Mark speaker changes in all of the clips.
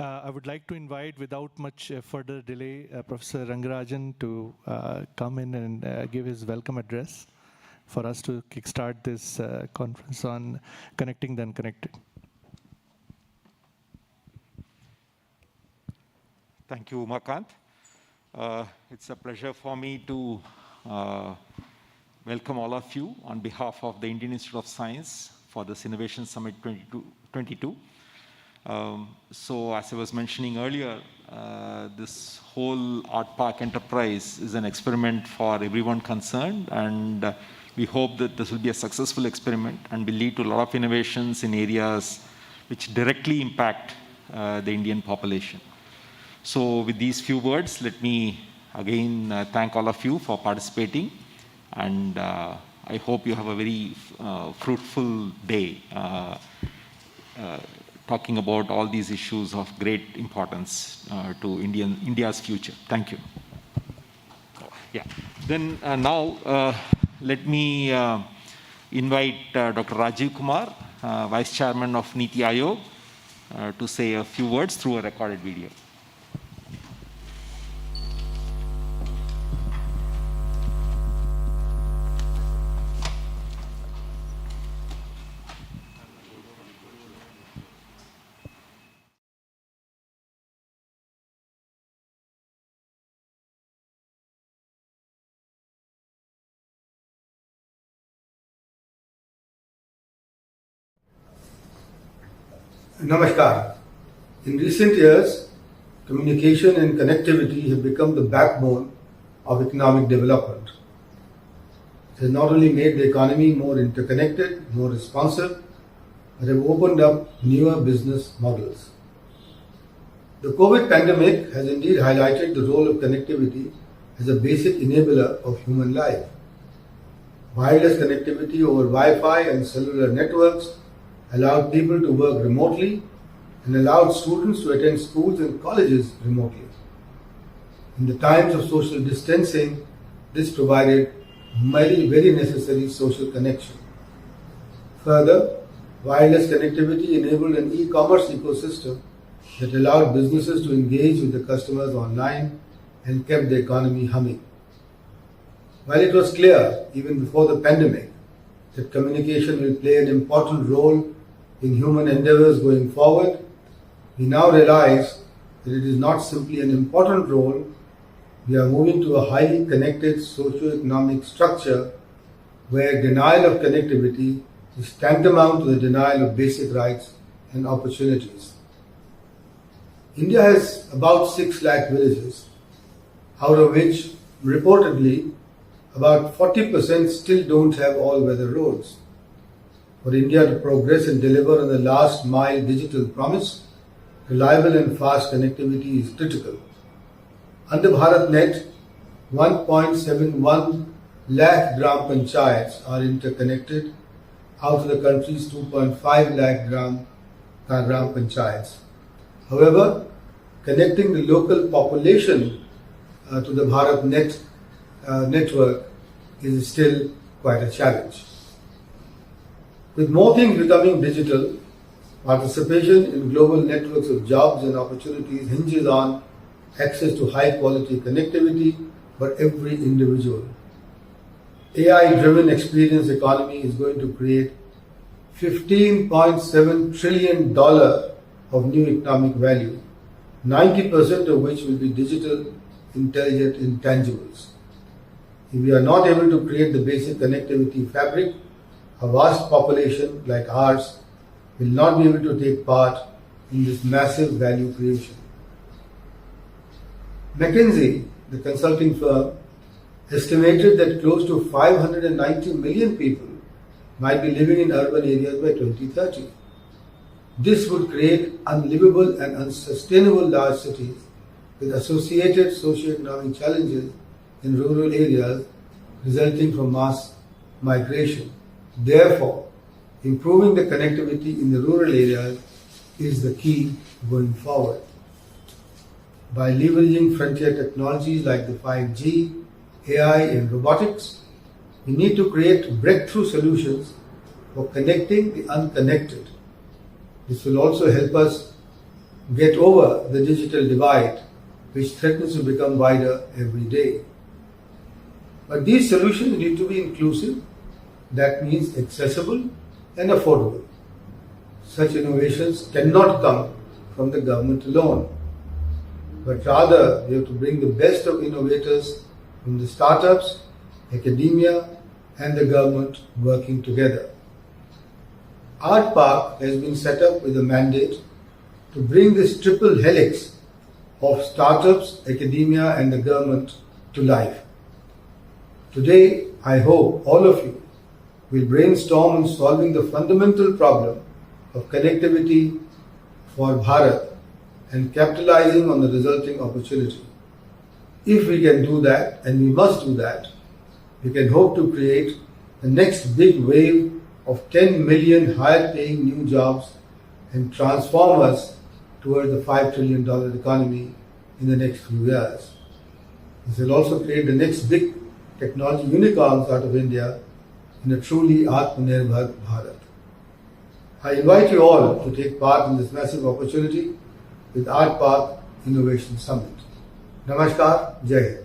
Speaker 1: I would like to invite, without much further delay, Professor Rangarajan to come in and give his welcome address for us to kickstart this conference on Connecting the Unconnected.
Speaker 2: Thank you, Umakant. It's a pleasure for me to welcome all of you on behalf of the Indian Institute of Science for this Innovation Summit 2022. So as I was mentioning earlier, this whole ARTPARK enterprise is an experiment for everyone concerned, and we hope that this will be a successful experiment and will lead to a lot of innovations in areas which directly impact the Indian population. So with these few words, let me again thank all of you for participating, and I hope you have a very fruitful day talking about all these issues of great importance to India's future. Thank you. Yeah. Then now let me invite Dr. Rajiv Kumar, Vice Chairman of Niti Aayog, to say a few words through a recorded video.
Speaker 3: Namaskar. In recent years, communication and connectivity have become the backbone of economic development. It has not only made the economy more interconnected, more responsive, but have opened up newer business models. The COVID pandemic has indeed highlighted the role of connectivity as a basic enabler of human life. Wireless connectivity over Wi-Fi and cellular networks allowed people to work remotely and allowed students to attend schools and colleges remotely. In the times of social distancing, this provided very necessary social connection. Further, wireless connectivity enabled an e-commerce ecosystem that allowed businesses to engage with the customers online and kept the economy humming. While it was clear, even before the pandemic, that communication will play an important role in human endeavors going forward, we now realize that it is not simply an important role. We are moving to a highly connected socio-economic structure where denial of connectivity is tantamount to the denial of basic rights and opportunities. India has about 6 lakh villages, out of which reportedly about 40% still don't have all-weather roads. For India to progress and deliver on the last mile digital promise, reliable and fast connectivity is critical. Under BharatNet, 1.71 lakh gram panchayats are interconnected out of the country's 2.5 lakh gram panchayats. However, connecting the local population to the BharatNet network is still quite a challenge. With more things becoming digital, participation in global networks of jobs and opportunities hinges on access to high-quality connectivity for every individual. AI-driven experience economy is going to create $15.7 trillion of new economic value, 90% of which will be digital, intelligent intangibles. If we are not able to create the basic connectivity fabric, a vast population like ours will not be able to take part in this massive value creation. McKinsey, the consulting firm, estimated that close to 590 million people might be living in urban areas by 2030. This would create unlivable and unsustainable large cities with associated socio-economic challenges in rural areas resulting from mass migration. Therefore, improving the connectivity in the rural areas is the key going forward. By leveraging frontier technologies like the 5G, AI and robotics, we need to create breakthrough solutions for connecting the unconnected. This will also help us get over the digital divide, which threatens to become wider every day. But these solutions need to be inclusive. That means accessible and affordable. Such innovations cannot come from the government alone, but rather we have to bring the best of innovators from the startups, academia, and the government working together. ARTPARK has been set up with a mandate to bring this triple helix of startups, academia, and the government to life. Today, I hope all of you will brainstorm on solving the fundamental problem of connectivity for Bharat and capitalizing on the resulting opportunity. If we can do that, and we must do that, we can hope to create the next big wave of 10 million higher-paying new jobs and transform us towards the $5 trillion economy in the next few years. This will also create the next big technology unicorns out of India in a truly Atmanirbhar Bharat. I invite you all to take part in this massive opportunity with ARTPARK Innovation Summit. Namaskar, Jai Hind.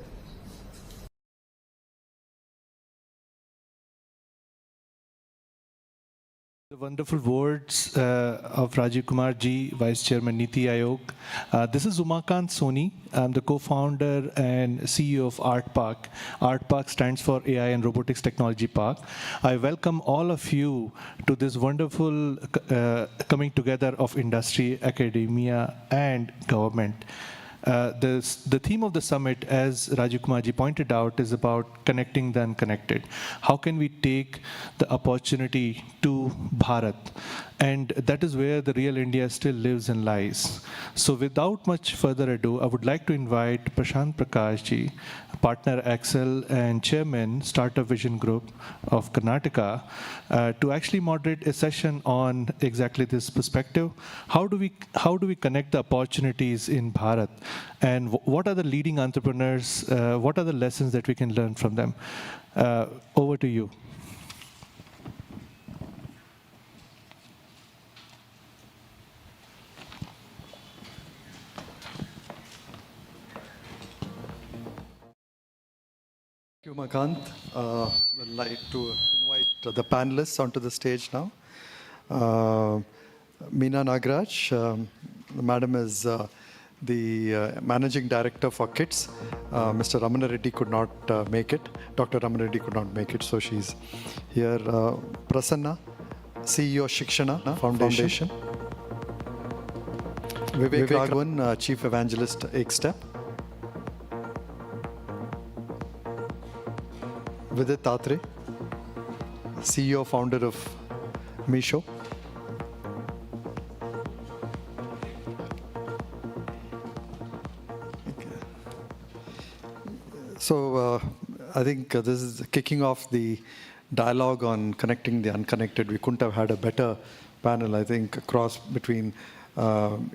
Speaker 1: The wonderful words of Rajiv Kumar ji, Vice Chairman Niti Aayog. This is Umakant Soni. I'm the co-founder and CEO of ARTPARK. ARTPARK stands for AI and Robotics Technology Park. I welcome all of you to this wonderful coming together of industry, academia, and government. The theme of the summit, as Rajiv Kumar ji pointed out, is about connecting the unconnected. How can we take the opportunity to Bharat? And that is where the real India still lives and lies. So without much further ado, I would like to invite Prashant Prakash ji, partner Axel and chairman Startup Vision Group of Karnataka, to actually moderate a session on exactly this perspective. How do we connect the opportunities in Bharat? And what are the leading entrepreneurs? What are the lessons that we can learn from them? Over to you.
Speaker 4: Thank you, Makant. I'd like to invite the panelists onto the stage now. Meena Nagraj, the madam is the managing director for KITS. Mr. Ramana Reddy could not make it. Dr. Ramana Reddy could not make it, so she's here. Prasanna, CEO Shikshana Foundation. Vivek Raghavan, Chief Evangelist, EkStep. Vidit Thatre, CEO, founder of Meesho. Okay. So I think this is kicking off the dialogue on connecting the unconnected. We couldn't have had a better panel, I think, across between an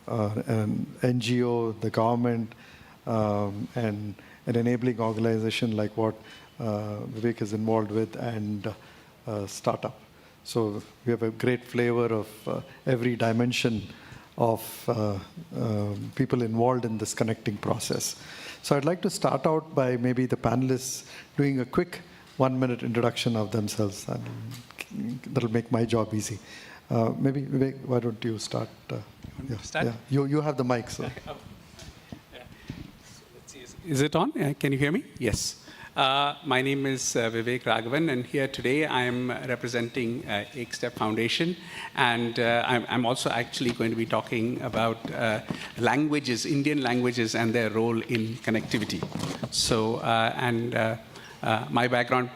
Speaker 4: NGO, the government, and an enabling organization like what Vivek is involved with, and startup. So we have a great flavor of every dimension of people involved in this connecting process. So I'd like to start out by maybe the panelists doing a quick 1-minute introduction of themselves. And that'll make my job easy. Maybe Vivek, why don't you start?
Speaker 5: Start?
Speaker 4: Yeah. You have the mic, so.
Speaker 5: Oh. Yeah. So let's see. Is it on? Can you hear me? Yes. My name is Vivek Raghavan, and here today I am representing EkStep Foundation, and I'm also actually going to be talking about languages, Indian languages, and their role in connectivity. So, my background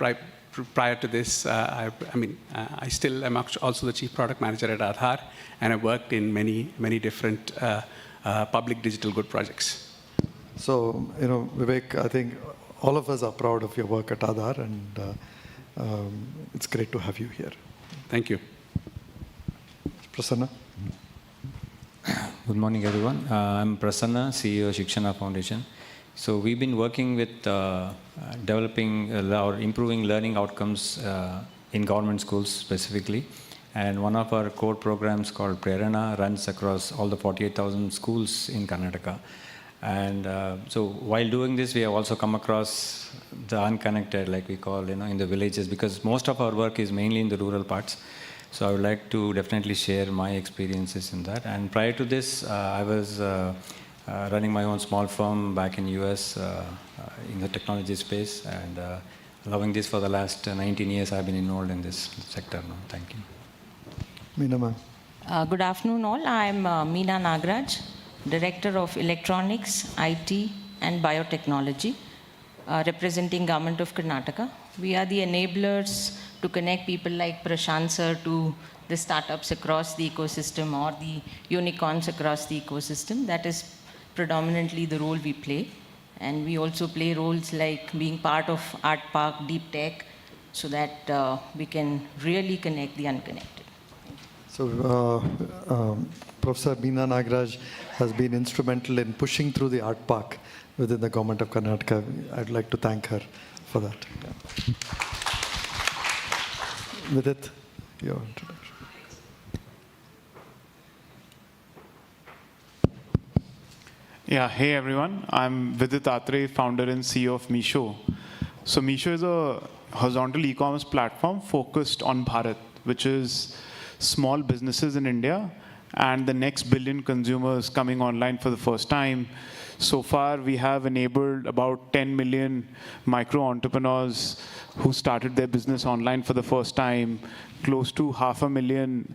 Speaker 5: prior to this, I still am also the Chief Product Manager at Aadhaar, and I've worked in many different public digital good projects.
Speaker 4: So, Vivek, I think all of us are proud of your work at Aadhaar, and it's great to have you here.
Speaker 5: Thank you.
Speaker 4: Prasanna.
Speaker 6: Good morning, everyone. I'm Prasanna, CEO Shikshana Foundation. So we've been working with developing or improving learning outcomes in government schools specifically. And one of our core programs called Prerana runs across all the 48,000 schools in Karnataka. And so while doing this, we have also come across the unconnected, like we call, in the villages, because most of our work is mainly in the rural parts. So I would like to definitely share my experiences in that. And prior to this, I was running my own small firm back in US in the technology space, and loving this for the last 19 years. I've been involved in this sector now. Thank you.
Speaker 4: Meena ma'am.
Speaker 7: Good afternoon all. I'm Meena Nagraj, Director of Electronics, IT and Biotechnology, representing Government of Karnataka. We are the enablers to connect people like Prashant sir to the startups across the ecosystem or the unicorns across the ecosystem. That is predominantly the role we play. And we also play roles like being part of ARTPARK Deep Tech so that we can really connect the unconnected.
Speaker 4: So Professor Meena Nagraj has been instrumental in pushing through the ARTPARK within the government of Karnataka. I'd like to thank her for that. Yeah. Vidit, your introduction.
Speaker 8: Yeah, hey everyone. I'm Vidit Atre, founder and CEO of Meesho. So Meesho is a horizontal e-commerce platform focused on Bharat, which is small businesses in India and the next billion consumers coming online for the first time. So far, we have enabled about 10 million micro entrepreneurs who started their business online for the first time, close to 500,000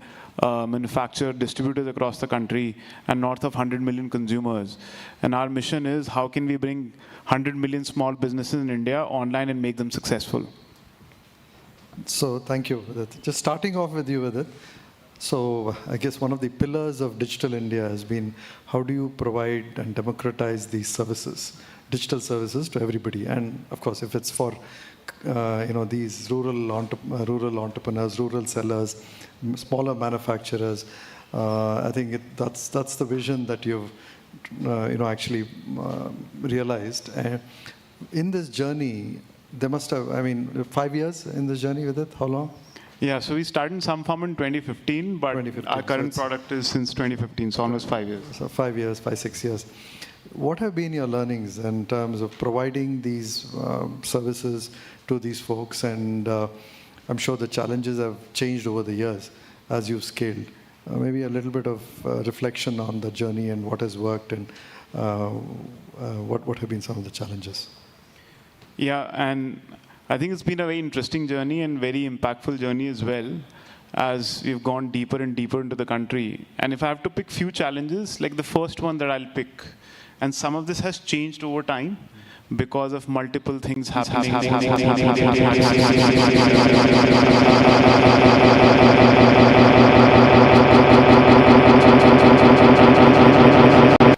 Speaker 8: manufacturer distributors across the country, and north of 100 million consumers. And our mission is, how can we bring 100 million small businesses in India online and make them successful?
Speaker 4: So thank you, Vidit. Just starting off with you, Vidit. So I guess one of the pillars of Digital India has been, how do you provide and democratize these services, digital services to everybody? And of course, if it's for these rural entrepreneurs, rural sellers, smaller manufacturers, I think that's the vision that you've actually realized. In this journey, there must have, 5 years in this journey with it. How long?
Speaker 8: Yeah, so we started in some form in 2015, but
Speaker 4: 2015,
Speaker 8: our current product is since 2015, so almost 5 years.
Speaker 4: So 5 years, 6 years. What have been your learnings in terms of providing these services to these folks? And I'm sure the challenges have changed over the years as you've scaled. Maybe a little bit of reflection on the journey and what has worked and what have been some of the challenges.
Speaker 8: Yeah, and I think it's been a very interesting journey and very impactful journey as well, as we've gone deeper and deeper into the country. And if I have to pick few challenges, like the first one that I'll pick, and some of this has changed over time because of multiple things happening.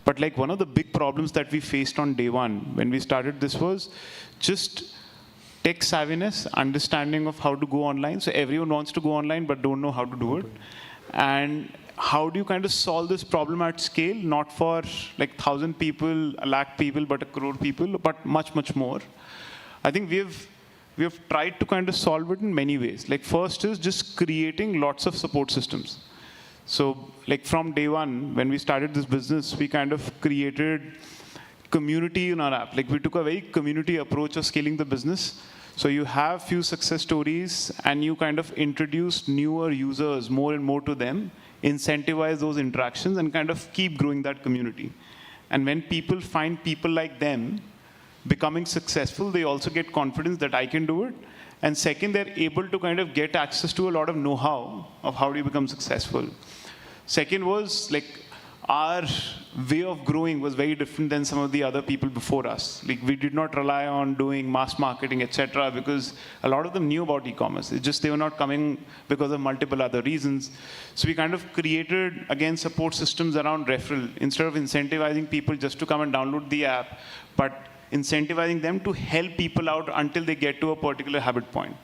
Speaker 8: But like one of the big problems that we faced on day one when we started this was just tech savviness, understanding of how to go online. So everyone wants to go online but don't know how to do it. And how do you kind of solve this problem at scale, not for like 1,000 people, 100,000 people, but 1 crore people, but much, much more. I think we have tried to kind of solve it in many ways. Like first is just creating lots of support systems. So like from day one, when we started this business, we kind of created community in our app. Like we took a very community approach of scaling the business. So you have few success stories and you kind of introduce newer users more and more to them, incentivize those interactions and kind of keep growing that community. And when people find people like them becoming successful, they also get confidence that I can do it. And second, they're able to kind of get access to a lot of know-how of how do you become successful. Second was like our way of growing was very different than some of the other people before us. Like we did not rely on doing mass marketing, etc., because a lot of them knew about e-commerce. It's just they were not coming because of multiple other reasons. So we kind of created, again, support systems around referral. Instead of incentivizing people just to come and download the app, but incentivizing them to help people out until they get to a particular habit point.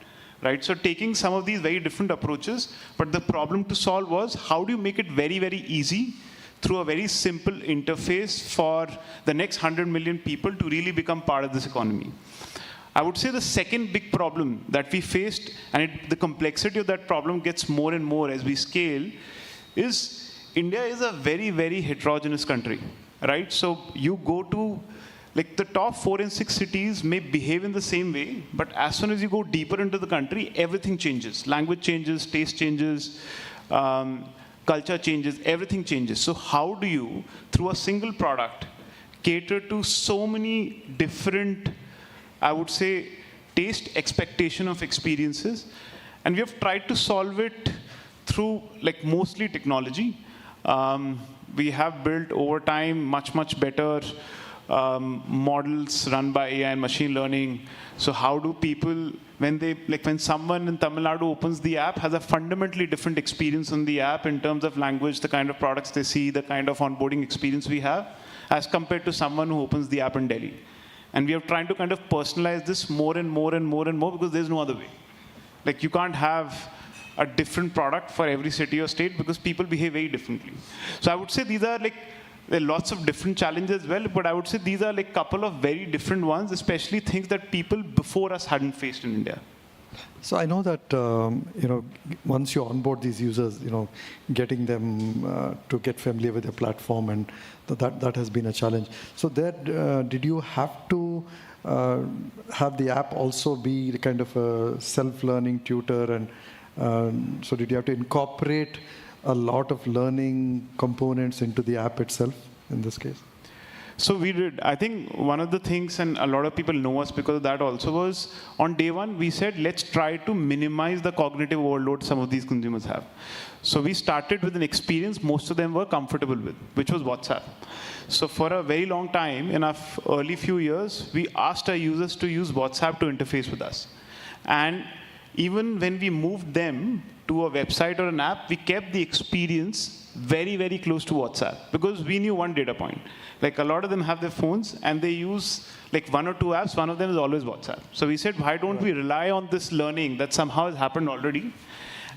Speaker 8: Right? So taking some of these very different approaches, but the problem to solve was how do you make it very, very easy through a very simple interface for the next 100 million people to really become part of this economy. I would say the second big problem that we faced, and the complexity of that problem gets more and more as we scale, is India is a very, very heterogeneous country, right? So you go to, like the top 4 and 6 cities may behave in the same way, but as soon as you go deeper into the country, everything changes. Language changes, taste changes, culture changes, everything changes. So how do you, through a single product, cater to so many different, I would say, taste, expectation of experiences? And we have tried to solve it through like mostly technology. We have built over time much, much better models run by AI and machine learning. So how do people, when someone in Tamil Nadu opens the app, has a fundamentally different experience on the app in terms of language, the kind of products they see, the kind of onboarding experience we have, as compared to someone who opens the app in Delhi. And we are trying to kind of personalize this more and more and more and more, because there's no other way. Like you can't have a different product for every city or state because people behave very differently. So I would say these are like, there are lots of different challenges as well, but I would say these are like a couple of very different ones, especially things that people before us hadn't faced in India.
Speaker 4: So I know that once you onboard these users, getting them to get familiar with your platform, and that has been a challenge. So there, did you have to have the app also be kind of a self-learning tutor, and so did you have to incorporate a lot of learning components into the app itself in this case?
Speaker 8: So we did. I think one of the things, and a lot of people know us because of that also, was on day one, we said, let's try to minimize the cognitive overload some of these consumers have. So we started with an experience most of them were comfortable with, which was WhatsApp. So for a very long time, in our early few years, we asked our users to use WhatsApp to interface with us. And even when we moved them to a website or an app, we kept the experience very, very close to WhatsApp, because we knew one data point. Like a lot of them have their phones and they use like 1 or 2 apps. One of them is always WhatsApp. So we said, why don't we rely on this learning that somehow has happened already?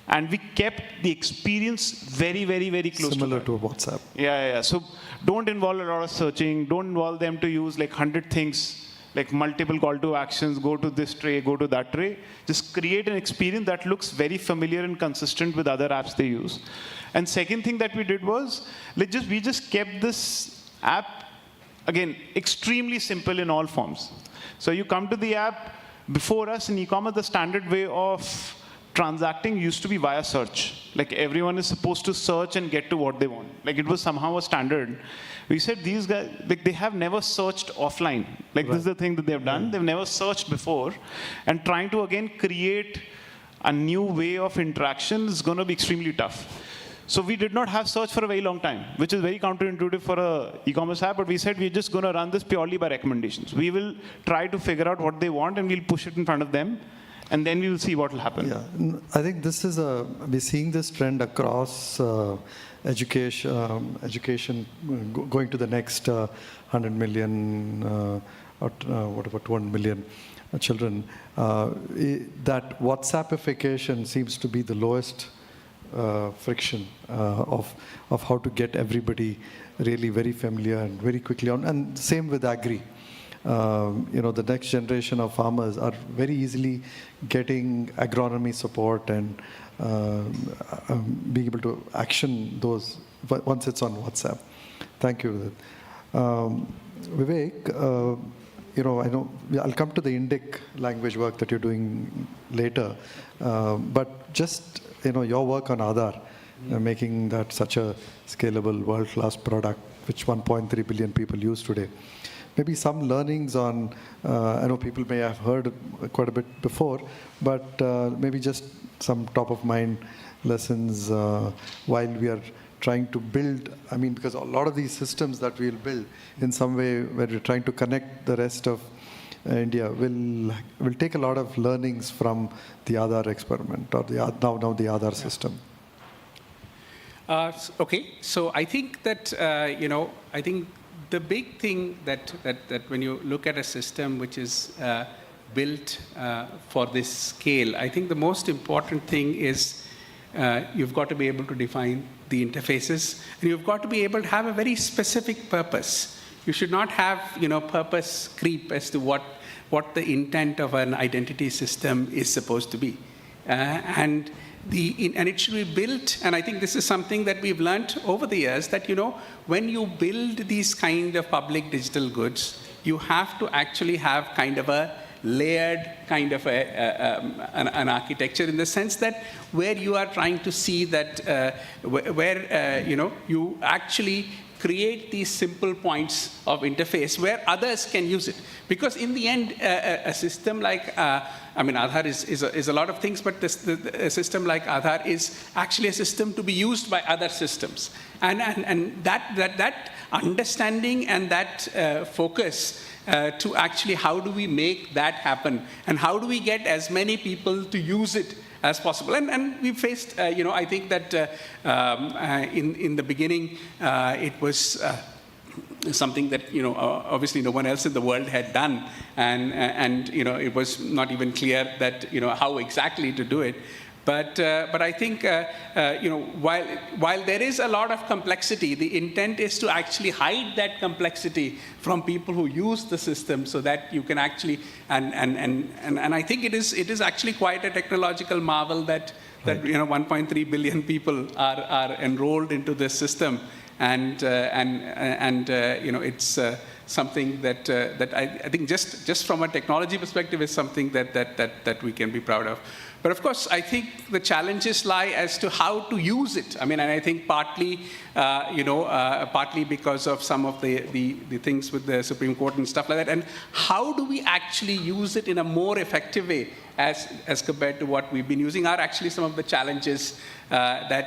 Speaker 8: And we kept the experience very, very, very close
Speaker 4: Similar to WhatsApp.
Speaker 8: Yeah. So don't involve a lot of searching. Don't involve them to use like 100 things, like multiple call to actions, go to this tray, go to that tray. Just create an experience that looks very familiar and consistent with other apps they use. And second thing that we did was, we just kept this app, again, extremely simple in all forms. So you come to the app, before us in e-commerce, the standard way of transacting used to be via search. Like everyone is supposed to search and get to what they want. Like it was somehow a standard. We said these guys, like they have never searched offline. Like this is the thing that they've done. They've never searched before. And trying to again create a new way of interaction is going to be extremely tough. So we did not have search for a very long time, which is very counterintuitive for an e-commerce app. But we said we're just going to run this purely by recommendations. We will try to figure out what they want and we'll push it in front of them. And then we will see what will happen.
Speaker 4: Yeah, I think this is we're seeing this trend across education going to the next 100 million, or what about 200 million children. That WhatsAppification seems to be the lowest friction of how to get everybody really very familiar and very quickly on. And same with agri. The next generation of farmers are very easily getting agronomy support and being able to action those once it's on WhatsApp. Thank you. Vivek, I know I'll come to the Indic language work that you're doing later, but just your work on Aadhaar, making that such a scalable world-class product, which 1.3 billion people use today. Maybe some learnings on, I know people may have heard quite a bit before, but maybe just some top-of-mind lessons while we are trying to build, because a lot of these systems that we'll build in some way where we're trying to connect the rest of India will take a lot of learnings from the Aadhaar experiment or now the Aadhaar system.
Speaker 5: Okay, so I think that, I think the big thing that when you look at a system which is built for this scale, I think the most important thing is you've got to be able to define the interfaces, and you've got to be able to have a very specific purpose. You should not have, purpose creep as to what what the intent of an identity system is supposed to be. And it should be built, and I think this is something that we've learned over the years, that, when you build these kind of public digital goods, you have to actually have kind of a layered kind of an architecture, in the sense that where you are trying to see that you actually create these simple points of interface where others can use it. Because in the end, a system like, Aadhaar is a lot of things, but a system like Aadhaar is actually a system to be used by other systems. And that understanding and that focus to actually how do we make that happen, and how do we get as many people to use it as possible. And we faced, I think that in the beginning, it was something that, obviously no one else in the world had done. And it was not even clear that, how exactly to do it. But I think, while there is a lot of complexity, the intent is to actually hide that complexity from people who use the system, so that you can actually, and I think it is actually quite a technological marvel that 1.3 billion people are enrolled into this system, and it's something that I think just from a technology perspective is something that we can be proud of. But of course, I think the challenges lie as to how to use it. And I think partly, partly because of some of the things with the Supreme Court and stuff like that. And how do we actually use it in a more effective way as compared to what we've been using are actually some of the challenges and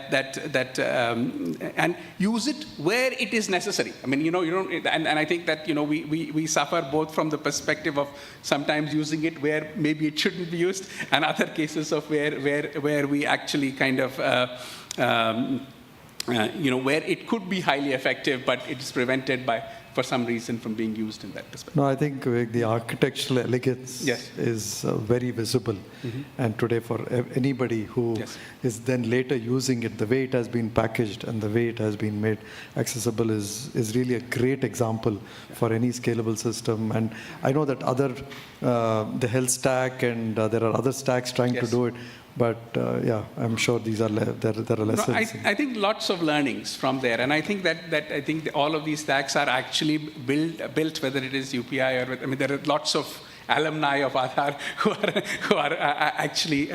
Speaker 5: use it where it is necessary. You don't, and I think that, we suffer both from the perspective of sometimes using it where maybe it shouldn't be used, and other cases of where we actually kind of, where it could be highly effective, but it's prevented for some reason from being used in that perspective.
Speaker 4: No, I think the architectural elegance is very visible. Mm-hmm. And today for anybody who is then later using it, the way it has been packaged and the way it has been made accessible is really a great example for any scalable system. And I know that the health stack and there are other stacks trying to do it. But I'm sure these are there are lessons.
Speaker 5: No, I think lots of learnings from there, and I think that all of these stacks are actually built, whether it is UPI or there are lots of alumni of Aadhaar who are actually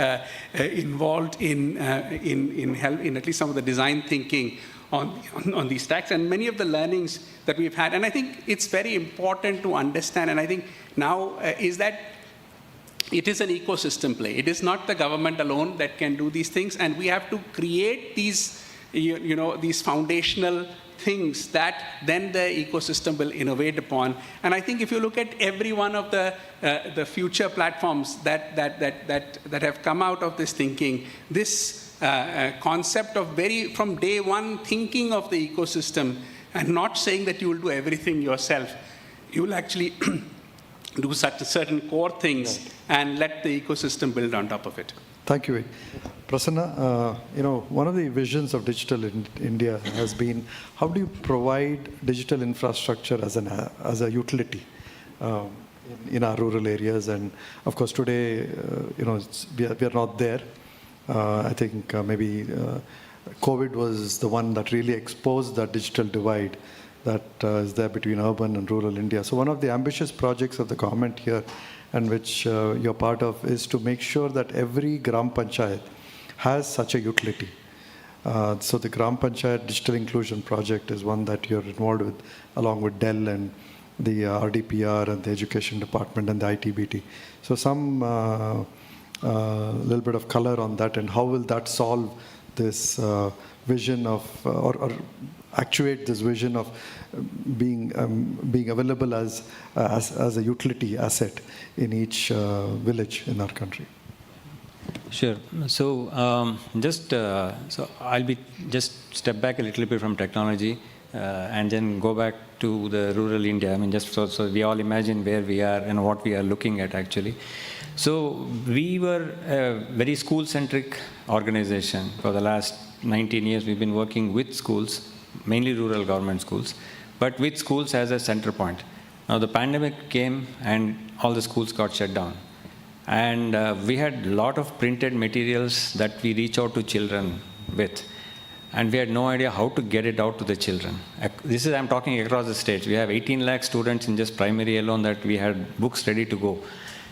Speaker 5: involved in at least some of the design thinking on these stacks, and many of the learnings that we've had. And I think it's very important to understand, and I think now is that it is an ecosystem play. It is not the government alone that can do these things, and we have to create these, these foundational things that then the ecosystem will innovate upon. And I think if you look at every one of the future platforms that have come out of this thinking, this concept of from day one thinking of the ecosystem and not saying that you will do everything yourself, you will actually do certain core things and let the ecosystem build on top of it.
Speaker 4: Thank you. Prasanna, one of the visions of Digital India has been, how do you provide digital infrastructure as a utility in our rural areas? And of course, today, we are not there. I think maybe COVID was the one that really exposed that digital divide that is there between urban and rural India. So one of the ambitious projects of the government here, and which you're part of, is to make sure that every Gram Panchayat has such a utility. So the Gram Panchayat Digital Inclusion Project is one that you're involved with, along with Dell and the RDPR and the Education Department and the ITBT. So some little bit of color on that, and how will that solve this vision of, or actuate this vision of being available as a utility asset in each village in our country?
Speaker 6: Sure. So so I'll just step back a little bit from technology and then go back to the rural India. Just so we all imagine where we are and what we are looking at actually. So we were a very school-centric organization. For the last 19 years, we've been working with schools, mainly rural government schools, but with schools as a center point. Now the pandemic came and all the schools got shut down. And we had a lot of printed materials that we reach out to children with. And we had no idea how to get it out to the children. This is, I'm talking across the state. We have 18 lakh students in just primary alone that we had books ready to go.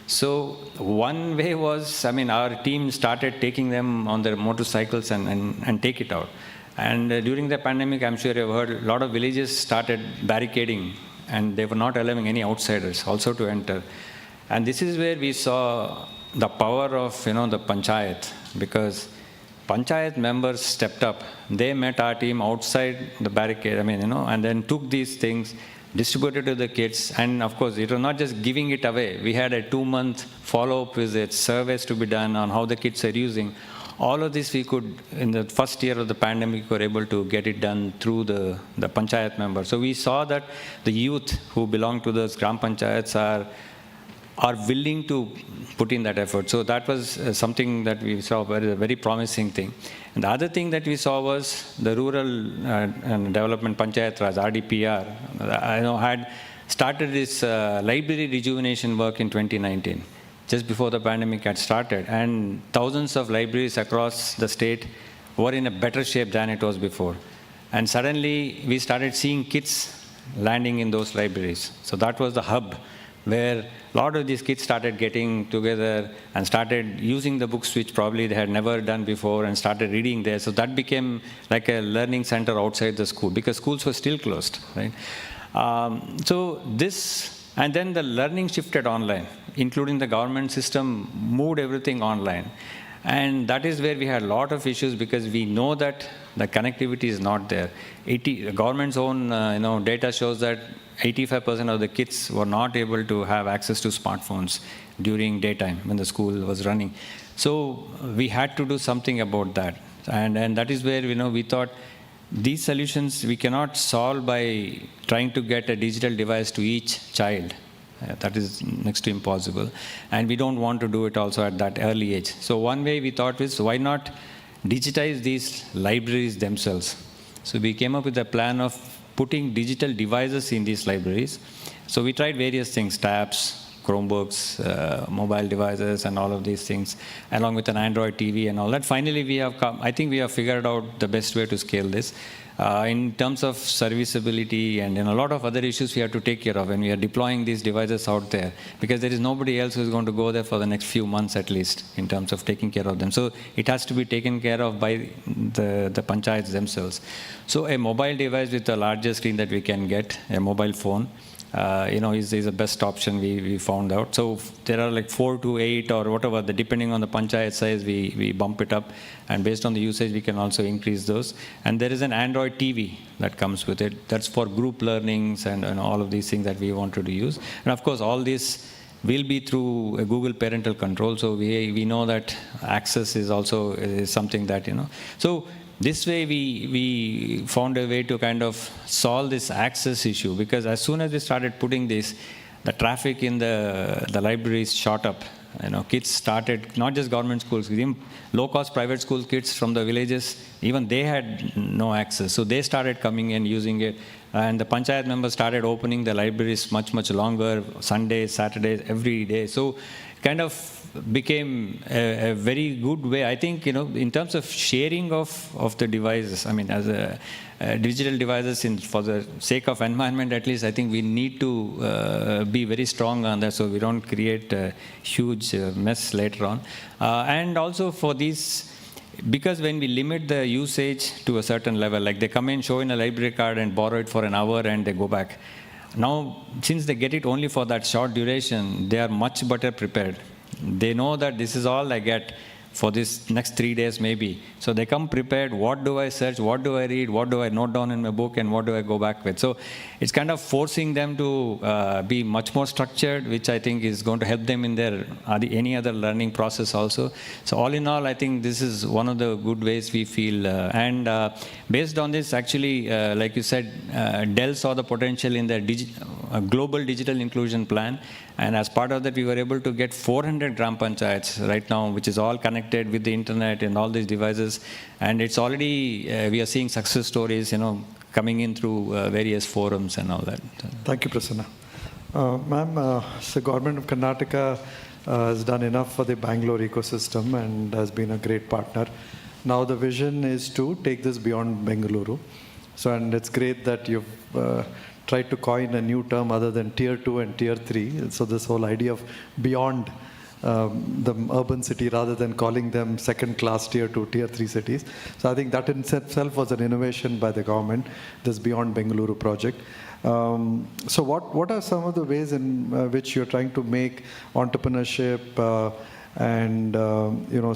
Speaker 6: So one way was, our team started taking them on their motorcycles and take it out. And during the pandemic, I'm sure you've heard, a lot of villages started barricading, and they were not allowing any outsiders also to enter. And this is where we saw the power of, the panchayat, because panchayat members stepped up. They met our team outside the barricade, and then took these things, distributed to the kids, and of course, it was not just giving it away. We had a 2-month follow-up visit, surveys to be done on how the kids are using. All of this we could, in the first year of the pandemic, we were able to get it done through the panchayat members. So we saw that the youth who belong to those gram panchayats are willing to put in that effort. So that was something that we saw, a very promising thing. And the other thing that we saw was the Rural Development Panchayat Raj, RDPR, had started this library rejuvenation work in 2019, just before the pandemic had started. And thousands of libraries across the state were in a better shape than it was before. And suddenly, we started seeing kids landing in those libraries. So that was the hub where a lot of these kids started getting together and started using the books which probably they had never done before and started reading there. So that became like a learning center outside the school, because schools were still closed, right? And then the learning shifted online, including the government system moved everything online. And that is where we had a lot of issues, because we know that the connectivity is not there. The government's own data shows that 85% of the kids were not able to have access to smartphones during daytime when the school was running. So we had to do something about that. And that is where we thought these solutions we cannot solve by trying to get a digital device to each child. That is next to impossible. And we don't want to do it also at that early age. So one way we thought was, why not digitize these libraries themselves? So we came up with a plan of putting digital devices in these libraries. So we tried various things, tabs, Chromebooks, mobile devices, and all of these things, along with an Android TV and all that. Finally, I think we have figured out the best way to scale this. In terms of serviceability and a lot of other issues we have to take care of when we are deploying these devices out there, because there is nobody else who is going to go there for the next few months at least in terms of taking care of them. So it has to be taken care of by the panchayats themselves. So a mobile device with a larger screen that we can get, a mobile phone, is the best option we found out. So there are like 4 to 8 or whatever, depending on the panchayat size, we bump it up. And based on the usage, we can also increase those. And there is an Android TV that comes with it. That's for group learnings and all of these things that we wanted to use. And of course, all this will be through a Google parental control. So we know that access is also something that, So this way, we found a way to kind of solve this access issue, because as soon as we started putting this, the traffic in the libraries shot up. Kids started, not just government schools, even low-cost private school kids from the villages, even they had no access. So they started coming and using it. And the panchayat members started opening the libraries much, much longer, Sundays, Saturdays, every day. So kind of became a very good way. I think, in terms of sharing of the devices, as a digital devices, for the sake of environment at least, I think we need to be very strong on that so we don't create a huge mess later on. And also for these, because when we limit the usage to a certain level, like they come in, show in a library card and borrow it for an hour and they go back. Now, since they get it only for that short duration, they are much better prepared. They know that this is all I get for this next 3 days maybe. So they come prepared. What do I search? What do I read? What do I note down in my book? And what do I go back with? So it's kind of forcing them to be much more structured, which I think is going to help them in their any other learning process also. So all in all, I think this is one of the good ways we feel. And based on this, actually, like you said, Dell saw the potential in their global digital inclusion plan. And as part of that, we were able to get 400 gram panchayats right now, which is all connected with the internet and all these devices. And it's already, we are seeing success stories, coming in through various forums and all that.
Speaker 4: Thank you, Prasanna. Ma'am, the government of Karnataka has done enough for the Bangalore ecosystem and has been a great partner. Now the vision is to take this beyond Bengaluru. So, and it's great that you've tried to coin a new term other than Tier 2 and Tier 3. So this whole idea of beyond the urban city rather than calling them second-class Tier 2, Tier 3 cities. So I think that in itself was an innovation by the government, this Beyond Bengaluru project. So what are some of the ways in which you're trying to make entrepreneurship and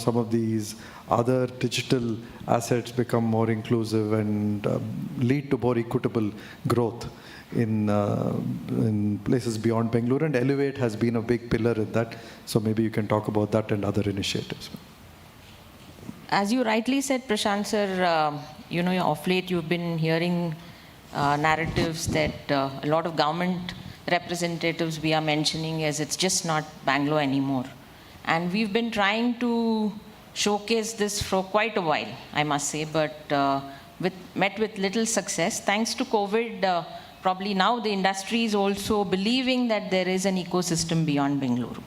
Speaker 4: some of these other digital assets become more inclusive and lead to more equitable growth in places beyond Bengaluru? And Elevate has been a big pillar in that. So maybe you can talk about that and other initiatives.
Speaker 7: As you rightly said, Prashant sir, of late you've been hearing narratives that a lot of government representatives we are mentioning is it's just not Bangalore anymore. And we've been trying to showcase this for quite a while, I must say, but met with little success. Thanks to COVID, probably now the industry is also believing that there is an ecosystem beyond Bengaluru.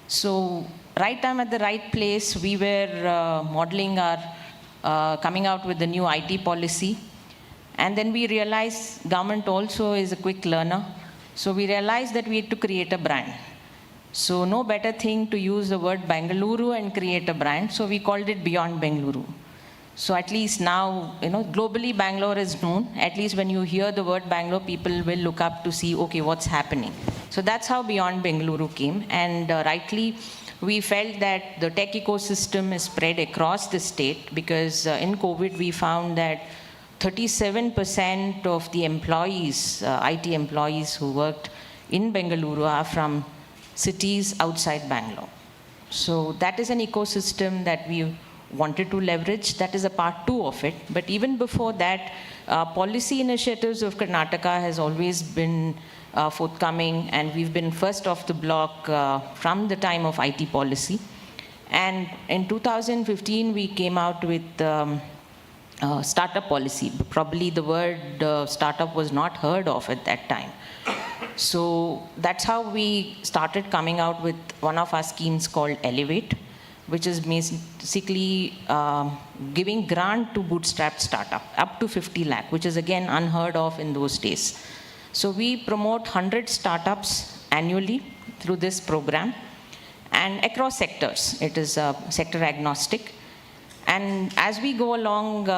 Speaker 7: So, right time at the right place, we were modeling our, coming out with the new IT policy. And then we realized government also is a quick learner. So we realized that we had to create a brand. So no better thing to use the word Bengaluru and create a brand. So we called it Beyond Bengaluru. So at least now, globally Bangalore is known. At least when you hear the word Bangalore, people will look up to see, okay, what's happening. So that's how Beyond Bengaluru came. And rightly, we felt that the tech ecosystem is spread across the state because in COVID, we found that 37% of the employees, IT employees who worked in Bengaluru are from cities outside Bangalore. So that is an ecosystem that we wanted to leverage. That is a part 2 of it. But even before that, policy initiatives of Karnataka has always been forthcoming, and we've been first off the block from the time of IT policy. And in 2015, we came out with startup policy. Probably the word startup was not heard of at that time. So that's how we started coming out with one of our schemes called Elevate, which is basically giving grant to bootstrap startup up to 50 lakh, which is again unheard of in those days. So we promote 100 startups annually through this program and across sectors. It is sector agnostic. And as we go along,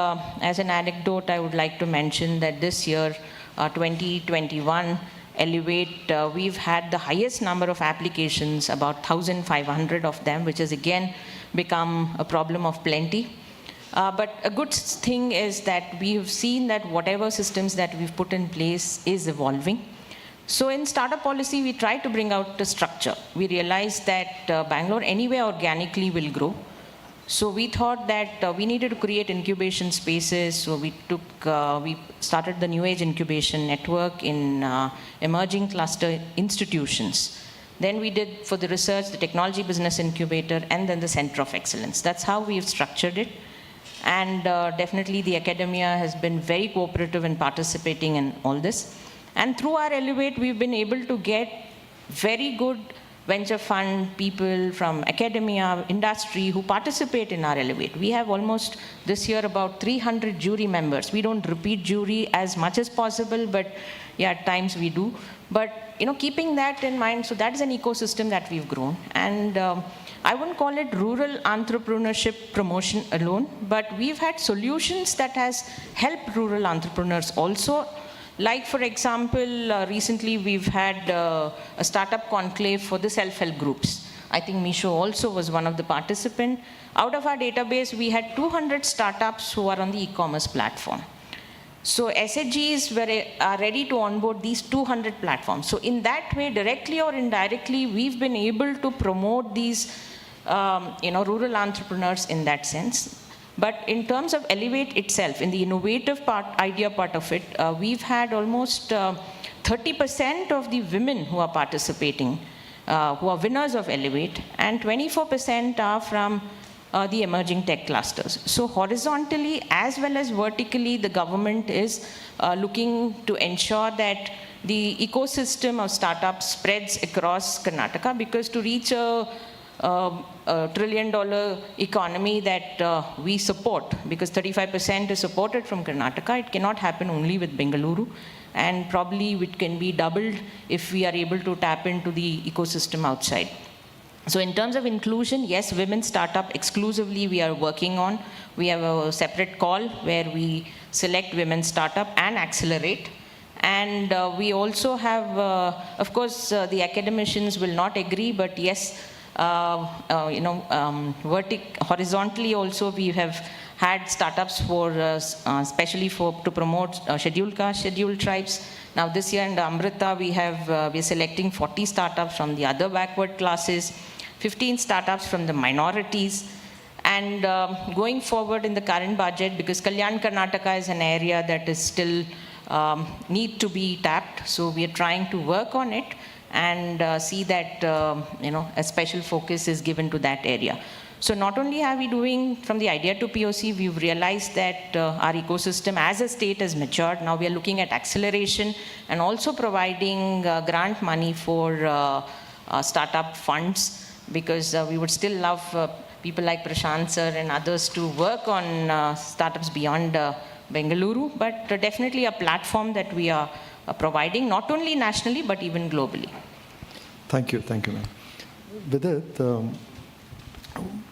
Speaker 7: as an anecdote, I would like to mention that this year, 2021, Elevate, we've had the highest number of applications, about 1,500 of them, which has again become a problem of plenty. But a good thing is that we've seen that whatever systems that we've put in place is evolving. So in startup policy, we try to bring out the structure. We realized that Bangalore anyway organically will grow. So we thought that we needed to create incubation spaces. So we started the New Age Incubation Network in emerging cluster institutions. Then we did for the research, the Technology Business Incubator, and then the Center of Excellence. That's how we've structured it. And definitely the academia has been very cooperative in participating in all this. And through our Elevate, we've been able to get very good venture fund people from academia, industry who participate in our Elevate. We have almost this year about 300 jury members. We don't repeat jury as much as possible, but yeah, at times we do. But keeping that in mind, so that is an ecosystem that we've grown. And I wouldn't call it rural entrepreneurship promotion alone, but we've had solutions that has helped rural entrepreneurs also. Like, for example, recently we've had a startup conclave for the self-help groups. I think Misho also was one of the participants. Out of our database, we had 200 startups who are on the e-commerce platform. So SHGs are ready to onboard these 200 platforms. So in that way, directly or indirectly, we've been able to promote these rural entrepreneurs in that sense. But in terms of Elevate itself, in the innovative idea part of it, we've had almost 30% of the women who are participating, who are winners of Elevate, and 24% are from the emerging tech clusters. So horizontally as well as vertically, the government is looking to ensure that the ecosystem of startups spreads across Karnataka, because to reach a $1 trillion economy that we support, because 35% is supported from Karnataka, it cannot happen only with Bengaluru, and probably it can be doubled if we are able to tap into the ecosystem outside. So in terms of inclusion, yes, women startup exclusively we are working on. We have a separate call where we select women startup and accelerate. And we also have, of course, the academicians will not agree, but yes, horizontally also we have had startups for, especially to promote scheduled caste, scheduled tribes. Now this year in the Amrita, we're selecting 40 startups from the other backward classes, 15 startups from the minorities. And going forward in the current budget, because Kalyan Karnataka is an area that is still need to be tapped, so we are trying to work on it and see that a special focus is given to that area. So not only are we doing from the idea to POC, we've realized that our ecosystem as a state has matured. Now we are looking at acceleration and also providing grant money for startup funds, because we would still love people like Prashant sir and others to work on startups beyond Bengaluru, but definitely a platform that we are providing not only nationally but even globally.
Speaker 4: Thank you, ma'am. Vidit,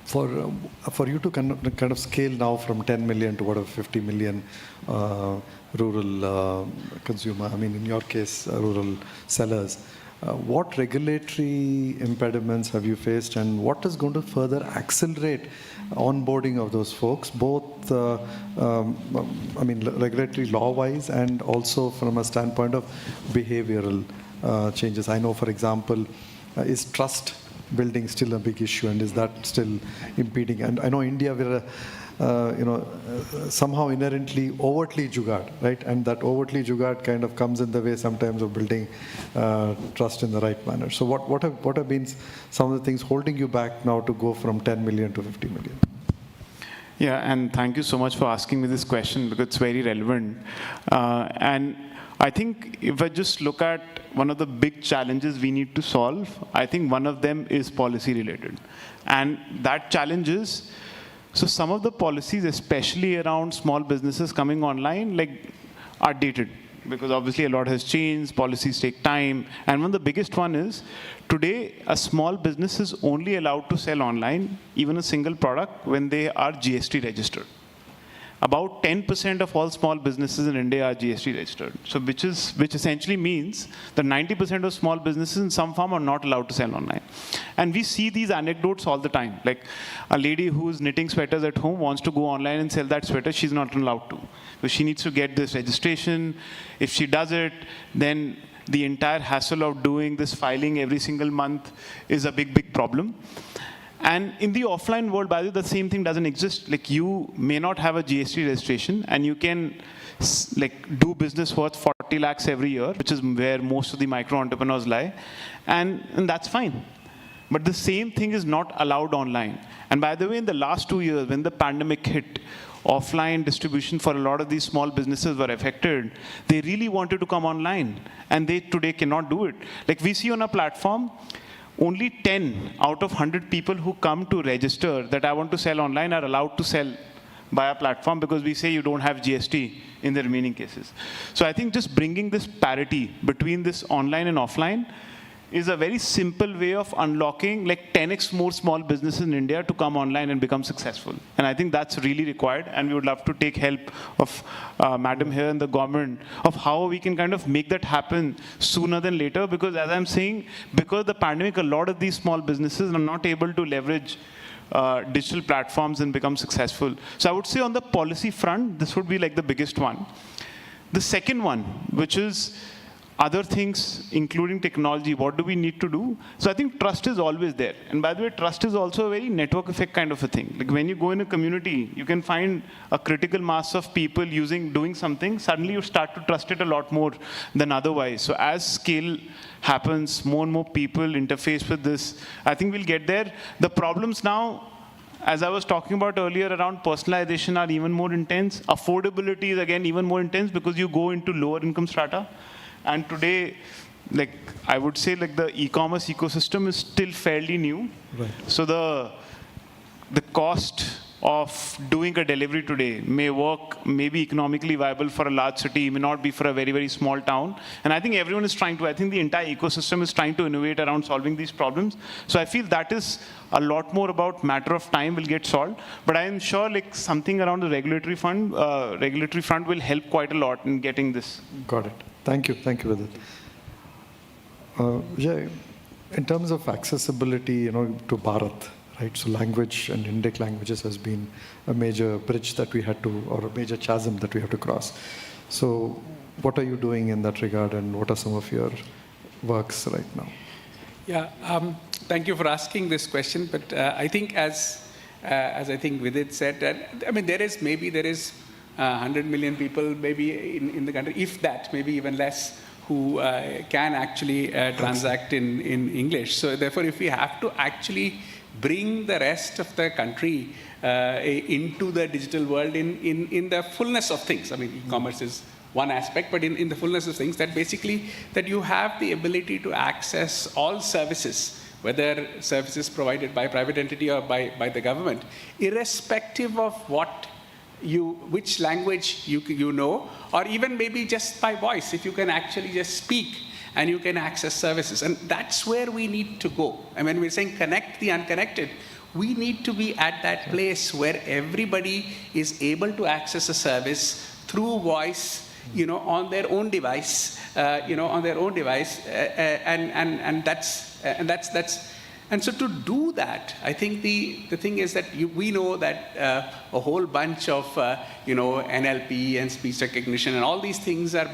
Speaker 4: for you to kind of scale now from 10 million to whatever 50 million rural consumer, I mean in your case rural sellers, what regulatory impediments have you faced, and what is going to further accelerate onboarding of those folks, both regulatory law-wise and also from a standpoint of behavioral changes? I know, for example, is trust building still a big issue, and is that still impeding? And I know India, we're somehow inherently overtly jugaad, right? And that overtly jugaad kind of comes in the way sometimes of building trust in the right manner. So what have been some of the things holding you back now to go from 10 million to 50 million?
Speaker 8: Yeah, and thank you so much for asking me this question, because it's very relevant. And I think if I just look at one of the big challenges we need to solve, I think one of them is policy related. And that challenge is, so some of the policies, especially around small businesses coming online, are dated, because obviously a lot has changed, policies take time. And one of the biggest one is, today a small business is only allowed to sell online, even a single product, when they are GST registered. About 10% of all small businesses in India are GST registered. So which essentially means that 90% of small businesses in some form are not allowed to sell online. And we see these anecdotes all the time. Like a lady who's knitting sweaters at home wants to go online and sell that sweater, she's not allowed to. So she needs to get this registration. If she does it, then the entire hassle of doing this filing every single month is a big problem. And in the offline world, by the way, the same thing doesn't exist. Like, you may not have a GST registration, and you can do business worth 40 lakhs every year, which is where most of the micro entrepreneurs lie, and that's fine. But the same thing is not allowed online. And by the way, in the last 2 years, when the pandemic hit, offline distribution for a lot of these small businesses were affected. They really wanted to come online, and they today cannot do it. Like we see on a platform, only 10 out of 100 people who come to register that I want to sell online are allowed to sell by a platform, because we say you don't have GST in the remaining cases. So I think just bringing this parity between this online and offline is a very simple way of unlocking 10x more small businesses in India to come online and become successful. And I think that's really required, and we would love to take help of Madam here and the government of how we can kind of make that happen sooner than later, because as I'm saying, because of the pandemic, a lot of these small businesses are not able to leverage digital platforms and become successful. So I would say on the policy front, this would be the biggest one. The second one, which is other things, including technology, what do we need to do? So I think trust is always there. And by the way, trust is also a very network effect kind of a thing. Like when you go in a community, you can find a critical mass of people doing something, suddenly you start to trust it a lot more than otherwise. So as scale happens, more and more people interface with this, I think we'll get there. The problems now, as I was talking about earlier, around personalization are even more intense. Affordability is again even more intense, because you go into lower income strata. And today, like I would say, like the e-commerce ecosystem is still fairly new.
Speaker 4: Right.
Speaker 8: So the cost of doing a delivery today may work, may be economically viable for a large city, may not be for a very, very small town. And I think everyone is trying to, I think the entire ecosystem is trying to innovate around solving these problems. So I feel that is a lot more about matter of time will get solved. But I am sure like something around the regulatory front will help quite a lot in getting this.
Speaker 4: Got it. Thank you. Thank you, Vidit. Vijay, in terms of accessibility, to Bharat, right? So language and Indic languages has been a major bridge that we had to, or a major chasm that we have to cross. So what are you doing in that regard, and what are some of your works right now?
Speaker 5: Yeah, thank you for asking this question. But I think as I think Vidit said, that, I mean, there is 100 million people maybe in the country, if that, maybe even less, who can actually transact in English. So therefore, if we have to actually bring the rest of the country into the digital world in the fullness of things, I mean, e-commerce is one aspect, but in the fullness of things, that basically that you have the ability to access all services, whether services provided by private entity or by the government, irrespective of which language you know, or even maybe just by voice, if you can actually just speak and you can access services. And that's where we need to go. And when we're saying connect the unconnected, we need to be at that place where everybody is able to access a service through voice, on their own device, and so to do that, I think the thing is that we know that a whole bunch of NLP and speech recognition and all these things are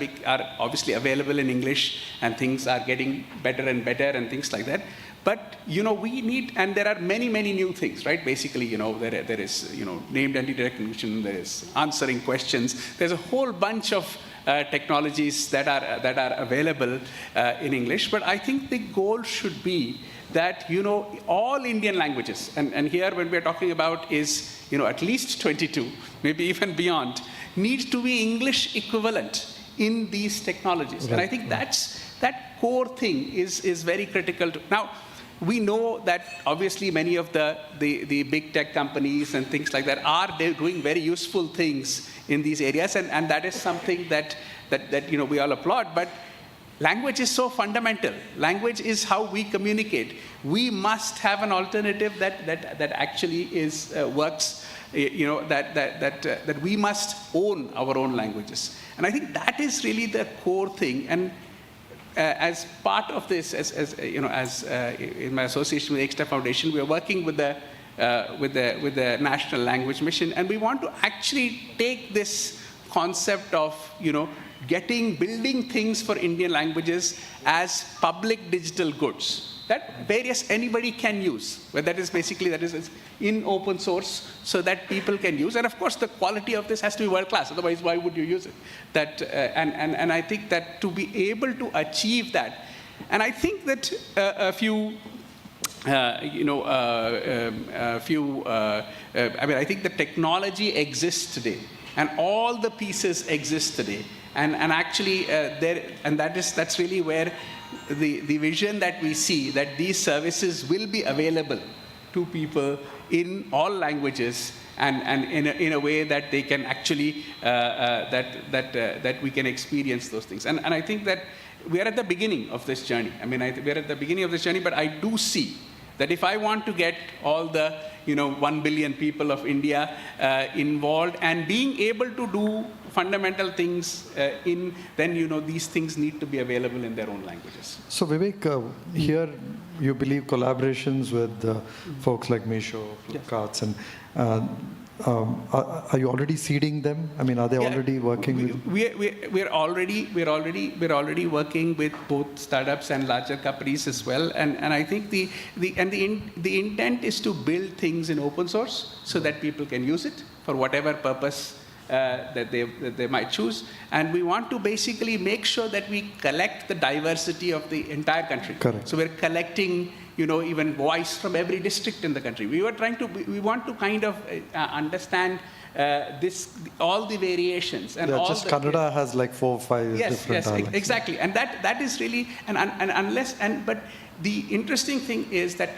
Speaker 5: obviously available in English, and things are getting better and better and things like that. But we need, and there are many new things, right? Basically, there is named entity recognition, there is answering questions. There's a whole bunch of technologies that are available in English. But I think the goal should be that all Indian languages, and here when we're talking about is at least 22, maybe even beyond, needs to be English equivalent in these technologies. Right. And I think that core thing is very critical. Now, we know that obviously many of the big tech companies and things like that are doing very useful things in these areas, and that is something that we all applaud. But language is so fundamental. Language is how we communicate. We must have an alternative that actually works. That we must own our own languages, and I think that is really the core thing. And as part of this, in my association with Ekstep Foundation, we are working with the National Language Mission, and we want to actually take this concept of building things for Indian languages as public digital goods that anybody can use, where that is in open source, so that people can use. And of course, the quality of this has to be world class. Otherwise, why would you use it? And I think that to be able to achieve that, and I think that I think the technology exists today, and all the pieces exist today. And actually, that's really where the vision that we see, that these services will be available to people in all languages, and in a way that they can actually that we can experience those things. And I think that we are at the beginning of this journey. I mean, we are at the beginning of this journey, but I do see that if I want to get all the 1 billion people of India involved and being able to do fundamental things, then these things need to be available in their own languages.
Speaker 4: So Vivek, here you believe collaborations with folks like Meesho, Flipkart, and are you already seeding them? I mean, are they already working with?
Speaker 5: We're already working with both startups and larger companies as well. And I think the intent is to build things in open source so that people can use it for whatever purpose that they might choose. And we want to basically make sure that we collect the diversity of the entire country.
Speaker 4: Correct.
Speaker 5: So we're collecting even voice from every district in the country. We want to kind of understand all the variations and
Speaker 4: Yeah,
Speaker 5: all
Speaker 4: just
Speaker 5: the,
Speaker 4: Kannada has like 4 or 5 different dialects.
Speaker 5: exactly, and that is really but the interesting thing is that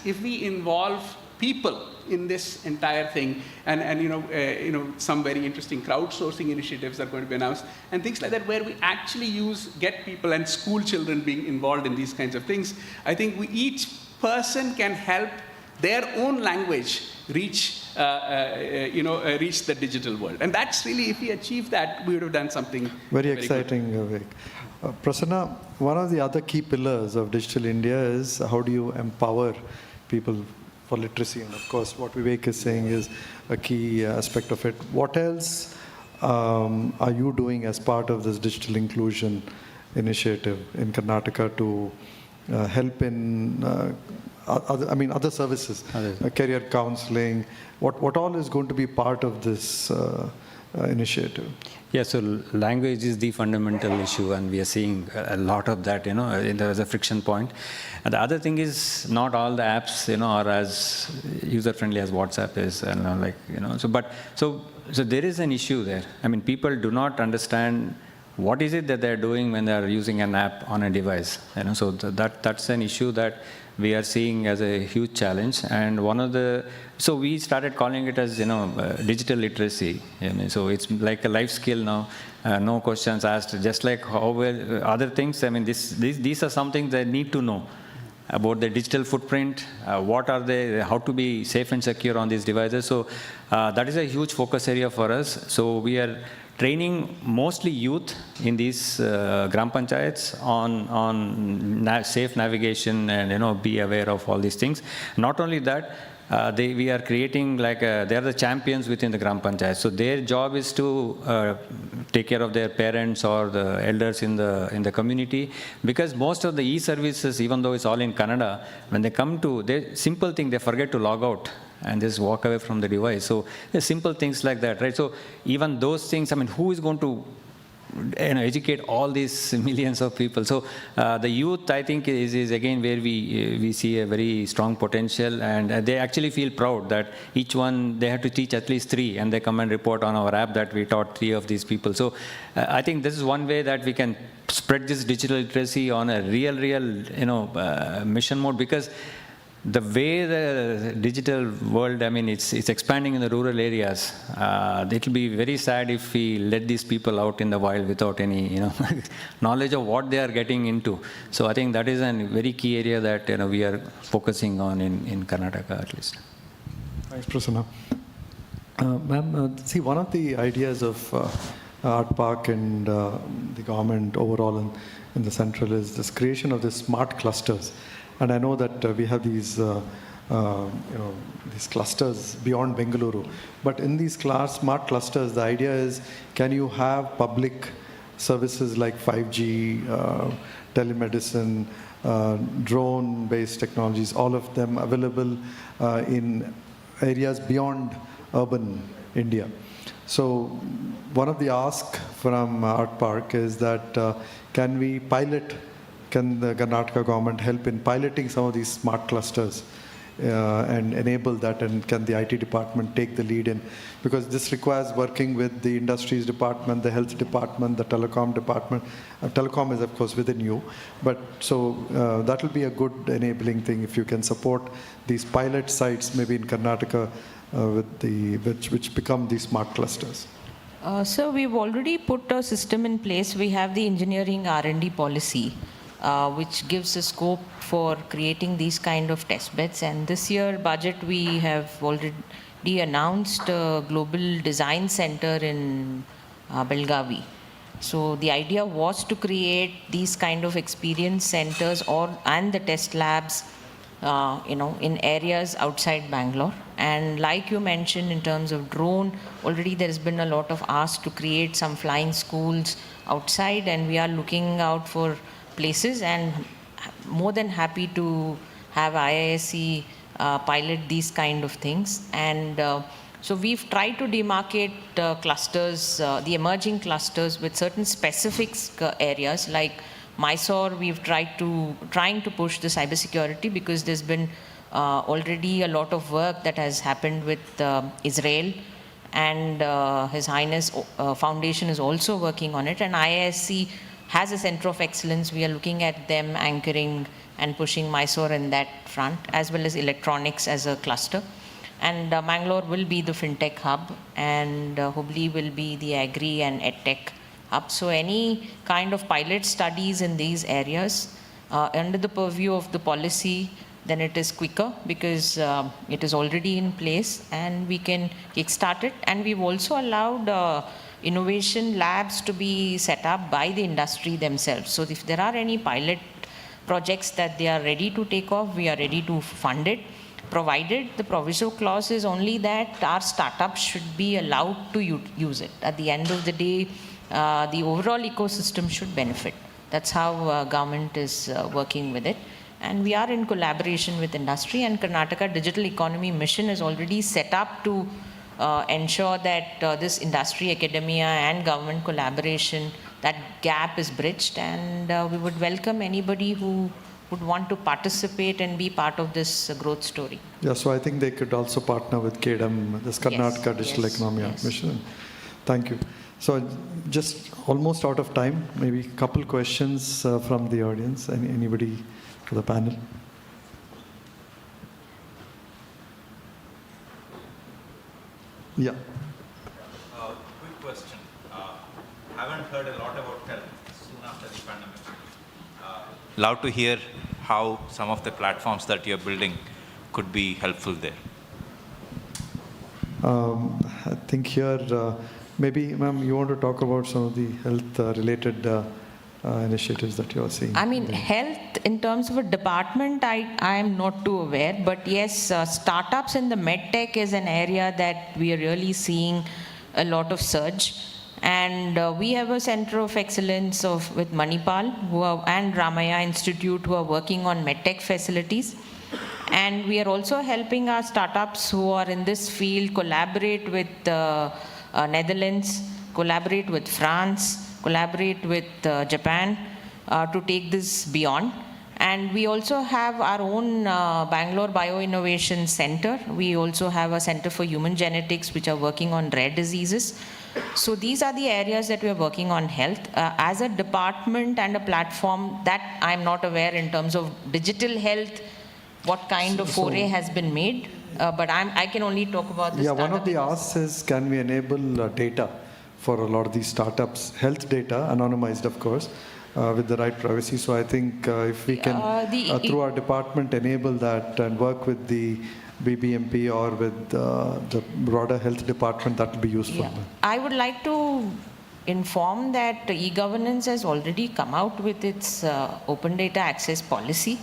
Speaker 5: if we involve people in this entire thing, and some very interesting crowdsourcing initiatives are going to be announced, and things like that, where we actually get people and school children being involved in these kinds of things. I think each person can help their own language reach the digital world, and that's really, if we achieve that, we would have done something
Speaker 4: very exciting, Vivek. Prasanna, one of the other key pillars of Digital India is how do you empower people for literacy? And of course, what Vivek is saying is a key aspect of it. What else are you doing as part of this digital inclusion initiative in Karnataka to help in other services, career counseling? What all is going to be part of this initiative?
Speaker 6: Yeah, so language is the fundamental issue, and we are seeing a lot of that, there is a friction point. And the other thing is, not all the apps, are as user-friendly as WhatsApp is, so there is an issue there. I mean, people do not understand what is it that they're doing when they're using an app on a device, so that's an issue that we are seeing as a huge challenge. And so we started calling it as, digital literacy. So it's like a life skill now, no questions asked, just like how other things. I mean, these are something they need to know about the digital footprint, what are they, how to be safe and secure on these devices. So that is a huge focus area for us. So we are training mostly youth in these gram panchayats on safe navigation and be aware of all these things. Not only that, we are creating they are the champions within the gram panchayat. So their job is to take care of their parents or the elders in the community, because most of the e-services, even though it's all in Kannada, when they come to the simple thing, they forget to log out and just walk away from the device. So there's simple things like that, right? So even those things, I mean, who is going to educate all these millions of people? So the youth, I think, is again where we see a very strong potential, and they actually feel proud that each one, they have to teach at least 3, and they come and report on our app that we taught 3 of these people. So I think this is one way that we can spread this digital literacy on a real mission mode, because the way the digital world, I mean, it's expanding in the rural areas. It will be very sad if we let these people out in the wild without any, knowledge of what they are getting into. So I think that is a very key area that we are focusing on in Karnataka, at least.
Speaker 4: Thanks, Prasanna. Ma'am, see, one of the ideas of ARTPARK and the government overall in the central is this creation of the smart clusters. And I know that we have these, these clusters beyond Bengaluru. But in these smart clusters, the idea is, can you have public services like 5G, telemedicine, drone-based technologies, all of them available in areas beyond urban India. So one of the asks from ARTPARK is that can the Karnataka government help in piloting some of these smart clusters and enable that, and can the IT department take the lead in? Because this requires working with the industries department, the health department, the telecom department. Telecom is, of course, within you. But so that will be a good enabling thing if you can support these pilot sites, maybe in Karnataka, which become these smart clusters.
Speaker 7: So we've already put a system in place. We have the engineering R&D policy, which gives a scope for creating these kind of test beds. And this year budget, we have already announced a global design center in Belgavi. So the idea was to create these kind of experience centers and the test labs, in areas outside Bangalore. And like you mentioned, in terms of drone, already there has been a lot of ask to create some flying schools outside, and we are looking out for places, and more than happy to have IISc pilot these kind of things. And so we've tried to demarcate clusters, the emerging clusters, with certain specific areas. Like Mysore, we've trying to push the cybersecurity, because there's been already a lot of work that has happened with Israel and His Highness Foundation is also working on it, and IISc has a center of excellence. We are looking at them anchoring and pushing Mysore in that front, as well as electronics as a cluster. And Mangalore will be the fintech hub, and Hubli will be the agri and edtech hub. So any kind of pilot studies in these areas under the purview of the policy, then it is quicker because it is already in place and we can kickstart it. And we've also allowed innovation labs to be set up by the industry themselves. So if there are any pilot projects that they are ready to take off, we are ready to fund it, provided the proviso clause is only that our startups should be allowed to use it. At the end of the day, the overall ecosystem should benefit. That's how government is working with it. And we are in collaboration with industry, and Karnataka Digital Economy Mission is already set up to ensure that this industry, academia and government collaboration, that gap is bridged, and we would welcome anybody who would want to participate and be part of this growth story.
Speaker 4: Yeah, so I think they could also partner with KDM, this Karnataka Digital Economy Mission. Thank you. So just almost out of time, maybe a couple questions from the audience. Anybody for the panel? Yeah.
Speaker 9: Quick question. Haven't heard a lot about health soon after the pandemic. Love to hear how some of the platforms that you're building could be helpful there.
Speaker 4: I think here, maybe, ma'am, you want to talk about some of the health-related initiatives that you are seeing?
Speaker 7: I mean, health in terms of a department, I am not too aware, but yes, startups in the medtech is an area that we are really seeing a lot of surge. And we have a center of excellence with Manipal and Ramaya Institute who are working on medtech facilities. And we are also helping our startups who are in this field collaborate with Netherlands, collaborate with France, collaborate with Japan to take this beyond. And we also have our own Bangalore Bioinnovation Center. We also have a Center for Human Genetics, which are working on rare diseases. So these are the areas that we are working on health. As a department and a platform, that I'm not aware in terms of digital health, what kind of foray has been made. But I can only talk about this.
Speaker 4: Yeah, one of the asks is, can we enable data for a lot of these startups, health data, anonymized of course, with the right privacy. So I think if we can, through our department, enable that and work with the BBMP or with the broader health department, that will be useful.
Speaker 7: Yeah. I would like to inform that e-governance has already come out with its open data access policy.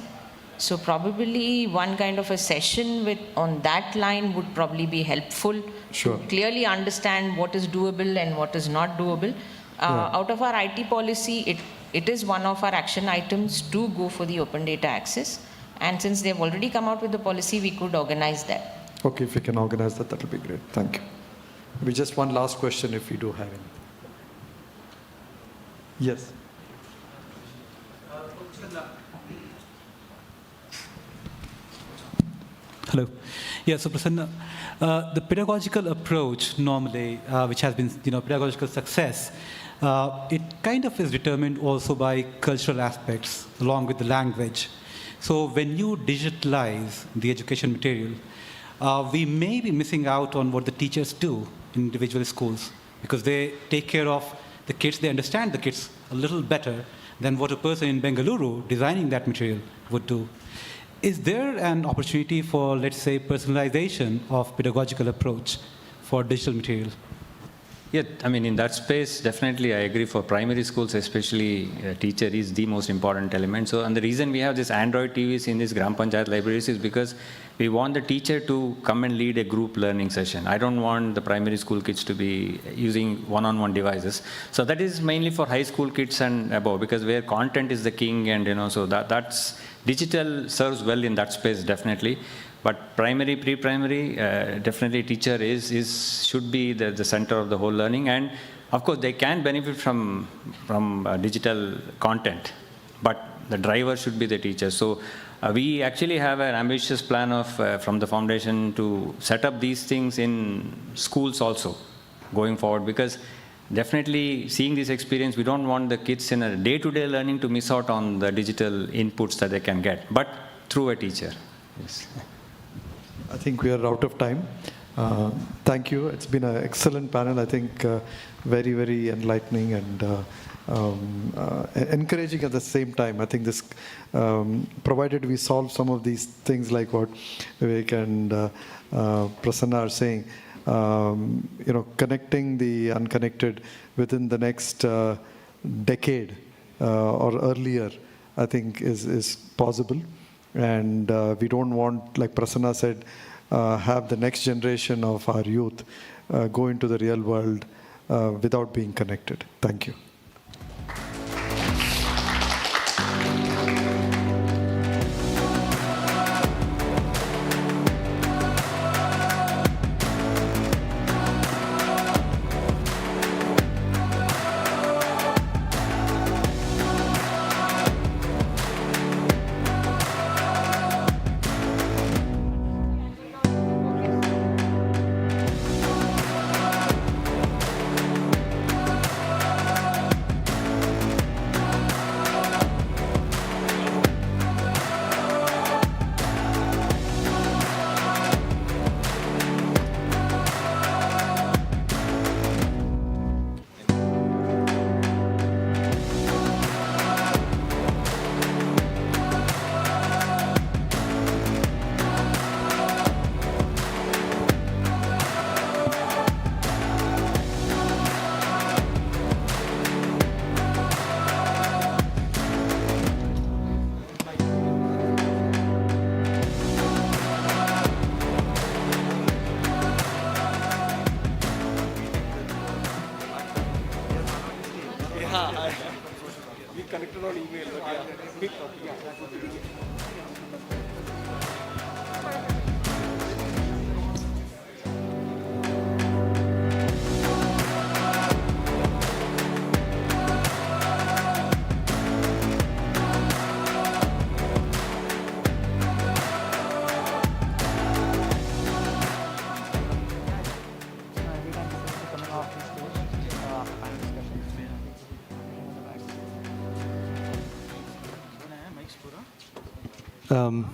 Speaker 7: So probably one kind of a session on that line would probably be helpful.
Speaker 4: Sure.
Speaker 7: To clearly understand what is doable and what is not doable. Out of our IT policy, it is one of our action items to go for the open data access. And since they've already come out with the policy, we could organize that.
Speaker 4: Okay, if we can organize that, that will be great. Thank you. Maybe just one last question if we do have any. Yes.
Speaker 10: Hello. Yeah, so Prasanna, the pedagogical approach normally, which has been, pedagogical success, it kind of is determined also by cultural aspects along with the language. So when you digitalize the education material, we may be missing out on what the teachers do in individual schools because they take care of the kids, they understand the kids a little better than what a person in Bengaluru designing that material would do. Is there an opportunity for, let's say, personalization of pedagogical approach for digital material?
Speaker 6: Yeah, I mean, in that space, definitely I agree. For primary schools, especially, teacher is the most important element. So, and the reason we have this Android TVs in these Gram Panchayat libraries is because we want the teacher to come and lead a group learning session. I don't want the primary school kids to be using one-on-one devices. So that is mainly for high school kids and above, because where content is the king, and so that's digital serves well in that space, definitely. But primary, pre-primary, definitely teacher should be the center of the whole learning. And of course, they can benefit from digital content, but the driver should be the teacher. So We actually have an ambitious plan of from the foundation to set up these things in schools also going forward, because definitely seeing this experience, we don't want the kids in a day-to-day learning to miss out on the digital inputs that they can get, but through a teacher. Yes.
Speaker 4: I think we are out of time. Thank you. It's been an excellent panel. I think very, very enlightening and encouraging at the same time. I think this, provided we solve some of these things like what Vivek and Prasanna are saying, connecting the unconnected within the next decade or earlier, I think is possible. And we don't want, like Prasanna said, have the next generation of our youth go into the real world without being connected. Thank you.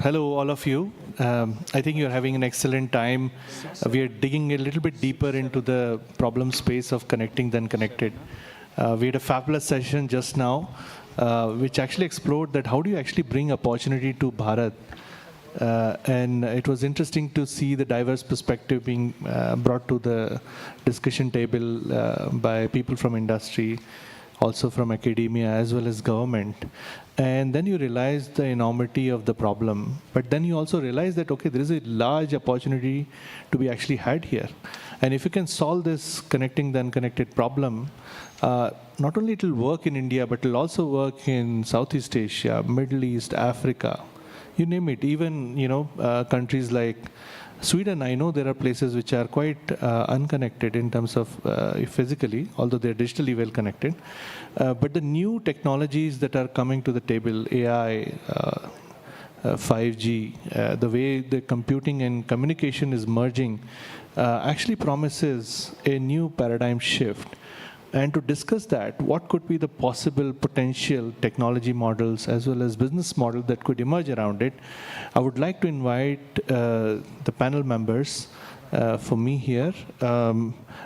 Speaker 1: Hello, all of you. I think you're having an excellent time. We are digging a little bit deeper into the problem space of connecting the unconnected. We had a fabulous session just now, which actually explored that how do you actually bring opportunity to Bharat. And it was interesting to see the diverse perspective being brought to the discussion table by people from industry, also from academia as well as government. And then you realize the enormity of the problem. But then you also realize that, okay, there is a large opportunity to be actually had here. And if you can solve this connecting the unconnected problem, not only it will work in India, but it will also work in Southeast Asia, Middle East, Africa, you name it. Even, countries like Sweden, I know there are places which are quite unconnected in terms of physically, although they're digitally well connected. But the new technologies that are coming to the table, AI, 5G, the way the computing and communication is merging, actually promises a new paradigm shift. And to discuss that, what could be the possible potential technology models as well as business model that could emerge around it, I would like to invite the panel members for me here. I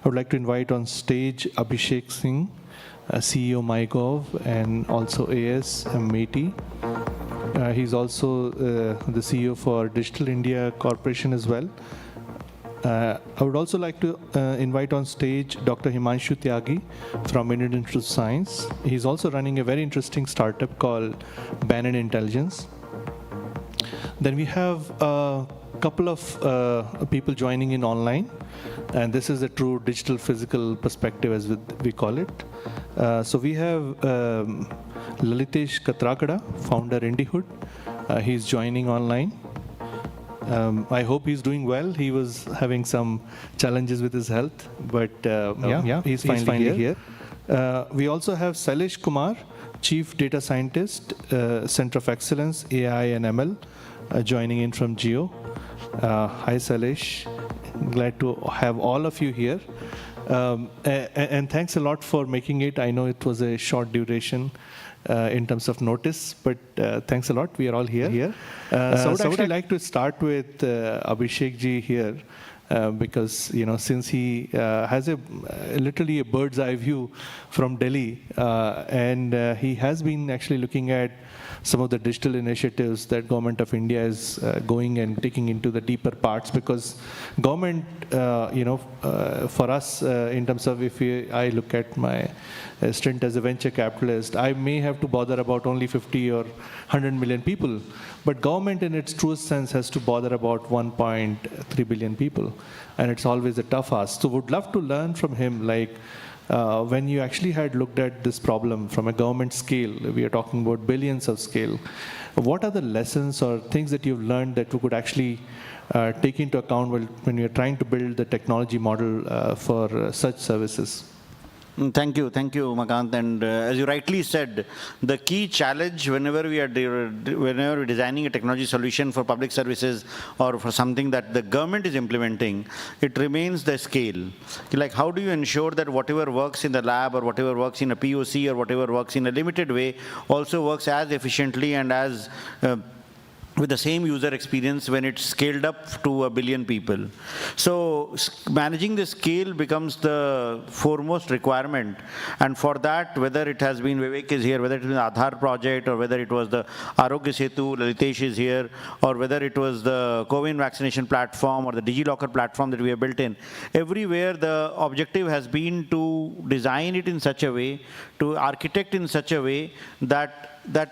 Speaker 1: would like to invite on stage Abhishek Singh, CEO MyGov, and also AS Meti. He's also the CEO for Digital India Corporation as well. I would also like to invite on stage Dr. Himanshu Tyagi from Indian Institute of Science. He's also running a very interesting startup called Bannon Intelligence. Then we have a couple of people joining in online, and this is a true digital physical perspective as we call it. So we have Lalitesh Katrakada, founder IndieHood. He's joining online. I hope he's doing well. He was having some challenges with his health, but he's finally here. We also have Sailesh Kumar, Chief Data Scientist, Center of Excellence, AI and ML, joining in from Geo. Hi, Sailesh. Glad to have all of you here. And thanks a lot for making it. I know it was a short duration in terms of notice, but thanks a lot. We are all here. So I would like to start with Abhishek ji here. Because since he has literally a bird's eye view from Delhi, and he has been actually looking at some of the digital initiatives that Government of India is going and taking into the deeper parts. Because government, for us, in terms of I look at my stint as a venture capitalist, I may have to bother about only 50 or 100 million people. But government in its truest sense has to bother about 1.3 billion people. And it's always a tough ask. So would love to learn from him, like when you actually had looked at this problem from a government scale, we are talking about billions of scale, what are the lessons or things that you've learned that we could actually take into account when you're trying to build the technology model for such services?
Speaker 11: Thank you, Makant. And as you rightly said, the key challenge whenever we're designing a technology solution for public services or for something that the government is implementing, it remains the scale. Like, how do you ensure that whatever works in the lab or whatever works in a POC or whatever works in a limited way also works as efficiently and as with the same user experience when it's scaled up to 1 billion people. So managing the scale becomes the foremost requirement. And for that, whether it has been, Vivek is here, whether it was the Aadhaar project, or whether it was the Arogya Setu, Lalitesh is here, or whether it was the COVID vaccination platform or the DigiLocker platform that we have built in, everywhere the objective has been to design it in such a way, to architect in such a way that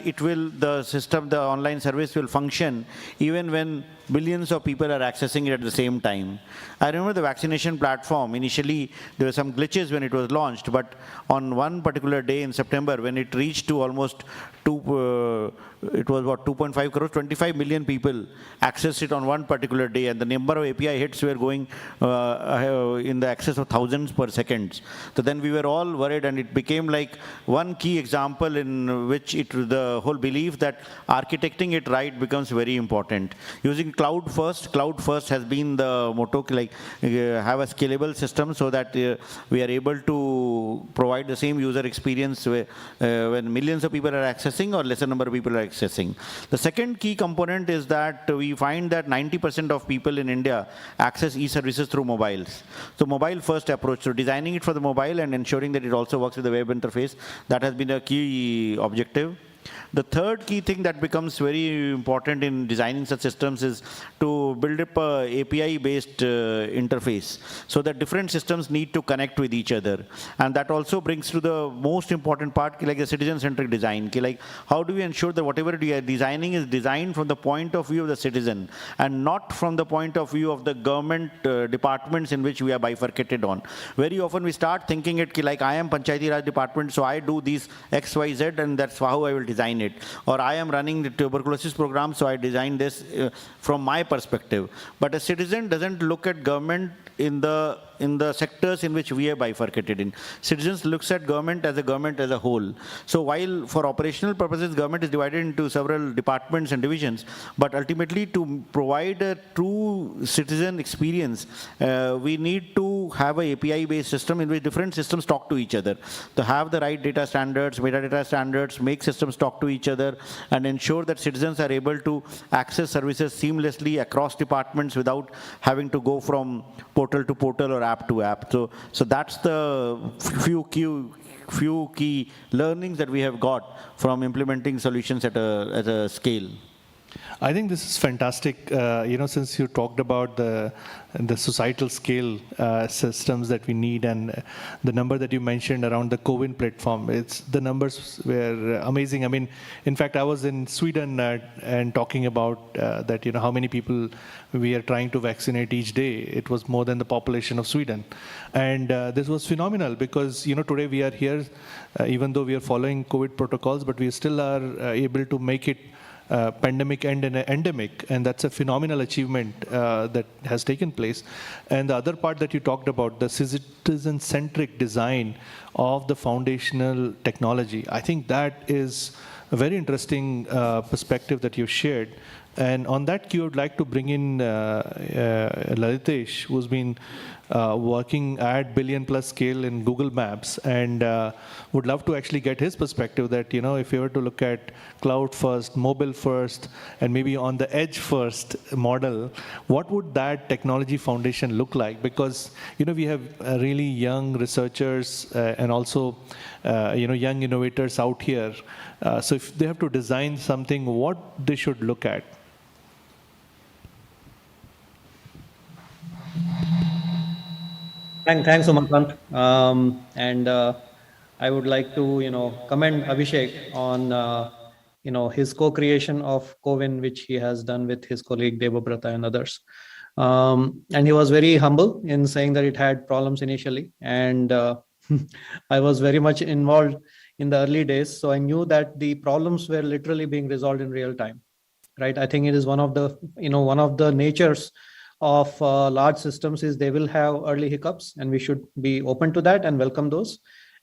Speaker 11: it will, the system, the online service will function even when billions of people are accessing it at the same time. I remember the vaccination platform, initially there were some glitches when it was launched, but on one particular day in September, when it reached to almost it was what, 2.5 crores, 25 million people accessed it on one particular day, and the number of API hits were going in the excess of thousands per second. So then we were all worried, and it became like one key example in which the whole belief that architecting it right becomes very important. Using cloud first has been the motto, like have a scalable system so that we are able to provide the same user experience when millions of people are accessing or lesser number of people are accessing. The second key component is that we find that 90% of people in India access e-services through mobiles. So mobile first approach, so designing it for the mobile and ensuring that it also works with the web interface, that has been a key objective. The third key thing that becomes very important in designing such systems is to build up a API-based interface so that different systems need to connect with each other. And that also brings to the most important part, like the citizen-centric design. Like, how do we ensure that whatever we are designing is designed from the point of view of the citizen and not from the point of view of the government departments in which we are bifurcated on. Very often we start thinking it like, I am Panchayati Raj department, so I do these X, Y, Z, and that's how I will design it. Or I am running the tuberculosis program, so I designed this from my perspective. But a citizen doesn't look at government in the sectors in which we are bifurcated in. Citizens looks at government as a whole. So while for operational purposes, government is divided into several departments and divisions, but ultimately to provide a true citizen experience, we need to have an API-based system in which different systems talk to each other. To have the right data standards, metadata standards, make systems talk to each other, and ensure that citizens are able to access services seamlessly across departments without having to go from portal to portal or app to app. So that's the few key learnings that we have got from implementing solutions at a scale.
Speaker 1: I think this is fantastic. Since you talked about the societal scale systems that we need, and the number that you mentioned around the CoWIN platform, the numbers were amazing. I mean, in fact, I was in Sweden and talking about that. How many people we are trying to vaccinate each day. It was more than the population of Sweden, and this was phenomenal because today we are here, even though we are following COVID protocols, but we still are able to make it pandemic and an endemic, and that's a phenomenal achievement that has taken place. And the other part that you talked about, the citizen-centric design of the foundational technology, I think that is a very interesting perspective that you've shared. And on that cue, I would like to bring in Lalitesh, who's been working at billion-plus scale in Google Maps, and would love to actually get his perspective that, if you were to look at cloud first, mobile first, and maybe on the edge first model, what would that technology foundation look like? Because, we have really young researchers and also, young innovators out here. So if they have to design something, what they should look at?
Speaker 12: Thanks, Umakant. I would like to, commend Abhishek on, his co-creation of CoWIN, which he has done with his colleague Debabrata and others. And he was very humble in saying that it had problems initially. And I was very much involved in the early days. So I knew that the problems were literally being resolved in real time, right? I think it is one of the natures of large systems is they will have early hiccups, and we should be open to that and welcome those.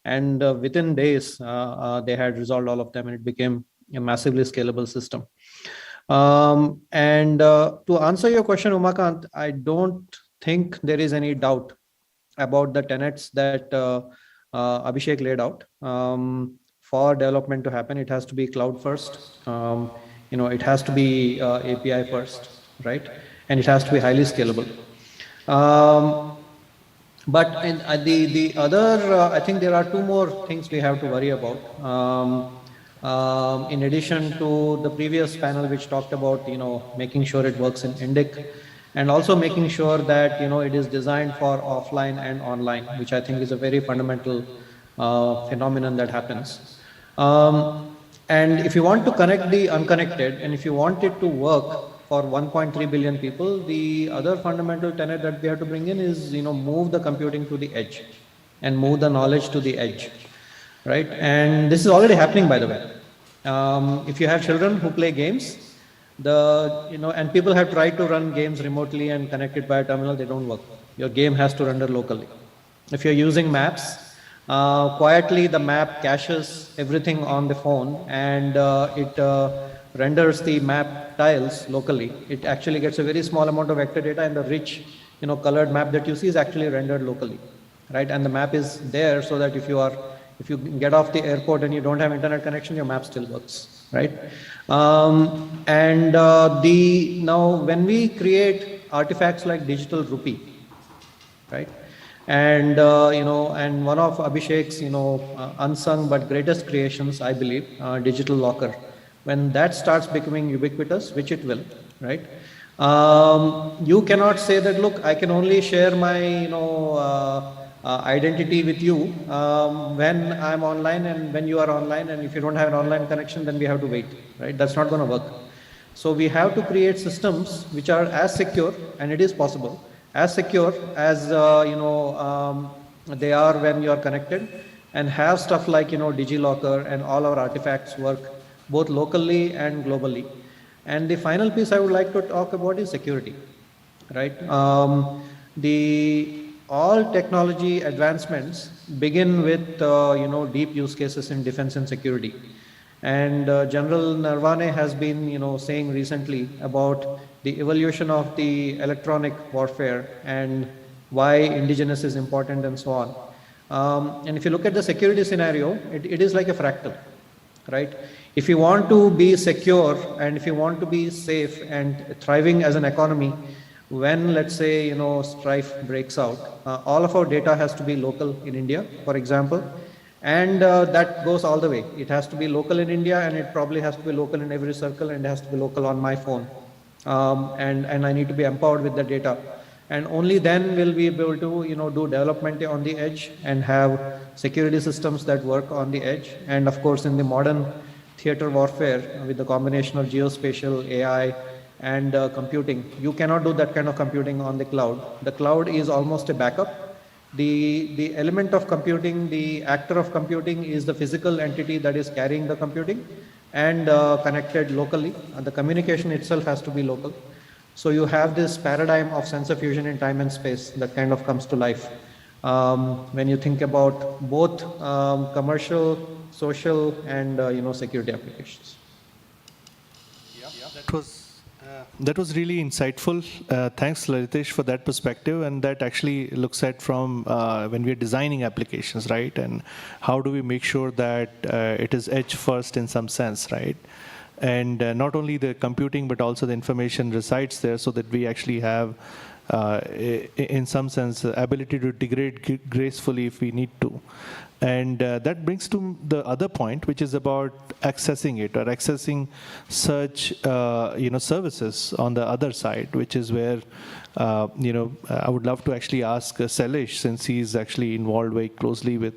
Speaker 12: And within days, they had resolved all of them, and it became a massively scalable system. To answer your question, Umakant, I don't think there is any doubt about the tenets that Abhishek laid out. For development to happen, it has to be cloud first. It has to be API first, right? And it has to be highly scalable. But the other, I think there are two more things we have to worry about. In addition to the previous panel, which talked about, making sure it works in Indic, and also making sure that, it is designed for offline and online, which I think is a very fundamental phenomenon that happens. And if you want to connect the unconnected, and if you want it to work for 1.3 billion people, the other fundamental tenet that we have to bring in is, move the computing to the edge and move the knowledge to the edge, right? And this is already happening, by the way. If you have children who play games, and people have tried to run games remotely and connect it by a terminal, they don't work. Your game has to render locally. If you're using maps, quietly the map caches everything on the phone, and it renders the map tiles locally. It actually gets a very small amount of vector data, and the rich, colored map that you see is actually rendered locally, right? And the map is there so that if you get off the airport and you don't have internet connection, your map still works, right? Now when we create artifacts like digital rupee, right? And and one of Abhishek's unsung but greatest creations, I believe, digital locker. When that starts becoming ubiquitous, which it will, right? You cannot say that, look, I can only share my identity with you when I'm online and when you are online, and if you don't have an online connection, then we have to wait, right? That's not going to work. So we have to create systems which are as secure, and it is possible, as secure as they are when you are connected, and have stuff like DigiLocker and all our artifacts work both locally and globally. And the final piece I would like to talk about is security, right? All technology advancements begin with deep use cases in defense and security. And General Narawane has been saying recently about the evolution of the electronic warfare and why indigenous is important and so on. And if you look at the security scenario, it is like a fractal, right? If you want to be secure and if you want to be safe and thriving as an economy, when, let's say, strife breaks out, all of our data has to be local in India, for example, and that goes all the way. It has to be local in India, and it probably has to be local in every circle, and it has to be local on my phone. And I need to be empowered with the data. And only then will we be able to, do development on the edge and have security systems that work on the edge. And of course, in the modern theater warfare, with the combination of geospatial, AI, and computing, you cannot do that kind of computing on the cloud. The cloud is almost a backup. The element of computing, the actor of computing, is the physical entity that is carrying the computing. and connected locally. And the communication itself has to be local. So you have this paradigm of sensor fusion in time and space that kind of comes to life when you think about both commercial, social, and security applications.
Speaker 1: That was really insightful. Thanks, Laritesh, for that perspective. And that actually looks at from when we're designing applications, right? And how do we make sure that it is edge first in some sense, right? And not only the computing, but also the information resides there so that we actually have, in some sense, the ability to degrade gracefully if we need to. And that brings to the other point, which is about accessing it or accessing such services on the other side, which is where I would love to actually ask Sailesh, since he's actually involved very closely with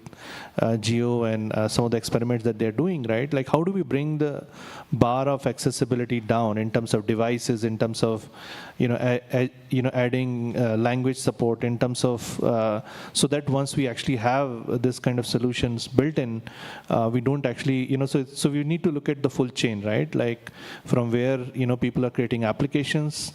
Speaker 1: Geo and some of the experiments that they're doing, right? Like, how do we bring the bar of accessibility down in terms of devices, in terms of adding language support, in terms of so that once we actually have this kind of solutions built in, we don't actually so we need to look at the full chain, right? Like from where people are creating applications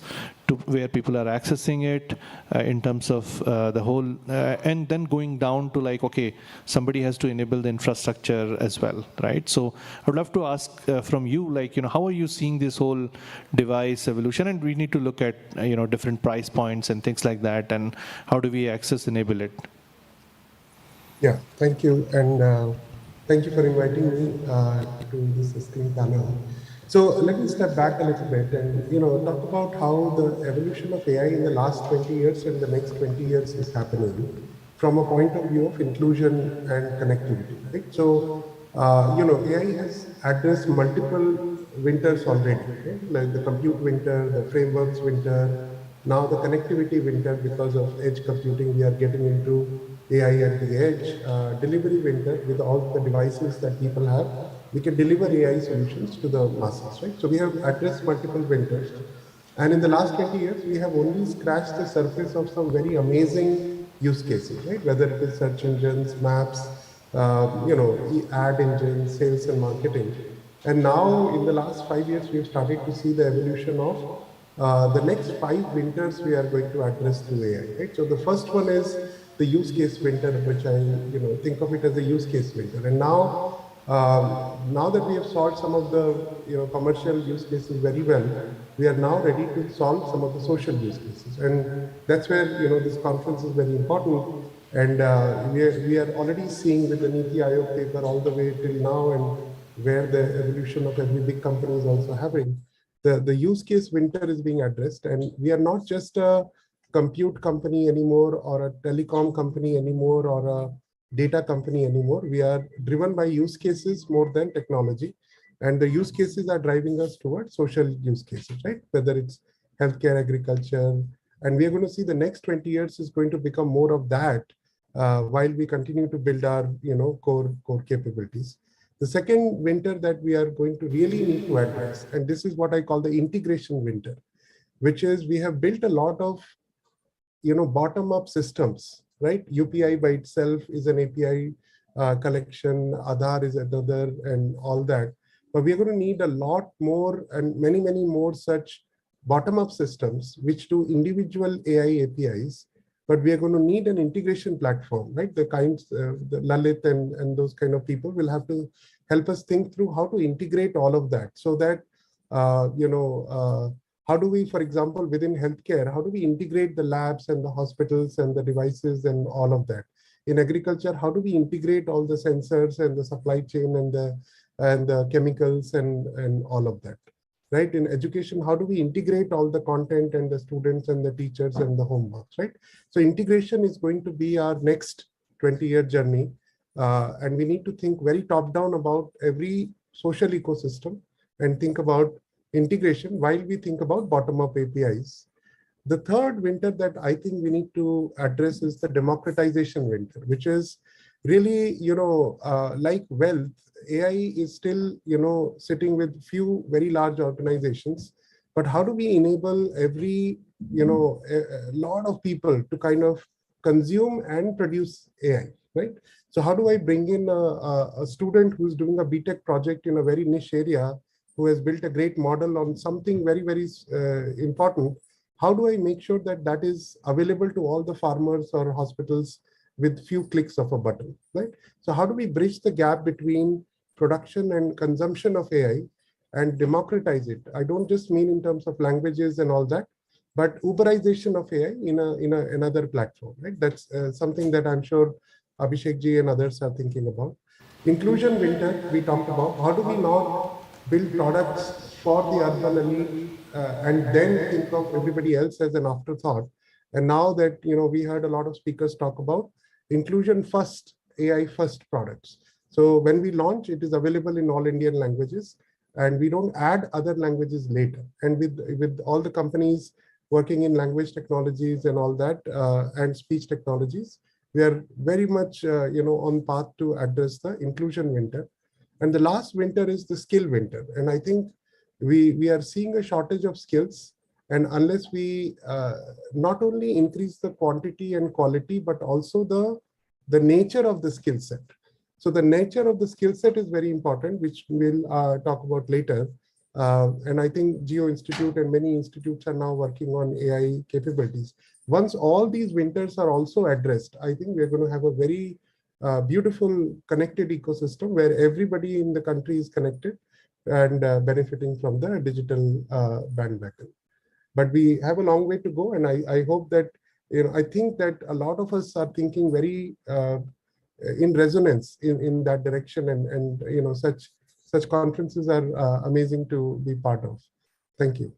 Speaker 1: to where people are accessing it, in terms of the whole, and then going down to like, okay, somebody has to enable the infrastructure as well, right? So I would love to ask from you, like, how are you seeing this whole device evolution? And we need to look at, different price points and things like that, and how do we enable it?
Speaker 13: Yeah, thank you. And thank you for inviting me to this esteemed panel. So let me step back a little bit and talk about how the evolution of AI in the last 20 years and the next 20 years is happening from a point of view of inclusion and connectivity. Right? So AI has addressed multiple winters already, right? Like the compute winter, the frameworks winter, now the connectivity winter. Because of edge computing, we are getting into AI at the edge, delivery winter. With all the devices that people have, we can deliver AI solutions to the masses, right? So we have addressed multiple winters. And in the last 20 years, we have only scratched the surface of some very amazing use cases, right? Whether it is search engines, maps, ad engines, sales and marketing. And now in the last 5 years, we have started to see the evolution of the next 5 winters we are going to address through AI, right? So the first one is the use case winter, which I think of it as a use case winter. And now that we have solved some of the commercial use cases very well, we are now ready to solve some of the social use cases. And that's where this conference is very important. And we are already seeing with the Niti Aayog paper all the way till now, and where the evolution of every big company is also having. The use case winter is being addressed, and we are not just a compute company anymore, or a telecom company anymore, or a data company anymore. We are driven by use cases more than technology, and the use cases are driving us towards social use cases, right? Whether it's healthcare, agriculture, and we are going to see the next 20 years is going to become more of that while we continue to build our core capabilities. The second winter that we are going to really need to address, and this is what I call the integration winter, which is we have built a lot of bottom-up systems, right? UPI by itself is an API collection, Aadhaar is another, and all that. But we are going to need a lot more and many more such bottom-up systems which do individual AI APIs. But we are going to need an integration platform, right? The kinds, the Lalit and those kind of people will have to help us think through how to integrate all of that, so that how do we, for example, within healthcare, how do we integrate the labs and the hospitals and the devices and all of that? In agriculture, how do we integrate all the sensors and the supply chain and the chemicals and all of that, right? In education, how do we integrate all the content and the students and the teachers and the homeworks, right? So integration is going to be our next 20-year journey. And we need to think very top-down about every social ecosystem and think about integration while we think about bottom-up APIs. The third winter that I think we need to address is the democratization winter, which is really, like wealth. AI is still, sitting with few very large organizations, but how do we enable every, a lot of people to kind of consume and produce AI, right? So how do I bring in a student who's doing a BTech project in a very niche area, who has built a great model on something very, very important? How do I make sure that that is available to all the farmers or hospitals with few clicks of a button, right? So how do we bridge the gap between production and consumption of AI and democratize it? I don't just mean in terms of languages and all that, but Uberization of AI in another platform, right? That's something that I'm sure Abhishek ji and others are thinking about. Inclusion winter, we talked about. How do we not build products for the urban elite and then think of everybody else as an afterthought? And now that, we heard a lot of speakers talk about inclusion first, AI first products. So when we launch, it is available in all Indian languages, and we don't add other languages later. And with all the companies working in language technologies and all that, and speech technologies, we are very much on path to address the inclusion winter. And the last winter is the skill winter. And I think we are seeing a shortage of skills. And unless we not only increase the quantity and quality, but also the nature of the skill set. So the nature of the skill set is very important, which we'll talk about later. And I think Geo Institute and many institutes are now working on AI capabilities. Once all these winters are also addressed, I think we're going to have a very beautiful connected ecosystem where everybody in the country is connected and benefiting from the digital bandwagon. But we have a long way to go, and I hope that, I think that a lot of us are thinking very in resonance in that direction, and such conferences are amazing to be part of. Thank you.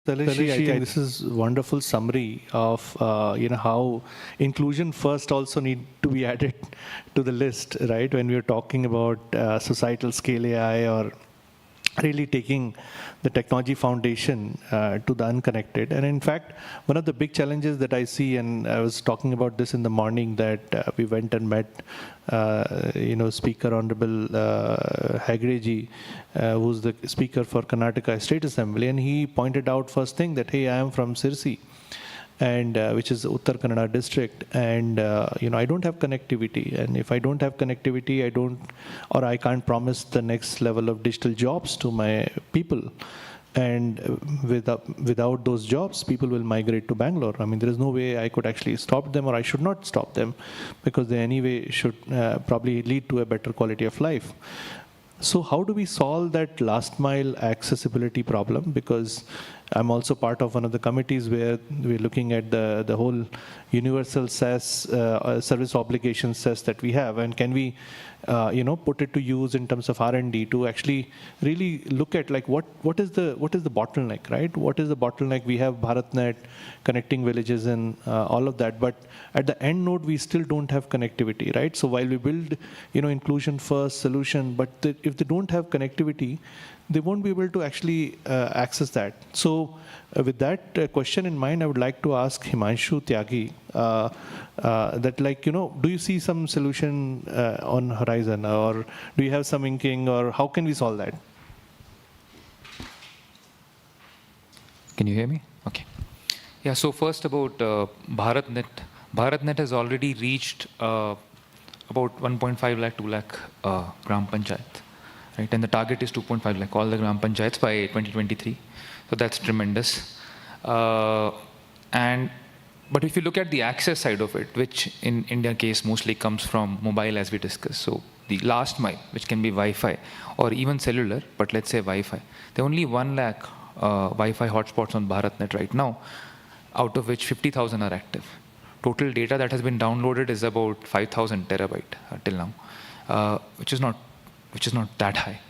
Speaker 1: Talishi, I think this is a wonderful summary of how inclusion first also need to be added to the list, right? When we're talking about societal scale AI, or really taking the technology foundation to the unconnected. And in fact, one of the big challenges that I see, and I was talking about this in the morning, that we went and met Speaker Honorable Hegde ji, who's the Speaker for Karnataka State Assembly, and he pointed out first thing that, hey, I am from Sirsi, and which is Uttar Kannada district, and I don't have connectivity, and if I don't have connectivity, I can't promise the next level of digital jobs to my people, and without those jobs, people will migrate to Bangalore. I mean, there is no way I could actually stop them, or I should not stop them, because they anyway should probably lead to a better quality of life. So how do we solve that last mile accessibility problem? Because I'm also part of one of the committees where we're looking at the whole universal SaaS service obligation SaaS that we have, and can we put it to use in terms of R&D to actually really look at like what is the bottleneck, right? What is the bottleneck? We have BharatNet connecting villages and all of that, but at the end node we still don't have connectivity, right? So while we build inclusion first solution, but if they don't have connectivity, they won't be able to actually access that. So with that question in mind, I would like to ask Himanshu Tyagi that do you see some solution on horizon, or do you have some inking, or how can we solve that?
Speaker 14: Can you hear me? Okay. Yeah, so first about BharatNet. BharatNet has already reached about 1.5 lakh, 2 lakh gram panchayat. Right, and the target is 2.5 lakh, all the gram panchayats by 2023. So that's tremendous. But if you look at the access side of it, which in India case mostly comes from mobile, as we discussed. So the last mile, which can be Wi-Fi or even cellular, but let's say Wi-Fi. There are only 1 lakh Wi-Fi hotspots on BharatNet right now, out of which 50,000 are active. Total data that has been downloaded is about 5,000 terabyte till now, which is not that high.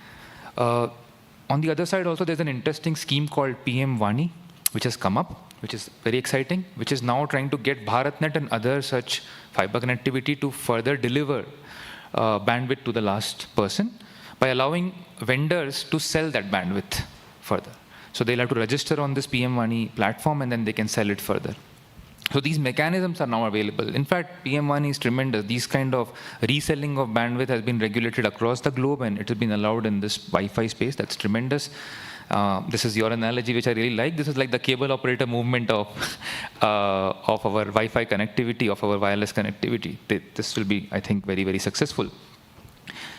Speaker 14: On the other side also, there's an interesting scheme called PM Vani, which has come up, which is very exciting, which is now trying to get BharatNet and other such fiber connectivity to further deliver bandwidth to the last person by allowing vendors to sell that bandwidth further. So they'll have to register on this PM Vani platform, and then they can sell it further. So these mechanisms are now available. In fact, PM1 is tremendous. These kind of reselling of bandwidth has been regulated across the globe, and it has been allowed in this Wi-Fi space. That's tremendous. This is your analogy, which I really like. This is like the cable operator movement of our Wi-Fi connectivity, of our wireless connectivity. This will be, I think, very, very successful.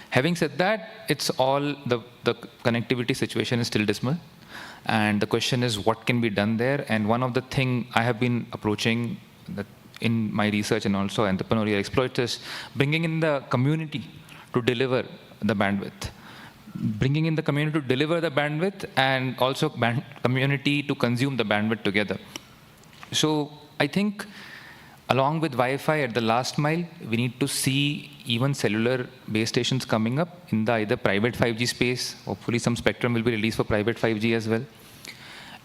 Speaker 14: Having said that, it's all the connectivity situation is still dismal. And the question is, what can be done there? And one of the things I have been approaching in my research and also entrepreneurial exploits is bringing in the community to deliver the bandwidth. Bringing in the community to deliver the bandwidth and also community to consume the bandwidth together. So I think along with Wi-Fi at the last mile, we need to see even cellular base stations coming up in the either private 5G space. Hopefully some spectrum will be released for private 5G as well.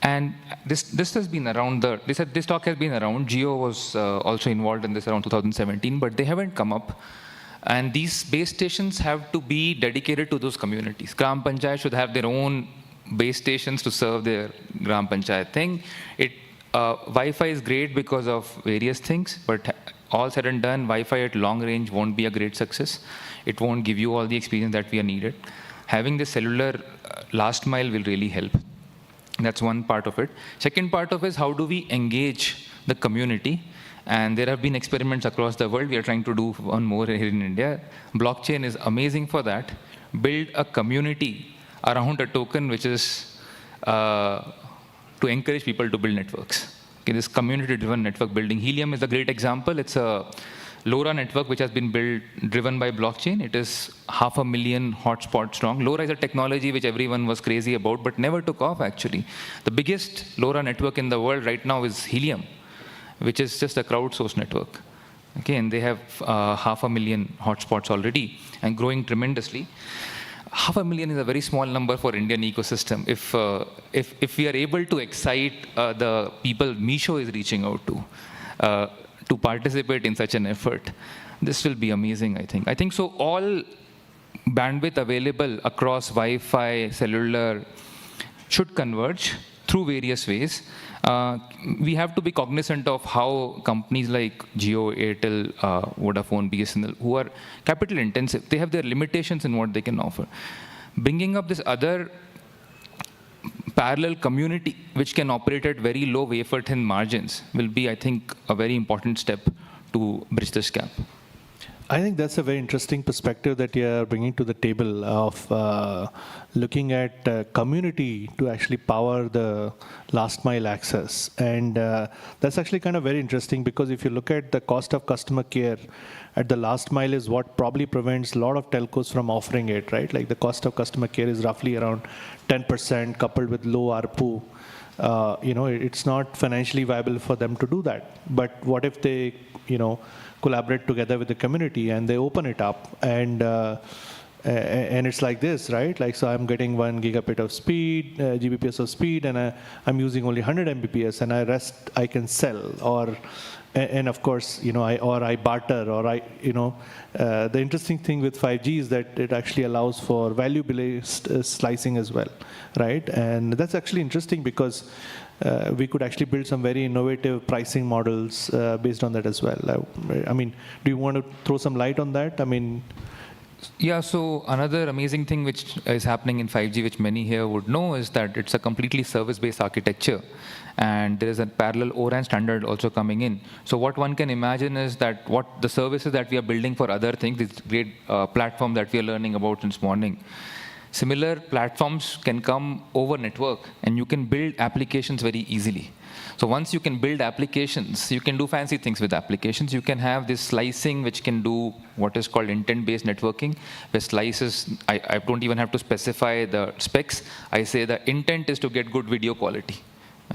Speaker 14: And this has been around, this talk has been around. Jio was also involved in this around 2017, but they haven't come up. And these base stations have to be dedicated to those communities. Gram Panchayat should have their own base stations to serve their Gram Panchayat thing. Wi-Fi is great because of various things, but all said and done, Wi-Fi at long range won't be a great success. It won't give you all the experience that we are needed. Having the cellular last mile will really help. That's one part of it. Second part of it is how do we engage the community? And there have been experiments across the world. We are trying to do one more here in India. Blockchain is amazing for that. Build a community around a token which is to encourage people to build networks. Okay, this community-driven network building. Helium is a great example. It's a LoRa network which has been driven by blockchain. It is 500,000 hotspots strong. LoRa is a technology which everyone was crazy about, but never took off actually. The biggest LoRa network in the world right now is Helium, which is just a crowdsourced network. Okay, and they have 500,000 hotspots already and growing tremendously. 500,000 is a very small number for Indian ecosystem. If we are able to excite the people Misho is reaching out to participate in such an effort, this will be amazing, I think. I think so all bandwidth available across Wi-Fi, cellular should converge through various ways. We have to be cognizant of how companies like Jio, Airtel, Vodafone, BSNL, who are capital intensive, they have their limitations in what they can offer. Bringing up this other parallel community which can operate at very low wafer thin margins will be, I think, a very important step to bridge this gap.
Speaker 1: I think that's a very interesting perspective that you're bringing to the table of looking at community to actually power the last mile access. And that's actually kind of very interesting because if you look at the cost of customer care at the last mile is what probably prevents a lot of telcos from offering it, right? Like the cost of customer care is roughly around 10% coupled with low ARPU. It's not financially viable for them to do that. But what if they, collaborate together with the community and they open it up and it's like this, right? Like, so I'm getting 1 gigabit of speed, Gbps of speed, and I'm using only 100 Mbps, and rest I can sell, and of course, I barter, or the interesting thing with 5G is that it actually allows for value-based slicing as well, right? And that's actually interesting because we could actually build some very innovative pricing models based on that as well. I mean, do you want to throw some light on that? I mean,
Speaker 14: yeah, so another amazing thing which is happening in 5G, which many here would know, is that it's a completely service-based architecture. And there is a parallel O-RAN standard also coming in. So what one can imagine is that what the services that we are building for other things, this great platform that we are learning about this morning, similar platforms can come over network, and you can build applications very easily. So once you can build applications, you can do fancy things with applications. You can have this slicing, which can do what is called intent-based networking, where slices, I don't even have to specify the specs. I say the intent is to get good video quality.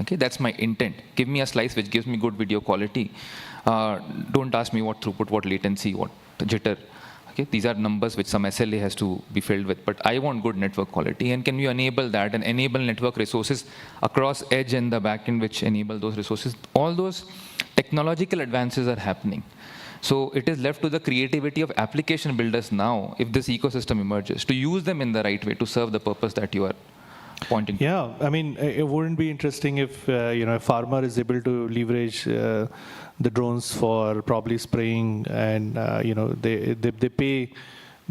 Speaker 14: Okay, that's my intent. Give me a slice which gives me good video quality. Don't ask me what throughput, what latency, what jitter. Okay, these are numbers which some SLA has to be filled with, but I want good network quality. And can you enable that and enable network resources across edge and the backend which enable those resources? All those technological advances are happening. So it is left to the creativity of application builders now, if this ecosystem emerges, to use them in the right way to serve the purpose that you are pointing to.
Speaker 1: Yeah, I mean, it wouldn't be interesting if a farmer is able to leverage the drones for probably spraying, and they pay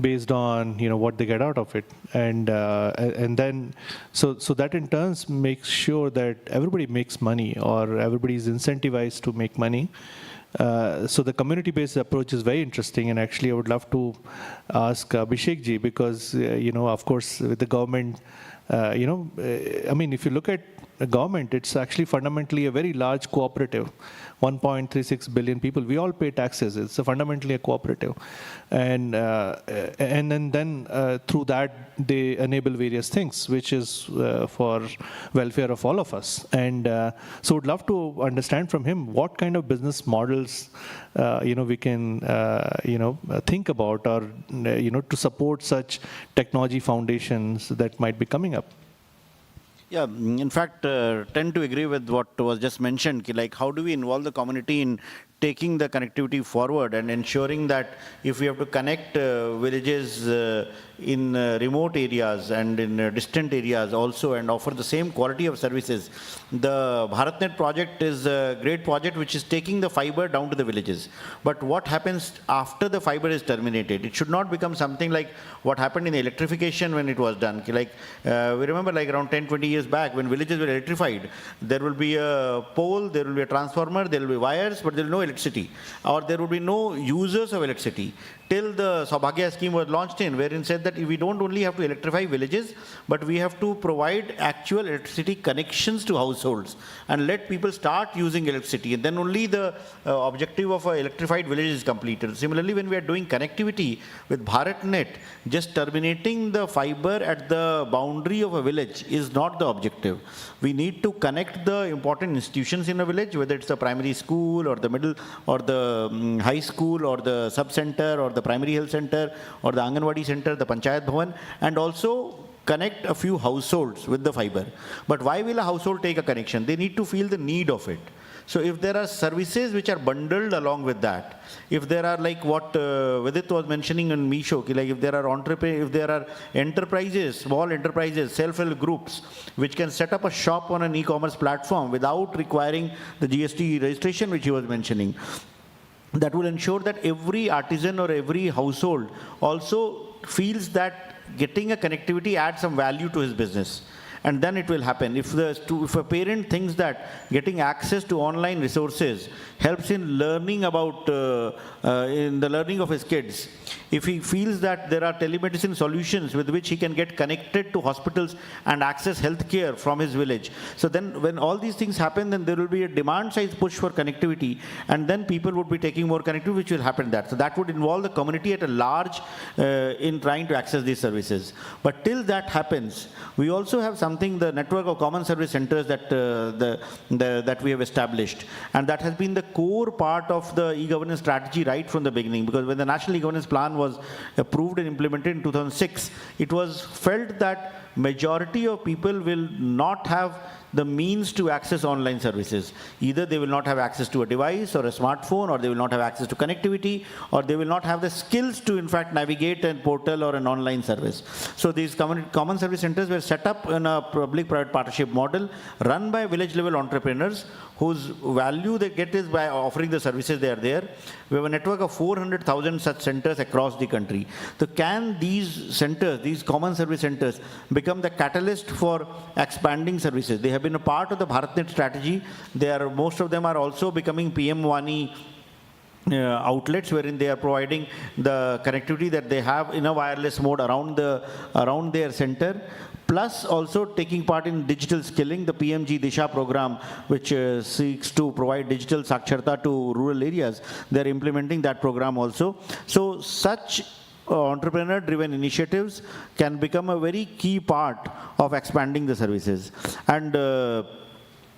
Speaker 1: based on what they get out of it, and then so that in turn makes sure that everybody makes money, or everybody is incentivized to make money. So the community-based approach is very interesting, and actually I would love to ask Abhishek ji, because of course with the government, I mean, if you look at the government, it's actually fundamentally a very large cooperative. 1.36 billion people, we all pay taxes. It's fundamentally a cooperative, and then through that they enable various things, which is for welfare of all of us. And so would love to understand from him what kind of business models we can think about, or to support such technology foundations that might be coming up.
Speaker 11: Yeah, in fact, tend to agree with what was just mentioned. Like, how do we involve the community in taking the connectivity forward and ensuring that if we have to connect villages in remote areas and in distant areas also, and offer the same quality of services. The BharatNet project is a great project which is taking the fiber down to the villages. But what happens after the fiber is terminated? It should not become something like what happened in the electrification when it was done. Like we remember, like around 10-20 years back, when villages were electrified, there will be a pole, there will be a transformer, there will be wires, but there will be no electricity, or there will be no users of electricity. Till the Saubhagya scheme was launched in, wherein said that we don't only have to electrify villages, but we have to provide actual electricity connections to households and let people start using electricity. And then only the objective of an electrified village is completed. Similarly, when we are doing connectivity with BharatNet, just terminating the fiber at the boundary of a village is not the objective. We need to connect the important institutions in a village, whether it's the primary school or the middle or the high school or the sub-center or the primary health center or the Anganwadi center, the Panchayat Bhavan, and also connect a few households with the fiber. But why will a household take a connection? They need to feel the need of it. So if there are services which are bundled along with that, if there are like what Vidit was mentioning in Misho, like if there are enterprises, small enterprises, self-help groups, which can set up a shop on an e-commerce platform without requiring the GST registration which he was mentioning, that will ensure that every artisan or every household also feels that getting a connectivity adds some value to his business. And then it will happen. If a parent thinks that getting access to online resources helps in learning about, in the learning of his kids, if he feels that there are telemedicine solutions with which he can get connected to hospitals and access healthcare from his village. So then when all these things happen, then there will be a demand side push for connectivity, and then people would be taking more connectivity, which will happen that. So that would involve the community at a large in trying to access these services. But till that happens, we also have something, the network of common service centers that, that we have established. And that has been the core part of the e-governance strategy right from the beginning, because when the National E-Governance Plan was approved and implemented in 2006, it was felt that majority of people will not have the means to access online services. Either they will not have access to a device or a smartphone, or they will not have access to connectivity, or they will not have the skills to in fact navigate a portal or an online service. So these common service centers were set up in a public-private partnership model run by village-level entrepreneurs whose value they get is by offering the services they are there. We have a network of 400,000 such centers across the country. So can these centers, these common service centers, become the catalyst for expanding services? They have been a part of the BharatNet strategy. Most of them are also becoming PM Wani outlets, wherein they are providing the connectivity that they have in a wireless mode around their center, plus also taking part in digital skilling, the PMG Disha program, which seeks to provide digital saksharta to rural areas. They're implementing that program also. So such entrepreneur-driven initiatives can become a very key part of expanding the services. And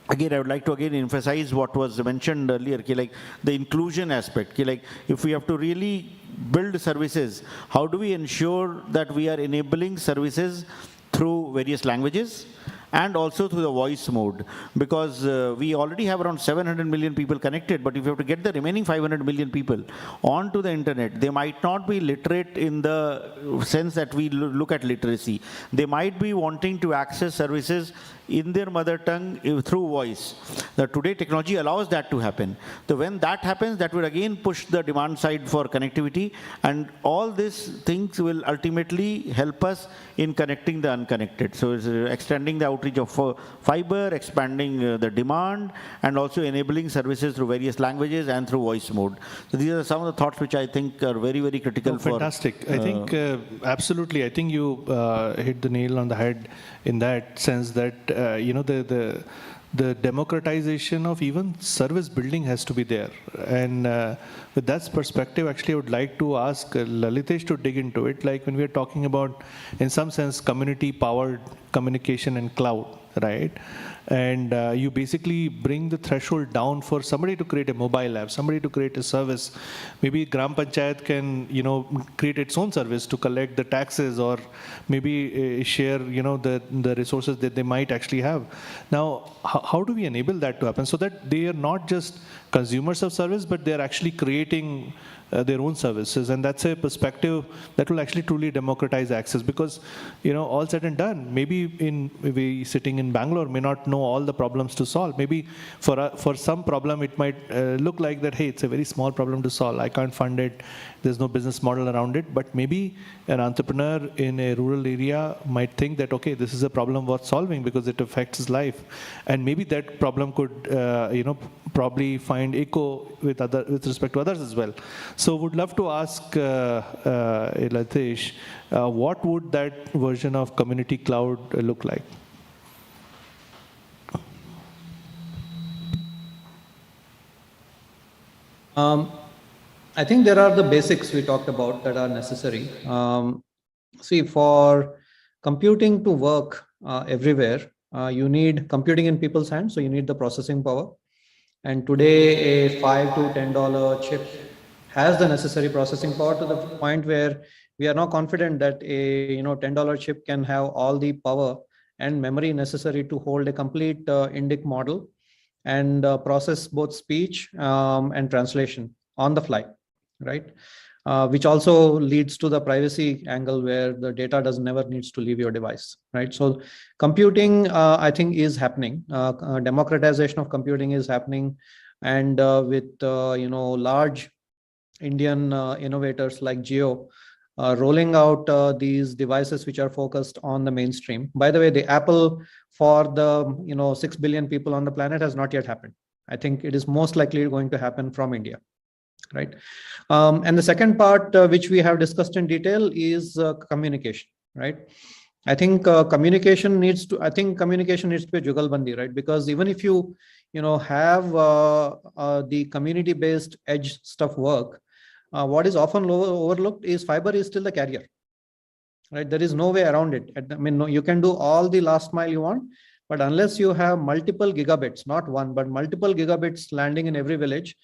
Speaker 11: again, I would like to emphasize what was mentioned earlier, like the inclusion aspect. Like if we have to really build services, how do we ensure that we are enabling services through various languages, and also through the voice mode, because we already have around 700 million people connected, but if you have to get the remaining 500 million people onto the internet, they might not be literate in the sense that we look at literacy. They might be wanting to access services in their mother tongue through voice. Today technology allows that to happen. So when that happens, that will again push the demand side for connectivity, and all these things will ultimately help us in connecting the unconnected. So it's extending the outreach of fiber, expanding the demand, and also enabling services through various languages and through voice mode. So these are some of the thoughts which I think are very, very critical.
Speaker 1: Fantastic. I think absolutely. I think you hit the nail on the head in that sense that the democratization of even service building has to be there. And with that perspective, actually, I would like to ask Lalitesh to dig into it. Like when we are talking about, in some sense, community-powered communication and cloud, right? And you basically bring the threshold down for somebody to create a mobile app, somebody to create a service. Maybe Gram Panchayat can, create its own service to collect the taxes, or maybe share, the resources that they might actually have. Now, how do we enable that to happen so that they are not just consumers of service, but they are actually creating their own services? And that's a perspective that will actually truly democratize access, because all said and done, maybe we sitting in Bangalore may not know all the problems to solve. Maybe for some problem it might look like that, hey, it's a very small problem to solve, I can't fund it, there's no business model around it. But maybe an entrepreneur in a rural area might think that, okay, this is a problem worth solving because it affects his life, and maybe that problem could probably find echo with respect to others as well. So would love to ask Lalitesh, what would that version of community cloud look like?
Speaker 12: I think there are the basics we talked about that are necessary. See, for computing to work everywhere, you need computing in people's hands, so you need the processing power. And today, a $5 to $10 chip has the necessary processing power to the point where we are now confident that a $10 chip can have all the power and memory necessary to hold a complete Indic model and process both speech and translation on the fly, right? Which also leads to the privacy angle where the data never needs to leave your device, right? So computing, I think, is happening. Democratization of computing is happening, and with large Indian innovators like Jio rolling out these devices which are focused on the mainstream. By the way, the Apple for the 6 billion people on the planet has not yet happened. I think it is most likely going to happen from India, right? And the second part, which we have discussed in detail, is communication, right? I think communication needs to be a jugalbandi, right? Because even if you have the community-based edge stuff work, what is often overlooked is fiber is still the carrier, right? There is no way around it. I mean, no, you can do all the last mile you want, but unless you have multiple gigabits, not one, but multiple gigabits landing in every village,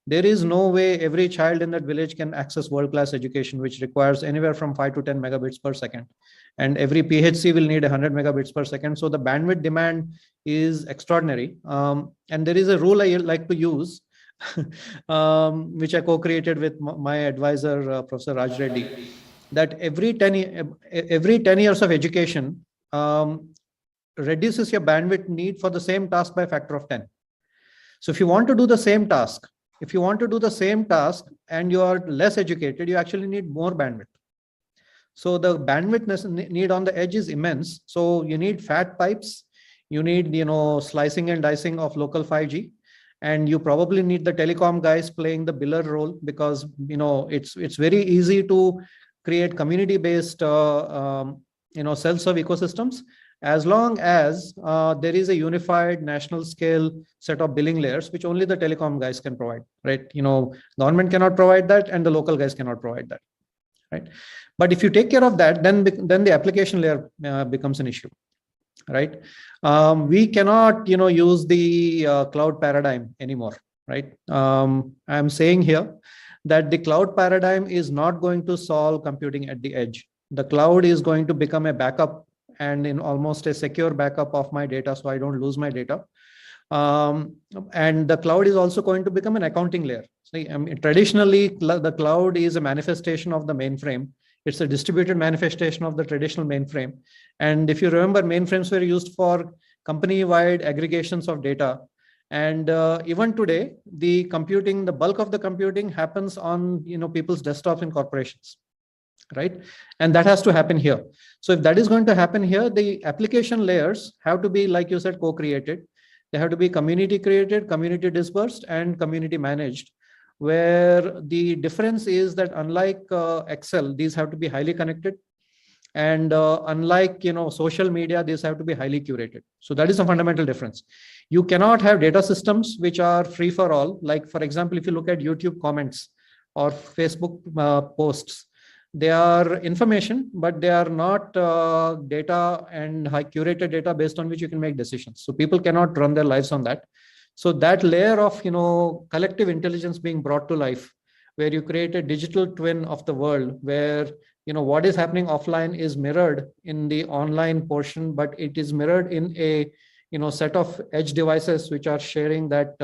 Speaker 12: there is no way every child in that village can access world-class education, which requires anywhere from 5 to 10 megabits per second. And every PHC will need 100 megabits per second. So the bandwidth demand is extraordinary. And there is a rule I like to use, which I co-created with my advisor, Professor Raj Reddy, that every 10 years of education reduces your bandwidth need for the same task by a factor of 10. So if you want to do the same task, and you are less educated, you actually need more bandwidth. So the bandwidth need on the edge is immense. So you need fat pipes, you need slicing and dicing of local 5G, and you probably need the telecom guys playing the biller role, because it's very easy to create community-based self-serve ecosystems, as long as there is a unified national scale set of billing layers, which only the telecom guys can provide, right? Government cannot provide that, and the local guys cannot provide that, right? But if you take care of that, then the application layer becomes an issue, right? We cannot, use the cloud paradigm anymore, right? I'm saying here that the cloud paradigm is not going to solve computing at the edge. The cloud is going to become a backup and in almost a secure backup of my data so I don't lose my data. And the cloud is also going to become an accounting layer. See, I mean, traditionally, the cloud is a manifestation of the mainframe. It's a distributed manifestation of the traditional mainframe. And if you remember, mainframes were used for company-wide aggregations of data. And even today, the computing, the bulk of the computing happens on people's desktops in corporations, right? And that has to happen here. So if that is going to happen here, the application layers have to be, like you said, co-created. They have to be community created, community dispersed, and community managed, where the difference is that unlike Excel, these have to be highly connected. And unlike social media, these have to be highly curated. So that is a fundamental difference. You cannot have data systems which are free for all. Like, for example, if you look at YouTube comments or Facebook posts, they are information, but they are not data and high curated data based on which you can make decisions. So people cannot run their lives on that. So that layer of collective intelligence being brought to life, where you create a digital twin of the world, where what is happening offline is mirrored in the online portion, but it is mirrored in a set of edge devices which are sharing that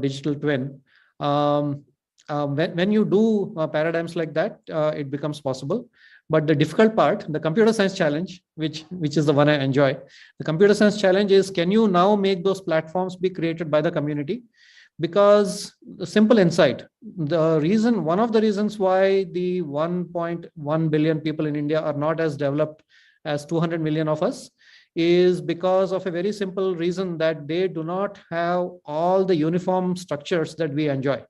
Speaker 12: digital twin. When you do paradigms like that, it becomes possible. But the difficult part, the computer science challenge, which is the one I enjoy, the computer science challenge is, can you now make those platforms be created by the community? Because the simple insight, one of the reasons why the 1.1 billion people in India are not as developed as 200 million of us is because of a very simple reason, that they do not have all the uniform structures that we enjoy,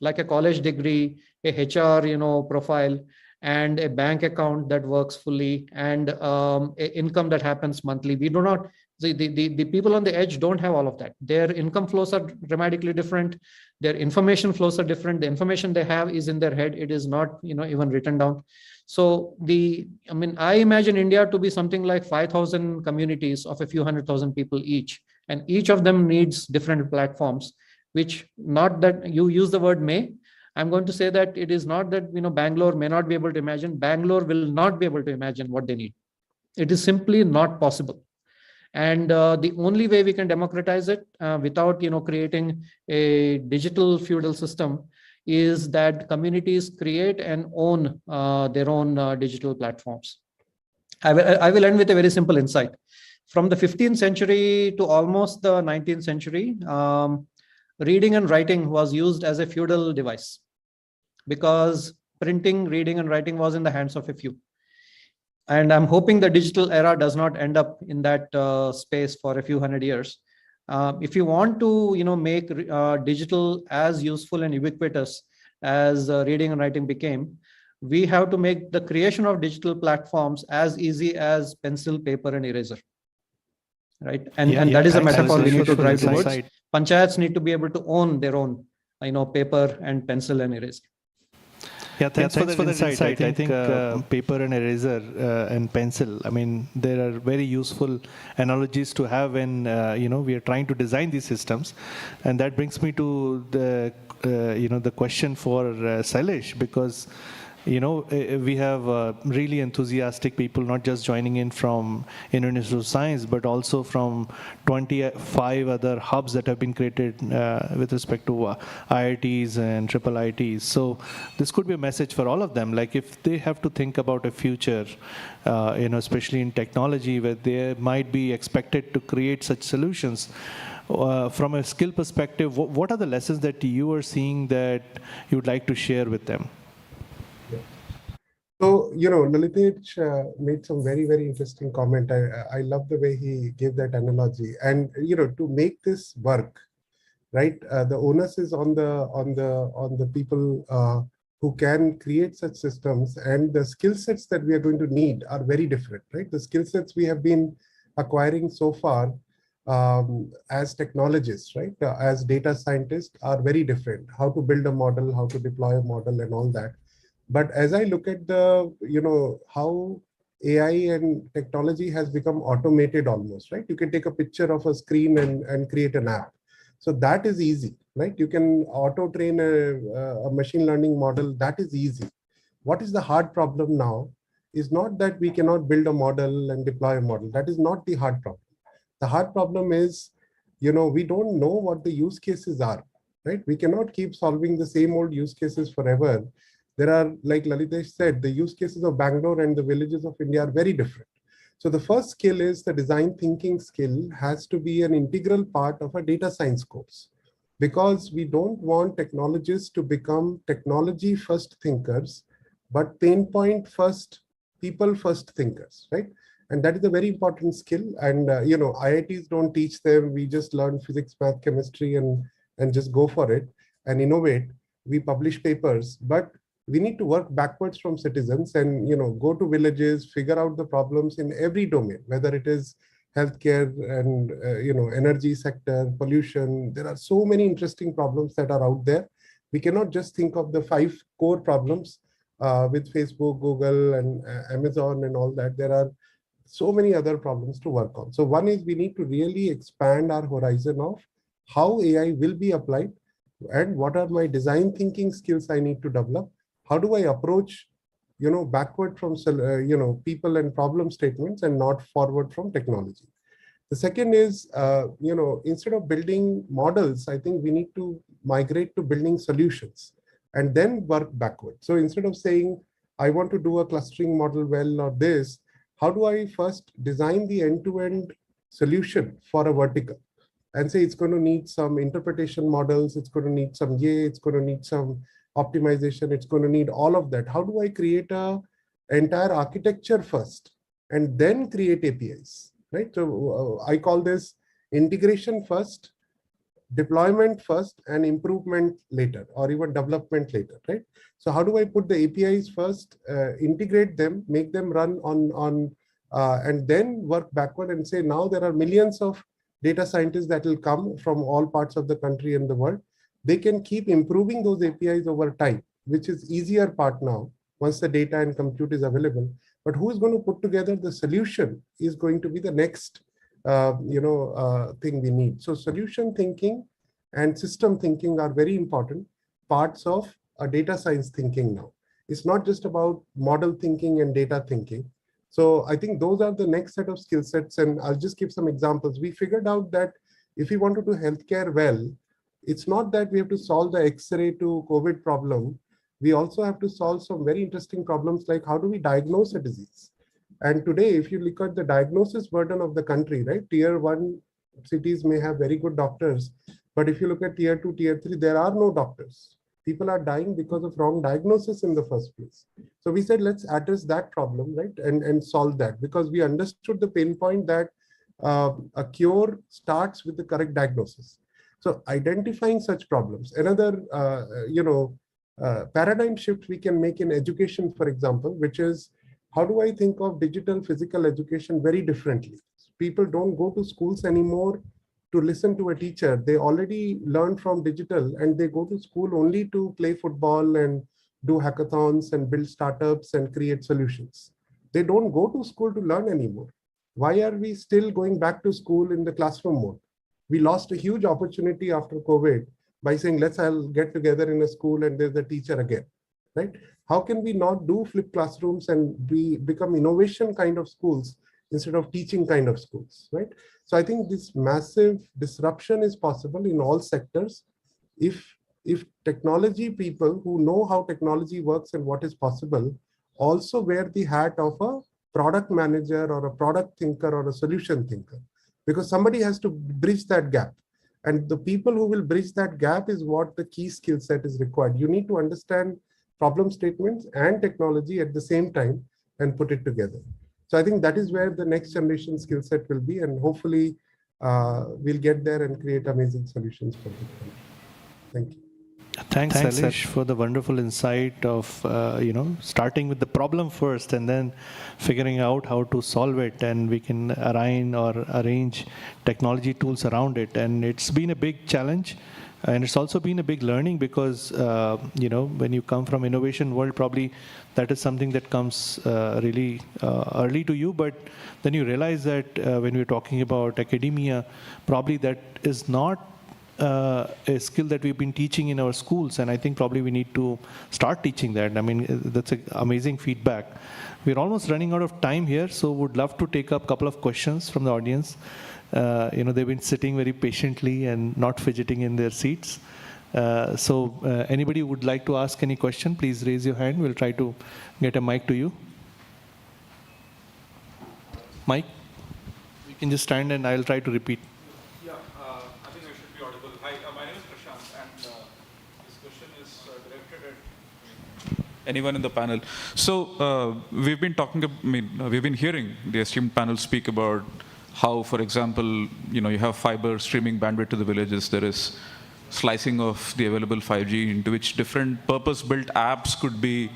Speaker 12: like a college degree, a HR profile, and a bank account that works fully, and a income that happens monthly. We do not. The people on the edge don't have all of that. Their income flows are dramatically different. Their information flows are different. The information they have is in their head. It is not, even written down. So I imagine India to be something like 5,000 communities of a few 100,000 people each, and each of them needs different platforms. Which, not that you use the word may, I'm going to say that it is not that Bangalore may not be able to imagine. Bangalore will not be able to imagine what they need. It is simply not possible. And the only way we can democratize it without creating a digital feudal system is that communities create and own their own digital platforms. I will end with a very simple insight. From the 15th century to almost the 19th century, reading and writing was used as a feudal device, because printing, reading, and writing was in the hands of a few. And I'm hoping the digital era does not end up in that space for a few hundred years. If you want to, make digital as useful and ubiquitous as reading and writing became, we have to make the creation of digital platforms as easy as pencil, paper, and eraser. Right, and that is a metaphor we need to drive towards. Panchayats need to be able to own their own, paper and pencil and eraser.
Speaker 1: Yeah, thanks for the insight. I think paper and eraser and pencil, there are very useful analogies to have when, we are trying to design these systems. And that brings me to the, the question for Sailesh, because we have really enthusiastic people, not just joining in from Indian Institute of Science, but also from 25 other hubs that have been created with respect to IITs and triple IITs. So this could be a message for all of them. Like, if they have to think about a future, especially in technology, where they might be expected to create such solutions, from a skill perspective, what are the lessons that you are seeing that you would like to share with them?
Speaker 13: So, Lalitej made some very, very interesting comment. I love the way he gave that analogy. And, to make this work, right, the onus is on the people who can create such systems, and the skill sets that we are going to need are very different, right? The skill sets we have been acquiring so far as technologists, right, as data scientists, are very different. How to build a model, how to deploy a model, and all that. But as I look at the, how AI and technology has become automated almost, right? You can take a picture of a screen and create an app. So that is easy, right? You can auto-train a machine learning model. That is easy. What is the hard problem now is not that we cannot build a model and deploy a model. That is not the hard problem. The hard problem is, we don't know what the use cases are, right? We cannot keep solving the same old use cases forever. There are, like Lalitesh said, the use cases of Bangalore and the villages of India are very different. So the first skill is the design thinking skill has to be an integral part of a data science course, because we don't want technologists to become technology first thinkers, but pain point first, people first thinkers, right? And that is a very important skill. And IITs don't teach them. We just learn physics, math, chemistry, and just go for it and innovate. We publish papers, but we need to work backwards from citizens and go to villages, figure out the problems in every domain, whether it is healthcare and energy sector, pollution. There are so many interesting problems that are out there. We cannot just think of the 5 core problems with Facebook, Google, and Amazon and all that. There are so many other problems to work on. So one is we need to really expand our horizon of how AI will be applied and what are my design thinking skills I need to develop. How do I approach, backward from, people and problem statements and not forward from technology. The second is, instead of building models, I think we need to migrate to building solutions and then work backward. So instead of saying, I want to do a clustering model well or this, how do I first design the end-to-end solution for a vertical and say it's going to need some interpretation models, it's going to need some it's going to need some optimization, it's going to need all of that. How do I create an entire architecture first and then create APIs, right? So I call this integration first, deployment first, and improvement later, or even development later, right? So how do I put the APIs first, integrate them, make them run on, and then work backward and say, now there are millions of data scientists that will come from all parts of the country and the world. They can keep improving those APIs over time, which is easier part now once the data and compute is available. But who is going to put together the solution is going to be the next thing we need. So solution thinking and system thinking are very important parts of a data science thinking now. It's not just about model thinking and data thinking. So I think those are the next set of skill sets. And I'll just give some examples. We figured out that if we want to do healthcare well, it's not that we have to solve the X-ray to COVID problem. We also have to solve some very interesting problems like how do we diagnose a disease? And today, if you look at the diagnosis burden of the country, right, tier 1 cities may have very good doctors, but if you look at tier 2, tier 3, there are no doctors. People are dying because of wrong diagnosis in the first place. So we said, let's address that problem, right, and solve that, because we understood the pain point that a cure starts with the correct diagnosis. So identifying such problems. Another, paradigm shift we can make in education, for example, which is, how do I think of digital physical education very differently? People don't go to schools anymore to listen to a teacher. They already learn from digital and they go to school only to play football and do hackathons and build startups and create solutions. They don't go to school to learn anymore. Why are we still going back to school in the classroom mode? We lost a huge opportunity after COVID by saying, let's all get together in a school and there's a teacher again, right? How can we not do flipped classrooms and become innovation kind of schools instead of teaching kind of schools, right? So I think this massive disruption is possible in all sectors if technology people who know how technology works and what is possible also wear the hat of a product manager or a product thinker or a solution thinker, because somebody has to bridge that gap. And the people who will bridge that gap is what the key skill set is required. You need to understand problem statements and technology at the same time and put it together. So I think that is where the next generation skill set will be, and hopefully we'll get there and create amazing solutions for people. Thank you.
Speaker 1: Thanks Alish, for the wonderful insight of, starting with the problem first and then figuring out how to solve it, and we can arrange technology tools around it. And it's been a big challenge. And it's also been a big learning because, when you come from innovation world, probably that is something that comes really early to you. But then you realize that when we're talking about academia, probably that is not a skill that we've been teaching in our schools, and I think probably we need to start teaching that. I mean, that's amazing feedback. We're almost running out of time here, so would love to take up a couple of questions from the audience. They've been sitting very patiently and not fidgeting in their seats. Anybody who would like to ask any question, please raise your hand. We'll try to get a mic to you. Mike, you can just stand and I'll try to repeat.
Speaker 15: Yeah, I think I should be audible. Hi, my name is Prashant, and this question is directed at anyone in the panel. So we've been talking, we've been hearing the esteemed panel speak about how, for example, you have fiber streaming bandwidth to the villages. There is slicing of the available 5G into which different purpose-built apps could be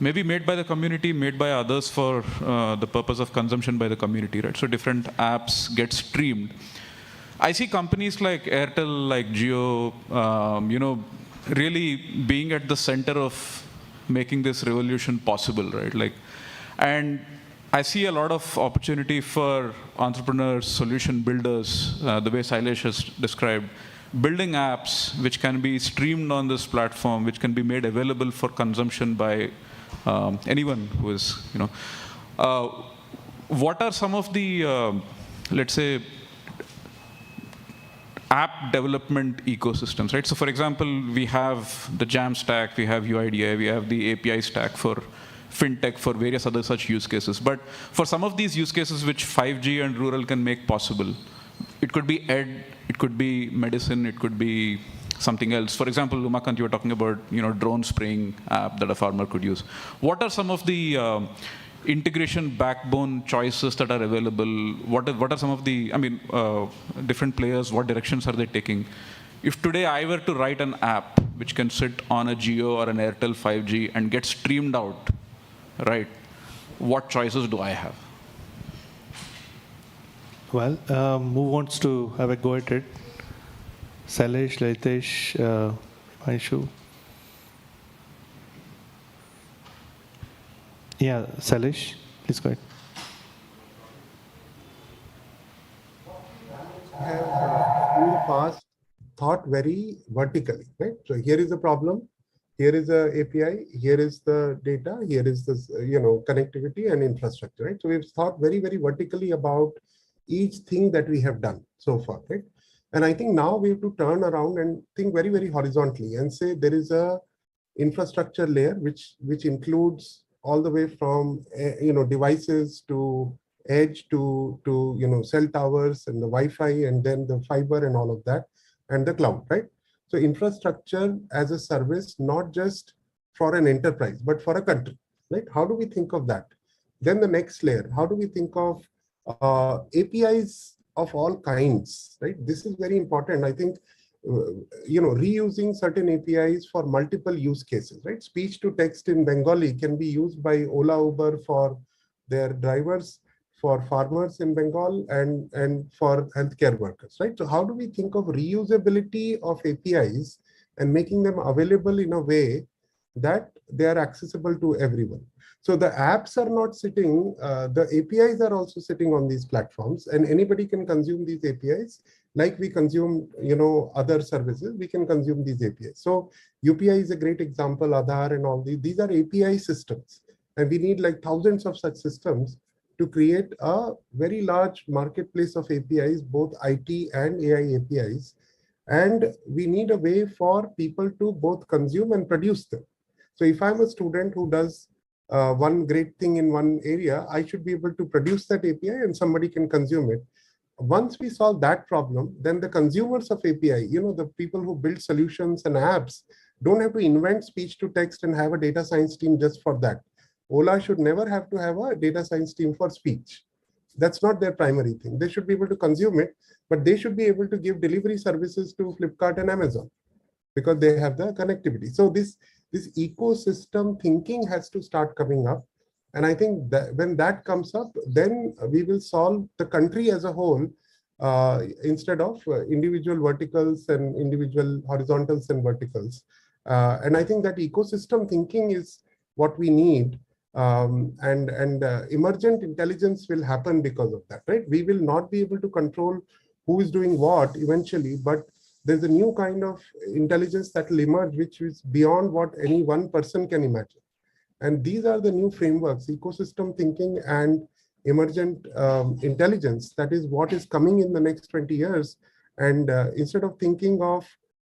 Speaker 15: maybe made by the community, made by others for the purpose of consumption by the community, right? So different apps get streamed. I see companies like Airtel, like Jio, really being at the center of making this revolution possible, right? And I see a lot of opportunity for entrepreneurs, solution builders, the way Sailesh has described, building apps which can be streamed on this platform, which can be made available for consumption by anyone who is, what are some of the, let's say, app development ecosystems, right? So for example, we have the Jam stack, we have UIDI, we have the API stack for fintech, for various other such use cases. But for some of these use cases which 5G and rural can make possible, it could be ed, it could be medicine, it could be something else. For example, Umakant, you were talking about drone spraying app that a farmer could use. What are some of the integration backbone choices that are available? What are some of the, different players, what directions are they taking? If today I were to write an app which can sit on a Jio or an Airtel 5G and get streamed out, right, what choices do I have?
Speaker 1: Well, who wants to have a go at it? Sailesh, Laitesh, Manishu. Yeah, Sailesh, please go ahead.
Speaker 13: Have in the past thought very vertically, right? So here is a problem, here is a API, here is the data, here is this, connectivity and infrastructure, right? So we've thought very, very vertically about each thing that we have done so far, right? And I think now we have to turn around and think very, very horizontally and say there is a infrastructure layer which includes all the way from devices to edge to cell towers and the Wi-Fi and then the fiber and all of that and the cloud, right? So infrastructure as a service, not just for an enterprise, but for a country, right? How do we think of that? Then the next layer, how do we think of APIs of all kinds, right? This is very important. I think, reusing certain APIs for multiple use cases, right? Speech to text in Bengali can be used by Ola, Uber for their drivers, for farmers in Bengal, and for healthcare workers, right? So how do we think of reusability of APIs and making them available in a way that they are accessible to everyone? So the apps are not sitting, the APIs are also sitting on these platforms, and anybody can consume these APIs like we consume, other services, we can consume these APIs. So UPI is a great example, Aadhaar and all these are API systems. And we need like thousands of such systems to create a very large marketplace of APIs, both IT and AI APIs. And we need a way for people to both consume and produce them. So if I'm a student who does one great thing in one area, I should be able to produce that API and somebody can consume it. Once we solve that problem, then the consumers of API, the people who build solutions and apps don't have to invent speech to text and have a data science team just for that. Ola should never have to have a data science team for speech. That's not their primary thing. They should be able to consume it, but they should be able to give delivery services to Flipkart and Amazon because they have the connectivity. So this ecosystem thinking has to start coming up. And I think that when that comes up, then we will solve the country as a whole instead of individual verticals and individual horizontals and verticals. And I think that ecosystem thinking is what we need. And emergent intelligence will happen because of that, right? We will not be able to control who is doing what eventually, but there's a new kind of intelligence that will emerge, which is beyond what any one person can imagine. And these are the new frameworks, ecosystem thinking and emergent intelligence. That is what is coming in the next 20 years. And instead of thinking of,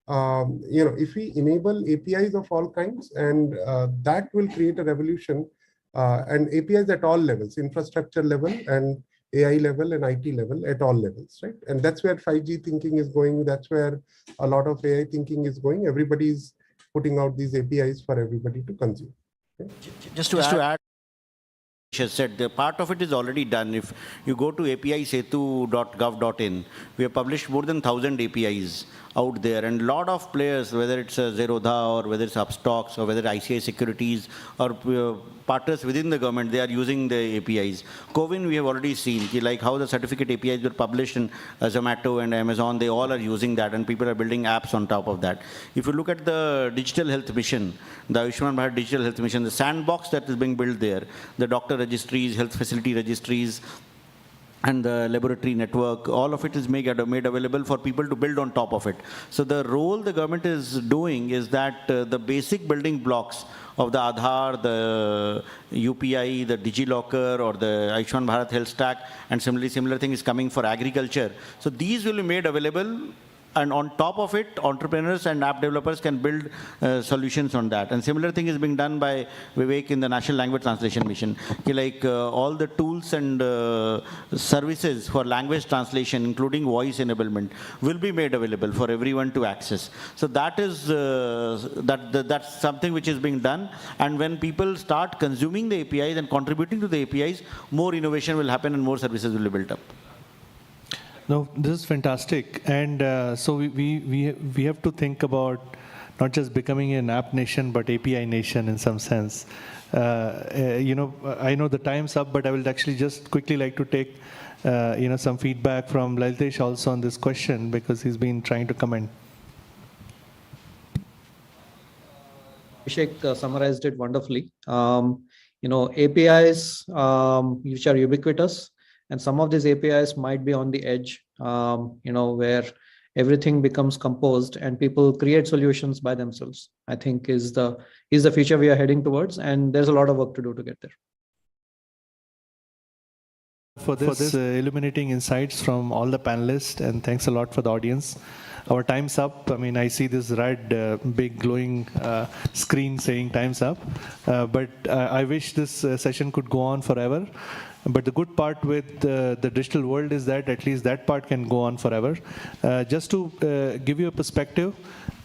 Speaker 13: if we enable APIs of all kinds, and that will create a revolution, and APIs at all levels, infrastructure level and AI level and IT level, at all levels, right? And that's where 5G thinking is going. That's where a lot of AI thinking is going. Everybody's putting out these APIs for everybody to consume. Okay?
Speaker 11: Just to add, has said, the part of it is already done. If you go to apisetu.gov.in, we have published more than 1,000 APIs out there, and a lot of players, whether it's Zerodha or whether it's Upstocks or whether ICI Securities or partners within the government, they are using the APIs. CoWIN, we have already seen, like how the certificate APIs were published in Zomato and Amazon, they all are using that, and people are building apps on top of that. If you look at the digital health mission, the Ayushman Bharat digital health mission, the sandbox that is being built there, the doctor registries, health facility registries, and the laboratory network, all of it is made available for people to build on top of it. So the role the government is doing is that the basic building blocks of the Aadhaar, the UPI, the DigiLocker, or the Ayushman Bharat Health Stack, and similar thing is coming for agriculture. So these will be made available, and on top of it, entrepreneurs and app developers can build solutions on that. And similar thing is being done by Vivek in the National Language Translation Mission. Like all the tools and services for language translation, including voice enablement, will be made available for everyone to access. So that is that's something which is being done. And when people start consuming the APIs and contributing to the APIs, more innovation will happen and more services will be built up.
Speaker 1: No, this is fantastic. And so we have to think about not just becoming an app nation, but API nation in some sense. I know the time's up, but I will actually just quickly like to take some feedback from Lalitesh also on this question, because he's been trying to comment.
Speaker 12: Abhishek summarized it wonderfully. APIs which are ubiquitous, and some of these APIs might be on the edge, where everything becomes composed and people create solutions by themselves. I think is the future we are heading towards, and there's a lot of work to do to get there.
Speaker 1: For this illuminating insights from all the panelists, and thanks a lot for the audience. Our time's up. I mean, I see this red, big glowing screen saying time's up. But I wish this session could go on forever. But the good part with the digital world is that at least that part can go on forever. Just to give you a perspective,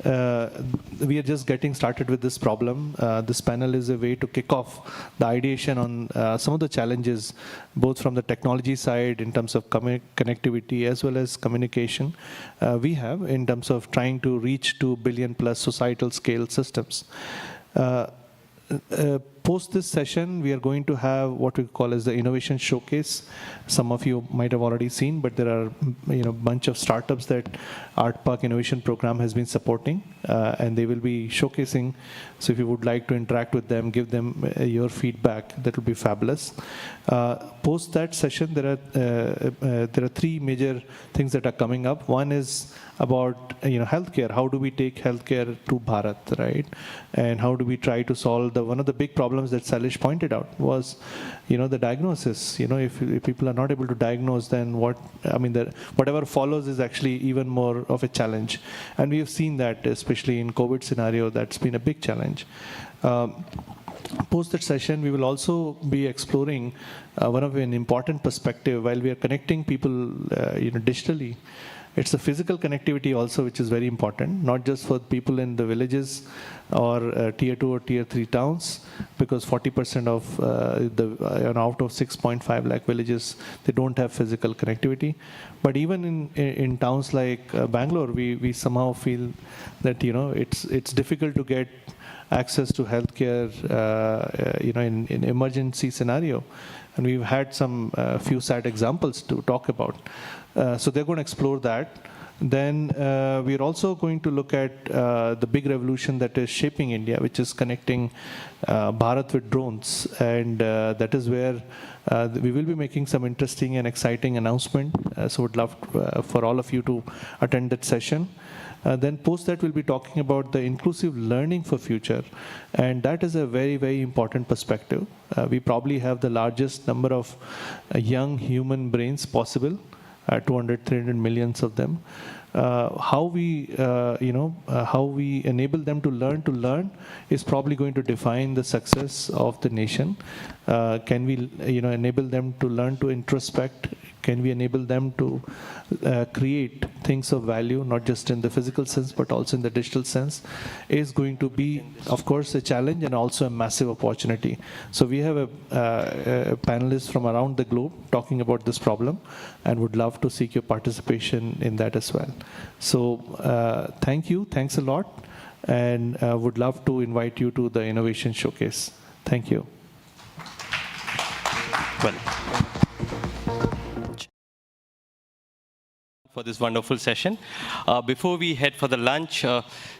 Speaker 1: we are just getting started with this problem. This panel is a way to kick off the ideation on some of the challenges, both from the technology side in terms of connectivity as well as communication we have in terms of trying to reach 2 billion plus societal scale systems. Post this session, we are going to have what we call as the innovation showcase. Some of you might have already seen, but there are a bunch of startups that ARTPARK Innovation Program has been supporting, and they will be showcasing. So if you would like to interact with them, give them your feedback, that would be fabulous. Post that session, there are three major things that are coming up. One is about healthcare. How do we take healthcare to Bharat, right? And how do we try to solve one of the big problems that Salish pointed out was, the diagnosis. If people are not able to diagnose, then whatever follows is actually even more of a challenge. And we have seen that, especially in COVID scenario, that's been a big challenge. Post that session, we will also be exploring one of an important perspective while we are connecting people, digitally. It's the physical connectivity also, which is very important, not just for people in the villages or tier 2 or tier 3 towns, because 40% of out of 6.5 lakh villages, they don't have physical connectivity. But even in towns like Bangalore, we somehow feel that it's difficult to get access to healthcare, in emergency scenario, and we've had some few sad examples to talk about. So they're going to explore that. Then we're also going to look at the big revolution that is shaping India, which is connecting Bharat with drones. And that is where we will be making some interesting and exciting announcement. So would love for all of you to attend that session. Then post that, we'll be talking about the inclusive learning for future. And that is a very, very important perspective. We probably have the largest number of young human brains possible, 200, 300 millions of them. How we enable them to learn is probably going to define the success of the nation. Can we, enable them to learn to introspect? Can we enable them to create things of value, not just in the physical sense, but also in the digital sense, is going to be, of course, a challenge and also a massive opportunity. So we have a panelists from around the globe talking about this problem and would love to seek your participation in that as well. So thank you, thanks a lot, and would love to invite you to the Innovation Showcase. Thank you.
Speaker 16: Well, for this wonderful session. Before we head for the lunch,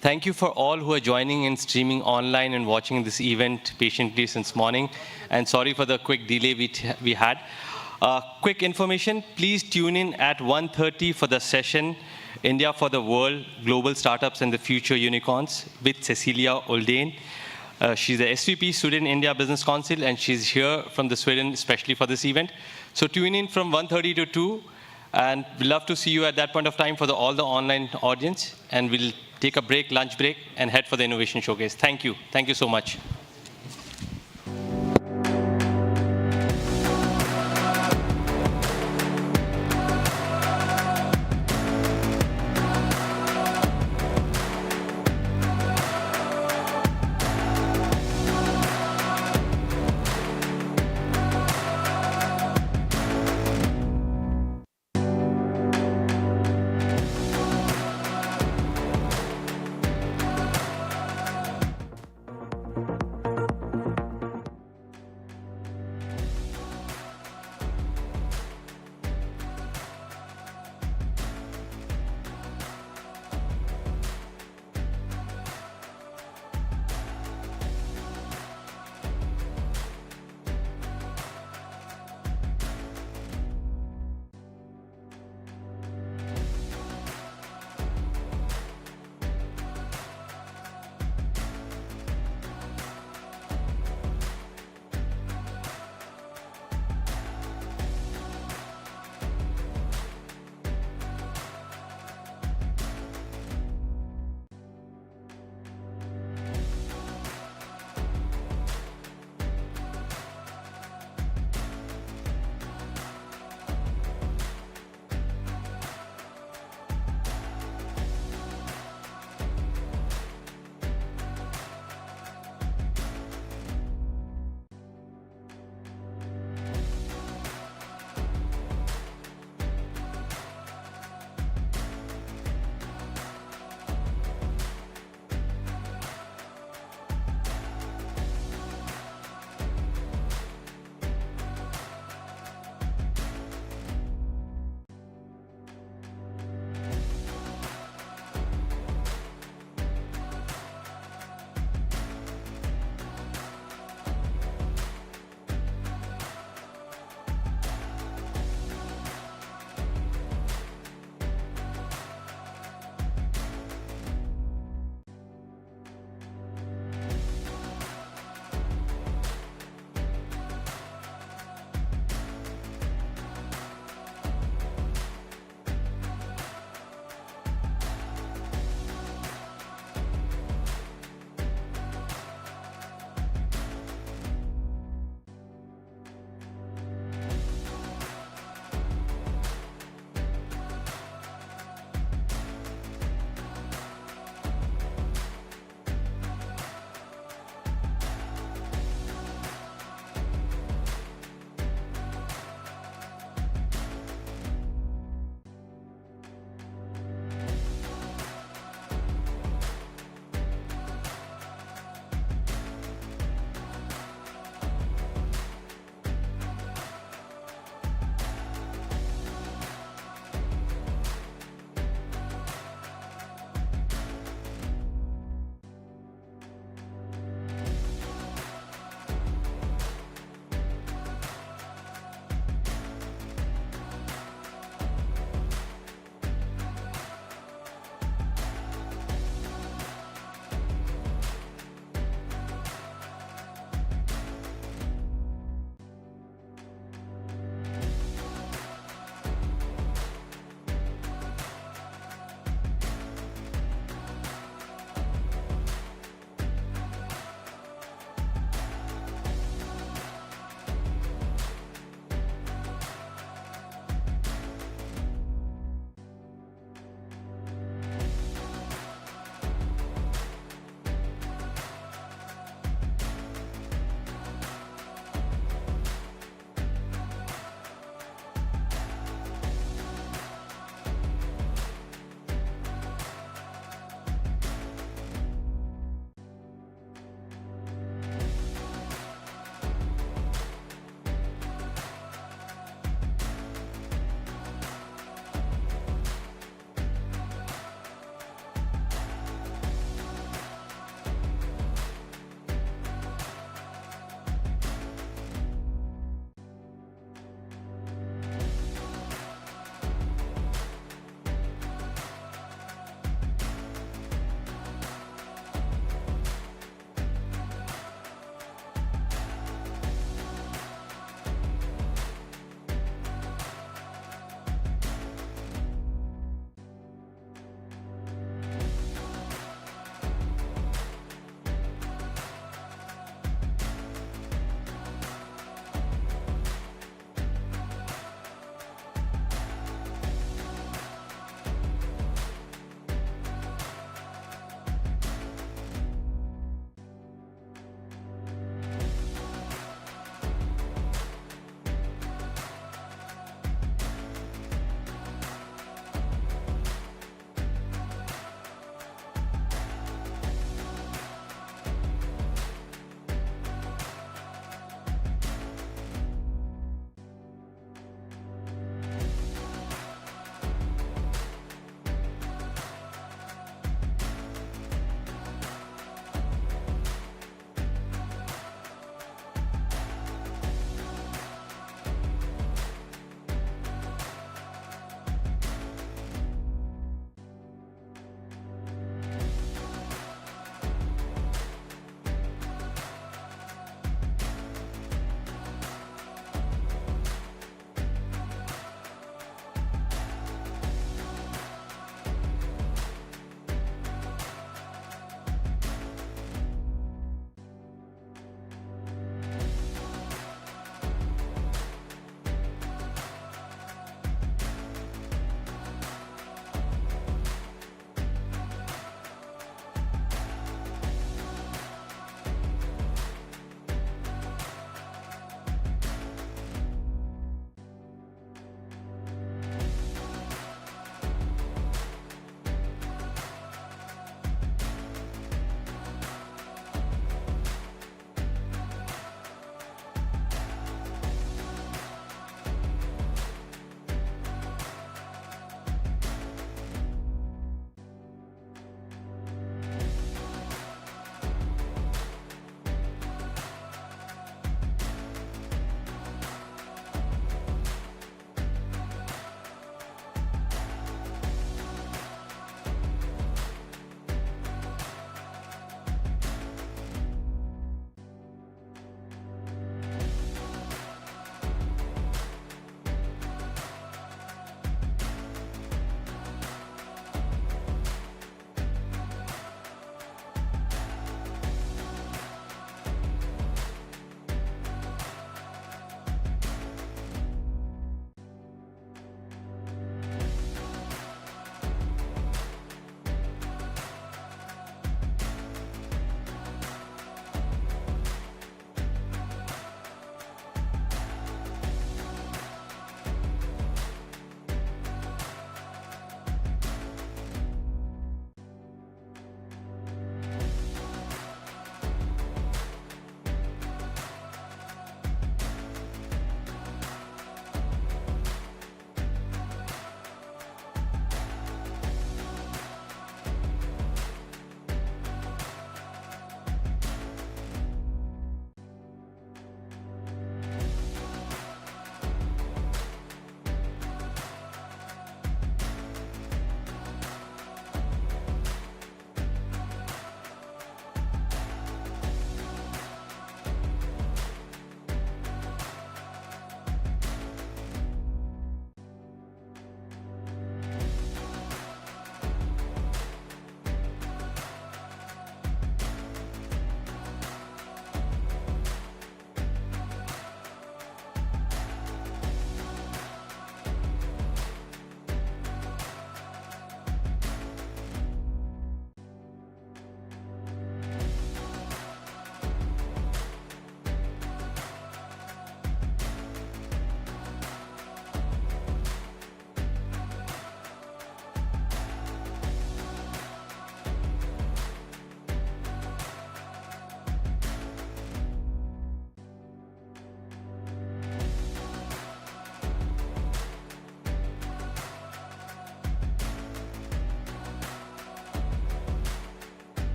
Speaker 16: thank you for all who are joining and streaming online and watching this event patiently since morning. And sorry for the quick delay we had. Quick information, please tune in at 1:30 for the session, India for the World, Global Startups and the Future Unicorns with Cecilia Oldane. She's the SVP, Sweden India Business Council, and she's here from the Sweden, especially for this event. So tune in from 1:30 to 2. And we'd love to see you at that point of time for all the online audience. And we'll take a break, lunch break, and head for the Innovation Showcase. Thank you. Thank you so much.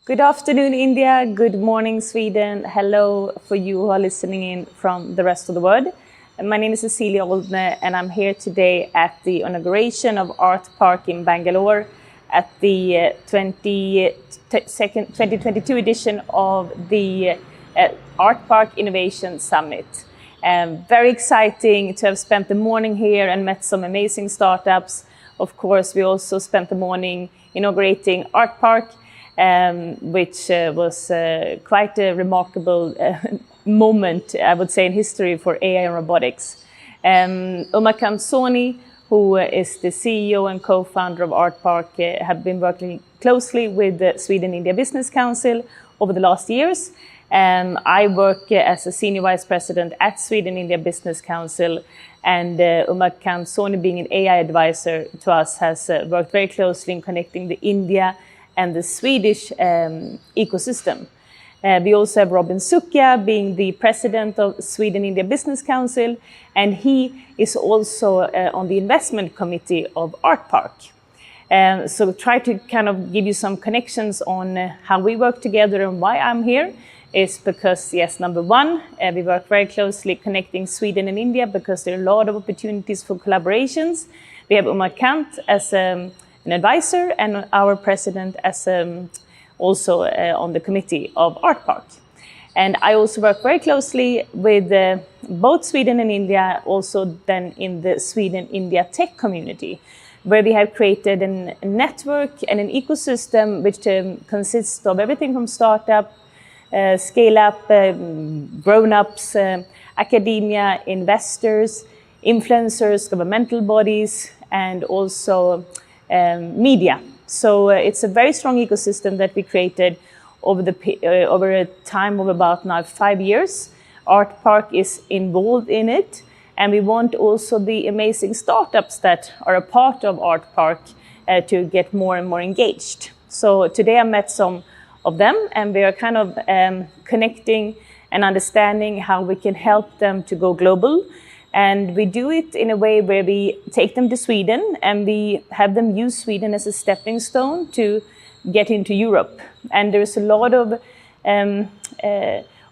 Speaker 17: Good afternoon, India. Good morning, Sweden. Hello for you who are listening in from the rest of the world. My name is Cecilia Oldne, and I'm here today at the inauguration of ARTPARK in Bangalore at the 2022 edition of the ARTPARK Innovation Summit. Very exciting to have spent the morning here and met some amazing startups. Of course, we also spent the morning inaugurating ARTPARK, which was quite a remarkable moment, I would say, in history for AI and robotics. Umakant Soni, who is the CEO and co-founder of ARTPARK, have been working closely with the Sweden-India Business Council over the last years. I work as a senior vice president at Sweden-India Business Council, and Umakant Soni, being an AI advisor to us, has worked very closely in connecting the India and the Swedish ecosystem. We also have Robin Sukia, being the president of Sweden-India Business Council, and he is also on the investment committee of ARTPARK. So try to kind of give you some connections on how we work together and why I'm here is because, yes, number one, we work very closely connecting Sweden and India because there are a lot of opportunities for collaborations. We have Umakant as an advisor and our president as also on the committee of ARTPARK. And I also work very closely with both Sweden and India, also then in the Sweden-India tech community, where we have created a network and an ecosystem which consists of everything from startup, scale-up, grown-ups, academia, investors, influencers, governmental bodies, and also media. So it's a very strong ecosystem that we created over a time of about now 5 years. ARTPARK is involved in it, and we want also the amazing startups that are a part of ARTPARK to get more and more engaged. So today I met some of them, and we are kind of connecting and understanding how we can help them to go global. And we do it in a way where we take them to Sweden and we have them use Sweden as a stepping stone to get into Europe. And there's a lot of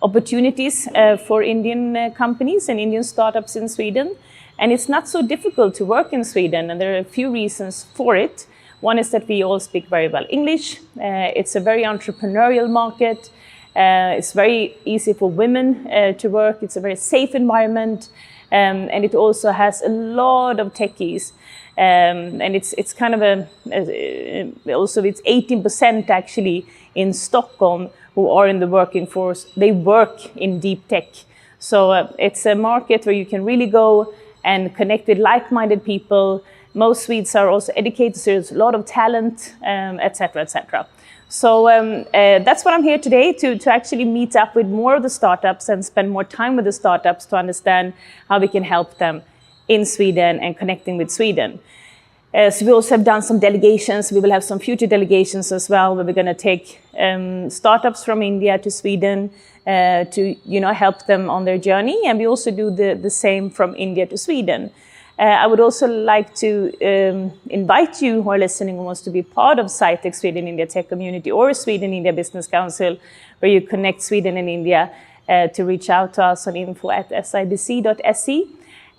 Speaker 17: opportunities for Indian companies and Indian startups in Sweden. And it's not so difficult to work in Sweden, and there are a few reasons for it. One is that we all speak very well English. It's a very entrepreneurial market. It's very easy for women to work. It's a very safe environment. And it also has a lot of techies. And it's kind of also it's 18% actually in Stockholm who are in the working force. They work in deep tech. So it's a market where you can really go and connect with like-minded people. Most Swedes are also educated, so there's a lot of talent, etc., etc. So that's what I'm here today, to actually meet up with more of the startups and spend more time with the startups to understand how we can help them in Sweden and connecting with Sweden. So we also have done some delegations. We will have some future delegations as well, where we're going to take startups from India to Sweden to help them on their journey. And we also do the same from India to Sweden. I would also like to invite you who are listening who wants to be part of SciTech Sweden India Tech Community or Sweden India Business Council, where you connect Sweden and India, to reach out to us on info@sibc.se.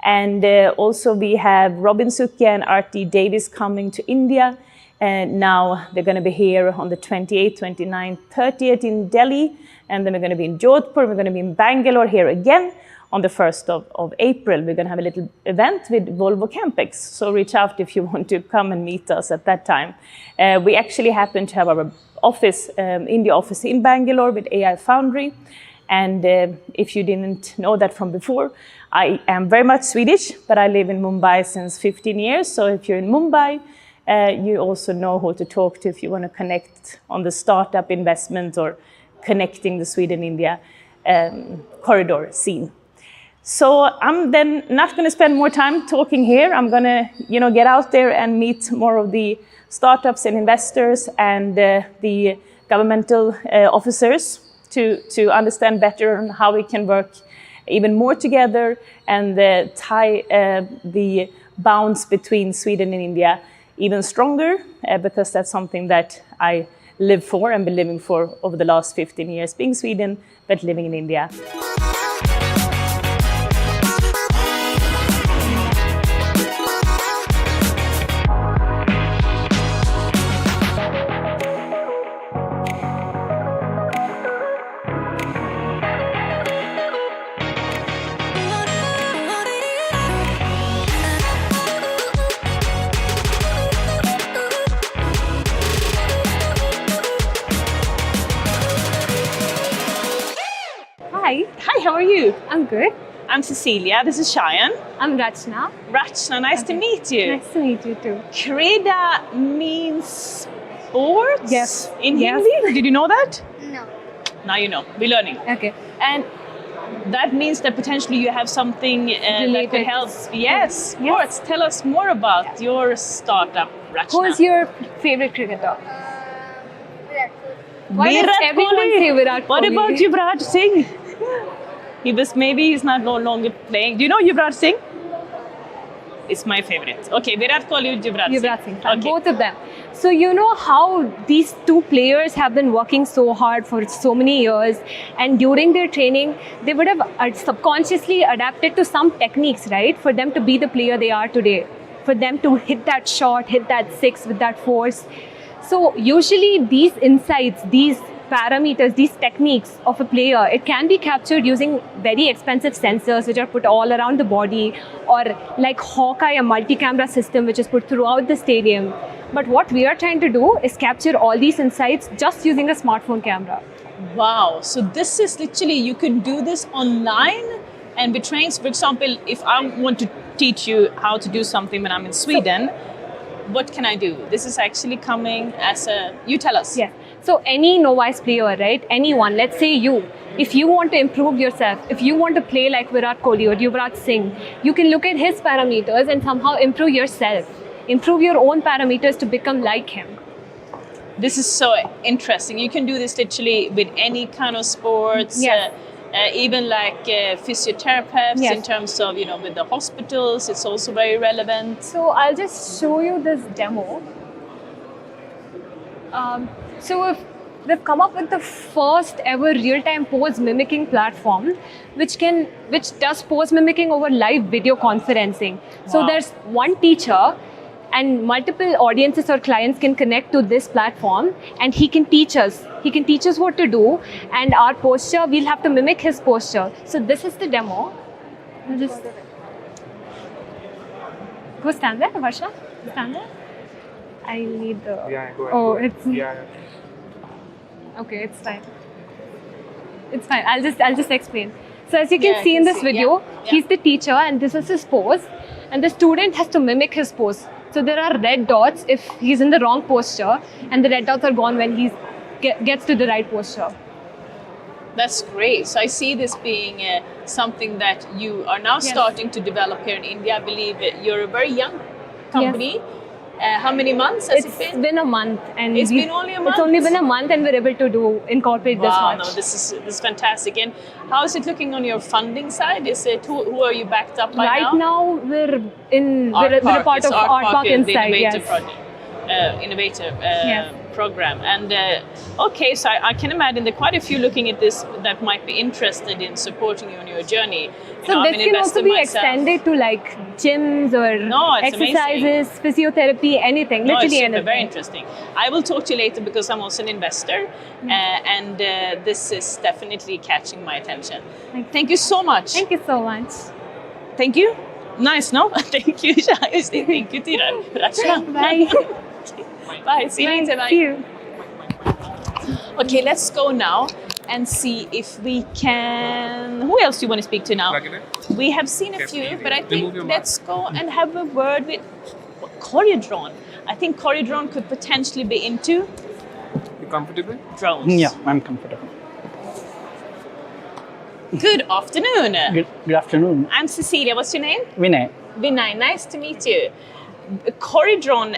Speaker 17: And also we have Robin Sukia and Arti Davis coming to India. And now they're going to be here on the 28th, 29th, 30th in Delhi. And then we're going to be in Jodhpur. We're going to be in Bangalore here again. On the 1st of April, we're going to have a little event with Volvo Campex. So reach out if you want to come and meet us at that time. We actually happen to have our office, India office in Bangalore with AI Foundry. And if you didn't know that from before, I am very much Swedish, but I live in Mumbai since 15 years. So if you're in Mumbai, you also know who to talk to if you want to connect on the startup investment or connecting the Sweden-India corridor scene. So I'm then not going to spend more time talking here. I'm going to, get out there and meet more of the startups and investors and the governmental officers to understand better on how we can work even more together and tie the bounds between Sweden and India even stronger, because that's something that I live for and been living for over the last 15 years, being Sweden, but living in India. Hi. Hi, how are you?
Speaker 18: I'm good.
Speaker 17: I'm Cecilia. This is Shayan.
Speaker 18: I'm Rachna.
Speaker 17: Rachna, nice to meet you.
Speaker 18: Nice to meet you too.
Speaker 17: Kreda means sports?
Speaker 18: Yes.
Speaker 17: In
Speaker 18: Yes.
Speaker 17: Hindi? Did you know that?
Speaker 18: No.
Speaker 17: Now you know. We're learning.
Speaker 18: Okay.
Speaker 17: And that means that potentially you have something that could help. Yes, sports. Tell us more about your startup, Rachna.
Speaker 18: Who's your favorite cricketer? Why does
Speaker 17: Virat
Speaker 18: everyone
Speaker 17: Kohli.
Speaker 18: say Virat
Speaker 17: What
Speaker 18: Kohli?
Speaker 17: about Yuvraj Singh? He's not no longer playing. Do you know Yuvraj Singh? It's my favorite. Okay, Virat Kohli, Yuvraj Singh. Okay.
Speaker 18: Both of them. So you know how these two players have been working so hard for so many years, and during their training, they would have subconsciously adapted to some techniques, right? For them to be the player they are today. For them to hit that shot, hit that six with that force. So usually these insights, these parameters, these techniques of a player, it can be captured using very expensive sensors which are put all around the body, or like Hawkeye, a multi-camera system which is put throughout the stadium. But what we are trying to do is capture all these insights just using a smartphone camera.
Speaker 17: Wow. So this is literally, you can do this online and be trained. For example, if I want to teach you how to do something when I'm in Sweden, what can I do? This is actually coming as a, you tell us.
Speaker 18: Yeah. So any novice player, right? Anyone, let's say you, if you want to improve yourself, if you want to play like Virat Kohli or Yuvraj Singh, you can look at his parameters and somehow improve yourself. Improve your own parameters to become like him.
Speaker 17: This is so interesting. You can do this literally with any kind of sports.
Speaker 18: Yes.
Speaker 17: Even like physiotherapists,
Speaker 18: Yes.
Speaker 17: in terms of, with the hospitals, it's also very relevant.
Speaker 18: So I'll just show you this demo. So we've come up with the first ever real-time pose mimicking platform, which does pose mimicking over live video conferencing. So
Speaker 17: Wow.
Speaker 18: there's one teacher, and multiple audiences or clients can connect to this platform, and he can teach us. He can teach us what to do, and our posture, we'll have to mimic his posture. So this is the demo. I'll just go stand there, Varsha. Stand there. I need the.
Speaker 19: Yeah, go ahead.
Speaker 18: Oh,
Speaker 19: go ahead.
Speaker 18: it's.
Speaker 19: Yeah.
Speaker 18: Okay, it's fine. It's fine. I'll just explain. So as you can
Speaker 17: Yeah, I
Speaker 18: see in
Speaker 17: can
Speaker 18: this
Speaker 17: see,
Speaker 18: video,
Speaker 17: yeah.
Speaker 18: he's the teacher, and this is his pose, and the student has to mimic his pose. So there are red dots if he's in the wrong posture, and the red dots are gone when he gets to the right posture.
Speaker 17: That's great. So I see this being something that you are now
Speaker 18: Yes.
Speaker 17: starting to develop here in India. I believe you're a very young company. How many months has it been?
Speaker 18: It's been a month, and
Speaker 17: It's been only a month?
Speaker 18: It's only been a month, and we're able to incorporate this
Speaker 17: Wow,
Speaker 18: much.
Speaker 17: no, this is fantastic. And how is it looking on your funding side? Is it who are you backed up by
Speaker 18: Right now, we're a
Speaker 17: ARTPARK,
Speaker 18: part
Speaker 17: it's
Speaker 18: of ARTPARK
Speaker 17: is the
Speaker 18: Inside.
Speaker 17: innovator
Speaker 18: Yes.
Speaker 17: project, innovator
Speaker 18: Yes.
Speaker 17: program. And okay, so I can imagine there are quite a few looking at this that might be interested in supporting you on your journey.
Speaker 18: So
Speaker 17: I'm
Speaker 18: this
Speaker 17: an
Speaker 18: can also
Speaker 17: investor
Speaker 18: be
Speaker 17: myself.
Speaker 18: extended to like gyms or
Speaker 17: it's
Speaker 18: exercises, physiotherapy, anything,
Speaker 17: No, it's
Speaker 18: literally
Speaker 17: super,
Speaker 18: anything.
Speaker 17: very interesting. I will talk to you later because I'm also an investor, and this is definitely catching my attention. Thank you so much.
Speaker 18: Thank you so much.
Speaker 17: Thank you. Nice, no? Thank you. I say thank you, Tiran.
Speaker 18: Bye.
Speaker 17: Bye. See you later. Bye.
Speaker 18: See you.
Speaker 17: Okay, let's go now and see if we can. Who else do you want to speak to now? We have seen a few, but I think let's go and have a word with Choreodrone. I think Choreodrone could potentially be into
Speaker 19: You comfortable?
Speaker 17: drones.
Speaker 20: Yeah, I'm comfortable.
Speaker 17: Good afternoon.
Speaker 20: Good afternoon.
Speaker 17: I'm Cecilia. What's your name?
Speaker 20: Vinay.
Speaker 17: Vinay. Nice to meet you. Choreodrone,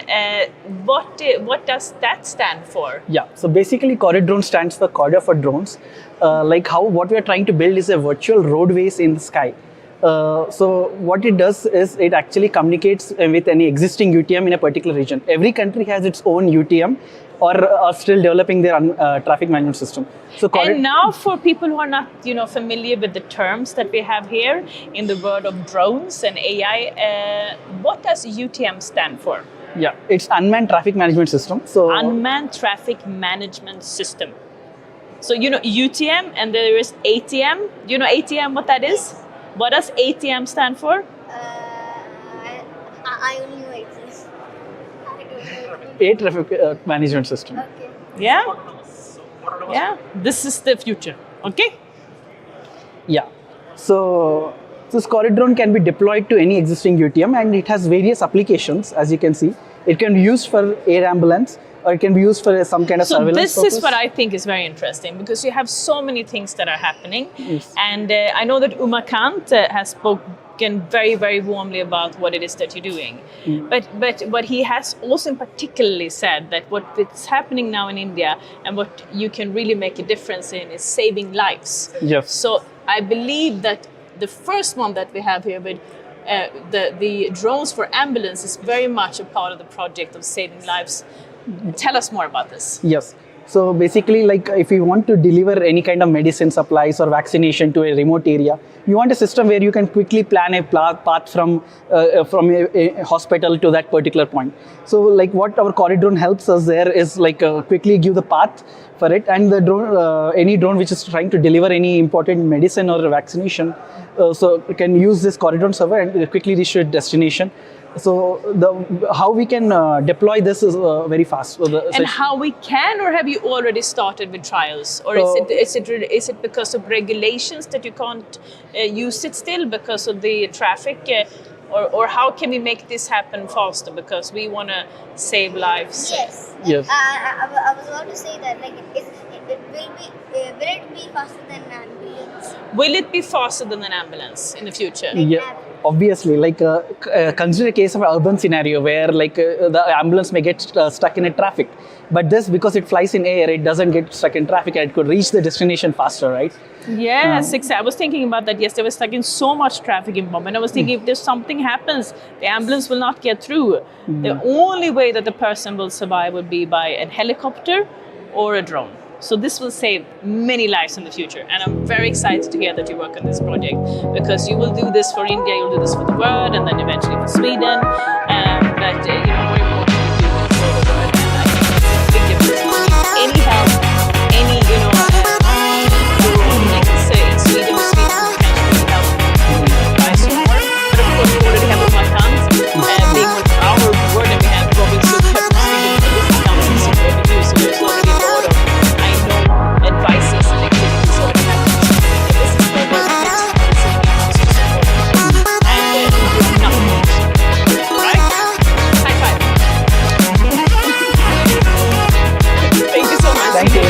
Speaker 17: what does that stand for?
Speaker 20: Yeah, so basically Choreodrone stands for Corridor for Drones. Like what we are trying to build is a virtual roadways in the sky. So what it does is it actually communicates with any existing UTM in a particular region. Every country has its own UTM or are still developing their traffic management system. So
Speaker 17: and now for people who are not familiar with the terms that we have here in the world of drones and AI, what does UTM stand for?
Speaker 20: Yeah, it's Unmanned Traffic Management System. So
Speaker 17: Unmanned Traffic Management System. So UTM and there is ATM. You know ATM, what that is? What does ATM stand for?
Speaker 21: I only know ATM.
Speaker 20: Air Traffic Management System.
Speaker 21: Okay.
Speaker 17: Yeah? Yeah, this is the future, okay?
Speaker 20: Yeah. So this drone can be deployed to any existing UTM and it has various applications, as you can see. It can be used for air ambulance or it can be used for some kind of surveillance
Speaker 17: this is what I think is very interesting because you have so many things that are happening.
Speaker 20: Yes.
Speaker 17: And I know that Umakant has spoken very, very warmly about what it is that you're doing. But what he has also particularly said that what is happening now in India and what you can really make a difference in is saving lives.
Speaker 20: Yes.
Speaker 17: So I believe that the first one that we have here with the drones for ambulance is very much a part of the project of saving lives. Tell us more about this.
Speaker 20: Yes. So basically, like if you want to deliver any kind of medicine supplies or vaccination to a remote area, you want a system where you can quickly plan a path from a hospital to that particular point. So like what our drone helps us there is like quickly give the path for it, and the drone, any drone which is trying to deliver any important medicine or vaccination, so can use this drone server and quickly reach a destination. So how we can deploy this is very fast. So
Speaker 17: and how we can, or have you already started with trials, or is it because of regulations that you can't use it still because of the traffic, or how can we make this happen faster because we want to save lives?
Speaker 21: Yes.
Speaker 20: Yes.
Speaker 21: I was about to say that will it be faster than an ambulance?
Speaker 17: Will it be faster than an ambulance in the future?
Speaker 20: Yeah. Obviously, like consider a case of an urban scenario where like the ambulance may get stuck in a traffic, but this, because it flies in air, it doesn't get stuck in traffic and it could reach the destination faster, right?
Speaker 17: Yes, exactly. I was thinking about that yesterday. I was stuck in so much traffic in Bombay, and I was thinking if there's something happens, the ambulance will not get through. The only way that the person will survive would be by a helicopter or a drone. So this will save many lives in the future. And I'm very excited to hear that you work on this project because you will do this for India, you'll do this for the world, and then eventually for Sweden. But more importantly, do it for the world. And I think it's a big difference. Any help, any, like say in Sweden, the Swedes can help advice more. But of course, we already have Umakant, being with our word, and we have Robin Super from Sweden, but this is counting support we do, so there's already a lot of advices and activities already happening. This is where we're at. This is and doing nothing. Right? High five. Thank you so much.
Speaker 20: Thank you.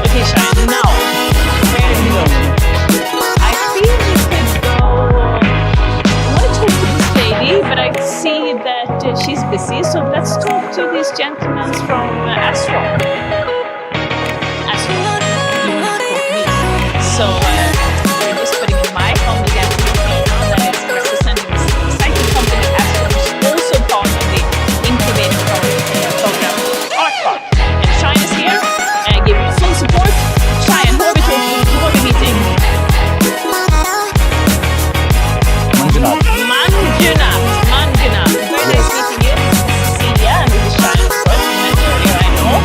Speaker 17: Okay, Shine. Now, where do we go? I feel we could go. I want to talk to this lady, but I see that she's busy, so let's talk to these gentlemen from Astro. So we're just putting a mic on the gentleman that is representing this exciting company Astro, which is also part of the incubator program ARTPARK. And Shine is here and giving full support. Shine, who are we talking? Who are we meeting? Manjunath. Very nice meeting you. This is Cecilia and this is Shine, of course. We met earlier, I know.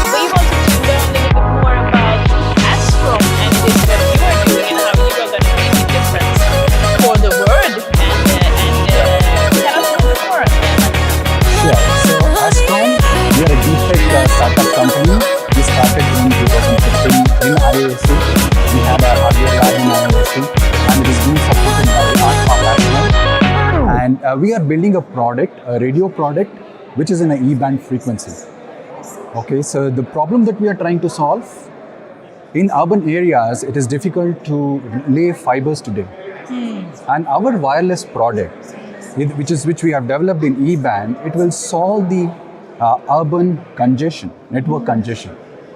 Speaker 17: We wanted to learn a little bit more about Astro and this that you are doing and how you are going to make a difference for the world. And tell us a little bit more.
Speaker 22: Sure. So Astro, we are a deep tech startup company. We started in 2015 in IISc. We have a hardware lab in IISc and it is being supported by ARTPARK Astro. And we are building a product, a radio product, which is in an E-band frequency. Okay, so the problem that we are trying to solve, in urban areas, it is difficult to lay fibers today. And our wireless product, which we have developed in E-band, it will solve the urban congestion, network congestion.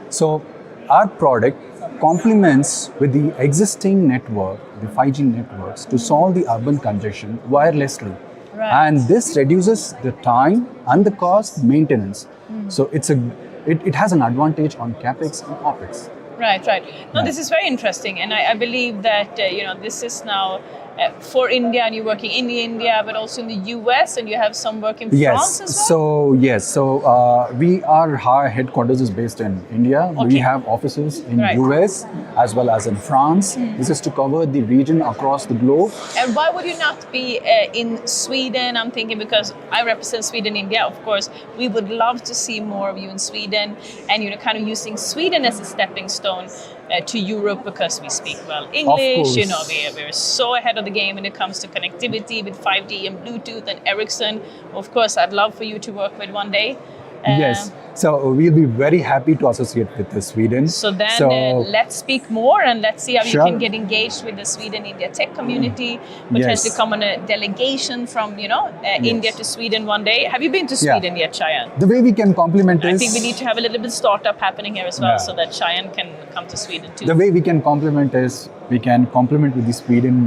Speaker 22: So our product complements with the existing network, the 5G networks, to solve the urban congestion wirelessly.
Speaker 17: Right.
Speaker 22: And this reduces the time and the cost maintenance. So it has an advantage on CapEx and OpEx.
Speaker 17: Right, right. No,
Speaker 22: Yeah.
Speaker 17: this is very interesting, and I believe that this is now for India, and you're working in India, but also in the US, and you have some work in France as well.
Speaker 22: Our headquarters is based in India.
Speaker 17: Okay.
Speaker 22: We have offices in
Speaker 17: Right.
Speaker 22: US as well as in France. This is to cover the region across the globe.
Speaker 17: And why would you not be in Sweden? I'm thinking because I represent Sweden, India, of course. We would love to see more of you in Sweden, and kind of using Sweden as a stepping stone to Europe, because we speak well English.
Speaker 22: course.
Speaker 17: We're so ahead of the game when it comes to connectivity with 5G and Bluetooth and Ericsson. Of course, I'd love for you to work with one day.
Speaker 22: Yes. So we'll be very happy to associate with Sweden.
Speaker 17: So then let's speak more, and let's see how you
Speaker 22: Sure.
Speaker 17: can get engaged with the Sweden-India tech community, potentially
Speaker 22: Yes.
Speaker 17: come on a delegation from India to Sweden one day. Have you been to
Speaker 22: Yeah.
Speaker 17: Sweden yet, Cheyenne?
Speaker 22: The way we can complement
Speaker 17: I
Speaker 22: is
Speaker 17: think we need to have a little bit startup happening here as well,
Speaker 22: Yeah.
Speaker 17: so that Cheyenne can come to Sweden too.
Speaker 22: the way we can complement is we can complement with the Sweden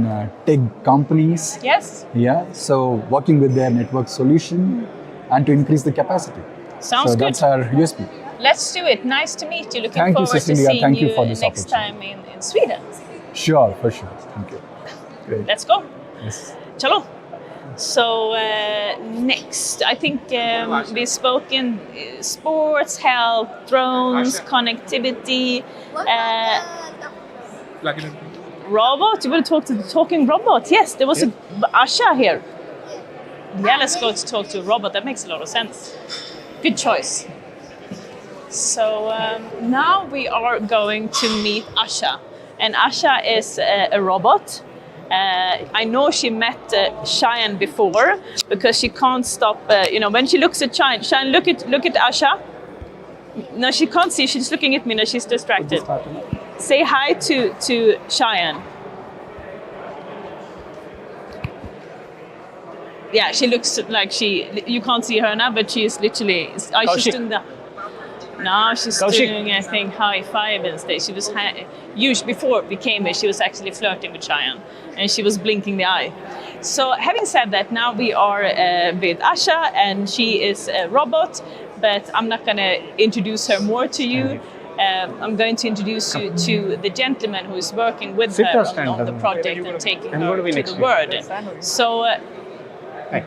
Speaker 22: tech companies.
Speaker 17: Yes.
Speaker 22: Yeah. So working with their network solution and to increase the capacity.
Speaker 17: Sounds
Speaker 22: so
Speaker 17: good.
Speaker 22: that's our USP.
Speaker 17: Let's do it. Nice to meet you. Looking
Speaker 22: Thank you,
Speaker 17: forward
Speaker 22: Cecilia.
Speaker 17: to seeing
Speaker 22: Thank you
Speaker 17: you
Speaker 22: for this
Speaker 17: next time in Sweden.
Speaker 22: Sure, for sure. Thank you. Great.
Speaker 17: Let's go.
Speaker 22: Yes.
Speaker 17: Chalo. So next, I think we've spoken sports, health, drones, connectivity, robot. You want to talk to the talking robot? Yes, there was a Asha here. Yeah, let's go to talk to a robot. That makes a lot of sense. Good choice. So now we are going to meet Asha, and Asha is a robot. I know she met Cheyenne before because she can't stop. When she looks at Cheyenne, Cheyenne, look at Asha. No, she can't see. She's looking at me. No, she's distracted. Say hi to Cheyenne. Yeah, she looks like you can't see her now, but she's literally. She's doing that. Now she's doing, I think, high five instead. She was usually before we came here, she was actually flirting with Cheyenne, and she was blinking the eye. So, having said that, now we are with Asha, and she is a robot. But I'm not going to introduce her more to you. I'm going to introduce you to the gentleman who is working with her on the project and taking her to the world. So,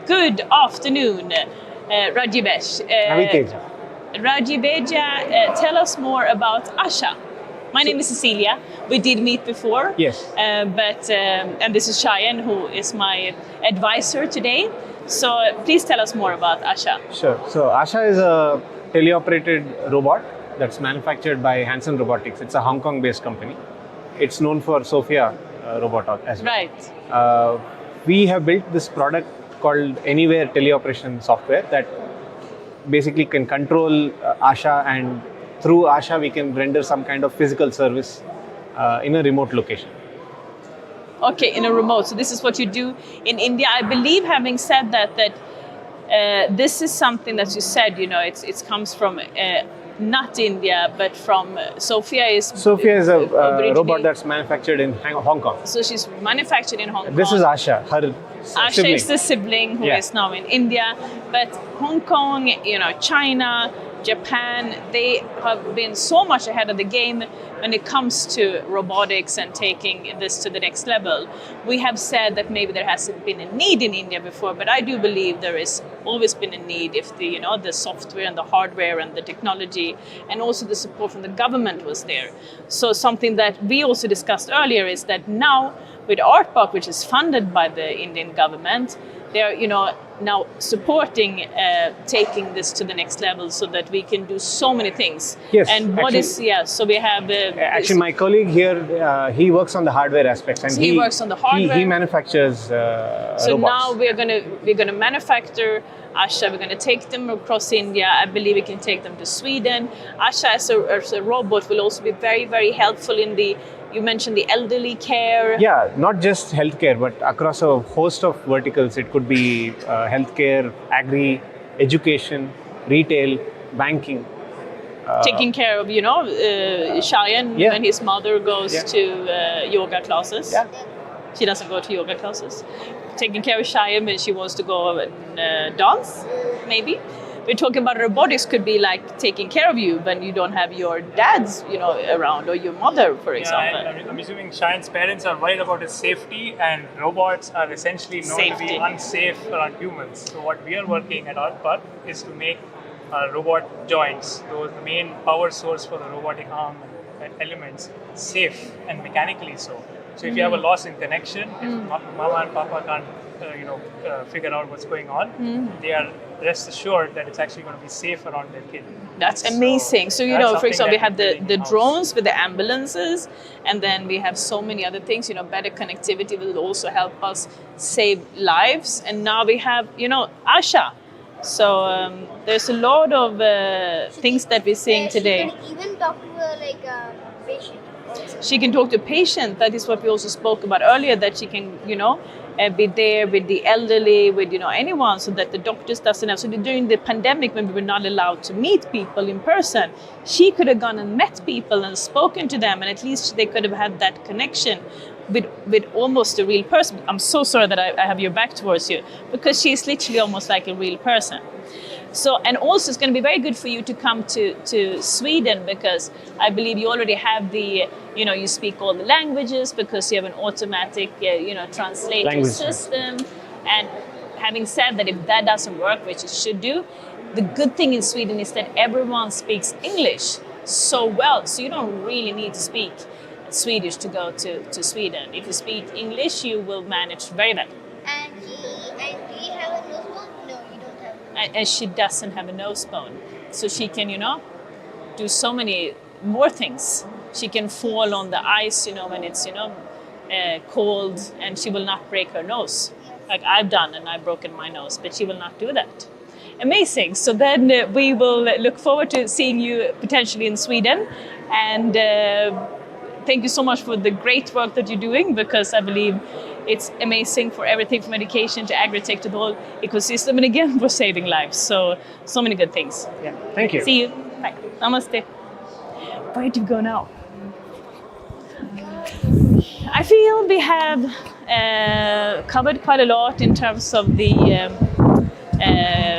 Speaker 17: good afternoon, Rajivesh. Rajiveja, tell us more about Asha. My name is Cecilia. We did meet before.
Speaker 2: Yes.
Speaker 17: And this is Cheyenne, who is my advisor today. So please tell us more about Asha.
Speaker 2: Sure. So Asha is a teleoperated robot that's manufactured by Hanson Robotics. It's a Hong Kong-based company. It's known for Sophia robot as well.
Speaker 17: Right.
Speaker 2: We have built this product called Anywhere Teleoperation software that basically can control Asha, and through Asha we can render some kind of physical service in a remote location.
Speaker 17: Okay, in a remote. So this is what you do in India. I believe, having said that this is something that you said, it comes from not India, but from Sophia is
Speaker 2: a robot that's manufactured in Hong Kong.
Speaker 17: So she's manufactured in Hong Kong.
Speaker 2: This is Asha, her
Speaker 17: Asha
Speaker 2: sibling.
Speaker 17: is the sibling who is now in India, but Hong Kong, China, Japan, they have been so much ahead of the game when it comes to robotics and taking this to the next level. We have said that maybe there hasn't been a need in India before, but I do believe there has always been a need if the software and the hardware and the technology and also the support from the government was there. So something that we also discussed earlier is that now with ARTPARK, which is funded by the Indian government, they're now supporting taking this to the next level so that we can do so many things.
Speaker 2: Yes.
Speaker 17: And so we have
Speaker 2: actually my colleague here, he works on the hardware aspects, and
Speaker 17: so he works on the hardware.
Speaker 2: He manufactures
Speaker 17: so
Speaker 2: robots.
Speaker 17: now we're gonna manufacture Asha. We're gonna take them across India. I believe we can take them to Sweden. Asha as a robot will also be very, very helpful in you mentioned the elderly care.
Speaker 2: Yeah, not just healthcare, but across a host of verticals. It could be healthcare, agri, education, retail, banking.
Speaker 17: taking care of, Shayan
Speaker 2: Yeah.
Speaker 17: when his mother goes
Speaker 2: Yeah.
Speaker 17: to yoga classes.
Speaker 2: Yeah.
Speaker 17: She doesn't go to yoga classes. Taking care of Shayan when she wants to go and dance, maybe. We're talking about robotics could be like taking care of you when you don't have your dads, around, or your mother, for example.
Speaker 3: And I'm assuming Shayan's parents are worried about his safety, and robots are essentially known to be
Speaker 17: Safety.
Speaker 3: unsafe around humans. So what we are working at ARTPARK is to make robot joints, those the main power source for the robotic arm and elements, safe and mechanically so. So if you have a loss in connection, if mama and papa can't, figure out what's going on, they are rest assured that it's actually going to be safe around their kid.
Speaker 17: That's amazing. So,
Speaker 3: that's
Speaker 17: for
Speaker 3: something
Speaker 17: example, we
Speaker 3: that
Speaker 17: have
Speaker 3: we're
Speaker 17: the
Speaker 3: building
Speaker 17: drones with the ambulances, and then we have so many other things. Better connectivity will also help us save lives. And now we have, Asha. So there's a lot of things that we're seeing today.
Speaker 21: She can even talk to a patient. Also.
Speaker 17: She can talk to patient. That is what we also spoke about earlier, that she can, be there with the elderly, with, anyone, so that the doctors doesn't have. So during the pandemic, when we were not allowed to meet people in person, she could have gone and met people and spoken to them, and at least they could have had that connection with almost a real person. I'm so sorry that I have your back towards you, because she's literally almost like a real person. So, and also it's going to be very good for you to come to Sweden, because I believe you already have the, you speak all the languages, because you have an automatic, translator
Speaker 2: Language
Speaker 17: system. And having said that, if that doesn't work, which it should do, the good thing in Sweden is that everyone speaks English so well, so you don't really need to speak Swedish to go to Sweden. If you speak English, you will manage very well.
Speaker 21: And do you have a nose bone? No, you don't have.
Speaker 17: And she doesn't have a nose bone, so she can, do so many more things. She can fall on the ice, when it's, cold, and she will not break her nose, like I've done, and I've broken my nose, but she will not do that. Amazing. So then we will look forward to seeing you potentially in Sweden, and thank you so much for the great work that you're doing, because I believe it's amazing for everything from education to agri-tech to the whole ecosystem, and again, for saving lives. So many good things.
Speaker 2: Yeah, thank you.
Speaker 17: See you. Bye. Namaste. Where do you go now? I feel we have covered quite a lot in terms of the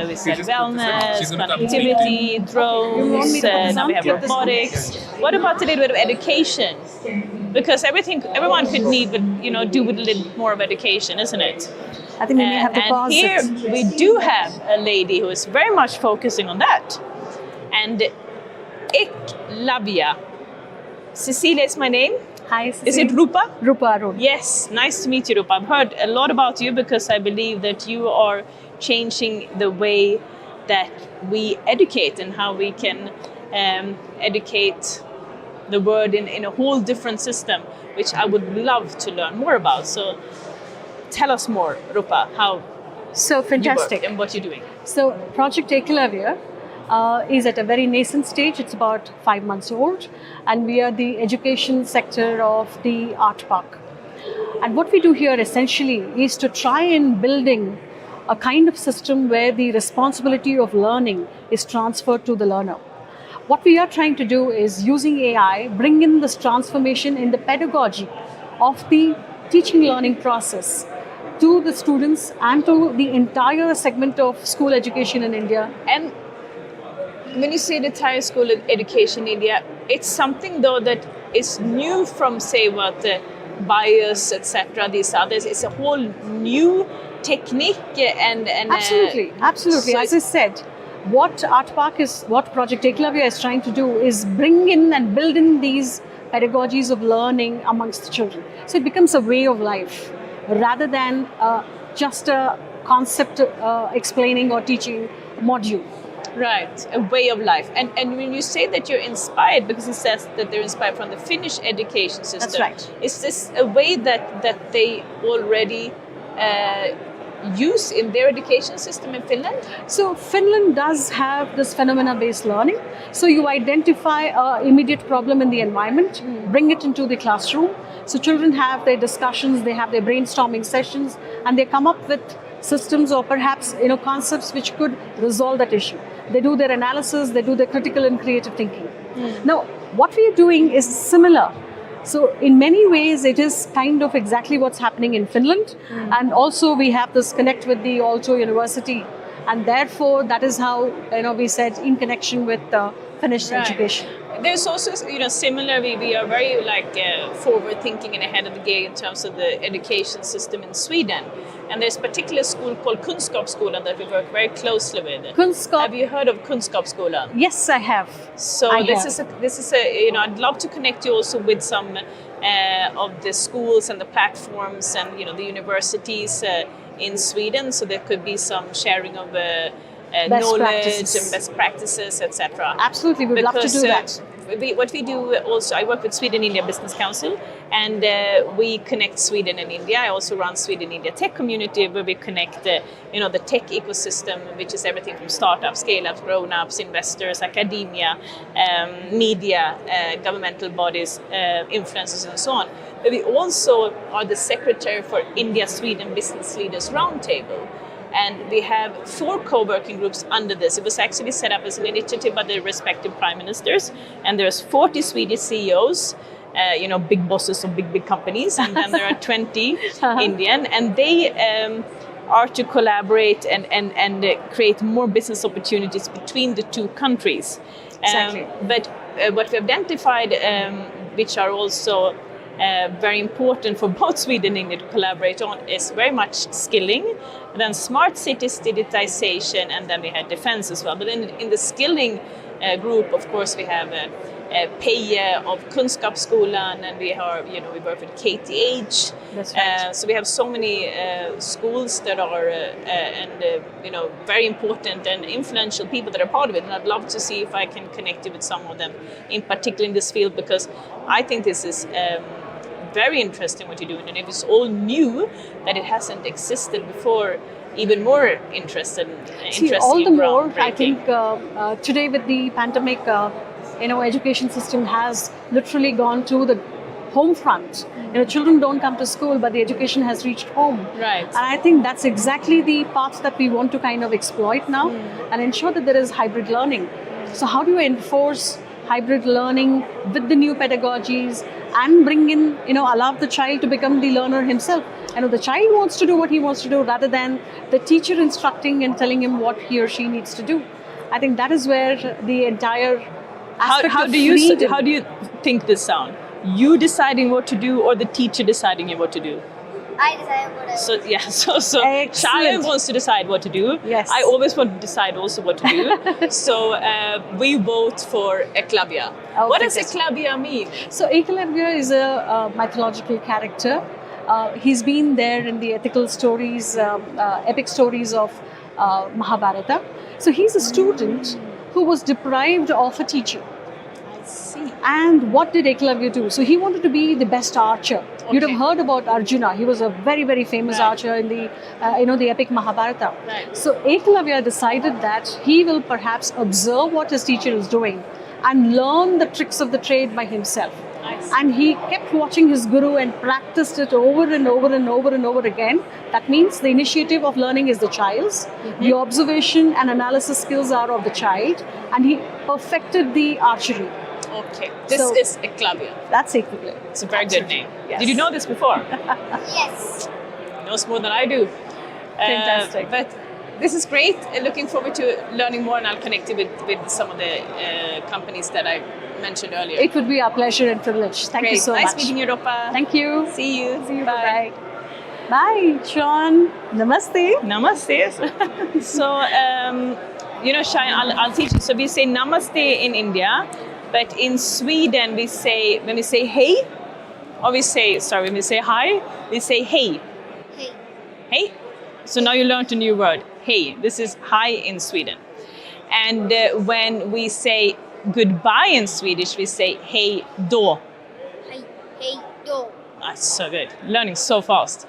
Speaker 17: we said wellness, connectivity, drones, now we have robotics. What about a little bit of education? Because everyone could need, but do with a little more of education, isn't it?
Speaker 8: I think we have to pause
Speaker 17: here
Speaker 8: it.
Speaker 17: we do have a lady who is very much focusing on that. And Lavia. Cecilia is my name.
Speaker 8: Hi, Cecilia.
Speaker 17: Is it Rupa?
Speaker 8: Rupa Arun.
Speaker 17: Yes, nice to meet you, Rupa. I've heard a lot about you, because I believe that you are changing the way that we educate, and how we can educate the world in a whole different system, which I would love to learn more about. So tell us more, Rupa, how
Speaker 8: So fantastic.
Speaker 17: you work and what you're doing.
Speaker 8: So Project Ekalavya is at a very nascent stage. It's about 5 months old, and we are the education sector of the ARTPARK. And what we do here essentially is to try and building a kind of system where the responsibility of learning is transferred to the learner. What we are trying to do is, using AI, bring in this transformation in the pedagogy of the teaching learning process to the students and to the entire segment of school education in India.
Speaker 17: And when you say the entire school education in India, it's something though that is new from, say, what bias, etc., these others. It's a whole new technique and
Speaker 8: absolutely.
Speaker 17: So
Speaker 8: As I said, what Project Ekalavya is trying to do is bring in and build in these pedagogies of learning amongst the children. So it becomes a way of life rather than just a concept explaining or teaching module.
Speaker 17: Right, a way of life. And when you say that you're inspired, because it says that they're inspired from the Finnish education system.
Speaker 8: That's right.
Speaker 17: Is this a way that they already use in their education system in Finland?
Speaker 8: So Finland does have this phenomena-based learning. So you identify an immediate problem in the environment, bring it into the classroom. So children have their discussions, they have their brainstorming sessions, and they come up with systems or perhaps concepts which could resolve that issue. they do their analysis, they do their critical and creative thinking. Now, what we are doing is similar. So in many ways, it is kind of exactly what's happening in Finland. And also we have this connect with the Aalto University. And therefore, that is how, we said in connection with Finnish education.
Speaker 17: There's also, similar, we are very forward thinking and ahead of the game in terms of the education system in Sweden. And there's a particular school called Kunskapsskolan that we work very closely with. Have you heard of Kunskapsskolan?
Speaker 8: Yes, I have.
Speaker 17: So this is a I'd love to connect you also with some of the schools and the platforms and the universities in Sweden. So there could be some sharing of knowledge and best practices, etc.
Speaker 8: Absolutely, we'd love to do that.
Speaker 17: What we do also, I work with Sweden-India Business Council, and we connect Sweden and India. I also run Sweden-India Tech Community, where we connect the tech ecosystem, which is everything from startups, scale-ups, grown-ups, investors, academia, media, governmental bodies, influencers, and so on. But we also are the secretary for India-Sweden Business Leaders Roundtable. And we have 4 co-working groups under this. It was actually set up as an initiative by the respective prime ministers. And there's 40 Swedish CEOs, big bosses of big companies. And then there are 20 Indian. And they are to collaborate and create more business opportunities between the 2 countries.
Speaker 8: Exactly.
Speaker 17: But what we identified, which are also very important for both Sweden and India to collaborate on, is very much skilling, and then smart cities, digitization, and then we had defense as well. But in the skilling group, of course, we have Peje of Kunskapsskolan, and we work with KTH.
Speaker 8: That's right.
Speaker 17: So we have so many schools that are very important and influential people that are part of it. And I'd love to see if I can connect you with some of them, in particular in this field, because I think this is very interesting what you're doing, and it is all new, that it hasn't existed before. Even more interesting.
Speaker 8: All the more, I think today with the pandemic, education system has literally gone to the home front. Children don't come to school, but the education has reached home.
Speaker 17: Right.
Speaker 8: And I think that's exactly the path that we want to kind of exploit now and ensure that there is hybrid learning. So how do you enforce hybrid learning with the new pedagogies and bring in, allow the child to become the learner himself? The child wants to do what he wants to do rather than the teacher instructing and telling him what he or she needs to do. I think that is where the entire aspect
Speaker 17: how
Speaker 8: of
Speaker 17: do
Speaker 8: freedom.
Speaker 17: you think this sound? You deciding what to do, or the teacher deciding what to do?
Speaker 21: I decided what I
Speaker 17: So Shayan wants to decide what to do.
Speaker 8: Yes.
Speaker 17: I always want to decide also what to do. So we vote for Eklavya.
Speaker 8: Oh,
Speaker 17: what does
Speaker 8: fantastic.
Speaker 17: Eklavya mean?
Speaker 8: So Eklavya is a mythological character. He's been there in the ethical stories, epic stories of Mahabharata. So he's a student who was deprived of a teacher.
Speaker 17: I see.
Speaker 8: And what did Eklavya do? So he wanted to be the best archer. You'd have heard about Arjuna. He was a very, very famous archer in the, the epic Mahabharata.
Speaker 17: Right.
Speaker 8: So Eklavya decided that he will perhaps observe what his teacher is doing and learn the tricks of the trade by himself. And he kept watching his guru and practiced it over and over and over and over again. That means the initiative of learning is the child's. The observation and analysis skills are of the child. And he perfected the archery.
Speaker 17: Okay, this is Eklavya.
Speaker 8: That's Eklavya.
Speaker 17: It's a very good name.
Speaker 8: Yes.
Speaker 17: Did you know this before?
Speaker 21: Yes.
Speaker 17: He knows more than I do.
Speaker 8: Fantastic.
Speaker 17: But this is great. Looking forward to learning more, and I'll connect you with some of the companies that I mentioned earlier.
Speaker 8: It would be our pleasure and privilege. Thank you so much.
Speaker 17: Nice meeting you, Ropa.
Speaker 8: Thank you.
Speaker 17: See you.
Speaker 8: See you.
Speaker 17: Bye.
Speaker 8: Bye, Sean. Namaste.
Speaker 17: Namaste. So, Shayan, I'll teach you. So we say namaste in India, but in Sweden when we say hey, or when we say hi, we say hey.
Speaker 21: Hey.
Speaker 17: Hey. So now you learned a new word. Hey. This is hi in Sweden. And when we say goodbye in Swedish, we say hej då.
Speaker 21: Hej då.
Speaker 17: That's so good. Learning so fast.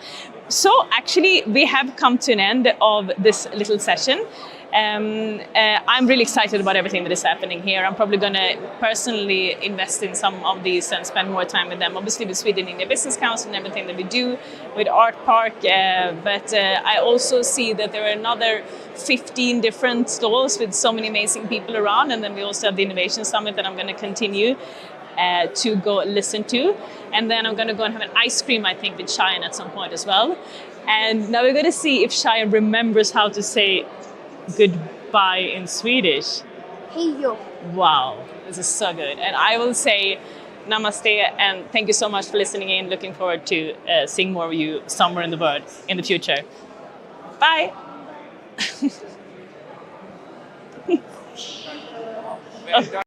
Speaker 17: So actually, we have come to an end of this little session. I'm really excited about everything that is happening here. I'm probably going to personally invest in some of these and spend more time with them. Obviously with Sweden India Business Council and everything that we do with ARTPARK, but I also see that there are another 15 different stalls with so many amazing people around, and then we also have the Innovation Summit that I'm going to continue to go listen to. And then I'm going to go and have an ice cream, I think, with Cheyenne at some point as well. And now we're going to see if Cheyenne remembers how to say goodbye in Swedish.
Speaker 21: Hey yo.
Speaker 17: Wow, this is so good. And I will say namaste and thank you so much for listening in. Looking forward to seeing more of you somewhere in the world in the future. Bye. Oh.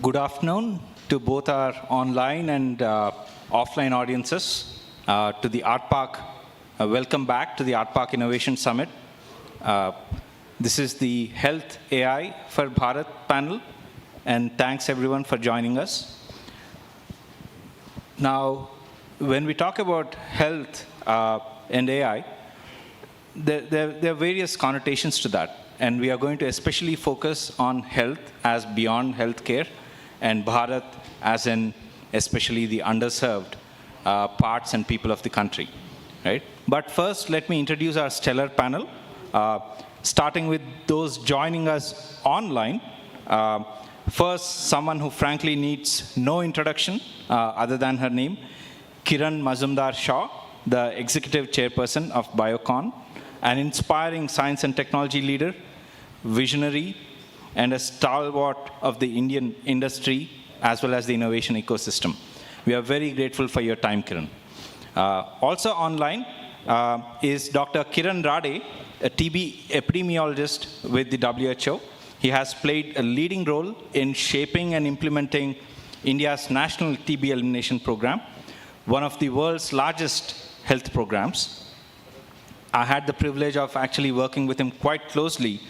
Speaker 5: Good afternoon to both our online and offline audiences, to the ARTPARK. Welcome back to the ARTPARK Innovation Summit. This is the Health AI for Bharat panel, and thanks everyone for joining us. Now, when we talk about health and AI, there are various connotations to that. And we are going to especially focus on health as beyond healthcare, and Bharat as in especially the underserved parts and people of the country, right? But first, let me introduce our stellar panel, starting with those joining us online. First, someone who frankly needs no introduction other than her name, Kiran Mazumdar-Shaw, the Executive Chairperson of Biocon, an inspiring science and technology leader, visionary, and a stalwart of the Indian industry as well as the innovation ecosystem. We are very grateful for your time, Kiran. Also online is Dr. Kiran Rade, a TB epidemiologist with the WHO. He has played a leading role in shaping and implementing India's national TB elimination program, one of the world's largest health programs. I had the privilege of actually working with him quite closely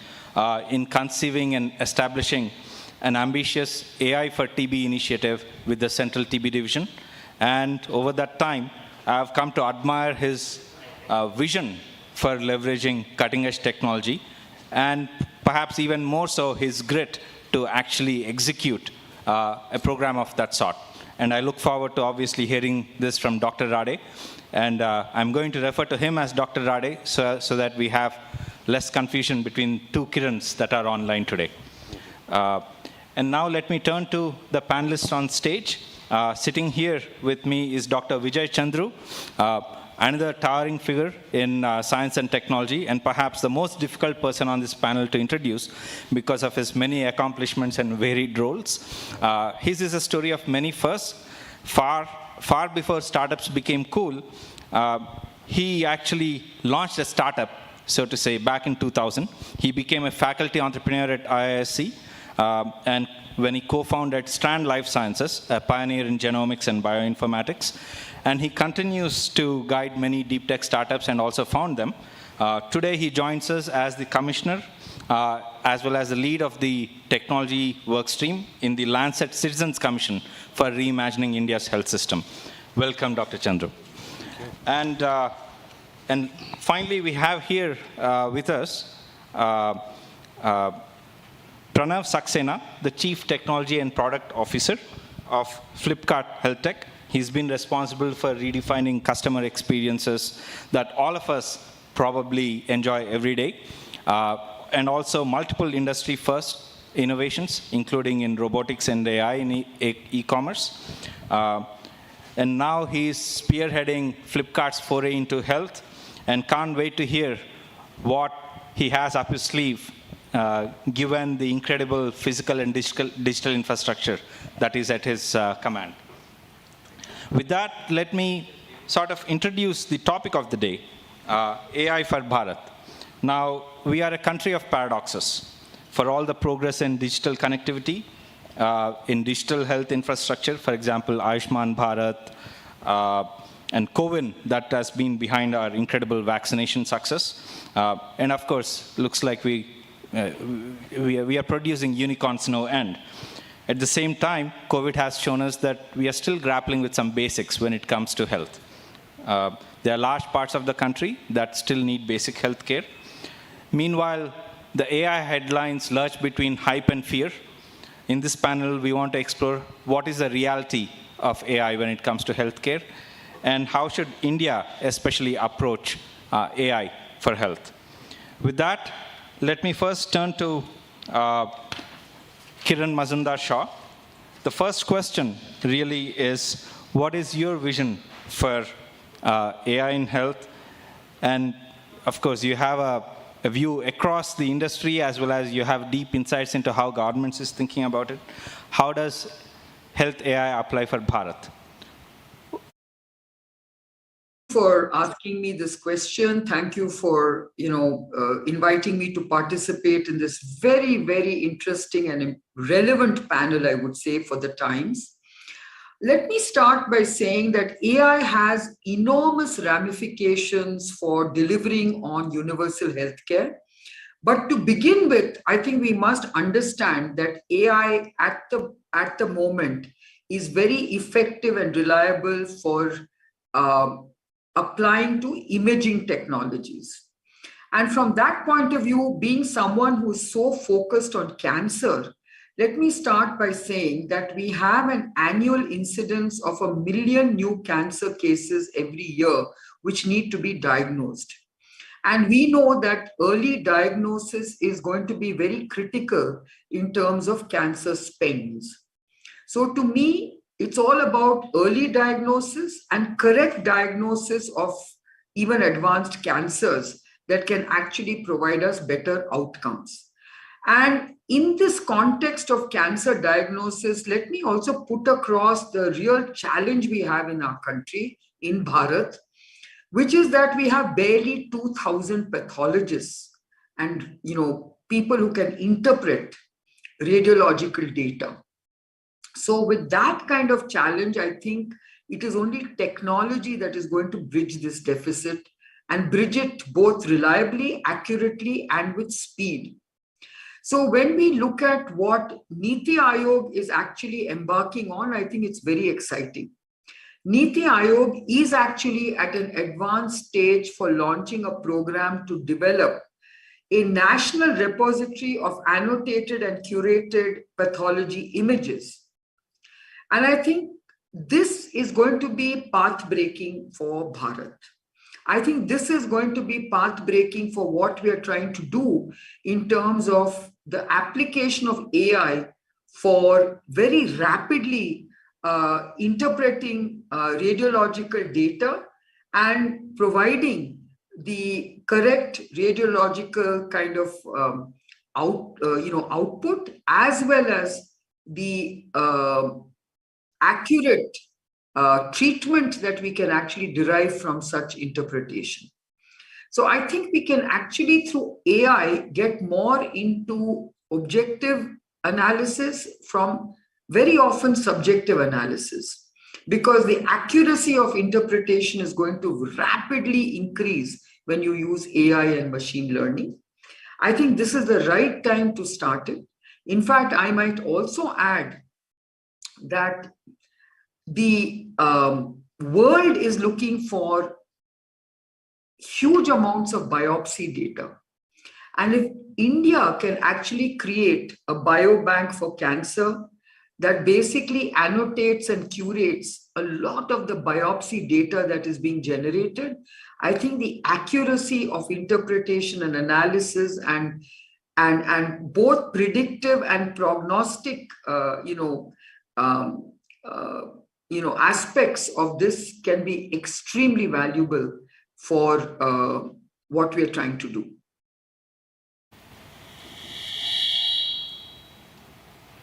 Speaker 5: in conceiving and establishing an ambitious AI for TB initiative with the Central TB Division. And over that time, I have come to admire his vision for leveraging cutting-edge technology, and perhaps even more so his grit to actually execute a program of that sort. And I look forward to obviously hearing this from Dr. Rade. And I'm going to refer to him as Dr. Rade so that we have less confusion between two Kirans that are online today. And now let me turn to the panelists on stage. Sitting here with me is Dr. Vijay Chandru, another towering figure in science and technology, and perhaps the most difficult person on this panel to introduce because of his many accomplishments and varied roles. His is a story of many firsts. Far before startups became cool, he actually launched a startup, so to say, back in 2000. He became a faculty entrepreneur at IISc, and when he co-founded Strand Life Sciences, a pioneer in genomics and bioinformatics. And he continues to guide many deep tech startups and also found them. Today, he joins us as the commissioner, as well as the lead of the technology workstream in the Lancet Citizens Commission for Reimagining India's Health System. Welcome, Dr. Chandru. And finally, we have here with us Pranav Saxena, the Chief Technology and Product Officer of Flipkart Health Tech. He's been responsible for redefining customer experiences that all of us probably enjoy every day, and also multiple industry-first innovations, including in robotics and AI in e-commerce. And now he's spearheading Flipkart's foray into health, and can't wait to hear what he has up his sleeve, given the incredible physical and digital infrastructure that is at his command. With that, let me sort of introduce the topic of the day, AI for Bharat. Now, we are a country of paradoxes. For all the progress in digital connectivity, in digital health infrastructure, for example, Ayushman Bharat, and COVID that has been behind our incredible vaccination success. And of course, looks like we are producing unicorns no end. At the same time, COVID has shown us that we are still grappling with some basics when it comes to health. There are large parts of the country that still need basic health care. Meanwhile, the AI headlines lurch between hype and fear. In this panel, we want to explore what is the reality of AI when it comes to healthcare, and how should India especially approach AI for health. With that, let me first turn to Kiran Mazumdar-Shaw. The first question really is, what is your vision for AI in health? And of course, you have a view across the industry, as well as you have deep insights into how governments is thinking about it. How does health AI apply for Bharat?
Speaker 7: for asking me this question. Thank you for, inviting me to participate in this very, very interesting and relevant panel, I would say, for the times. Let me start by saying that AI has enormous ramifications for delivering on universal healthcare. But to begin with, I think we must understand that AI at the moment is very effective and reliable for applying to imaging technologies. And from that point of view, being someone who is so focused on cancer, let me start by saying that we have an annual incidence of 1 million new cancer cases every year, which need to be diagnosed. And we know that early diagnosis is going to be very critical in terms of cancer spends. So to me, it's all about early diagnosis and correct diagnosis of even advanced cancers that can actually provide us better outcomes. And in this context of cancer diagnosis, let me also put across the real challenge we have in our country, in Bharat, which is that we have barely 2,000 pathologists and people who can interpret radiological data. So with that kind of challenge, I think it is only technology that is going to bridge this deficit and bridge it both reliably, accurately, and with speed. So when we look at what Niti Aayog is actually embarking on, I think it's very exciting. Niti Aayog is actually at an advanced stage for launching a program to develop a national repository of annotated and curated pathology images. And I think this is going to be path-breaking for Bharat. I think this is going to be path-breaking for what we are trying to do in terms of the application of AI for very rapidly interpreting radiological data and providing the correct radiological kind of output, as well as the accurate treatment that we can actually derive from such interpretation. So I think we can actually, through AI, get more into objective analysis from very often subjective analysis, because the accuracy of interpretation is going to rapidly increase when you use AI and machine learning. I think this is the right time to start it. In fact, I might also add that the world is looking for huge amounts of biopsy data. And if India can actually create a biobank for cancer that basically annotates and curates a lot of the biopsy data that is being generated, I think the accuracy of interpretation and analysis and both predictive and prognostic aspects of this can be extremely valuable for what we are trying to do.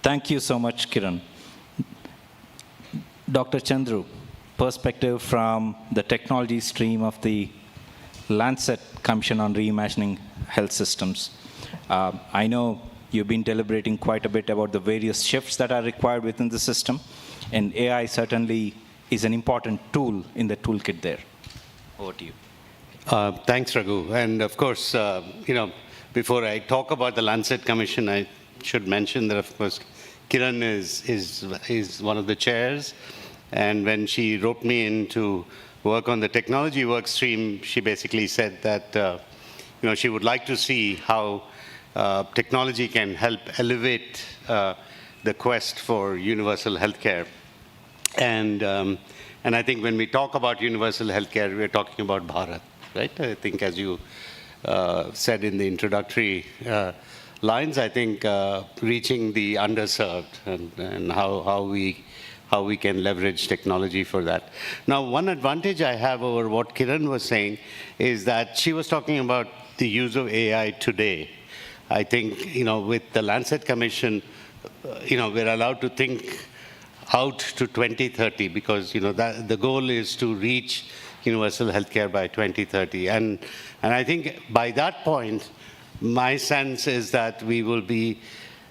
Speaker 5: Thank you so much, Kiran. Dr. Chandru, perspective from the technology stream of the Lancet Commission on Reimagining Health Systems. I know you've been deliberating quite a bit about the various shifts that are required within the system, and AI certainly is an important tool in the toolkit there. Over to you.
Speaker 9: Thanks, Raghu. And of course, before I talk about the Lancet Commission, I should mention that, of course, Kiran is one of the chairs. And when she wrote me in to work on the technology work stream, she basically said that she would like to see how technology can help elevate the quest for universal healthcare. And I think when we talk about universal healthcare, we're talking about Bharat, right? I think as you said in the introductory lines, I think reaching the underserved and how we can leverage technology for that. Now, one advantage I have over what Kiran was saying is that she was talking about the use of AI today. I think, with the Lancet Commission, we're allowed to think out to 2030 because, the goal is to reach universal healthcare by 2030. And I think by that point, my sense is that we will be,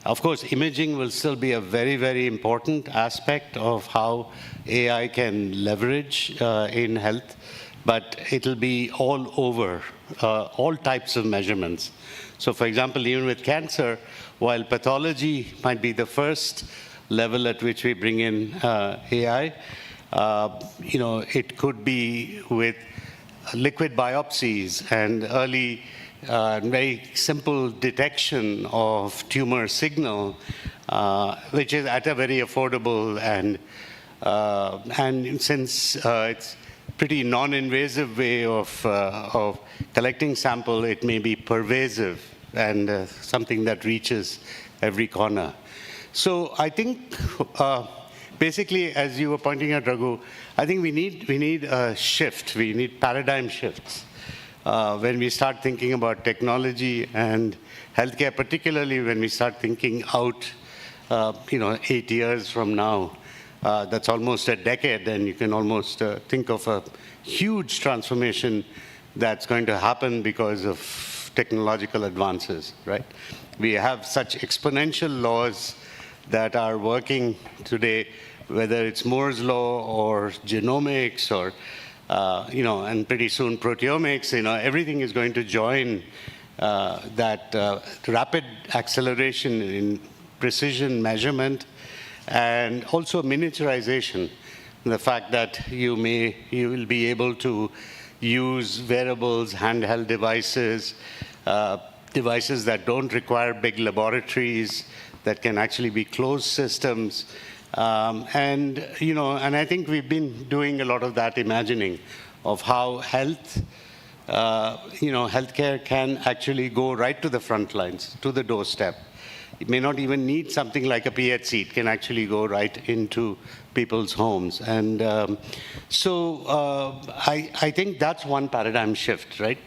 Speaker 9: of course, imaging will still be a very, very important aspect of how AI can leverage in health, but it'll be all over, all types of measurements. So for example, even with cancer, while pathology might be the first level at which we bring in AI, it could be with liquid biopsies and early very simple detection of tumor signal, which is at a very affordable and since it's pretty non-invasive way of collecting sample, it may be pervasive and something that reaches every corner. So I think basically, as you were pointing out, Raghu, I think we need a shift. We need paradigm shifts. When we start thinking about technology and healthcare, particularly when we start thinking out, 8 years from now, that's almost a decade, and you can almost think of a huge transformation that's going to happen because of technological advances, right? We have such exponential laws that are working today, whether it's Moore's law or genomics or and pretty soon proteomics, everything is going to join that rapid acceleration in precision measurement and also miniaturization. The fact that you will be able to use wearables, handheld devices, devices that don't require big laboratories, that can actually be closed systems. And I think we've been doing a lot of that imagining of how healthcare can actually go right to the front lines, to the doorstep. It may not even need something like a PHC. It can actually go right into people's homes. And I think that's one paradigm shift, right?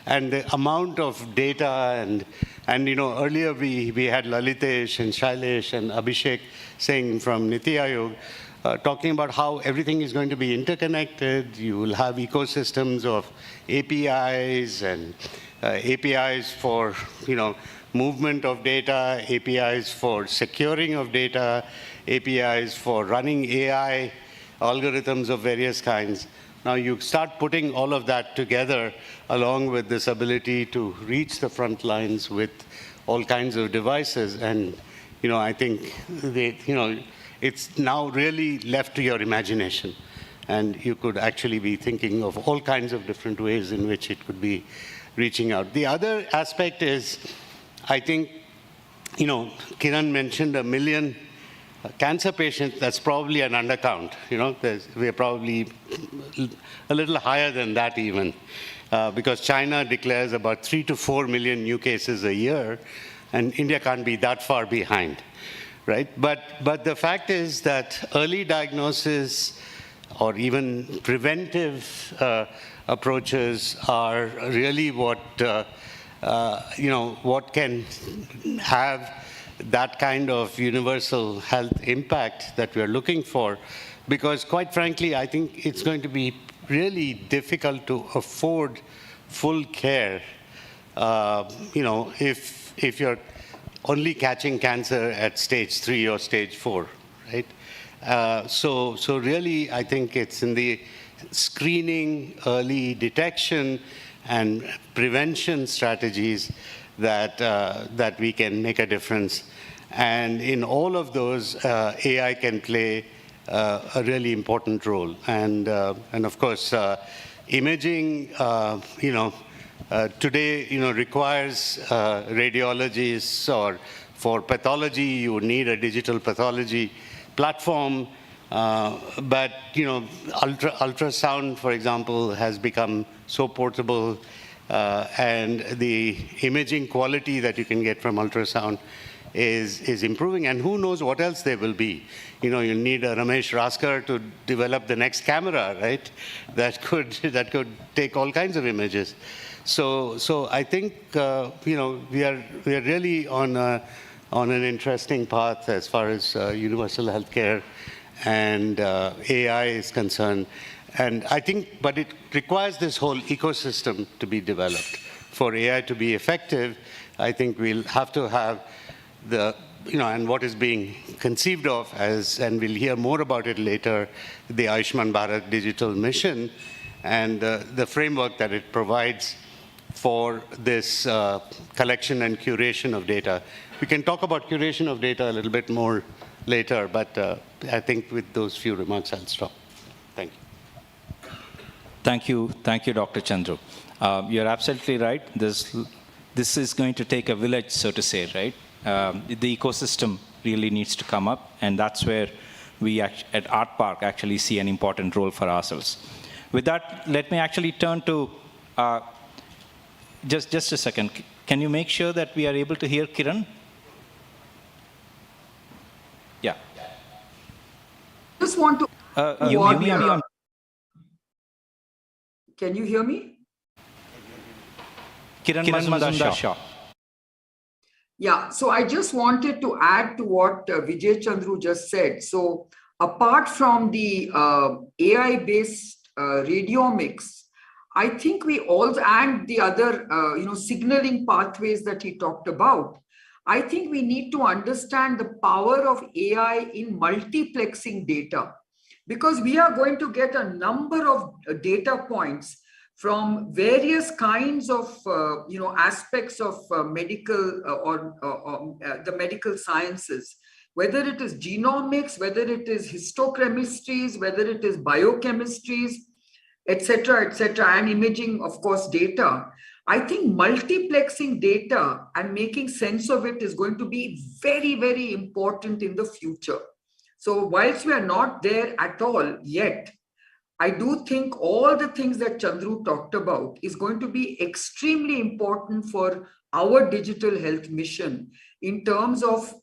Speaker 9: And the amount of data and earlier we had Lalitesh and Shailesh and Abhishek saying from Niti Aayog, talking about how everything is going to be interconnected. You will have ecosystems of APIs and APIs for, movement of data, APIs for securing of data, APIs for running AI algorithms of various kinds. Now you start putting all of that together along with this ability to reach the front lines with all kinds of devices. And, I think it's now really left to your imagination. And you could actually be thinking of all kinds of different ways in which it could be reaching out. The other aspect is, I think, Kiran mentioned 1 million cancer patients. That's probably an undercount. We're probably a little higher than that even, because China declares about 3 to 4 million new cases a year, and India can't be that far behind, right? But the fact is that early diagnosis or even preventive approaches are really what can have that kind of universal health impact that we're looking for. Because quite frankly, I think it's going to be really difficult to afford full care, if you're only catching cancer at stage 3 or stage 4, right? So really, I think it's in the screening, early detection, and prevention strategies that we can make a difference. And in all of those, AI can play a really important role. And of course, imaging, today, requires radiologists, or for pathology, you would need a digital pathology platform. But ultrasound, for example, has become so portable, and the imaging quality that you can get from ultrasound is improving. And who knows what else there will be. You need a Ramesh Raskar to develop the next camera, right? That could take all kinds of images. So I think we are really on an interesting path as far as universal healthcare and AI is concerned. And I think, but it requires this whole ecosystem to be developed. For AI to be effective, I think we'll have to have the, and what is being conceived of as, and we'll hear more about it later, the Ayushman Bharat digital mission and the framework that it provides for this collection and curation of data. We can talk about curation of data a little bit more later, but I think with those few remarks, I'll stop. Thank you.
Speaker 5: Thank you, Dr. Chandru. You're absolutely right. This is going to take a village, so to say, right? The ecosystem really needs to come up, and that's where we at ARTPARK actually see an important role for ourselves. With that, let me actually turn to, just a second. Can you make sure that we are able to hear Kiran? Yeah.
Speaker 7: Just want to. Can you hear me?
Speaker 5: Kiran Mazumdar Shah.
Speaker 7: Yeah, so I just wanted to add to what Vijay Chandru just said. So apart from the AI-based radiomics, I think we also, and the other signaling pathways that he talked about, I think we need to understand the power of AI in multiplexing data, because we are going to get a number of data points from various kinds of aspects of medical or the medical sciences, whether it is genomics, whether it is histochemistries, whether it is biochemistries, etc., and imaging, of course, data. I think multiplexing data and making sense of it is going to be very, very important in the future. So whilst we are not there at all yet, I do think all the things that Chandru talked about is going to be extremely important for our digital health mission in terms of,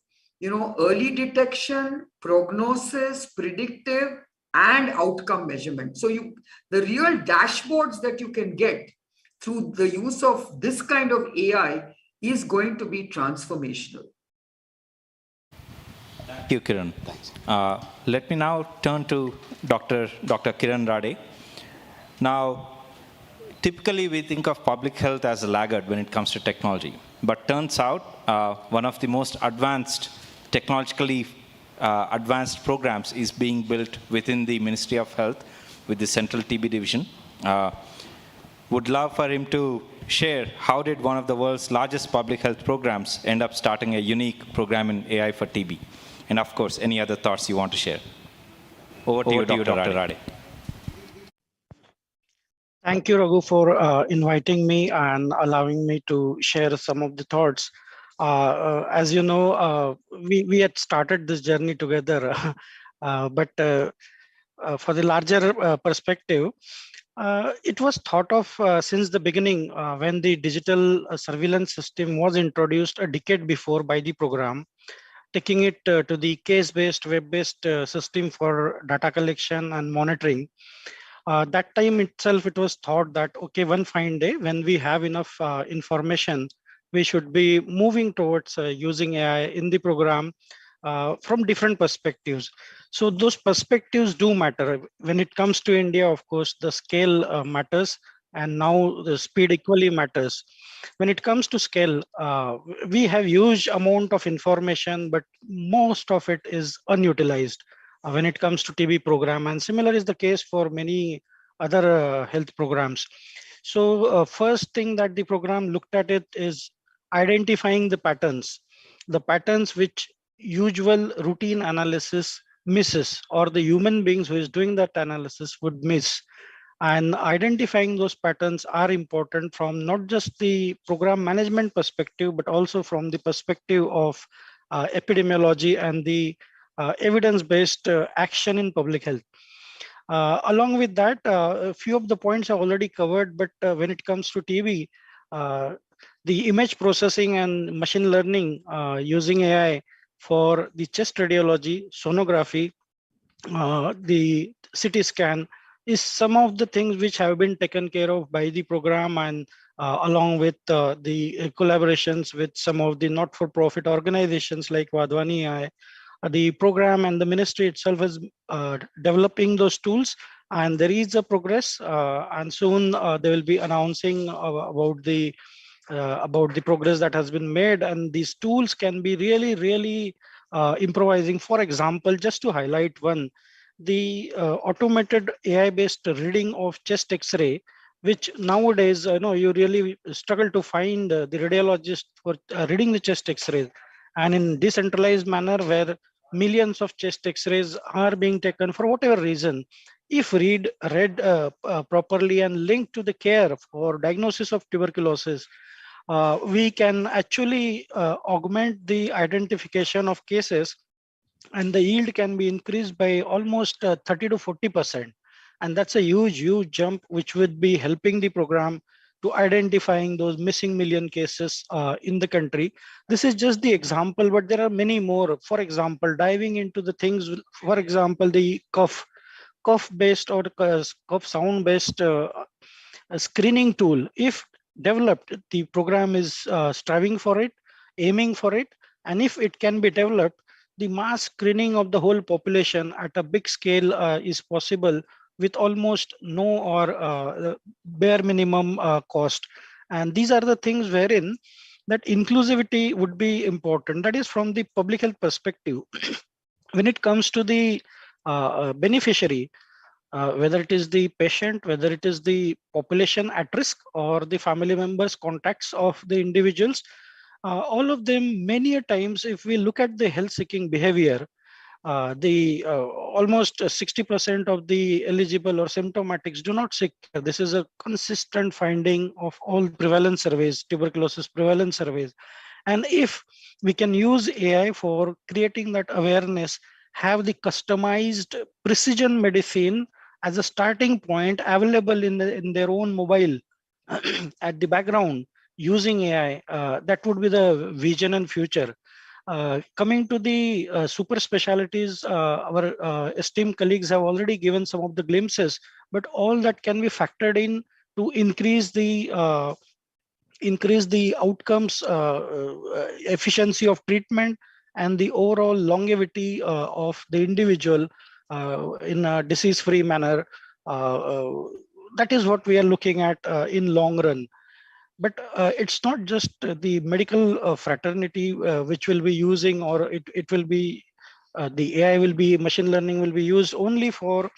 Speaker 7: early detection, prognosis, predictive, and outcome measurement. So the real dashboards that you can get through the use of this kind of AI is going to be transformational.
Speaker 5: Thank you, Kiran. Let me now turn to Dr. Kiran Rade. Now, typically we think of public health as a laggard when it comes to technology, but turns out one of the most technologically advanced programs is being built within the Ministry of Health with the Central TB Division. Would love for him to share how did one of the world's largest public health programs end up starting a unique program in AI for TB? And of course, any other thoughts you want to share. Over to you, Dr. Rade.
Speaker 6: Thank you, Raghu, for inviting me and allowing me to share some of the thoughts. As you know, we had started this journey together, but for the larger perspective, it was thought of since the beginning when the digital surveillance system was introduced a decade before by the program, taking it to the case-based, web-based system for data collection and monitoring. That time itself, it was thought that, okay, one fine day when we have enough information, we should be moving towards using AI in the program from different perspectives. So those perspectives do matter. When it comes to India, of course, the scale matters, and now the speed equally matters. When it comes to scale, we have huge amount of information, but most of it is unutilized when it comes to TB program, and similar is the case for many other health programs. So first thing that the program looked at it is identifying the patterns which usual routine analysis misses, or the human beings who is doing that analysis would miss. And identifying those patterns are important from not just the program management perspective, but also from the perspective of epidemiology and the evidence-based action in public health. Along with that, a few of the points are already covered, but when it comes to TB, the image processing and machine learning using AI for the chest radiology, sonography, the CT scan is some of the things which have been taken care of by the program, and along with the collaborations with some of the not-for-profit organizations like Vadwani AI. The program and the ministry itself is developing those tools, And there is a progress, and soon they will be announcing about the progress that has been made, and these tools can be really improvising. For example, just to highlight one, the automated AI-based reading of chest X-ray, which nowadays you really struggle to find the radiologist for reading the chest X-ray, and in decentralized manner where millions of chest X-rays are being taken for whatever reason, if read properly and linked to the care for diagnosis of tuberculosis, we can actually augment the identification of cases, and the yield can be increased by almost 30 to 40%. And that's a huge jump, which would be helping the program to identifying those missing million cases in the country. This is just the example, but there are many more. For example, diving into the things, for example, the cough based or cough sound based a screening tool. If developed, the program is striving for it, aiming for it, and if it can be developed, the mass screening of the whole population at a big scale is possible with almost no or bare minimum cost. And these are the things wherein that inclusivity would be important. That is from the public health perspective. When it comes to the beneficiary, whether it is the patient, whether it is the population at risk or the family members, contacts of the individuals, all of them, many a times, if we look at the health seeking behavior, the almost 60% of the eligible or symptomatics do not seek care. This is a consistent finding of all prevalence surveys, tuberculosis prevalence surveys. And if we can use AI for creating that awareness, have the customized precision medicine as a starting point available in their own mobile at the background using AI, that would be the vision and future. Coming to the super specialties, our esteemed colleagues have already given some of the glimpses, but all that can be factored in to increase the outcomes, efficiency of treatment, and the overall longevity of the individual in a disease-free manner. That is what we are looking at in long run. But it's not just the medical fraternity which will be using, or it will be the AI will be, machine learning will be used only for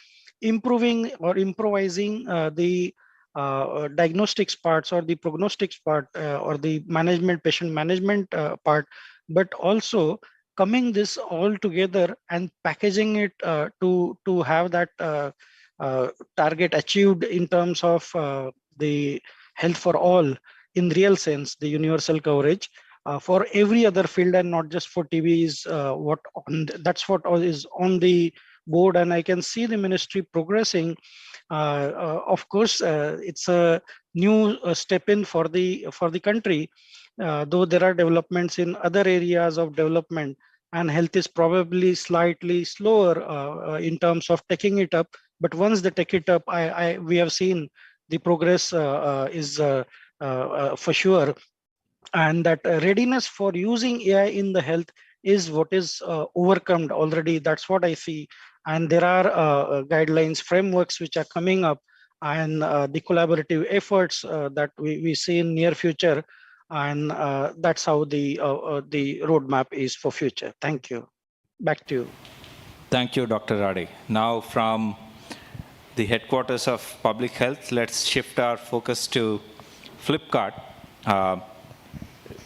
Speaker 6: improving or improvising the diagnostics parts or the prognostics part or the management, patient management part, but also coming this all together and packaging it to have that target achieved in terms of the health for all in real sense, the universal coverage for every other field and not just for TB is that's what is on the board. And I can see the ministry progressing. Of course, it's a new step in for the country, though there are developments in other areas of development, and health is probably slightly slower in terms of taking it up. But once they take it up, we have seen the progress is for sure, and that readiness for using AI in the health is what is overcome already. That's what I see. And there are guidelines, frameworks which are coming up, and the collaborative efforts that we see in near future. And that's how the roadmap is for future. Thank you. Back to you.
Speaker 5: Thank you, Dr. Rade. Now from the headquarters of public health, let's shift our focus to Flipkart.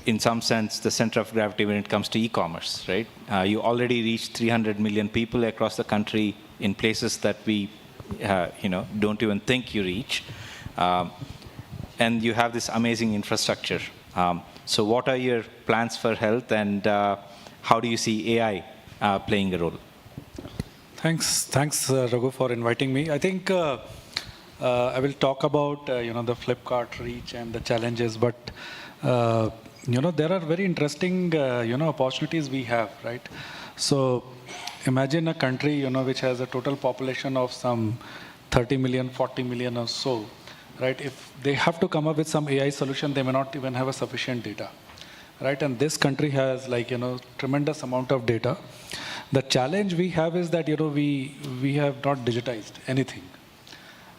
Speaker 5: In some sense, the center of gravity when it comes to e-commerce, right? You already reached 300 million people across the country in places that we, don't even think you reach. And you have this amazing infrastructure. So what are your plans for health, and how do you see AI playing a role?
Speaker 4: Thanks, Raghu, for inviting me. I think I will talk about the Flipkart reach and the challenges, but there are very interesting opportunities we have, right? So imagine a country which has a total population of some 30 million, 40 million or so, right? If they have to come up with some AI solution, they may not even have a sufficient data, right? And this country has tremendous amount of data. The challenge we have is that we have not digitized anything,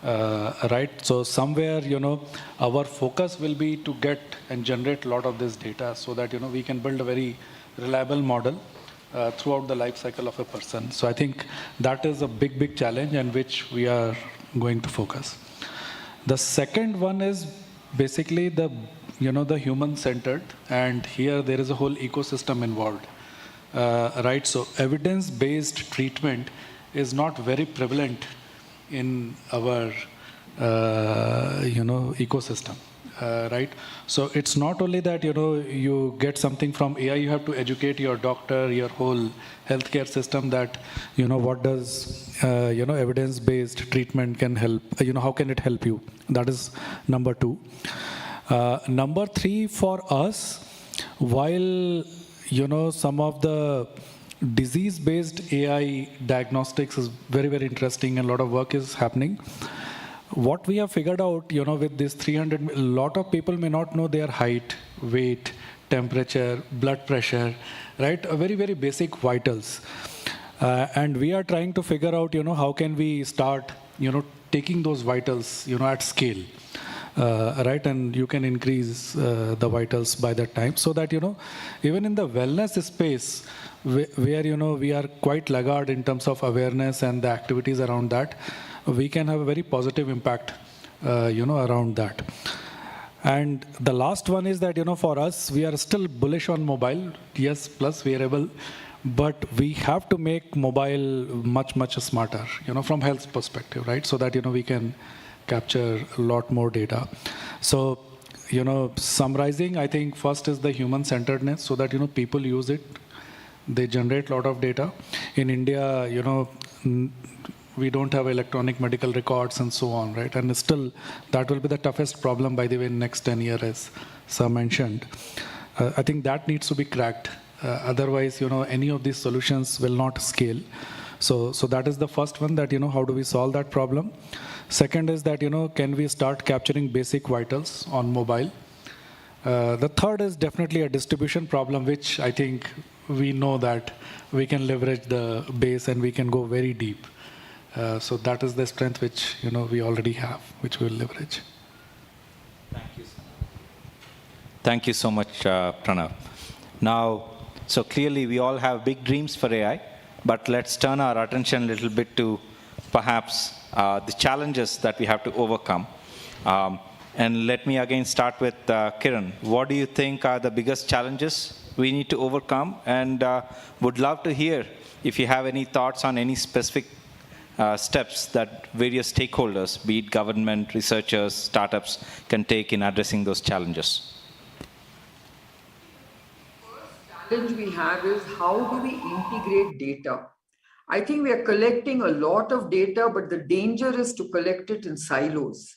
Speaker 4: right? So somewhere, our focus will be to get and generate a lot of this data so that, we can build a very reliable model throughout the life cycle of a person. So I think that is a big, big challenge and which we are going to focus. The second one is basically the human-centered, and here there is a whole ecosystem involved, right? So evidence-based treatment is not very prevalent in our, ecosystem. Right? So it's not only that, you get something from AI, you have to educate your doctor, your whole healthcare system that, what does, evidence-based treatment can help, how can it help you? That is number 2. Number 3 for us, while, some of the disease-based AI diagnostics is very, very interesting and a lot of work is happening. What we have figured out, with this 300, a lot of people may not know their height, weight, temperature, blood pressure, right? A very, very basic vitals. And we are trying to figure out, how can we start, taking those vitals, at scale, right? And you can increase the vitals by that time so that, even in the wellness space, where, we are quite laggard in terms of awareness and the activities around that, we can have a very positive impact, around that. And the last one is that, for us, we are still bullish on mobile, yes, plus wearable, but we have to make mobile much, much smarter, from health perspective, right? So that, we can capture a lot more data. So, summarizing, I think first is the human-centeredness so that, people use it. They generate a lot of data. In India, we don't have electronic medical records and so on, right? And still, that will be the toughest problem, by the way, in next 10 years, as Sir mentioned. I think that needs to be cracked. Otherwise, any of these solutions will not scale. So that is the first one, that, how do we solve that problem? Second is that, can we start capturing basic vitals on mobile? The third is definitely a distribution problem, which I think we know that we can leverage the base and we can go very deep. So that is the strength which, we already have, which we will leverage.
Speaker 5: Thank you. Thank you so much, Pranav. Now, so clearly we all have big dreams for AI, but let's turn our attention a little bit to perhaps the challenges that we have to overcome. And let me again start with Kiran. What do you think are the biggest challenges we need to overcome? And would love to hear if you have any thoughts on any specific steps that various stakeholders, be it government, researchers, startups, can take in addressing those challenges.
Speaker 7: First challenge we have is how do we integrate data? I think we are collecting a lot of data, but the danger is to collect it in silos.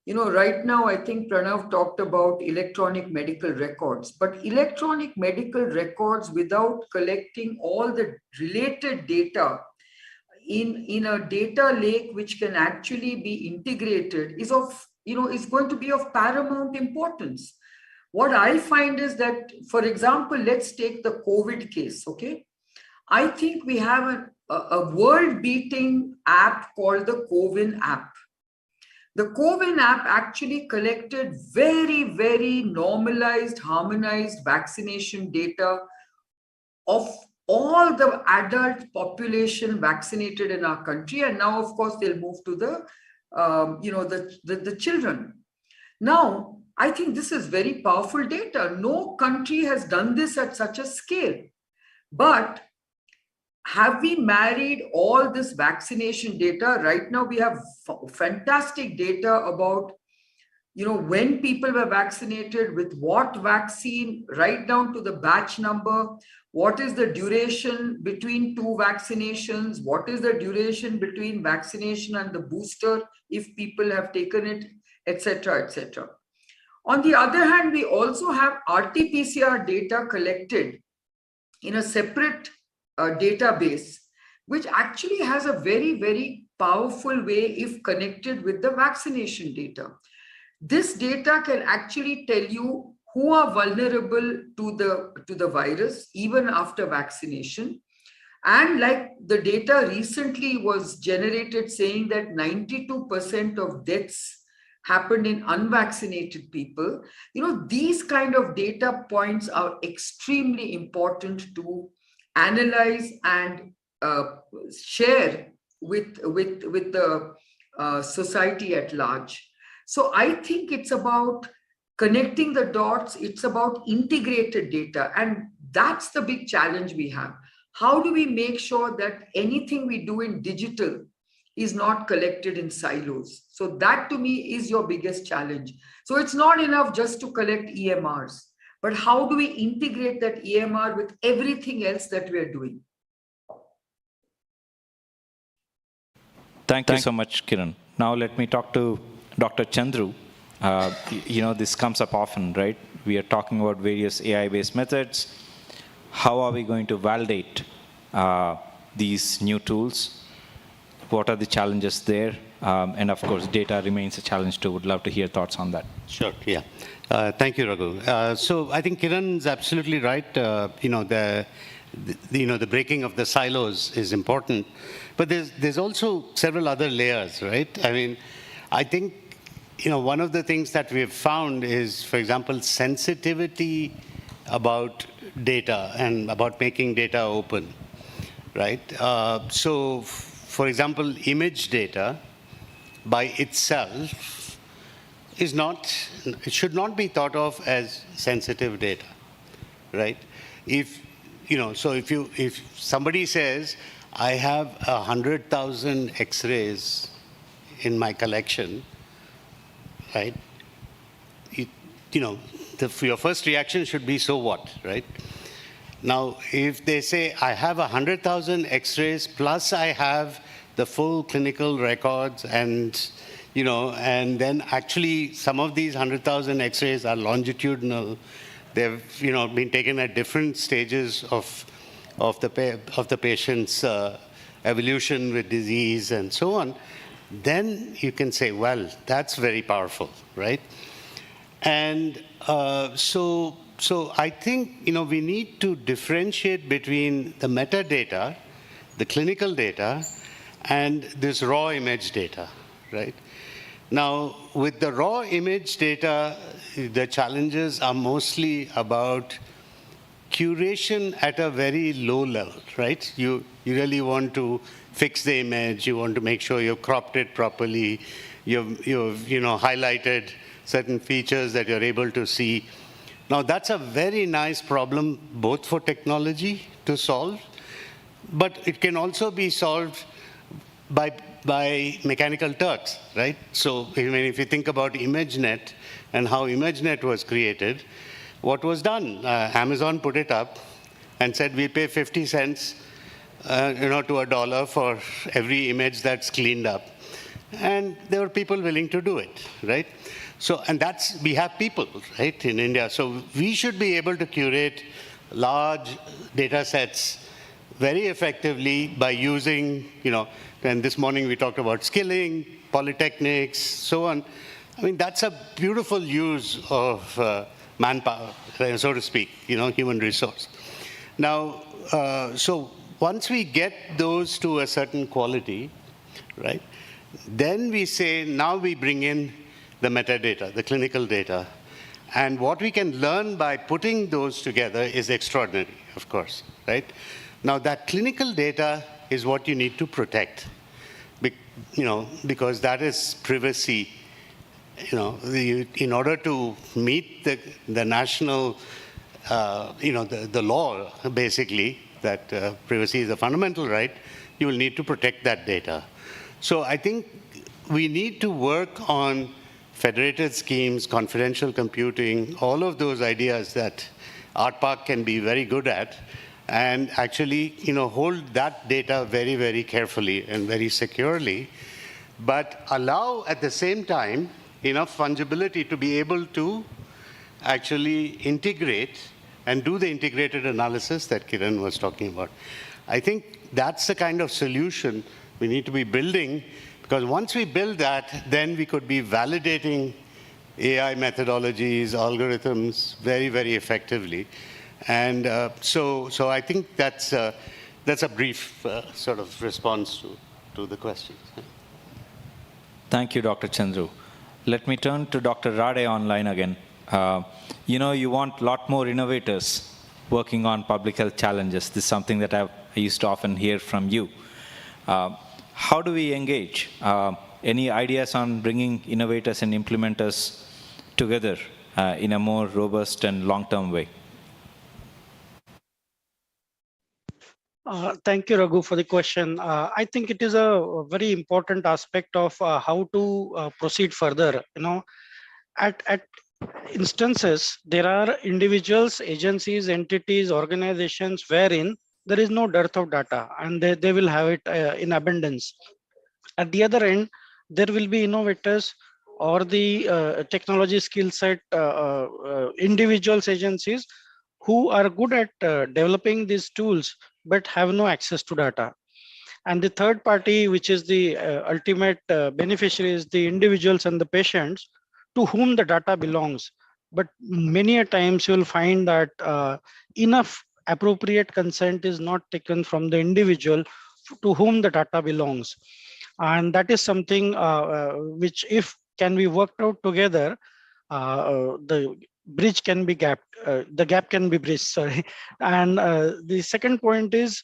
Speaker 7: Right now, I think Pranav talked about electronic medical records, but electronic medical records without collecting all the related data in a data lake which can actually be integrated is going to be of paramount importance. What I find is that, for example, let's take the COVID case, okay? I think we have a world-beating app called the CoWIN app. The CoWIN app actually collected very, very normalized, harmonized vaccination data of all the adult population vaccinated in our country. And now, of course, they'll move to the children. Now, I think this is very powerful data. No country has done this at such a scale. But have we married all this vaccination data? Right now, we have fantastic data about, when people were vaccinated, with what vaccine, right down to the batch number, what is the duration between 2 vaccinations, what is the duration between vaccination and the booster, if people have taken it, etc., etc. On the other hand, we also have RT-PCR data collected in a separate database, which actually has a very, very powerful way if connected with the vaccination data. This data can actually tell you who are vulnerable to the virus even after vaccination. And like the data recently was generated saying that 92% of deaths happened in unvaccinated people. These kind of data points are extremely important to analyze and share with the society at large. So I think it's about connecting the dots. It's about integrated data, and that's the big challenge we have. How do we make sure that anything we do in digital is not collected in silos? So that to me is your biggest challenge. So it's not enough just to collect EMRs, but how do we integrate that EMR with everything else that we're doing?
Speaker 5: Thank you so much, Kiran. Now let me talk to Dr. Chandru. This comes up often, right? We are talking about various AI-based methods. How are we going to validate these new tools? What are the challenges there? And of course, data remains a challenge too. Would love to hear thoughts on that.
Speaker 9: Sure, yeah. Thank you, Raghu. So I think Kiran's absolutely right. The breaking of the silos is important. But there's also several other layers, right? I mean, I think, one of the things that we've found is, for example, sensitivity about data and about making data open, right? So, for example, image data by itself it should not be thought of as sensitive data, right? If somebody says, I have 100,000 X-rays in my collection, right? Your first reaction should be, so what, right? Now, if they say, I have 100,000 X-rays, plus I have the full clinical records, and then actually some of these 100,000 X-rays are longitudinal. They've, been taken at different stages of the patient's evolution with disease and so on. Then you can say, well, that's very powerful, right? And so I think, we need to differentiate between the metadata, the clinical data, and this raw image data, right? Now, with the raw image data, the challenges are mostly about curation at a very low level, right? You really want to fix the image, you want to make sure you've cropped it properly, you've highlighted certain features that you're able to see. Now, that's a very nice problem, both for technology to solve, but it can also be solved by Mechanical Turks, right? So, if you think about ImageNet and how ImageNet was created, what was done? Amazon put it up and said, we pay 50 cents to $1 for every image that's cleaned up. And there were people willing to do it, right? So, and we have people, right, in India. So we should be able to curate large data sets very effectively by using, and this morning we talked about skilling, polytechnics, so on. I mean, that's a beautiful use of manpower, so to speak, human resource. Now, so once we get those to a certain quality, right, then we say, now we bring in the metadata, the clinical data. And what we can learn by putting those together is extraordinary, of course, right? Now, that clinical data is what you need to protect, because that is privacy. In order to meet the national, the law, basically, that privacy is a fundamental right, you will need to protect that data. So I think we need to work on federated schemes, confidential computing, all of those ideas that ARTPARK can be very good at, and actually, hold that data very, very carefully and very securely, but allow at the same time enough fungibility to be able to actually integrate and do the integrated analysis that Kiran was talking about. I think that's the kind of solution we need to be building, because once we build that, then we could be validating AI methodologies, algorithms very, very effectively. And so I think that's that's a brief sort of response to the questions.
Speaker 5: Thank you, Dr. Chandru. Let me turn to Dr. Rade online again. You want a lot more innovators working on public health challenges. This is something that I used to often hear from you. How do we engage? Any ideas on bringing innovators and implementers together in a more robust and long-term way?
Speaker 6: Thank you, Raghu, for the question. I think it is a very important aspect of how to proceed further. At instances, there are individuals, agencies, entities, organizations wherein there is no dearth of data, and they will have it in abundance. At the other end, there will be innovators or the technology skill set individuals, agencies who are good at developing these tools but have no access to data. And the third party, which is the ultimate beneficiaries, the individuals and the patients to whom the data belongs. But many a times you will find that enough appropriate consent is not taken from the individual to whom the data belongs. And that is something which, if can be worked out together, the bridge can be gapped, the gap can be bridged, sorry. And the second point is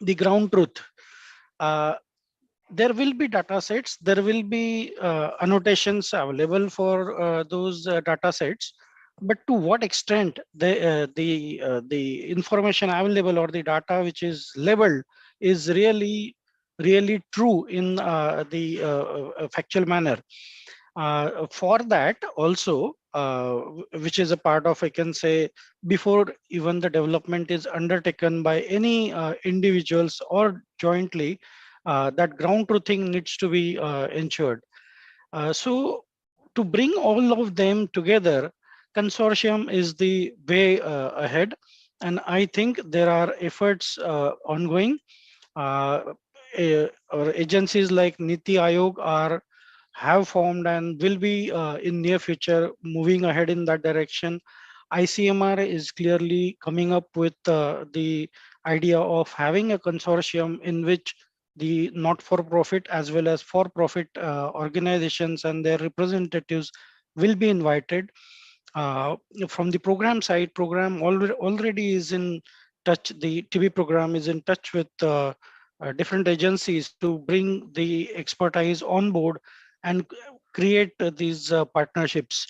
Speaker 6: the ground truth. There will be data sets, there will be annotations available for those data sets, but to what extent the information available or the data which is labeled is really true in the factual manner. For that also, which is a part of, I can say, before even the development is undertaken by any individuals or jointly, that ground truthing needs to be ensured. So to bring all of them together, consortium is the way ahead. And I think there are efforts ongoing. Our agencies like Niti Aayog have formed and will be in near future moving ahead in that direction. ICMR is clearly coming up with the idea of having a consortium in which the not-for-profit as well as for-profit organizations and their representatives will be invited. From the program side, program already is in touch, the TB program is in touch with different agencies to bring the expertise on board and create these partnerships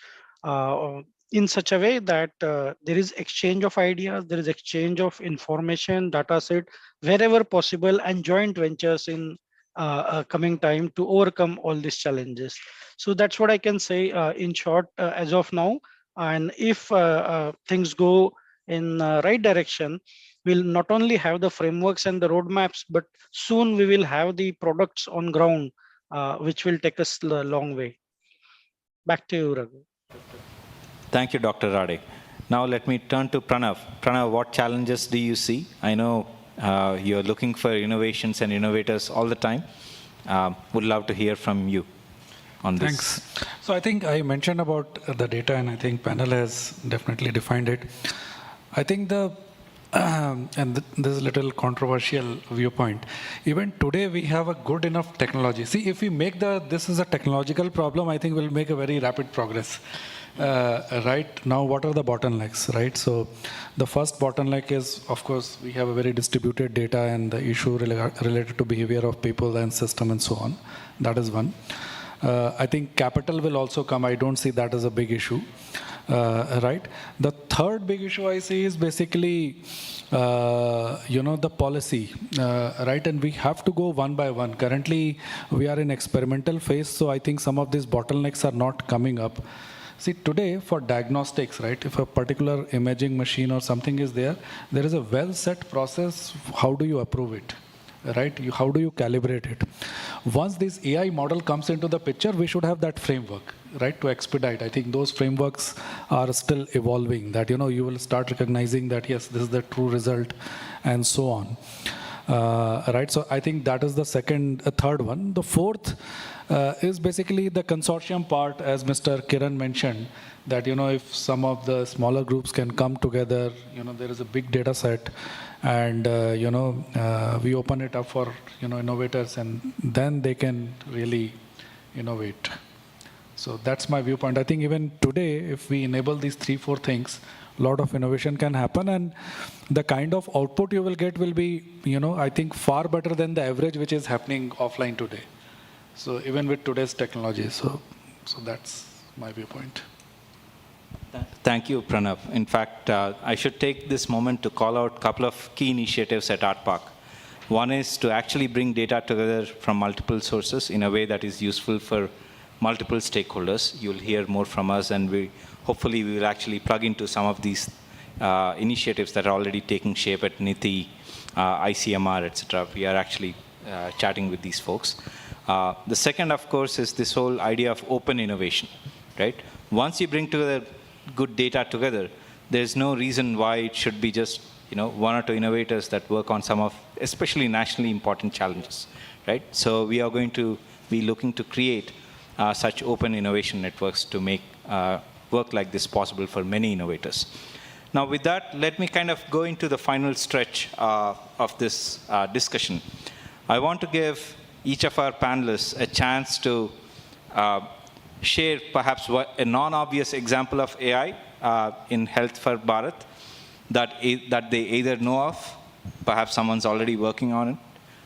Speaker 6: in such a way that there is exchange of ideas, there is exchange of information, data set, wherever possible, and joint ventures in coming time to overcome all these challenges. So that's what I can say in short as of now. And if things go in right direction, we'll not only have the frameworks and the roadmaps, but soon we will have the products on ground, which will take us a long way. Back to you, Raghu.
Speaker 5: Thank you, Dr. Rade. Now let me turn to Pranav. Pranav, what challenges do you see? I know you're looking for innovations and innovators all the time. Would love to hear from you on this.
Speaker 4: Thanks. So I think I mentioned about the data, and I think panel has definitely defined it. I think and this is a little controversial viewpoint. Even today, we have a good enough technology. See, if we make this is a technological problem, I think we'll make a very rapid progress. Right now, what are the bottlenecks, right? So the first bottleneck is, of course, we have a very distributed data and the issue related to behavior of people and system and so on. That is one. I think capital will also come. I don't see that as a big issue, right? The third big issue I see is basically, the policy, right? And we have to go one by one. Currently, we are in experimental phase, so I think some of these bottlenecks are not coming up. See, today for diagnostics, right, if a particular imaging machine or something is there is a well-set process. How do you approve it, right? How do you calibrate it? Once this AI model comes into the picture, we should have that framework. right, to expedite. I think those frameworks are still evolving, that, you will start recognizing that, yes, this is the true result, and so on. Right, so I think that is the third one. The fourth is basically the consortium part, as Mr. Kiran mentioned, that, if some of the smaller groups can come together, there is a big data set, and, we open it up for, innovators, and then they can really innovate. So that's my viewpoint. I think even today, if we enable these 3-4 things, a lot of innovation can happen, and the kind of output you will get will be, I think, far better than the average which is happening offline today. So even with today's technology, so that's my viewpoint.
Speaker 5: Thank you, Pranav. In fact, I should take this moment to call out a couple of key initiatives at ARTPARK. One is to actually bring data together from multiple sources in a way that is useful for multiple stakeholders. You'll hear more from us, and hopefully we will actually plug into some of these initiatives that are already taking shape at NITI, ICMR, etc. We are actually chatting with these folks. The second, of course, is this whole idea of open innovation, right? Once you bring together good data together, there's no reason why it should be just, one or two innovators that work on some of, especially nationally important challenges, right? So we are going to be looking to create such open innovation networks to make work like this possible for many innovators. Now, with that, let me kind of go into the final stretch of this discussion. I want to give each of our panelists a chance to share perhaps a non-obvious example of AI in health for Bharat that they either know of, perhaps someone's already working on it,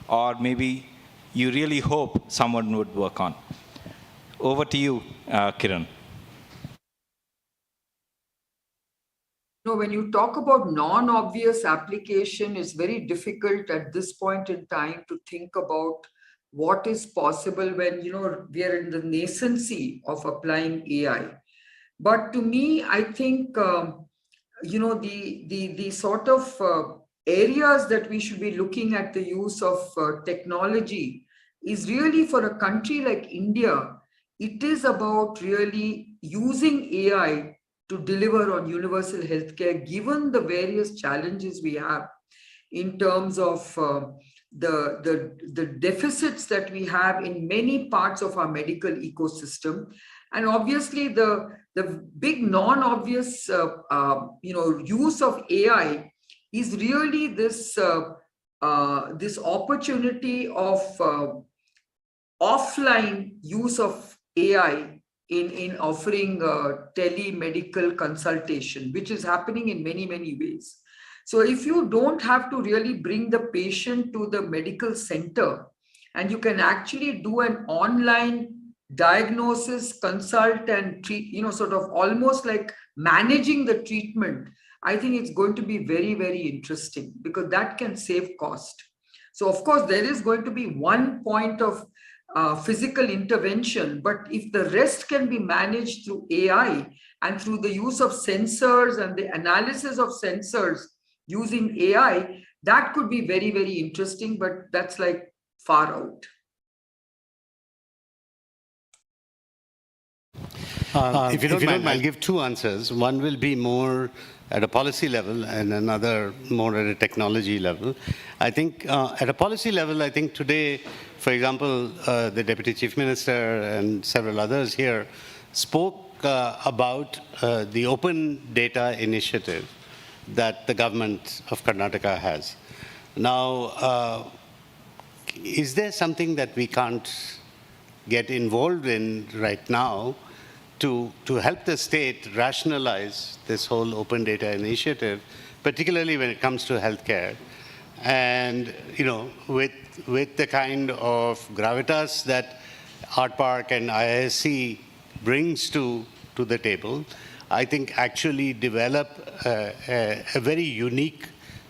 Speaker 5: or maybe you really hope someone would work on. Over to you, Kiran.
Speaker 7: When you talk about non-obvious application, it's very difficult at this point in time to think about what is possible when, we are in the nascency of applying AI. But to me, I think, the sort of areas that we should be looking at the use of technology is really, for a country like India, it is about really using AI to deliver on universal healthcare, given the various challenges we have in terms of the deficits that we have in many parts of our medical ecosystem. And obviously the big non-obvious use of AI is really this this opportunity of offline use of AI in offering telemedical consultation, which is happening in many ways. So if you don't have to really bring the patient to the medical center, and you can actually do an online diagnosis, consult, and treat, sort of almost like managing the treatment, I think it's going to be very interesting, because that can save cost. So of course, there is going to be one point of physical intervention, but if the rest can be managed through AI and through the use of sensors and the analysis of sensors using AI, that could be very interesting, but that's like far out.
Speaker 9: If you don't mind, I'll give two answers. One will be more at a policy level and another more at a technology level. I think at a policy level, I think today, for example, the Deputy Chief Minister and several others here spoke about the open data initiative that the government of Karnataka has. Now, is there something that we can't get involved in right now to help the state rationalize this whole open data initiative, particularly when it comes to healthcare? And, with the kind of gravitas that ARTPARK and IISc brings to the table, I think actually develop a very unique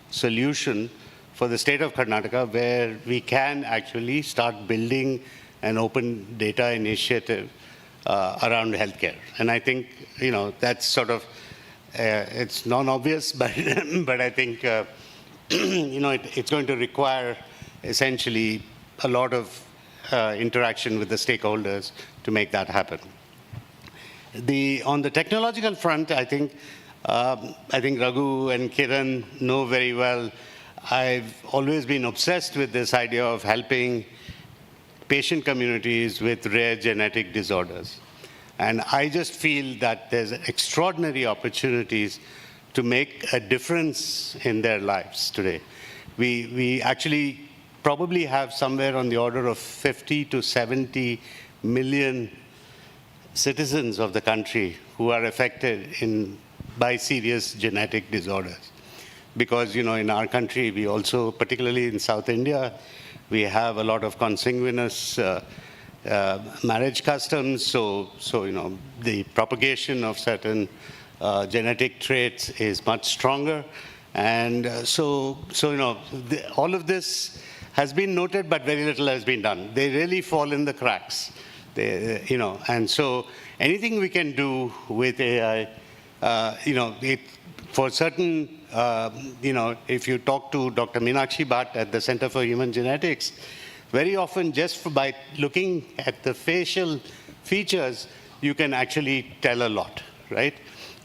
Speaker 9: solution for the state of Karnataka, where we can actually start building an open data initiative around healthcare. And I think, that's sort of, it's non-obvious, but I think, it's going to require essentially a lot of interaction with the stakeholders to make that happen. On the technological front, I think Raghu and Kiran know very well, I've always been obsessed with this idea of helping patient communities with rare genetic disorders. And I just feel that there's extraordinary opportunities to make a difference in their lives today. We actually probably have somewhere on the order of 50 to 70 million citizens of the country who are affected by serious genetic disorders. Because, in our country, we also, particularly in South India, we have a lot of consanguineous marriage customs. So, the propagation of certain genetic traits is much stronger. And all of this has been noted, but very little has been done. They really fall in the cracks. And so anything we can do with AI, for certain, if you talk to Dr. Meenakshi Bhatt at the Center for Human Genetics, very often just by looking at the facial features, you can actually tell a lot, right,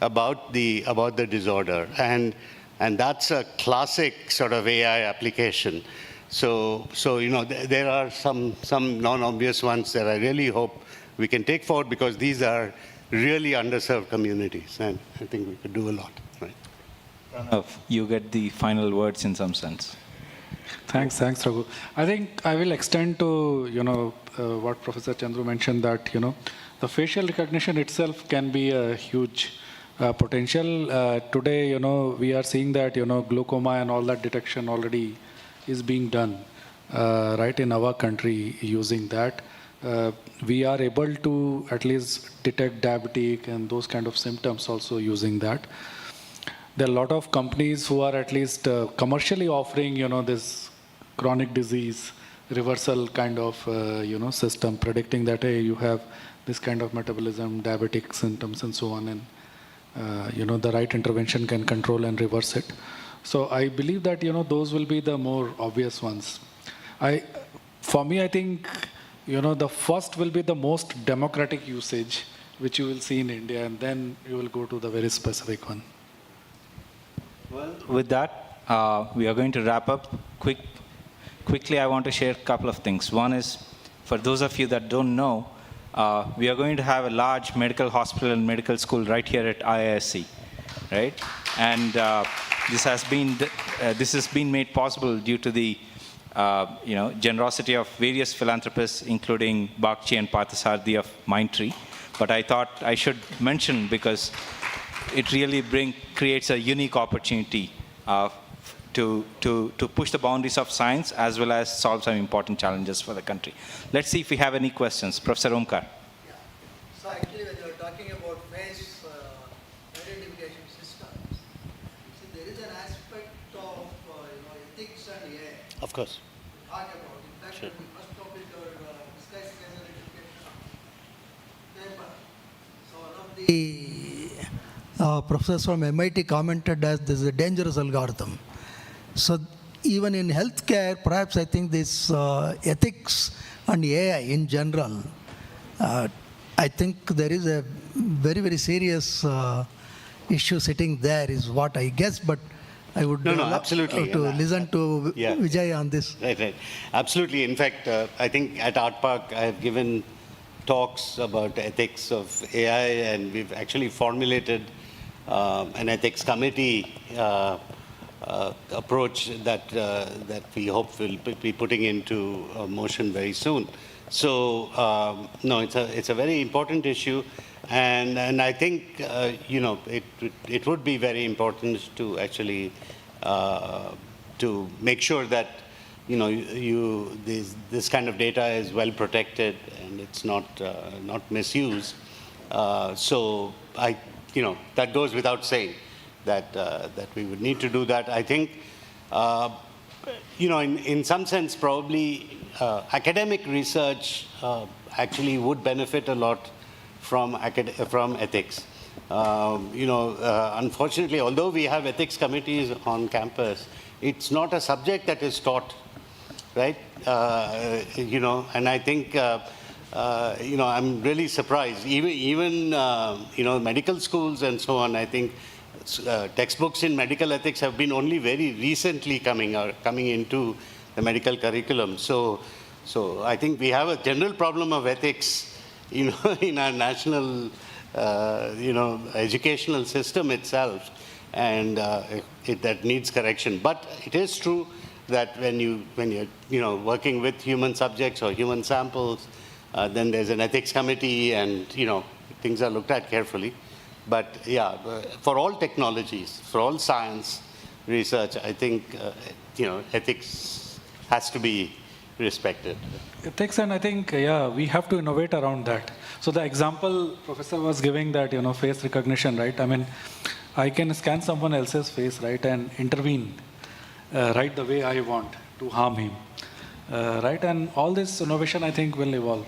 Speaker 9: about the disorder. And that's a classic sort of AI application. So there are some non-obvious ones that I really hope we can take forward, because these are really underserved communities, and I think we could do a lot. Right?
Speaker 5: Pranav, you get the final words in some sense.
Speaker 4: Thanks, Raghu. I think I will extend to what Professor Chandru mentioned, that the facial recognition itself can be a huge potential. Today, we are seeing that glaucoma and all that detection already is being done right in our country using that. We are able to at least detect diabetic and those kind of symptoms also using that. There are a lot of companies who are at least commercially offering, this chronic disease reversal kind of, system, predicting that, hey, you have this kind of metabolism, diabetic symptoms, and so on, and the right intervention can control and reverse it. So I believe that those will be the more obvious ones. For me, I think the first will be the most democratic usage, which you will see in India, and then you will go to the very specific one.
Speaker 5: Well, with that, we are going to wrap up. Quickly, I want to share a couple of things. One is, for those of you that don't know, we are going to have a large medical hospital and medical school right here at IISc, right? And this has been made possible due to the generosity of various philanthropists, including Bakchi and Parthasarthi of Mindtree. But I thought I should mention, because it really creates a unique opportunity to push the boundaries of science, as well as solve some important challenges for the country. Let's see if we have any questions. Professor Omkar.
Speaker 10: Yeah. So actually, when you're talking about face identification systems, see, there is an aspect of ethics and AI.
Speaker 9: Of course.
Speaker 10: Talk about. In fact, sure. The first topic or discuss facial identification paper. So one of the professors from MIT commented that this is a dangerous algorithm. So even in healthcare, perhaps I think this ethics and AI in general, I think there is a very, very serious issue sitting there, is what I guess, but I would
Speaker 9: absolutely.
Speaker 10: to listen to Vijay on this.
Speaker 9: Right. Absolutely. In fact, I think at ARTPARK, I have given talks about ethics of AI, and we've actually formulated an ethics committee approach that we hope will be putting into motion very soon. So no, it's a very important issue, and I think it would be very important to actually to make sure that this kind of data is well protected and it's not misused. So that goes without saying that we would need to do that. I think in some sense probably academic research actually would benefit a lot from ethics. Unfortunately, although we have ethics committees on campus, it's not a subject that is taught, right? And I think I'm really surprised. Even medical schools and so on, I think textbooks in medical ethics have been only very recently coming into the medical curriculum. So I think we have a general problem of ethics, in our national, educational system itself, and that needs correction. But it is true that when you're working with human subjects or human samples, then there's an ethics committee, and things are looked at carefully. But yeah, for all technologies, for all science research, I think ethics has to be respected.
Speaker 4: Ethics, and I think we have to innovate around that. So the example Professor was giving, that face recognition, right? I mean, I can scan someone else's face, right, and intervene, right, the way I want to harm him, right? And all this innovation, I think, will evolve.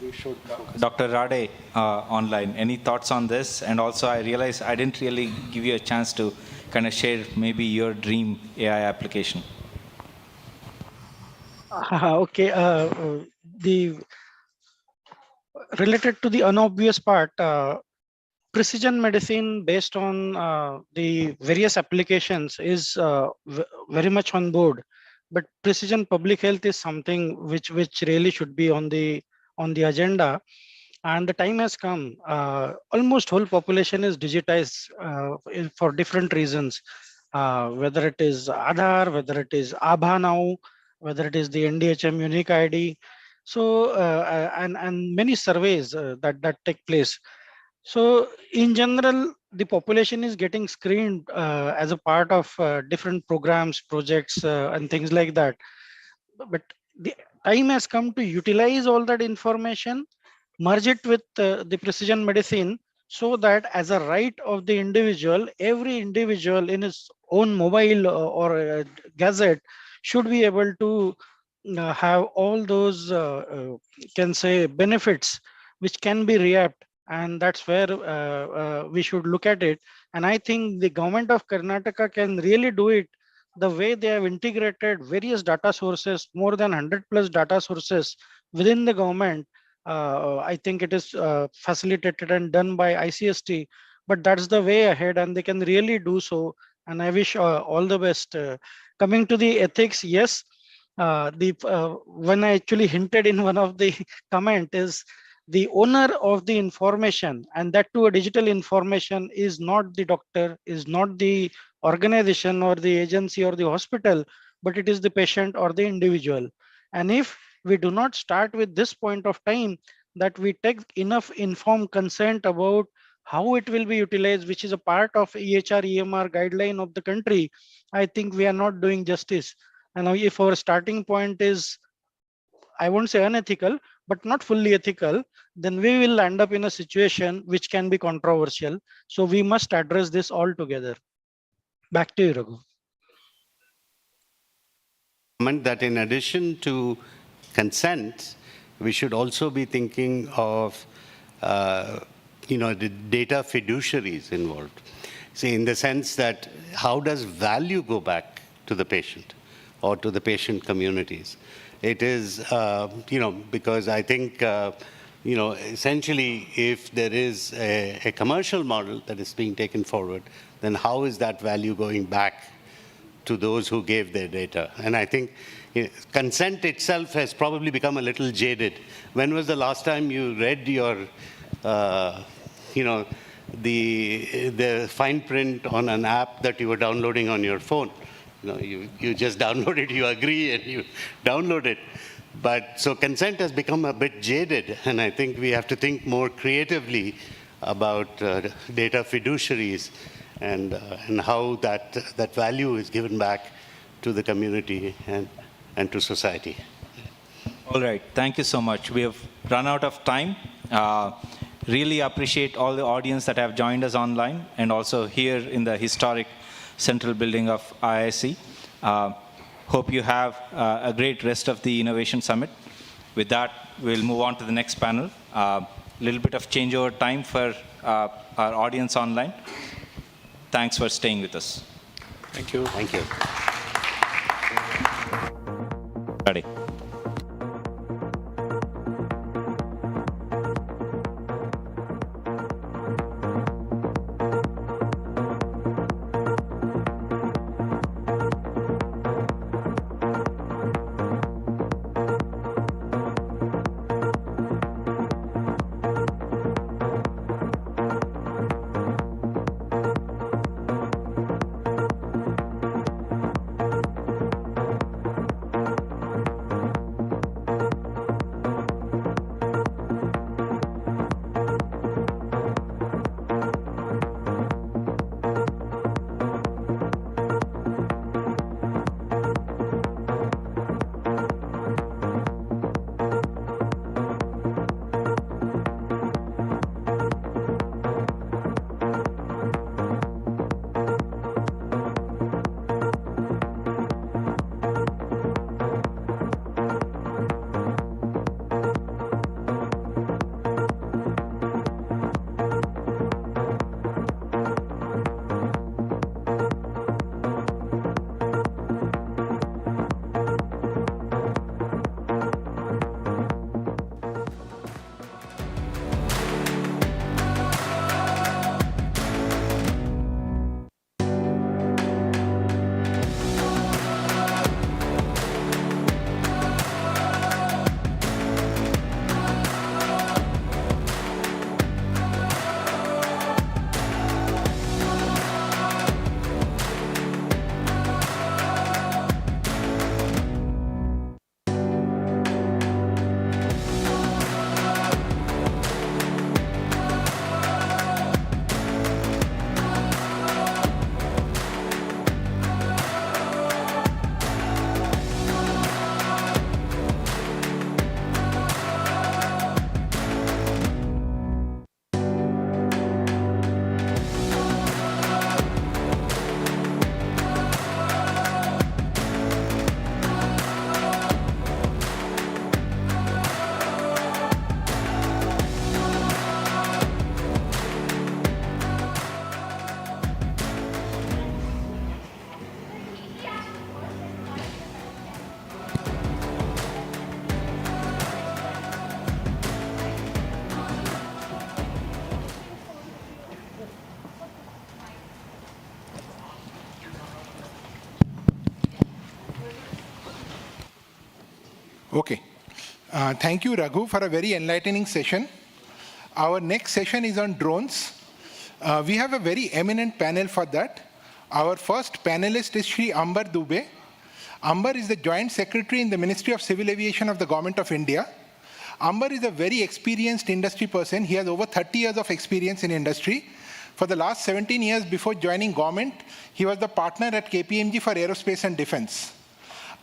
Speaker 4: We should focus.
Speaker 5: Dr. Rade, online, any thoughts on this? And also, I realize I didn't really give you a chance to kind of share maybe your dream AI application.
Speaker 6: Okay, the related to the unobvious part, precision medicine based on the various applications is very much on board, but precision public health is something which really should be on the agenda, and the time has come. Almost whole population is digitized for different reasons, whether it is Aadhaar, whether it is Abha now, whether it is the NDHM unique ID. So and many surveys that take place. So in general, the population is getting screened as a part of different programs, projects, and things like that. But the time has come to utilize all that information, merge it with the precision medicine, so that as a right of the individual, every individual in his own mobile or gadget should be able to have all those can say benefits which can be reaped, and that's where we should look at it. And I think the government of Karnataka can really do it the way they have integrated various data sources, more than 100 plus data sources within the government. I think it is facilitated and done by ICST, but that's the way ahead, and they can really do so. And I wish all the best. Coming to the ethics, yes, when I actually hinted in one of the comment is the owner of the information, and that too a digital information, is not the doctor, is not the organization or the agency or the hospital, but it is the patient or the individual. And if we do not start with this point of time, that we take enough informed consent about how it will be utilized, which is a part of EHR EMR guideline of the country, I think we are not doing justice. And if our starting point is, I won't say unethical, but not fully ethical, then we will end up in a situation which can be controversial. So we must address this all together. Back to you, Raghu.
Speaker 9: That in addition to consent, we should also be thinking of the data fiduciaries involved. See, in the sense that how does value go back to the patient or to the patient communities? It is, because I think, essentially, if there is a commercial model that is being taken forward, then how is that value going back to those who gave their data? And I think consent itself has probably become a little jaded. When was the last time you read your, the fine print on an app that you were downloading on your phone? You just download it, you agree, and you download it. But so consent has become a bit jaded, and I think we have to think more creatively about data fiduciaries and how that value is given back to the community and to society.
Speaker 5: All right, thank you so much. We have run out of time. Really appreciate all the audience that have joined us online and also here in the historic central building of IISc. Hope you have a great rest of the Innovation Summit. With that, we'll move on to the next panel. A little bit of changeover time for our audience online. Thanks for staying with us.
Speaker 4: Thank you.
Speaker 9: Thank you.
Speaker 5: Ready.
Speaker 14: Okay. Thank you, Raghu, for a very enlightening session. Our next session is on drones. We have a very eminent panel for that. Our first panelist is Shri Ambar Dubey. Ambar is the Joint Secretary in the Ministry of Civil Aviation of the Government of India. Ambar is a very experienced industry person. He has over 30 years of experience in industry. For the last 17 years before joining government, he was the partner at KPMG for Aerospace and Defense.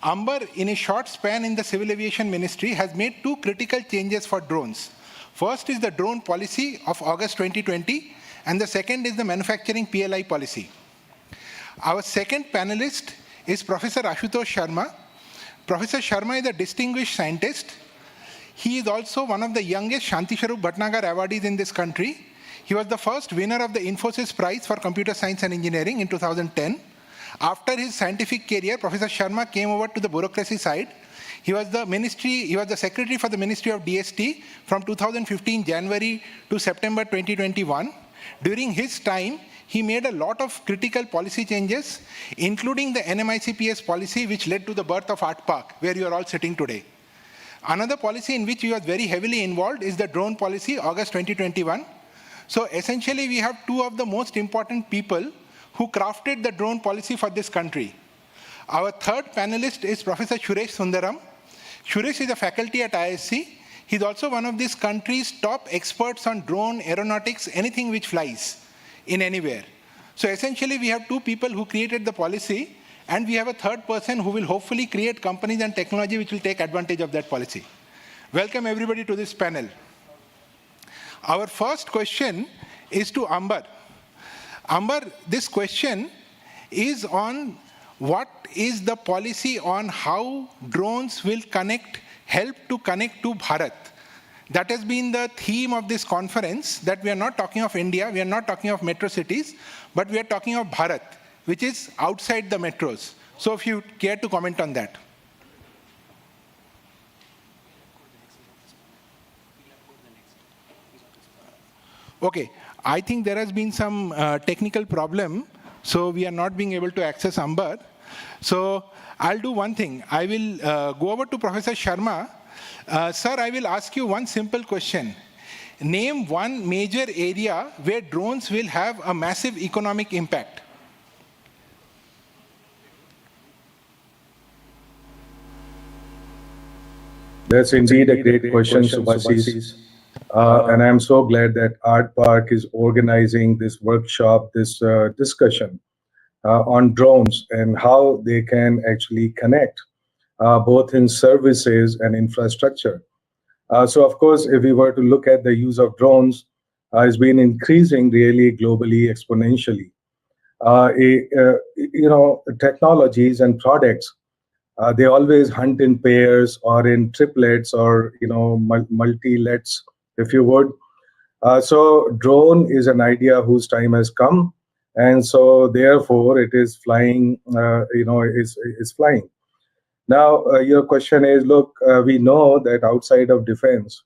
Speaker 14: Ambar, in a short span in the Civil Aviation Ministry, has made two critical changes for drones. First is the drone policy of August 2020, and the second is the manufacturing PLI policy. Our second panelist is Professor Ashutosh Sharma. Professor Sharma is a distinguished scientist. He is also one of the youngest Shanti Swarup Bhatnagar awardees in this country. He was the first winner of the Infosys Prize for Computer Science and Engineering in 2010. After his scientific career, Professor Sharma came over to the bureaucracy side. He was the secretary for the Ministry of DST from 2015 January to September 2021. During his time, he made a lot of critical policy changes, including the NMICPS policy, which led to the birth of ARTPARK, where you are all sitting today. Another policy in which he was very heavily involved is the drone policy, August 2021. So essentially, we have two of the most important people who crafted the drone policy for this country. Our third panelist is Professor Suresh Sundaram. Suresh is a faculty at ISC. He's also one of this country's top experts on drone, aeronautics, anything which flies in anywhere. So essentially, we have two people who created the policy, and we have a third person who will hopefully create companies and technology which will take advantage of that policy. Welcome everybody to this panel. Our first question is to Ambar. Ambar, this question is on what is the policy on how drones will help to connect to Bharat. That has been the theme of this conference, that we are not talking of India, we are not talking of metro cities, but we are talking of Bharat, which is outside the metros. So if you care to comment on that. Okay, I think there has been some technical problem, so we are not being able to access Ambar. So I'll do one thing. I will go over to Professor Sharma. Sir, I will ask you one simple question. Name one major area where drones will have a massive economic impact.
Speaker 15: That's indeed a great question, Subhasis. And I'm so glad that ARTPARK is organizing this workshop, this discussion on drones and how they can actually connect both in services and infrastructure. So of course, if we were to look at the use of drones, it's been increasing really globally exponentially. Technologies and products, they always hunt in pairs or in triplets or multi-lets, if you would. So drone is an idea whose time has come, and so therefore it is flying. Is flying. Now your question is: look, we know that outside of defense,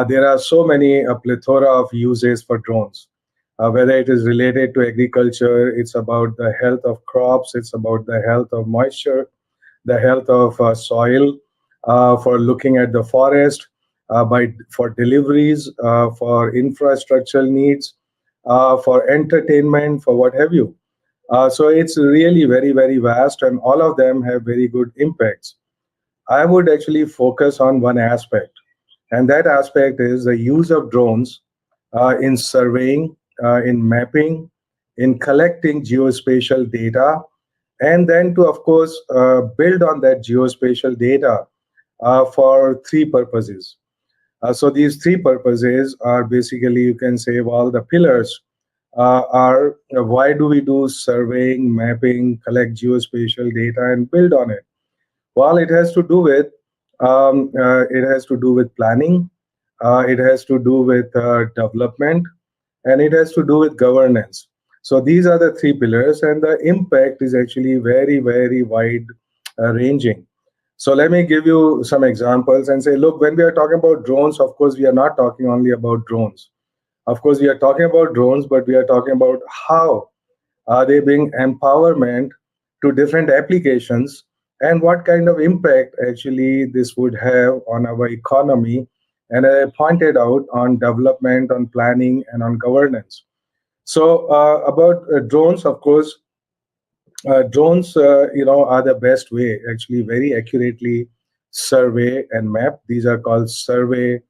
Speaker 15: there are so many a plethora of uses for drones. Whether it is related to agriculture, it's about the health of crops, it's about the health of moisture, the health of soil, for looking at the forest, for deliveries, for infrastructural needs, for entertainment, for what have you. So it's really very, very vast, and all of them have very good impacts. I would actually focus on one aspect, and that aspect is the use of drones in surveying, in mapping, in collecting geospatial data, and then to, of course, build on that geospatial data for three purposes. So these three purposes are basically, you can say, well, the pillars are why do we do surveying, mapping, collect geospatial data, and build on it? Well, it has to do with planning, it has to do with development, and it has to do with governance. So these are the three pillars, and the impact is actually very, very wide ranging. So let me give you some examples and say, look, when we are talking about drones, of course, we are not talking only about drones. Of course, we are talking about drones, but we are talking about how they bring empowerment to different applications and what kind of impact actually this would have on our economy, and I pointed out on development, on planning, and on governance. So about drones, of course, drones, are the best way, actually, very accurately survey and map. These are called survey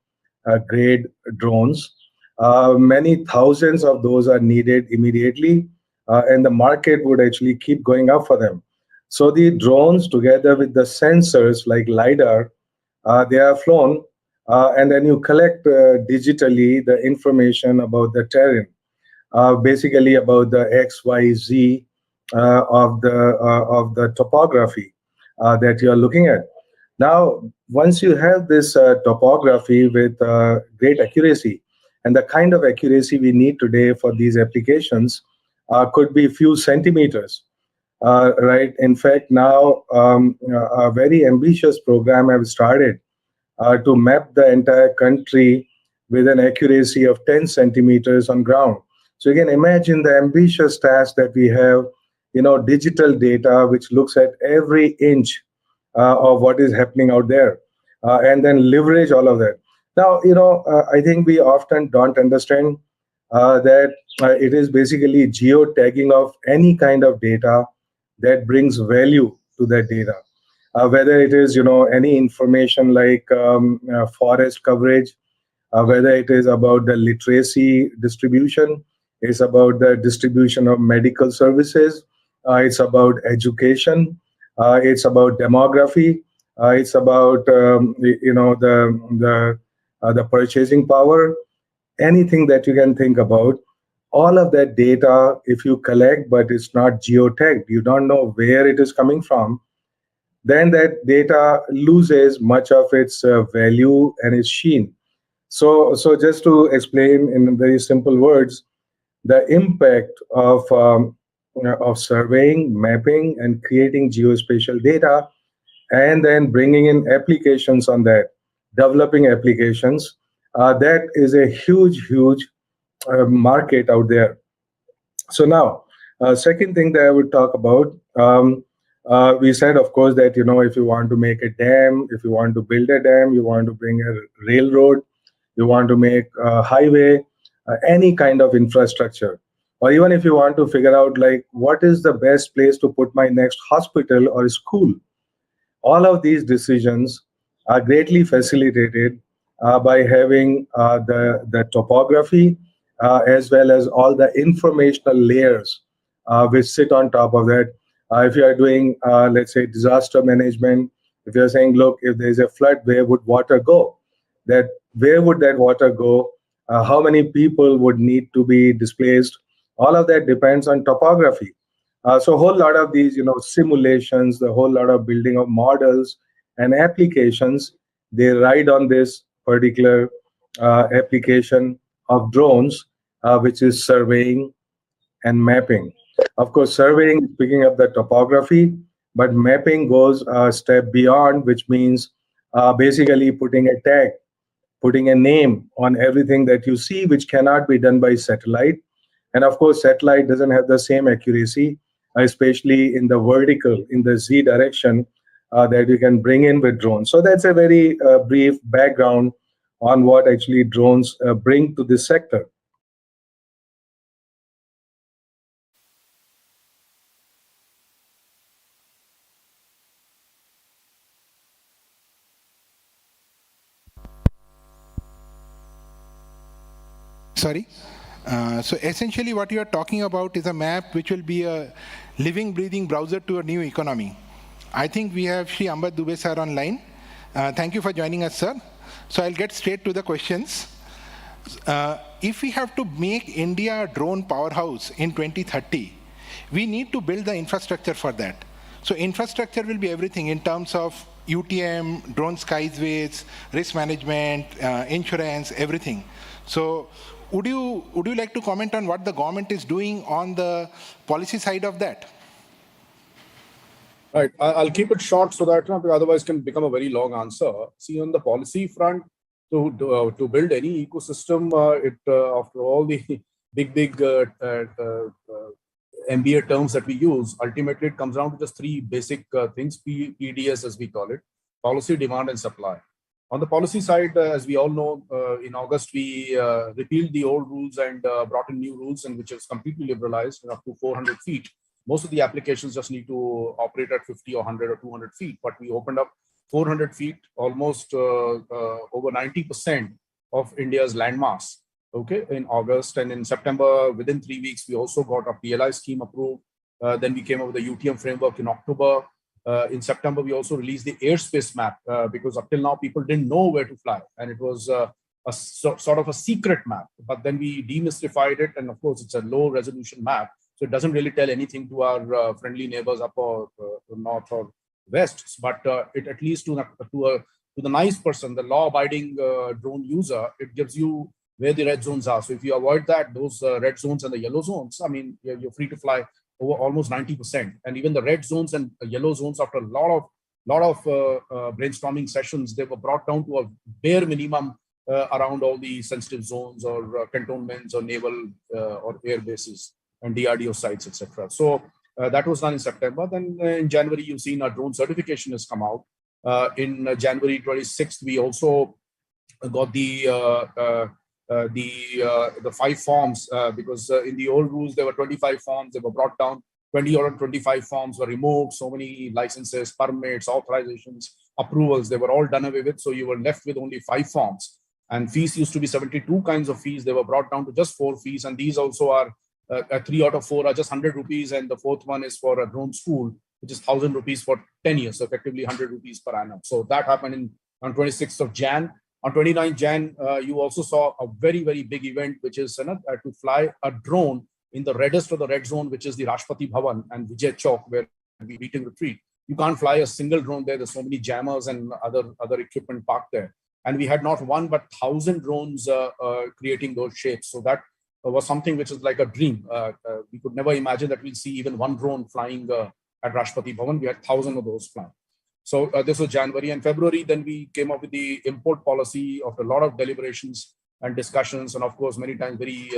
Speaker 15: grade drones. Many thousands of those are needed immediately, and the market would actually keep going up for them. So the drones, together with the sensors like LiDAR, they are flown, and then you collect digitally the information about the terrain, basically about the X, Y, Z of the topography that you are looking at. Now, once you have this topography with great accuracy, and the kind of accuracy we need today for these applications could be few centimeters, right? In fact, now a very ambitious program have started to map the entire country with an accuracy of 10 centimeters on ground. So you can imagine the ambitious task that we have, digital data which looks at every inch of what is happening out there, and then leverage all of that. Now, I think we often don't understand that it is basically geotagging of any kind of data that brings value to that data, whether it is any information like forest coverage, whether it is about the literacy distribution, it's about the distribution of medical services, it's about education, it's about demography, it's about the purchasing power, anything that you can think about. All of that data, if you collect, but it's not geotagged, you don't know where it is coming from, then that data loses much of its value and its sheen. So just to explain in very simple words, the impact of surveying, mapping, and creating geospatial data, and then bringing in applications on that, developing applications, that is a huge market out there. So now, second thing that I would talk about, we said, of course, that if you want to make a dam, if you want to build a dam, you want to bring a railroad, you want to make a highway, any kind of infrastructure, or even if you want to figure out like what is the best place to put my next hospital or school, all of these decisions are greatly facilitated by having the topography, as well as all the informational layers which sit on top of that. If you are doing, let's say, disaster management, if you're saying, look, if there's a flood, where would water go? That where would that water go? How many people would need to be displaced? All of that depends on topography. So a whole lot of these, simulations, the whole lot of building of models and applications, they ride on this particular application of drones, which is surveying and mapping. Of course, surveying is picking up the topography, but mapping goes a step beyond, which means basically putting a tag, putting a name on everything that you see, which cannot be done by satellite. And of course, satellite doesn't have the same accuracy, especially in the vertical, in the Z direction, that you can bring in with drones. So that's a very brief background on what actually drones bring to this sector.
Speaker 14: Sorry. So essentially what you are talking about is a map which will be a living, breathing browser to a new economy. I think we have Shri Ambat Dubey sir online. Thank you for joining us, sir. So I'll get straight to the questions. If we have to make India a drone powerhouse in 2030, we need to build the infrastructure for that. So infrastructure will be everything in terms of UTM, drone skyways, risk management, insurance, everything. So would you like to comment on what the government is doing on the policy side of that?
Speaker 11: Right. I'll keep it short so that otherwise it can become a very long answer. See, on the policy front, to build any ecosystem, after all the big MBA terms that we use, ultimately it comes down to just three basic things, PDS as we call it: policy, demand, and supply. On the policy side, as we all know, in August, we repealed the old rules and brought in new rules, and which is completely liberalized up to 400 feet. Most of the applications just need to operate at 50 or 100 or 200 feet, but we opened up 400 feet, almost over 90% of India's landmass, okay, in August. And in September, within 3 weeks, we also got a PLI scheme approved. Then we came up with the UTM framework in October. In September, we also released the airspace map because up till now, people didn't know where to fly. And it was sort of a secret map. But then we demystified it. And of course, it's a low resolution map. So it doesn't really tell anything to our friendly neighbors up or north or west. But it at least to the nice person, the law-abiding drone user, it gives you where the red zones are. So if you avoid that, those red zones and the yellow zones, I mean, you're free to fly over almost 90%. And even the red zones and yellow zones, after a lot of brainstorming sessions, they were brought down to a bare minimum around all the sensitive zones or cantonments or naval or air bases and DRDO sites, etc. So that was done in September. Then in January, you've seen our drone certification has come out. In January 26th, we also got the 5 forms because in the old rules there were 25 forms. They were brought down. 20 or 25 forms were removed. So many licenses, permits, authorizations, approvals, they were all done away with. So you were left with only 5 forms. And fees used to be 72 kinds of fees. They were brought down to just 4 fees. And these also are 3 out of 4 are just 100 rupees. And the 4th one is for a drone school, which is 1,000 rupees for 10 years, so effectively 100 rupees per annum. So that happened on 26th of Jan. On 29th Jan, you also saw a very, very big event, which is to fly a drone in the reddest of the red zone, which is the Rashtrapati Bhavan and Vijay Chowk, where we meet and retreat. You can't fly a single drone there. There's so many jammers and other equipment parked there. And we had not one, but 1,000 drones creating those shapes. So that was something which is like a dream. We could never imagine that we'll see even one drone flying at Rashtrapati Bhavan. We had 1,000 of those flying. So this was January. And February, then we came up with the import policy after a lot of deliberations and discussions, and of course, many times very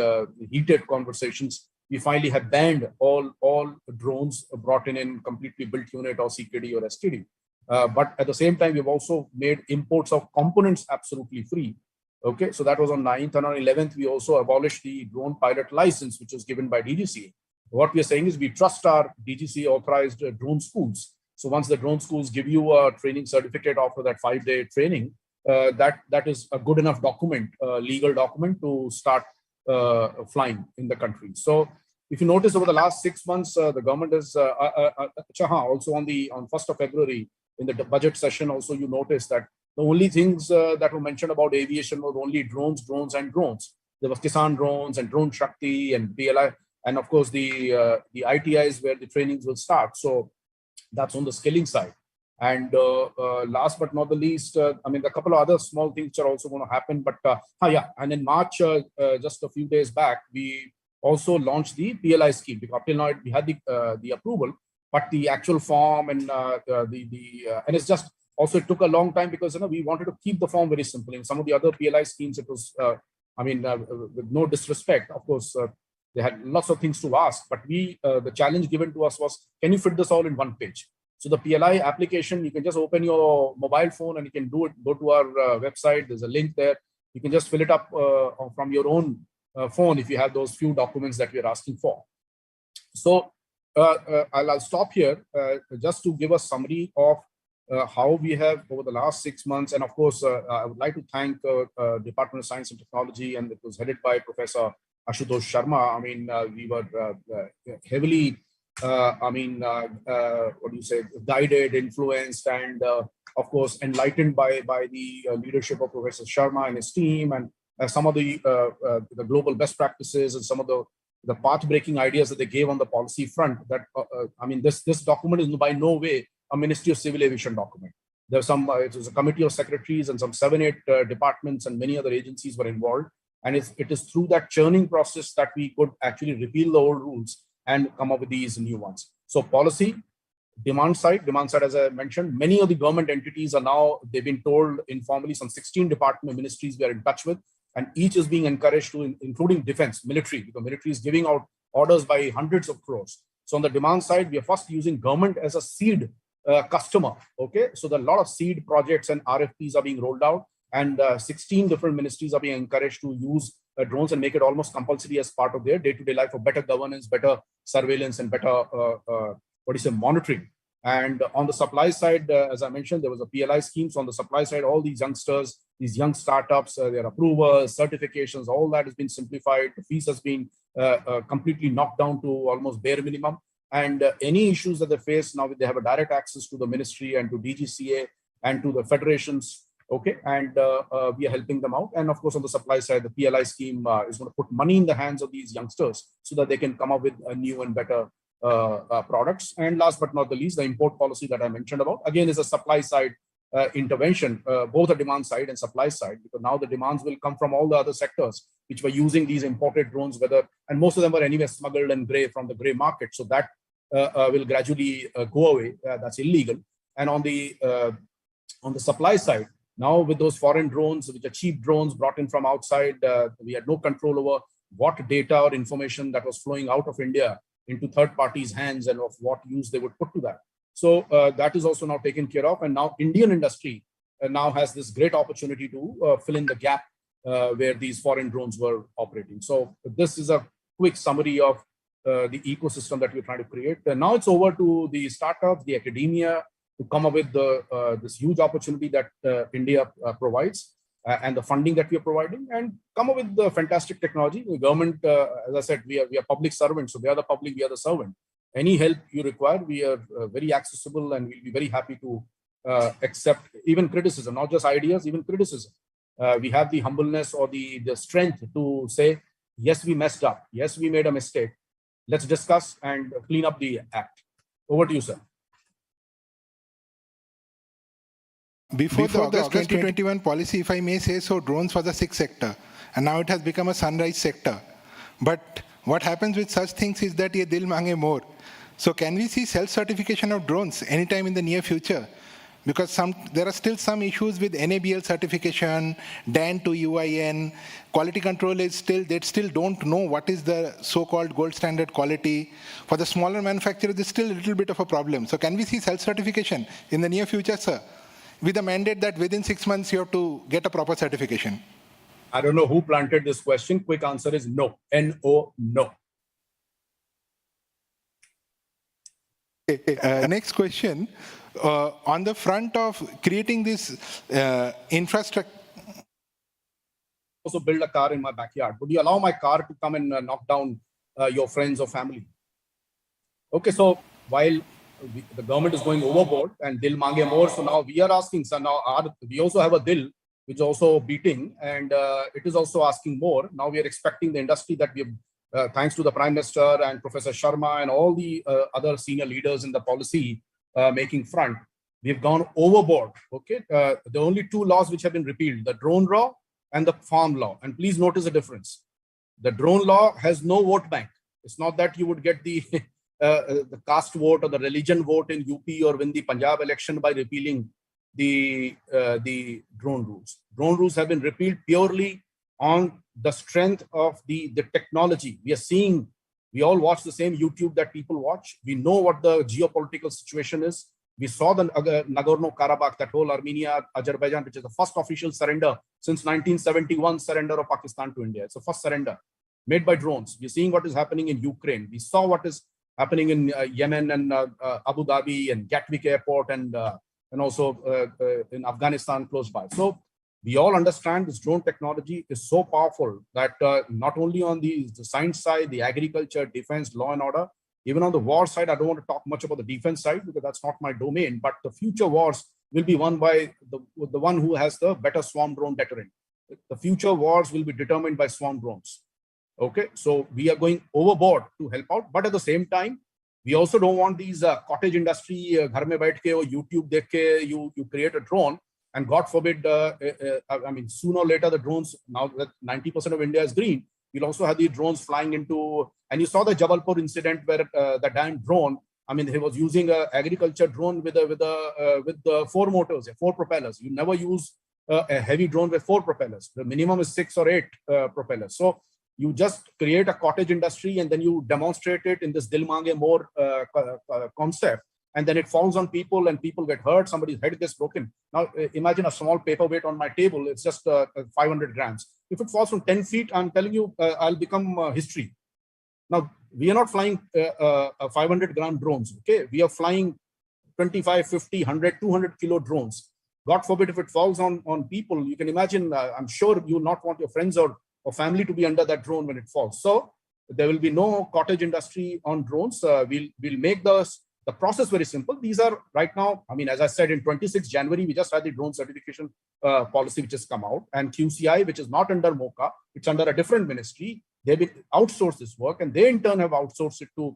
Speaker 11: heated conversations. We finally have banned all drones brought in completely built unit or CKD or STD. But at the same time, we've also made imports of components absolutely free. Okay, so that was on 9th, and on 11th, we also abolished the drone pilot license, which was given by DGCA. What we are saying is we trust our DGCA authorized drone schools. So once the drone schools give you a training certificate after that 5-day training, that is a good enough document, legal document to start flying in the country. So if you notice over the last 6 months, the government is also on 1st of February in the budget session. Also, you notice that the only things that were mentioned about aviation were only drones. There was Kisan drones and Drone Shakti and PLI, and of course the ITIs where the trainings will start. So that's on the skilling side. And last but not the least, I mean, a couple of other small things are also going to happen. But and in March, just a few days back, we also launched the PLI scheme. Because up till now we had the approval, but the actual form and and it's just also it took a long time because we wanted to keep the form very simple. In some of the other PLI schemes, it was with no disrespect, of course. They had lots of things to ask, but the challenge given to us was, can you fit this all in one page? So the PLI application, you can just open your mobile phone and you can do it. Go to our website. There's a link there. You can just fill it up from your own phone if you have those few documents that we're asking for. So I'll stop here just to give a summary of how we have over the last 6 months. And of course, I would like to thank Department of Science and Technology, and it was headed by Professor Ashutosh Sharma. I mean, we were heavily, guided, influenced, and of course, enlightened by the leadership of Professor Sharma and his team, and some of the global best practices and some of the path-breaking ideas that they gave on the policy front. That this document is by no way a Ministry of Civil Aviation document. There's it was a committee of secretaries and some 7-8 departments and many other agencies were involved. And it is through that churning process that we could actually repeal the old rules and come up with these new ones. So policy, demand side, as I mentioned, many of the government entities are now, they've been told informally, some 16 department ministries we are in touch with, and each is being encouraged to, including defense, military, because military is giving out orders by hundreds of crores. So on the demand side, we are first using government as a seed customer. Okay, so there are a lot of seed projects and RFPs are being rolled out, and 16 different ministries are being encouraged to use drones and make it almost compulsory as part of their day-to-day life for better governance, better surveillance, and better monitoring. And on the supply side, as I mentioned, there was a PLI scheme. So on the supply side, all these youngsters, these young startups, their approvals, certifications, all that has been simplified. The fees has been completely knocked down to almost bare minimum. And any issues that they face now, they have a direct access to the ministry and to DGCA and to the federations. Okay, and we are helping them out. And of course, on the supply side, the PLI scheme is going to put money in the hands of these youngsters so that they can come up with new and better products. And last but not the least, the import policy that I mentioned about, again, is a supply side intervention, both the demand side and supply side, because now the demands will come from all the other sectors which were using these imported drones, and most of them were anyway smuggled and gray from the gray market. So that will gradually go away. That's illegal. And on the supply side, now with those foreign drones, which are cheap drones brought in from outside, we had no control over what data or information that was flowing out of India into third parties' hands and of what use they would put to that. So that is also now taken care of. And now Indian industry now has this great opportunity to fill in the gap where these foreign drones were operating. So this is a quick summary of the ecosystem that we're trying to create. And now it's over to the startups, the academia, to come up with this huge opportunity that India provides and the funding that we are providing, and come up with the fantastic technology. The government, as I said, we are public servants, so they are the public, we are the servant. Any help you require, we are very accessible, and we'll be very happy to accept even criticism, not just ideas, even criticism. We have the humbleness or the strength to say, yes, we messed up. Yes, we made a mistake. Let's discuss and clean up the act. Over to you, sir.
Speaker 14: Before the August 2021 policy, if I may say so, drones was a sick sector, and now it has become a sunrise sector. But what happens with such things is that ye dil mange more. So can we see self-certification of drones anytime in the near future? Because there are still some issues with NABL certification, DAN to UIN, quality control is still, they still don't know what is the so-called gold standard quality. For the smaller manufacturers, there's still a little bit of a problem. So can we see self-certification in the near future, sir? With a mandate that within 6 months you have to get a proper certification?
Speaker 11: I don't know who planted this question. Quick answer is no. N-O, no.
Speaker 14: Next question. On the front of creating this infrastructure.
Speaker 11: Also build a car in my backyard. Would you allow my car to come and knock down your friends or family? Okay, so while the government is going overboard and dil mange more, so now we are asking, so now we also have a dil which is also beating, and it is also asking more. Now we are expecting the industry that we have, thanks to the Prime Minister and Professor Sharma and all the other senior leaders in the policy making front, we've gone overboard. Okay, the only two laws which have been repealed, the drone law and the farm law. And please notice the difference. The drone law has no vote bank. It's not that you would get the caste vote or the religion vote in UP or win the Punjab election by repealing the drone rules. Drone rules have been repealed purely on the strength of the technology. We are seeing, we all watch the same YouTube that people watch. We know what the geopolitical situation is. We saw the Nagorno-Karabakh, that whole Armenia, Azerbaijan, which is the first official surrender since 1971 surrender of Pakistan to India. It's the first surrender made by drones. We're seeing what is happening in Ukraine. We saw what is happening in Yemen and Abu Dhabi and Gatwick Airport and also in Afghanistan close by. So we all understand this drone technology is so powerful that not only on the science side, the agriculture, defense, law and order, even on the war side, I don't want to talk much about the defense side because that's not my domain, but the future wars will be won by the one who has the better swarm drone deterrent. The future wars will be determined by swarm drones. Okay, so we are going overboard to help out, but at the same time, we also don't want these cottage industry, ghar mein baith ke or YouTube dekh ke you create a drone, and God forbid, I mean, sooner or later the drones, now that 90% of India is green, you'll also have the drones flying into, and you saw the Jabalpur incident where the damn drone, I mean, he was using an agriculture drone with the 4 motors, 4 propellers. You never use a heavy drone with 4 propellers. The minimum is 6 or 8 propellers. So You just create a cottage industry and then you demonstrate it in this Dil Mange More concept. And then it falls on people and people get hurt, somebody's head gets broken. Now imagine a small paperweight on my table, it's just 500 grams. If it falls from 10 feet, I'm telling you, I'll become history. Now, we are not flying 500-gram drones, okay? We are flying 25, 50, 100, 200 kilo drones. God forbid if it falls on people, you can imagine, I'm sure you will not want your friends or family to be under that drone when it falls. So there will be no cottage industry on drones. We'll make the process very simple. These are right now, I mean, as I said, in 26 January, we just had the drone certification policy, which has come out, and QCI, which is not under MOCA, it's under a different ministry. They will outsource this work, and they in turn have outsourced it to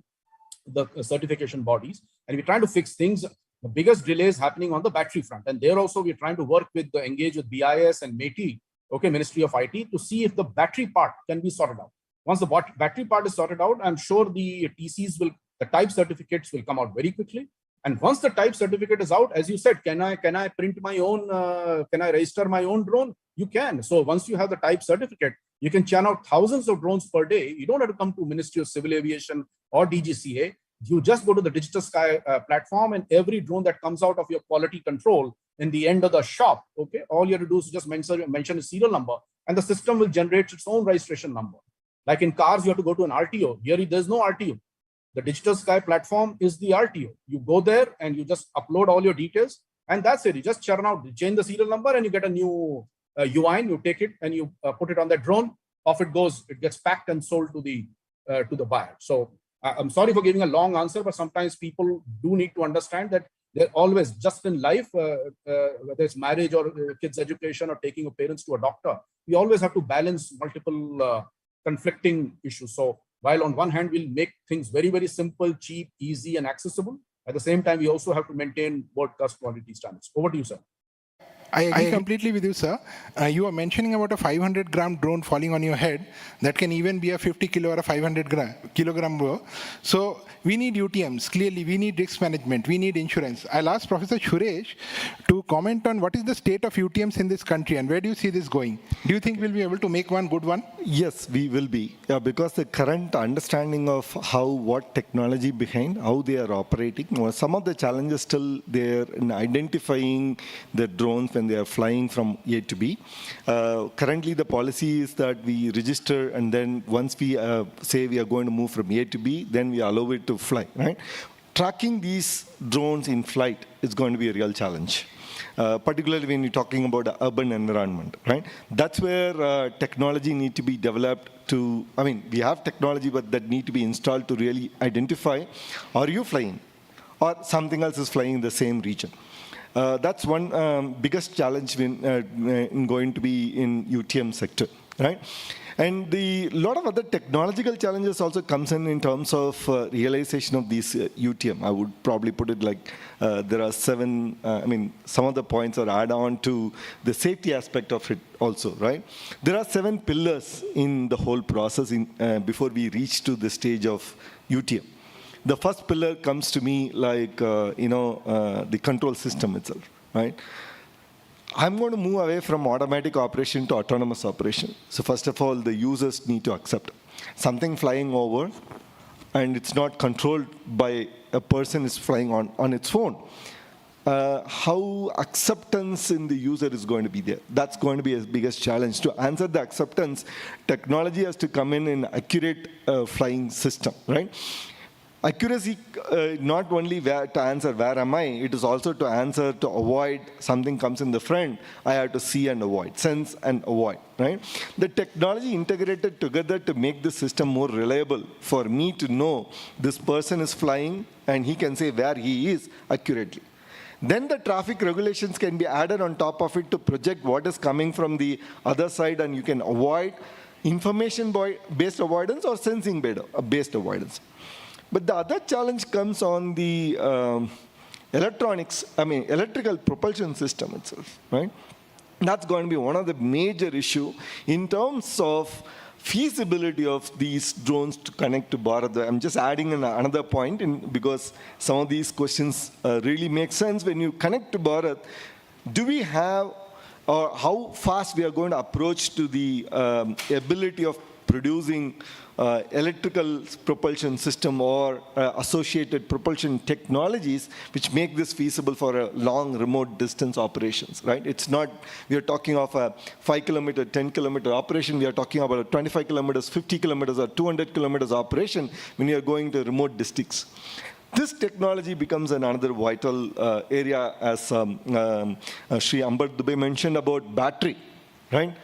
Speaker 11: the certification bodies. And we're trying to fix things. The biggest delay is happening on the battery front. And there also, we're trying to work with engage with BIS and METI, okay, Ministry of IT, to see if the battery part can be sorted out. Once the battery part is sorted out, I'm sure the TCs will, the type certificates will come out very quickly. And once the type certificate is out, as you said, can I print my own, can I register my own drone? You can. So once you have the type certificate, you can churn out thousands of drones per day. You don't have to come to Ministry of Civil Aviation or DGCA. You just go to the Digital Sky platform, and every drone that comes out of your quality control in the end of the shop, okay, all you have to do is just mention a serial number, and the system will generate its own registration number. Like in cars, you have to go to an RTO. Here, there's no RTO. The Digital Sky platform is the RTO. You go there and you just upload all your details, and that's it. You just churn out, change the serial number, and you get a new UI. You take it and you put it on that drone. Off it goes. It gets packed and sold to the buyer. So I'm sorry for giving a long answer, but sometimes people do need to understand that they're always, just in life, whether it's marriage or kids' education or taking your parents to a doctor, we always have to balance multiple conflicting issues. So while on one hand, we'll make things very, very simple, cheap, easy, and accessible, at the same time, we also have to maintain world-class quality standards. Over to you, sir.
Speaker 14: I agree completely with you, sir. You are mentioning about a 500-gram drone falling on your head that can even be a 50 kilo or a 500-kilogram drone. So we need UTMs. Clearly, we need risk management. We need insurance. I'll ask Professor Suresh to comment on what is the state of UTMs in this country and where do you see this going? Do you think we'll be able to make one good one?
Speaker 12: Yes, we will be. Yeah, because the current understanding of what technology behind, how they are operating, some of the challenges still there in identifying the drones when they are flying from A to B. Currently, the policy is that we register, and then once we say we are going to move from A to B, then we allow it to fly, right? Tracking these drones in flight is going to be a real challenge. Particularly when you're talking about the urban environment, right? That's where technology need to be developed to, I mean, we have technology, but that need to be installed to really identify, are you flying? Or something else is flying in the same region. That's one biggest challenge in going to be in UTM sector, right? And the lot of other technological challenges also comes in terms of realization of these UTM. I would probably put it like there are 7, I mean, some of the points are add on to the safety aspect of it also, right? There are 7 pillars in the whole process before we reach to the stage of UTM. The first pillar comes to me like, the control system itself, right? I'm going to move away from automatic operation to autonomous operation. So first of all, the users need to accept something flying over and it's not controlled by a person is flying on its phone. How acceptance in the user is going to be there. That's going to be a biggest challenge. To answer the acceptance, technology has to come in accurate flying system, right? Accuracy, not only to answer where am I, it is also to answer to avoid something comes in the front, I have to see and avoid, sense and avoid, right? The technology integrated together to make the system more reliable for me to know this person is flying and he can say where he is accurately. Then the traffic regulations can be added on top of it to project what is coming from the other side, and you can avoid information-based avoidance or sensing-based avoidance. But the other challenge comes on the electrical propulsion system itself, right? That's going to be one of the major issue in terms of feasibility of these drones to connect to Bharat. I'm just adding another point because some of these questions really make sense. When you connect to Bharat, do we have, or how fast we are going to approach to the ability of producing electrical propulsion system or associated propulsion technologies which make this feasible for a long remote distance operations, right? It's not, we are talking of a 5 kilometer, 10 kilometer operation. We are talking about a 25 kilometers, 50 kilometers, or 200 kilometers operation when you are going to remote districts. This technology becomes another vital area, as Sri Ambar Dubey mentioned about battery, right?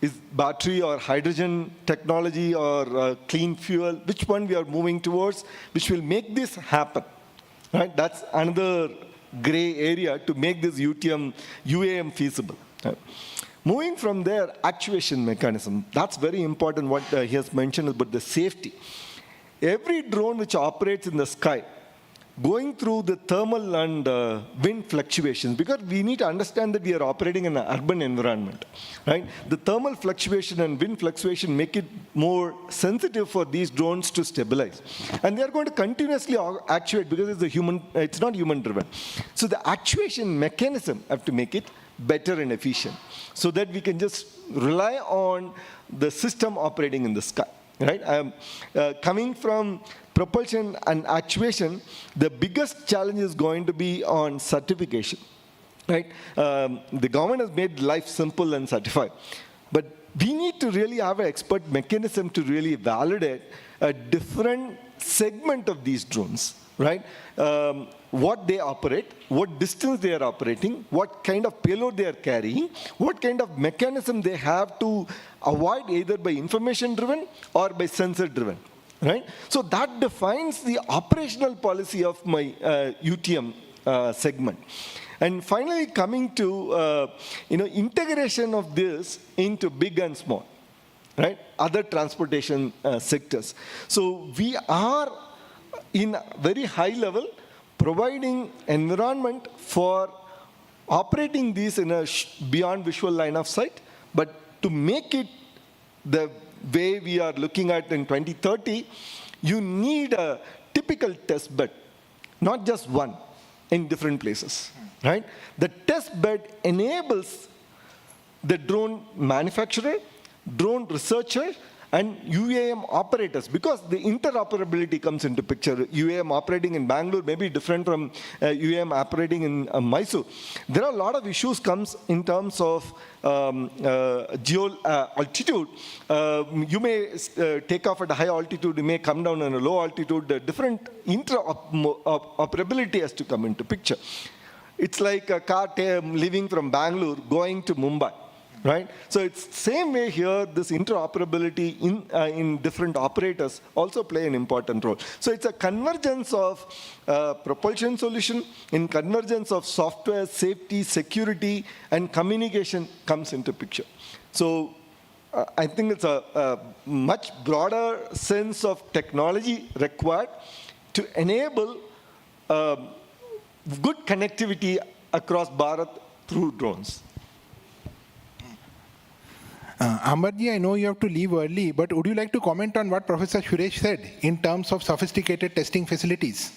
Speaker 12: Is battery or hydrogen technology or clean fuel, which one we are moving towards, which will make this happen, right? That's another gray area to make this UAM feasible. Right? Moving from there, actuation mechanism, that's very important what he has mentioned about the safety. Every drone which operates in the sky, going through the thermal and wind fluctuations, because we need to understand that we are operating in an urban environment, right? The thermal fluctuation and wind fluctuation make it more sensitive for these drones to stabilize. And they are going to continuously actuate because it's not human driven. So the actuation mechanism have to make it better and efficient so that we can just rely on the system operating in the sky, right? Coming from propulsion and actuation, the biggest challenge is going to be on certification, right? The government has made life simple and certified, but we need to really have an expert mechanism to really validate a different segment of these drones, right? What they operate, what distance they are operating, what kind of payload they are carrying, what kind of mechanism they have to avoid either by information driven or by sensor driven. Right? So that defines the operational policy of my UTM segment. And finally, coming to integration of this into big and small, right? Other transportation sectors. So we are in very high level providing environment for operating these in a beyond visual line of sight, but to make it the way we are looking at in 2030, you need a typical test bed, not just one, in different places, right? The test bed enables the drone manufacturer, drone researcher, and UAM operators, because the interoperability comes into picture. UAM operating in Bangalore may be different from UAM operating in Mysore. There are a lot of issues comes in terms of geo altitude. You may take off at a high altitude, you may come down at a low altitude. The different interoperability has to come into picture. It's like a car leaving from Bangalore going to Mumbai. Right? So it's same way here, this interoperability in different operators also play an important role. So it's a convergence of propulsion solution, in convergence of software, safety, security, and communication comes into picture. So I think it's a much broader sense of technology required to enable good connectivity across Bharat through drones.
Speaker 14: Ambarji, I know you have to leave early, but would you like to comment on what Professor Suresh said in terms of sophisticated testing facilities?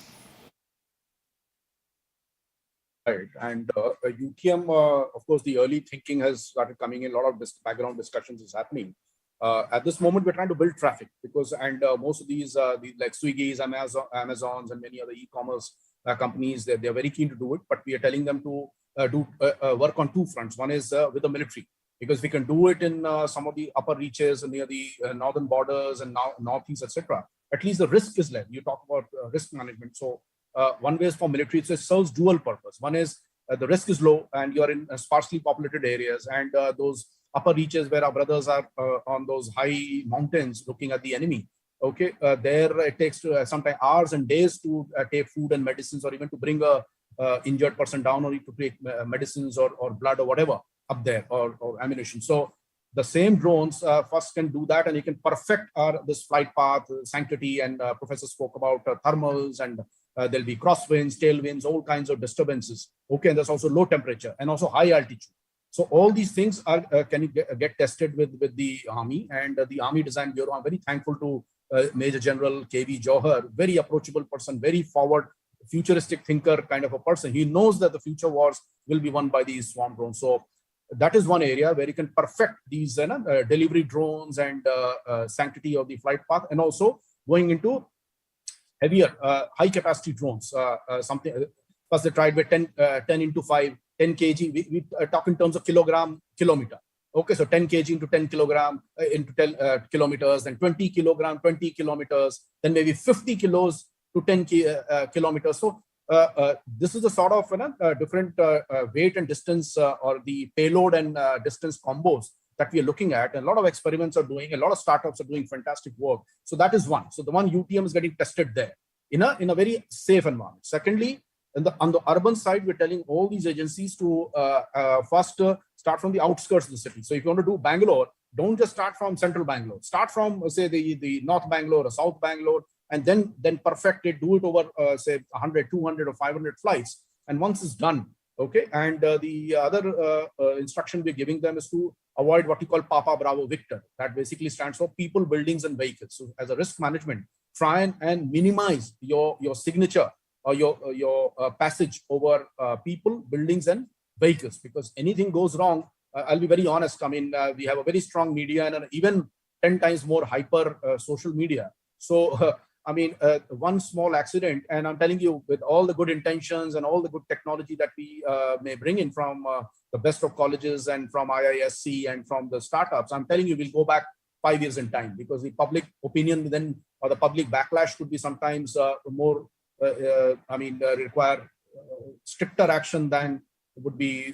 Speaker 11: Right, and UTM, of course, the early thinking has started coming in. A lot of this background discussions is happening. At this moment, we're trying to build traffic because, most of these like Swiggy's, Amazons, and many other e-commerce companies, they're very keen to do it. But we are telling them to work on two fronts. One is with the military, because we can do it in some of the upper reaches near the northern borders and northeast, etc. At least the risk is less. You talk about risk management. So one way is for military, so it serves dual purpose. One is the risk is low and you're in sparsely populated areas, and those upper reaches where our brothers are on those high mountains looking at the enemy. Okay, there it takes sometimes hours and days to take food and medicines, or even to bring a injured person down, or to take medicines or blood or whatever up there, or ammunition. So the same drones first can do that, and you can perfect this flight path, sanctity, and Professor spoke about thermals, and there'll be crosswinds, tailwinds, all kinds of disturbances. Okay, and there's also low temperature and also high altitude. So all these things are can get tested with the Army, and the Army Design Bureau. I'm very thankful to Major General K.V. Johar, very approachable person, very forward, futuristic thinker kind of a person. He knows that the future wars will be won by these swarm drones. So that is one area where you can perfect these delivery drones and sanctity of the flight path, and also going into heavier, high capacity drones. Something first they tried with 10 into 5, 10 kg. We talk in terms of kilometer. Okay, so 10 kg into 10 kilogram into 10 kilometers, then 20 kilogram, 20 kilometers, then maybe 50 kilos to 10 kilometers. So this is the sort of different weight and distance or the payload and distance combos that we are looking at. And a lot of experiments are doing, a lot of startups are doing fantastic work. So that is one. So the one UTM is getting tested there in a very safe environment. Secondly, on the urban side, we're telling all these agencies to first start from the outskirts of the city. So if you want to do Bangalore, don't just start from central Bangalore. Start from, say, the North Bangalore or South Bangalore, and then perfect it, do it over, say, 100, 200 or 500 flights. And once it's done, okay, and the other instruction we're giving them is to avoid what you call Papa Bravo Victor. That basically stands for people, buildings, and vehicles. So as a risk management, try and minimize your signature or your passage over people, buildings, and vehicles, because anything goes wrong, I'll be very honest. I mean, we have a very strong media and even 10 times more hyper social media. So, I mean, one small accident, and I'm telling you, with all the good intentions and all the good technology that we may bring in from the best of colleges and from IISc and from the startups, I'm telling you, we'll go back 5 years in time, because the public opinion then, or the public backlash could be sometimes more, require stricter action than would be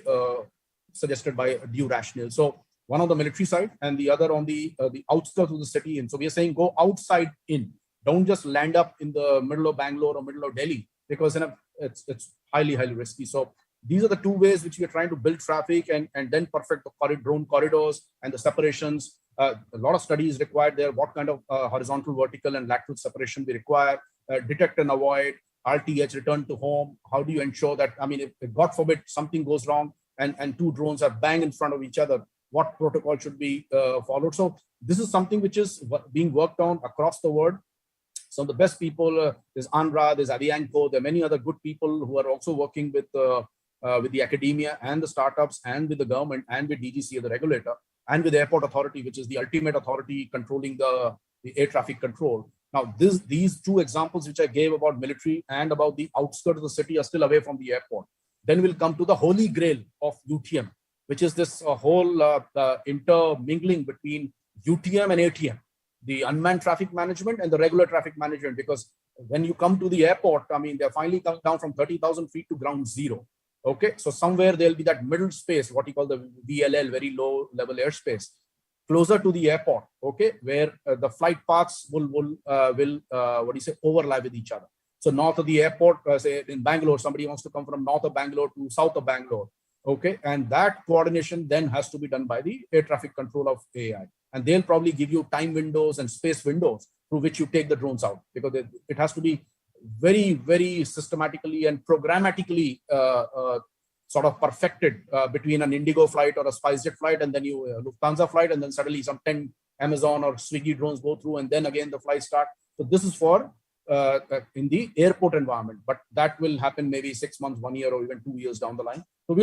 Speaker 11: suggested by due rationale. So one on the military side and the other on the outskirts of the city. And so we are saying go outside in. Don't just land up in the middle of Bangalore or middle of Delhi, because it's highly, highly risky. So these are the two ways which we are trying to build traffic and then perfect the drone corridors and the separations. A lot of studies required there. What kind of horizontal, vertical, and lateral separation we require, detect and avoid, RTH, return to home. How do you ensure that, I mean, if God forbid something goes wrong and two drones are bang in front of each other, what protocol should be followed? So this is something which is being worked on across the world. Some of the best people, there's Andhra, there's Avianco, there are many other good people who are also working with the academia and the startups and with the government and with DGC, the regulator, and with the airport authority, which is the ultimate authority controlling the air traffic control. Now, these two examples which I gave about military and about the outskirts of the city are still away from the airport. Then we'll come to the holy grail of UTM, which is this whole intermingling between UTM and ATM, the unmanned traffic management and the regular traffic management. Because when you come to the airport, I mean, they're finally coming down from 30,000 feet to ground zero. Okay, so somewhere there'll be that middle space, what you call the VLL, very low level airspace, closer to the airport, okay, where the flight paths will overlap with each other. So north of the airport, say in Bangalore, somebody wants to come from north of Bangalore to south of Bangalore, okay, and that coordination then has to be done by the air traffic control of AI. And they'll probably give you time windows and space windows through which you take the drones out, because it has to be very, very systematically and programmatically sort of perfected between an Indigo flight or a SpiceJet flight, and then you Lufthansa flight, and then suddenly some 10 Amazon or Swiggy drones go through, and then again the flight start. So this is for in the airport environment, but that will happen maybe 6 months, 1 year, or even 2 years down the line. So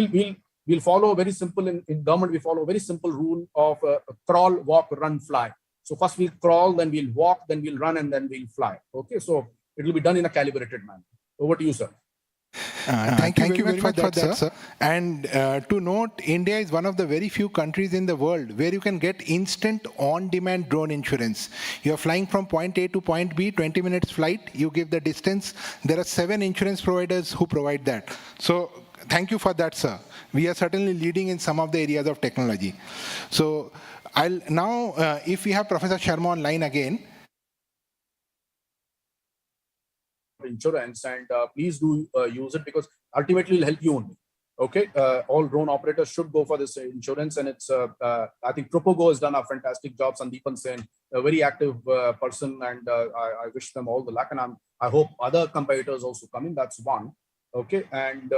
Speaker 11: we'll follow a very simple, in government, we follow a very simple rule of crawl, walk, run, fly. So first we'll crawl, then we'll walk, then we'll run, and then we'll fly. Okay, so it will be done in a calibrated manner. Over to you, sir.
Speaker 14: Thank you very much for that, sir. And to note, India is one of the very few countries in the world where you can get instant on-demand drone insurance. You're flying from point A to point B, 20 minutes flight, you give the distance. There are 7 insurance providers who provide that. So thank you for that, sir. We are certainly leading in some of the areas of technology. So I'll now, if we have Professor Sharma online again.
Speaker 11: Insurance, and please do use it, because ultimately it will help you only. Okay, all drone operators should go for this insurance, and it's I think Propogo has done a fantastic job. Sandeepan Sen, a very active person, and I wish them all the luck, and I hope other competitors also come in. That's one. Okay, and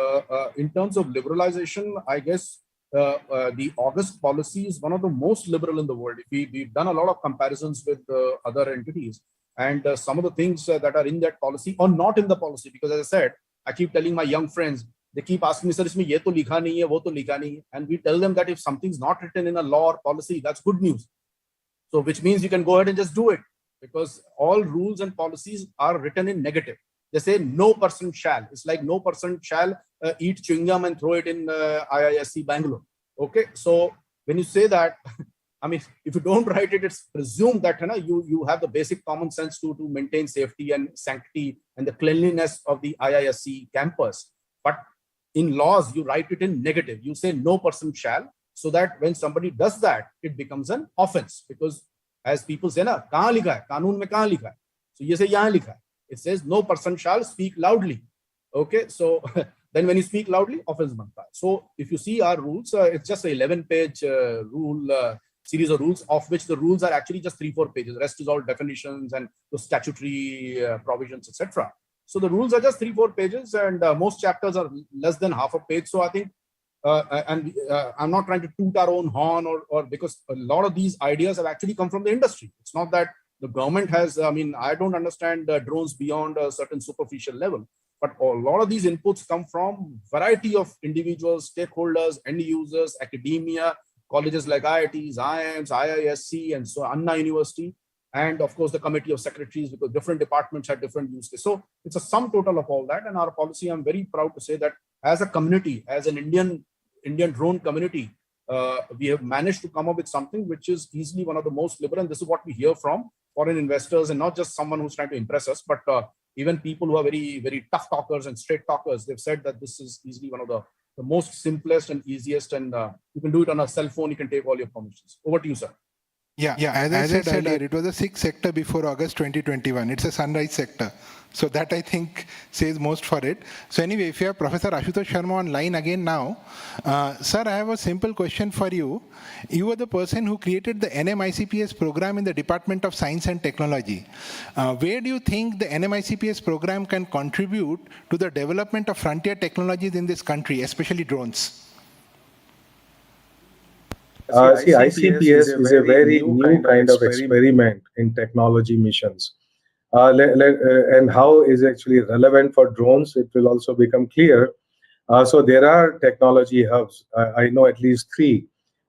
Speaker 11: in terms of liberalization, I guess the August policy is one of the most liberal in the world. We've done a lot of comparisons with other entities. And some of the things that are in that policy or not in the policy, because as I said, I keep telling my young friends, they keep asking me, sir, isme ye to likha nahi hai, wo to likha nahi hai. And we tell them that if something's not written in a law or policy, that's good news. So which means you can go ahead and just do it, because all rules and policies are written in negative. They say no person shall. It's like no person shall eat chewing gum and throw it in IISc Bangalore. Okay, so when you say that, I mean, if you don't write it, it's presumed that you have the basic common sense to maintain safety and sanctity and the cleanliness of the IISc campus. But in laws, you write it in negative. You say no person shall, so that when somebody does that, it becomes an offense. Because as people say, na, kahan likha hai? Kanun mein kahan likha hai? So you say yahan likha hai. It says no person shall speak loudly. Okay, so then when you speak loudly, offense banta hai. So if you see our rules, it's just an 11-page rule series of rules, of which the rules are actually just 3-4 pages. The rest is all definitions and the statutory provisions, etc. So the rules are just 3-4 pages, and most chapters are less than half a page. So I think, I'm not trying to toot our own horn, or because a lot of these ideas have actually come from the industry. It's not that the government has, I mean, I don't understand drones beyond a certain superficial level, but a lot of these inputs come from variety of individuals, stakeholders, end users, academia, colleges like IITs, IIMs, IISc, and so Anna University, and of course the committee of secretaries, because different departments have different use cases. So it's a sum total of all that. And our policy, I'm very proud to say that as a community, as an Indian drone community, we have managed to come up with something which is easily one of the most liberal. And this is what we hear from foreign investors, and not just someone who's trying to impress us, but even people who are very, very tough talkers and straight talkers. They've said that this is easily one of the most simplest and easiest, and you can do it on a cell phone. You can take all your permissions. Over to you, sir.
Speaker 14: Yeah. As I said earlier, it was a sixth sector before August 2021. It's a sunrise sector. So that, I think, says most for it. So anyway, if you have Professor Ashutosh Sharma online again now, sir, I have a simple question for you. You were the person who created the NMICPS program in the Department of Science and Technology. Where do you think the NMICPS program can contribute to the development of frontier technologies in this country, especially drones?
Speaker 15: See, ICPS is a very new kind of experiment in technology missions. And how is actually relevant for drones, it will also become clear. So there are technology hubs. I know at least 3,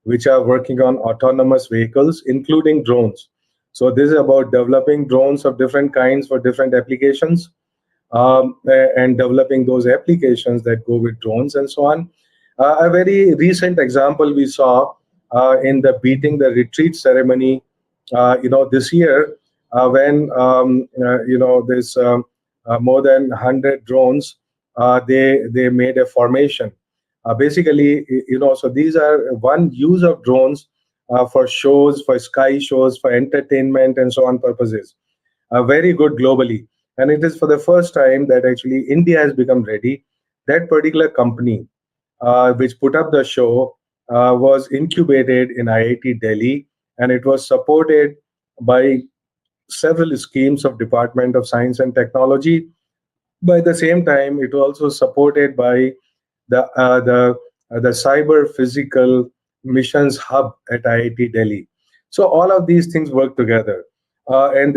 Speaker 15: which are working on autonomous vehicles, including drones. So this is about developing drones of different kinds for different applications, and developing those applications that go with drones and so on. A very recent example we saw in the Beating the Retreat ceremony, this year, when there's more than 100 drones, they made a formation. Basically, so these are one use of drones for shows, for sky shows, for entertainment, and so on purposes. Very good globally, and it is for the first time that actually India has become ready. That particular company, which put up the show, was incubated in IIT Delhi, and it was supported by several schemes of Department of Science and Technology. By the same time, it was also supported by the cyber physical missions hub at IIT Delhi. So all of these things work together, and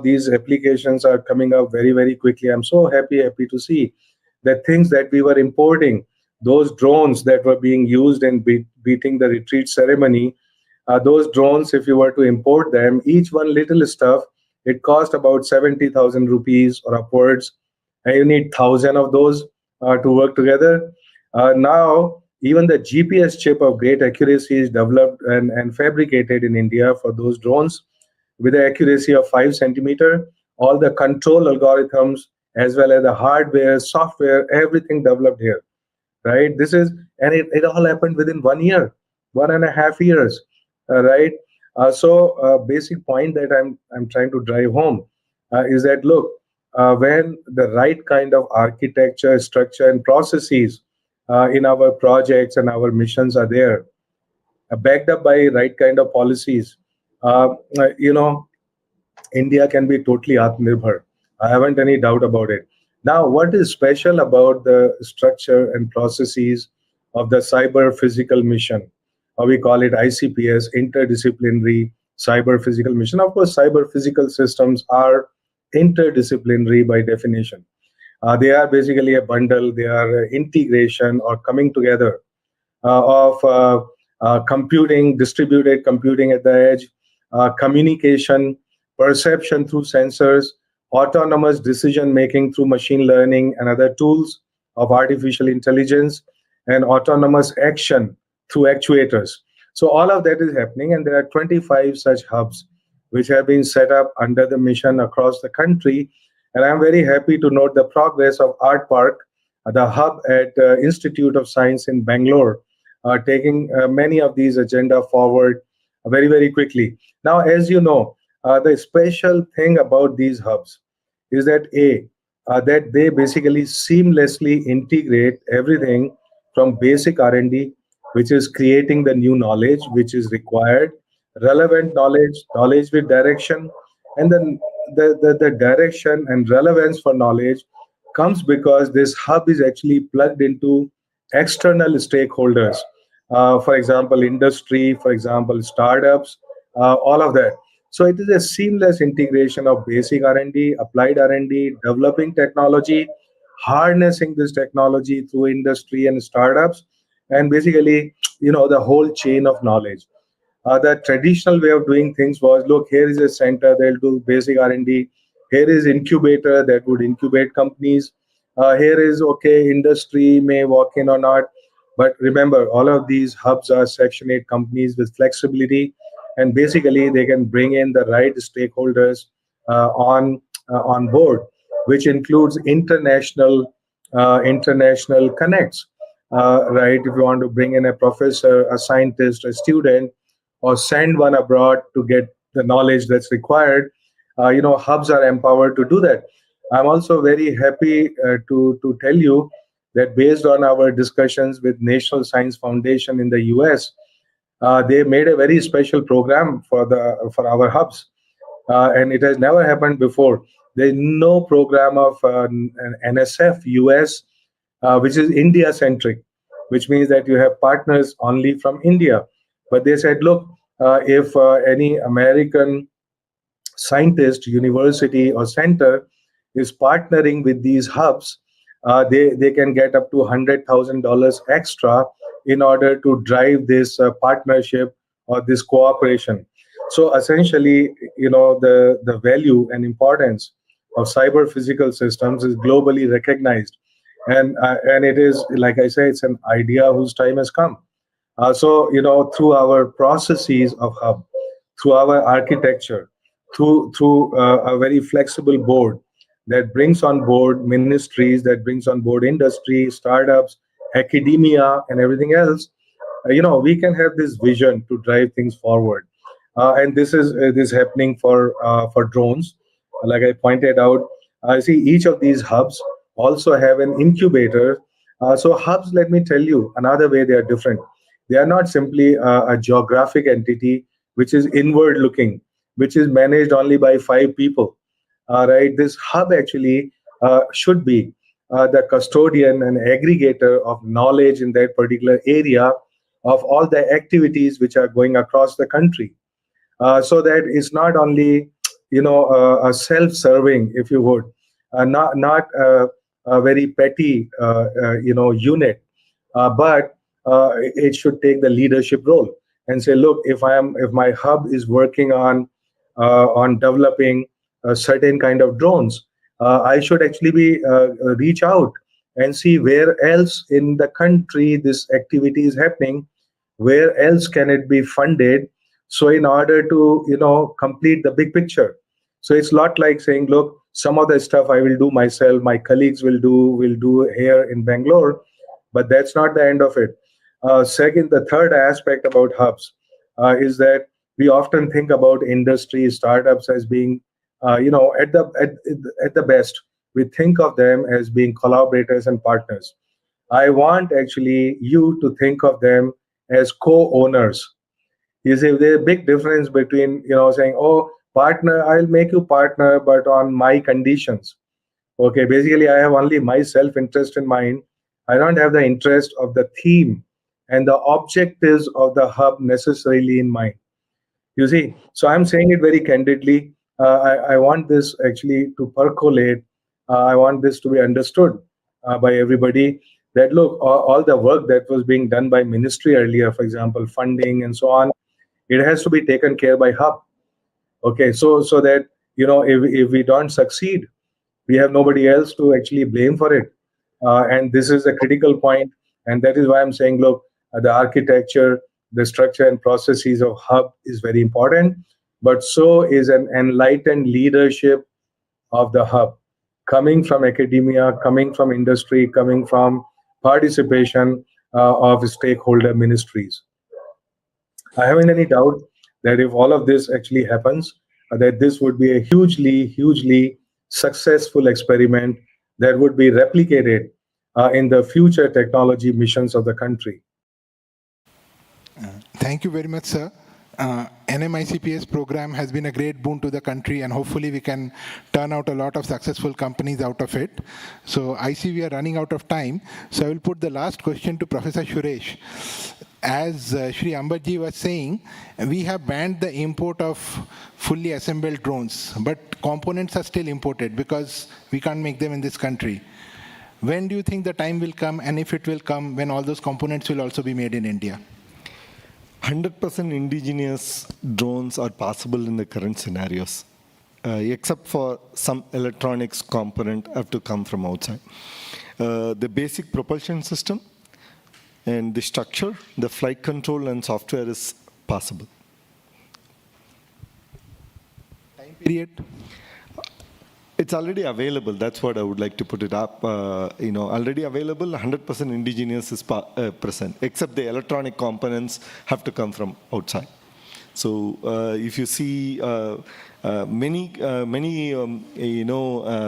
Speaker 15: these applications are coming up very, very quickly. I'm so happy to see that things that we were importing, those drones that were being used in Beating the Retreat ceremony, those drones, if you were to import them, each one little stuff, it cost about 70,000 rupees or upwards, and you need 1,000 of those to work together. Now, even the GPS chip of great accuracy is developed and fabricated in India for those drones with an accuracy of 5 centimeter. All the control algorithms, as well as the hardware, software, everything developed here, right? And it all happened within 1 year, 1.5 years, right? So basic point that I'm trying to drive home is that, look, when the right kind of architecture, structure, and processes in our projects and our missions are there, backed up by right kind of policies, India can be totally Atmanirbhar. I haven't any doubt about it. Now, what is special about the structure and processes of the cyber physical mission? We call it ICPS, interdisciplinary cyber physical mission. Of course, cyber physical systems are interdisciplinary by definition. They are basically a bundle. They are integration or coming together of computing, distributed computing at the edge, communication, perception through sensors, autonomous decision making through machine learning and other tools of artificial intelligence, and autonomous action through actuators. So all of that is happening, and there are 25 such hubs which have been set up under the mission across the country. And I'm very happy to note the progress of ARTPARK, the hub at Institute of Science in Bangalore, taking many of these agenda forward very, very quickly. Now, as you know, the special thing about these hubs is that that they basically seamlessly integrate everything from basic R&D, which is creating the new knowledge which is required, relevant knowledge, knowledge with direction, and then the direction and relevance for knowledge comes because this hub is actually plugged into external stakeholders. For example, industry, for example, startups, all of that. So it is a seamless integration of basic R&D, applied R&D, developing technology, harnessing this technology through industry and startups, and basically, the whole chain of knowledge. The traditional way of doing things was, look, here is a center, they'll do basic R&D. Here is incubator that would incubate companies. Here is, okay, industry may walk in or not. But remember, all of these hubs are Section 8 companies with flexibility, and basically they can bring in the right stakeholders on board, which includes international connects. Right, if you want to bring in a professor, a scientist, a student, or send one abroad to get the knowledge that's required, hubs are empowered to do that. I'm also very happy to tell you that based on our discussions with National Science Foundation in the US, they made a very special program for our hubs, and it has never happened before. There's no program of an NSF US which is India centric, which means that you have partners only from India. But they said, look, if any American scientist, university, or center is partnering with these hubs, they can get up to $100,000 extra in order to drive this partnership or this cooperation. So essentially, the value and importance of cyber physical systems is globally recognized, and it is, like I say, it's an idea whose time has come. So, through our processes of hub, through our architecture, through a very flexible board that brings on board ministries, that brings on board industry, startups, academia, and everything else, we can have this vision to drive things forward. And this is happening for drones. Like I pointed out, I see each of these hubs also have an incubator. So hubs, let me tell you, another way they are different. They are not simply a geographic entity which is inward looking, which is managed only by 5 people. Right? This hub actually should be the custodian and aggregator of knowledge in that particular area of all the activities which are going across the country. So that it's not only, a self-serving, if you would, not a very petty, unit, but it should take the leadership role and say, look, if my hub is working on developing a certain kind of drones, I should actually be reach out and see where else in the country this activity is happening, where else can it be funded, so in order to complete the big picture. So it's not like saying, look, some of the stuff I will do myself, my colleagues will do here in Bangalore, but that's not the end of it. Second, the third aspect about hubs is that we often think about industry startups as being, at the best, we think of them as being collaborators and partners. I want actually you to think of them as co-owners. You see, there's a big difference between saying, "Oh, partner, I'll make you partner, but on my conditions." Okay, basically, I have only my self-interest in mind. I don't have the interest of the theme and the objectives of the hub necessarily in mind. You see, so I'm saying it very candidly. I want this actually to percolate I want this to be understood by everybody that look, all the work that was being done by ministry earlier, for example, funding and so on, it has to be taken care by hub. Okay, so that if we don't succeed, we have nobody else to actually blame for it. And this is a critical point, and that is why I'm saying, look, the architecture, the structure and processes of hub is very important, but so is an enlightened leadership of the hub, coming from academia, coming from industry, coming from participation of stakeholder ministries. I haven't any doubt that if all of this actually happens, that this would be a hugely successful experiment that would be replicated in the future technology missions of the country.
Speaker 14: Thank you very much, sir. NMICPS program has been a great boon to the country, and hopefully we can turn out a lot of successful companies out of it. So I see we are running out of time. So I will put the last question to Professor Suresh. As Shri Ambarji was saying, we have banned the import of fully assembled drones, but components are still imported because we can't make them in this country. When do you think the time will come, and if it will come, when all those components will also be made in India?
Speaker 12: 100% indigenous drones are possible in the current scenarios, except for some electronics component have to come from outside. The basic propulsion system and the structure, the flight control and software is possible.
Speaker 14: Time period?
Speaker 12: It's already available. That's what I would like to put it up. Already available, 100% indigenous is present, except the electronic components have to come from outside. So if you see many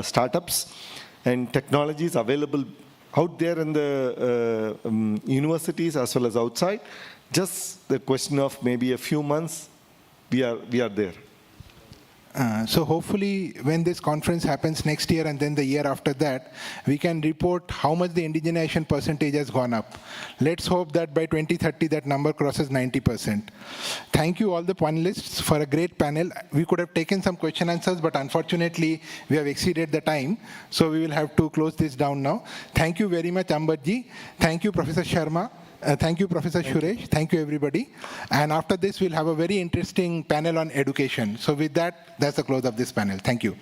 Speaker 12: startups and technologies available out there in the universities as well as outside, just the question of maybe a few months, we are there.
Speaker 14: So hopefully when this conference happens next year and then the year after that, we can report how much the indigenization percentage has gone up. Let's hope that by 2030 that number crosses 90%. Thank you all the panelists for a great panel. We could have taken some question answers, but unfortunately we have exceeded the time. So we will have to close this down now. Thank you very much, Ambarji. Thank you, Professor Sharma. Thank you, Professor Suresh. Thank you, everybody. And after this, we'll have a very interesting panel on education. So with that, that's the close of this panel. Thank you.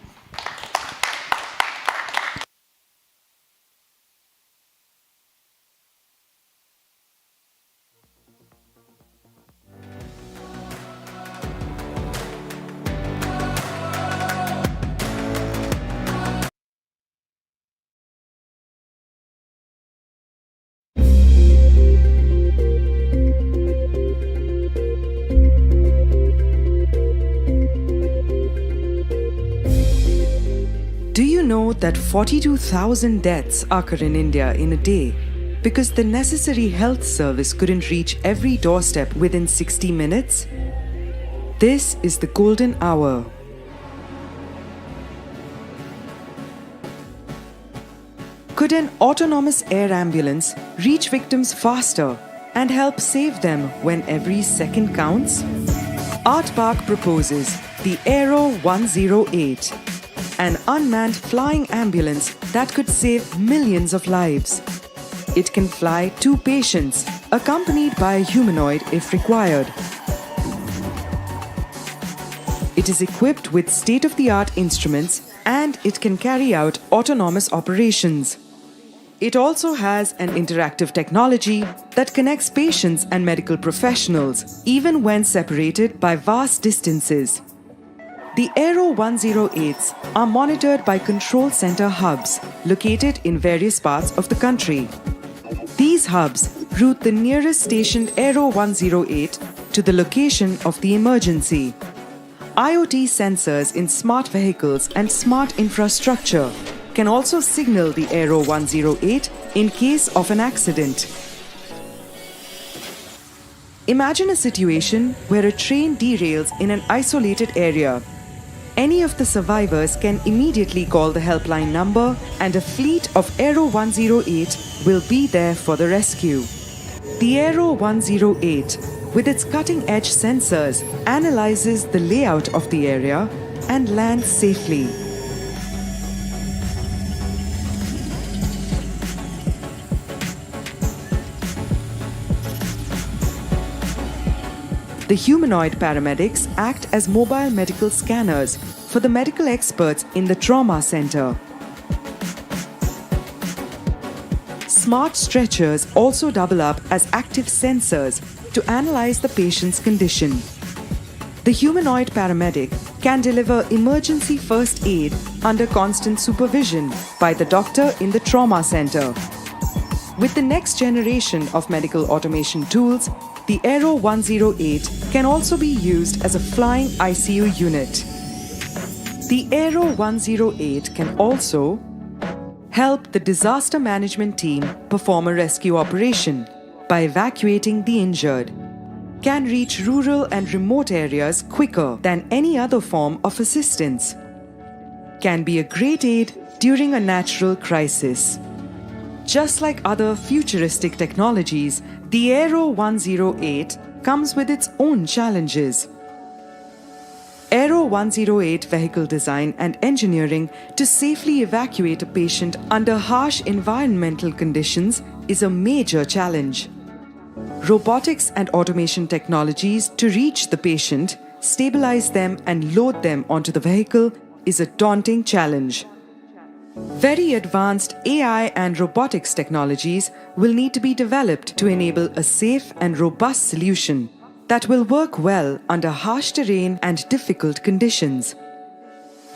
Speaker 1: Do you know that 42,000 deaths occur in India in a day because the necessary health service couldn't reach every doorstep within 60 minutes? This is the golden hour. Could an autonomous air ambulance reach victims faster and help save them when every second counts? ARTPARK proposes the Aero 108, an unmanned flying ambulance that could save millions of lives. It can fly 2 patients, accompanied by a humanoid if required. It is equipped with state-of-the-art instruments and it can carry out autonomous operations. It also has an interactive technology that connects patients and medical professionals, even when separated by vast distances. The Aero 108s are monitored by control center hubs located in various parts of the country. These hubs route the nearest stationed Aero 108 to the location of the emergency. IoT sensors in smart vehicles and smart infrastructure can also signal the Aero 108 in case of an accident. Imagine a situation where a train derails in an isolated area. Any of the survivors can immediately call the helpline number and a fleet of Aero 108 will be there for the rescue. The Aero 108, with its cutting-edge sensors, analyzes the layout of the area and lands safely. The humanoid paramedics act as mobile medical scanners for the medical experts in the trauma center. Smart stretchers also double up as active sensors to analyze the patient's condition. The humanoid paramedic can deliver emergency first aid under constant supervision by the doctor in the trauma center. With the next generation of medical automation tools, the Aero 108 can also be used as a flying ICU unit. The Aero 108 can also help the disaster management team perform a rescue operation by evacuating the injured, can reach rural and remote areas quicker than any other form of assistance, can be a great aid during a natural crisis. Just like other futuristic technologies, the Aero 108 comes with its own challenges. Aero 108 vehicle design and engineering to safely evacuate a patient under harsh environmental conditions is a major challenge. Robotics and automation technologies to reach the patient, stabilize them and load them onto the vehicle is a daunting challenge. Very advanced AI and robotics technologies will need to be developed to enable a safe and robust solution that will work well under harsh terrain and difficult conditions.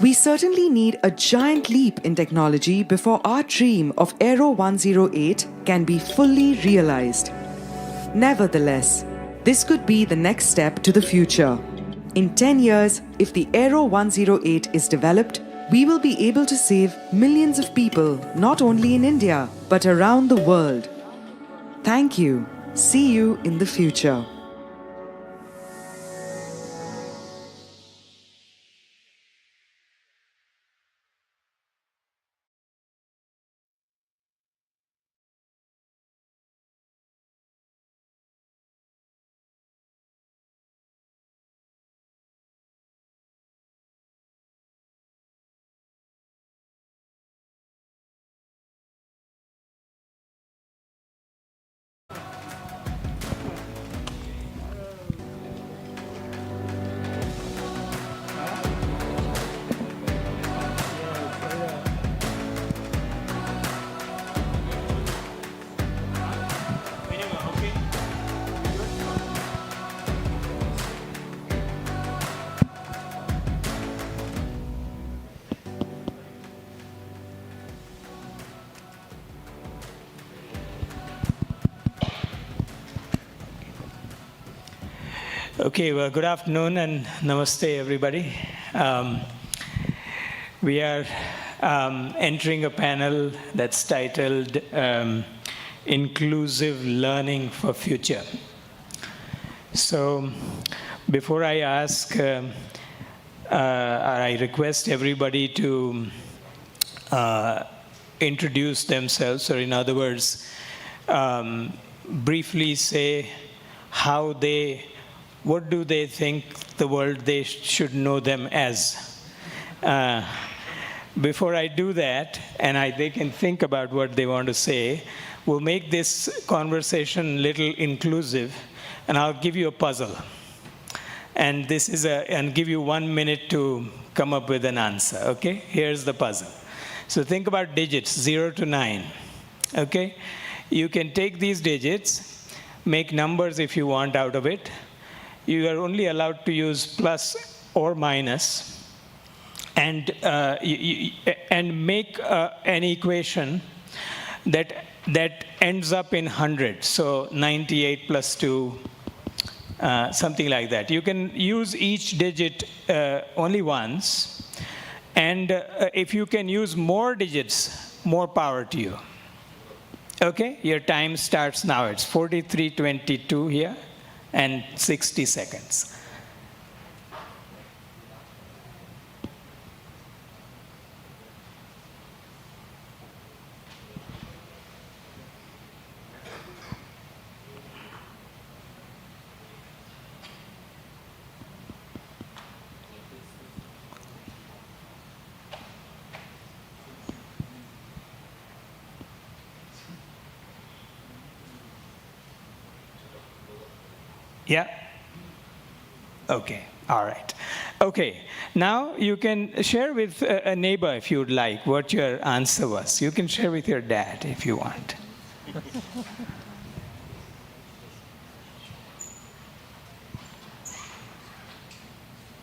Speaker 1: We certainly need a giant leap in technology before our dream of Aero 108 can be fully realized. Nevertheless, this could be the next step to the future. In 10 years, if the Aero 108 is developed, we will be able to save millions of people, not only in India, but around the world. Thank you. See you in the future.
Speaker 13: Okay, well, good afternoon and namaste, everybody. We are entering a panel that's titled Inclusive Learning for Future. So before I ask, I request everybody to introduce themselves, or in other words, briefly say what do they think the world they should know them as. Before I do that, and they can think about what they want to say, we'll make this conversation a little inclusive, and I'll give you a puzzle. And and give you 1 minute to come up with an answer, okay? Here's the puzzle. So think about digits, 0 to 9, okay? You can take these digits, make numbers if you want out of it. You are only allowed to use plus or minus, and make an equation that ends up in 100. So 98 plus 2, something like that. You can use each digit only once, and if you can use more digits, more power to you. Okay, your time starts now. It's 43:22 here. And 60 seconds. Yeah. Okay, all right. Okay, now you can share with a neighbor, if you'd like, what your answer was. You can share with your dad if you want.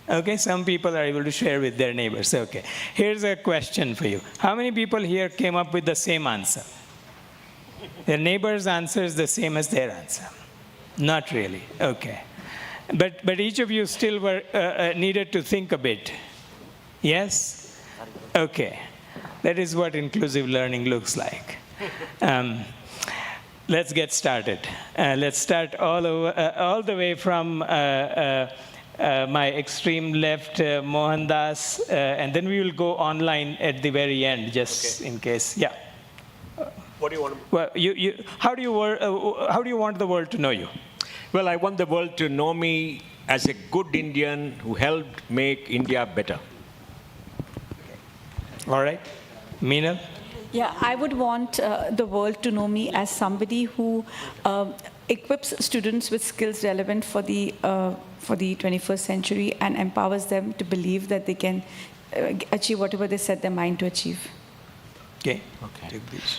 Speaker 13: Okay, some people are able to share with their neighbors. Okay, here's a question for you. How many people here came up with the same answer? Their neighbor's answer is the same as their answer? Not really, okay. But each of you still were needed to think a bit. Yes? Okay, that is what inclusive learning looks like. Let's get started. Let's start all the way from my extreme left, Mohandas, and then we will go online at the very end, just in case. Yeah.
Speaker 16: What do you want to?
Speaker 13: Well, how do you want the world to know you?
Speaker 16: Well, I want the world to know me as a good Indian who helped make India better.
Speaker 13: All right. Meenal?
Speaker 18: Yeah, I would want the world to know me as somebody who equips students with skills relevant for the 21st century and empowers them to believe that they can achieve whatever they set their mind to achieve.
Speaker 13: Okay.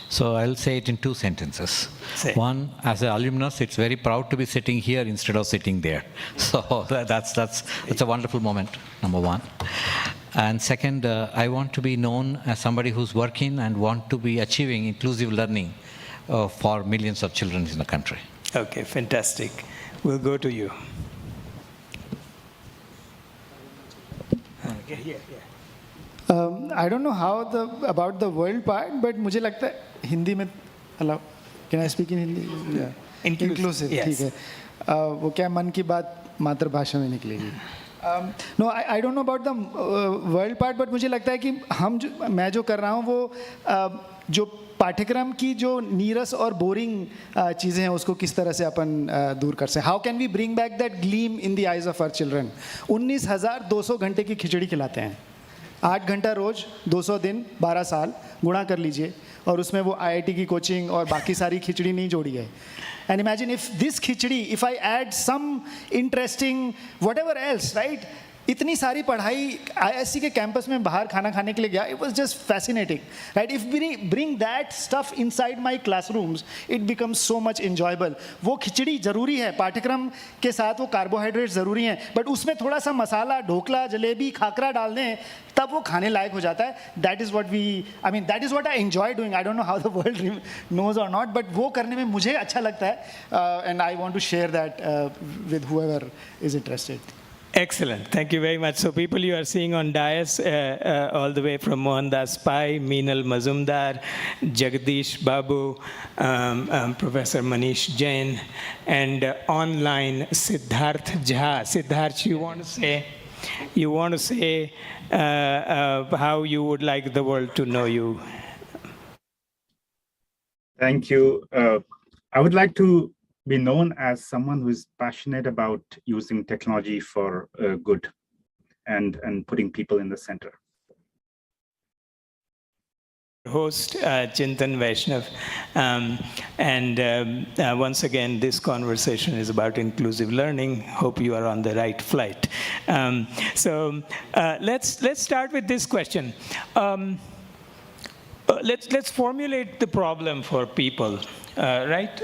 Speaker 23: So I'll say it in 2 sentences.
Speaker 13: Say.
Speaker 23: One, as an alumnus, it's very proud to be sitting here instead of sitting there. So it's a wonderful moment, number one. And second, I want to be known as somebody who's working and want to be achieving inclusive learning for millions of children in the country.
Speaker 13: Okay, fantastic. We'll go to you. Okay, here.
Speaker 24: I don't know about the world part, but मुझे लगता है हिंदी में allow. Can I speak in Hindi? Yeah. Inclusive.
Speaker 13: Yes.
Speaker 24: ठीक है. वो क्या मन की बात मातृभाषा में निकलेगी. No, I don't know about the world part, but मुझे लगता है कि मैं जो कर रहा हूँ वो जो पाठ्यक्रम की जो नीरस और बोरिंग चीज़ें हैं उसको किस तरह से अपन दूर कर सकते हैं. How can we bring back that gleam in the eyes of our children. 19,200 घंटे की खिचड़ी खिलाते हैं. 8 घंटा रोज, 200 दिन, 12 साल गुणा कर लीजिए, और उसमें वो IIT की कोचिंग और बाकी सारी खिचड़ी नहीं जोड़ी है. And imagine if this khichdi, if I add some interesting whatever else, right? इतनी सारी पढ़ाई IISc के कैंपस में बाहर खाना खाने के लिए गया. It was just fascinating, right? If we bring that stuff inside my classrooms, it becomes so much enjoyable. वो खिचड़ी जरूरी है, पाठ्यक्रम के साथ वो कार्बोहाइड्रेट जरूरी हैं, बट उसमें थोड़ा सा मसाला, ढोकला, जलेबी, खाकरा डाल दें, तब वो खाने लायक हो जाता है. That is what I enjoy doing. I don't know how the world knows or not, but वो करने में मुझे अच्छा लगता है, and I want to share that with whoever is interested.
Speaker 13: Excellent. Thank you very much. So people you are seeing on dais, all the way from Mohandas Pai, Meenal Mazumdar, Jagdish Babu, Professor Manish Jain, and online Siddharth Jha. Siddharth, you want to say how you would like the world to know you?
Speaker 25: Thank you. I would like to be known as someone who is passionate about using technology for good and putting people in the center.
Speaker 13: Host Chintan Vaishnav, and once again this conversation is about inclusive learning. Hope you are on the right flight. So let's start with this question. Let's formulate the problem for people. Right?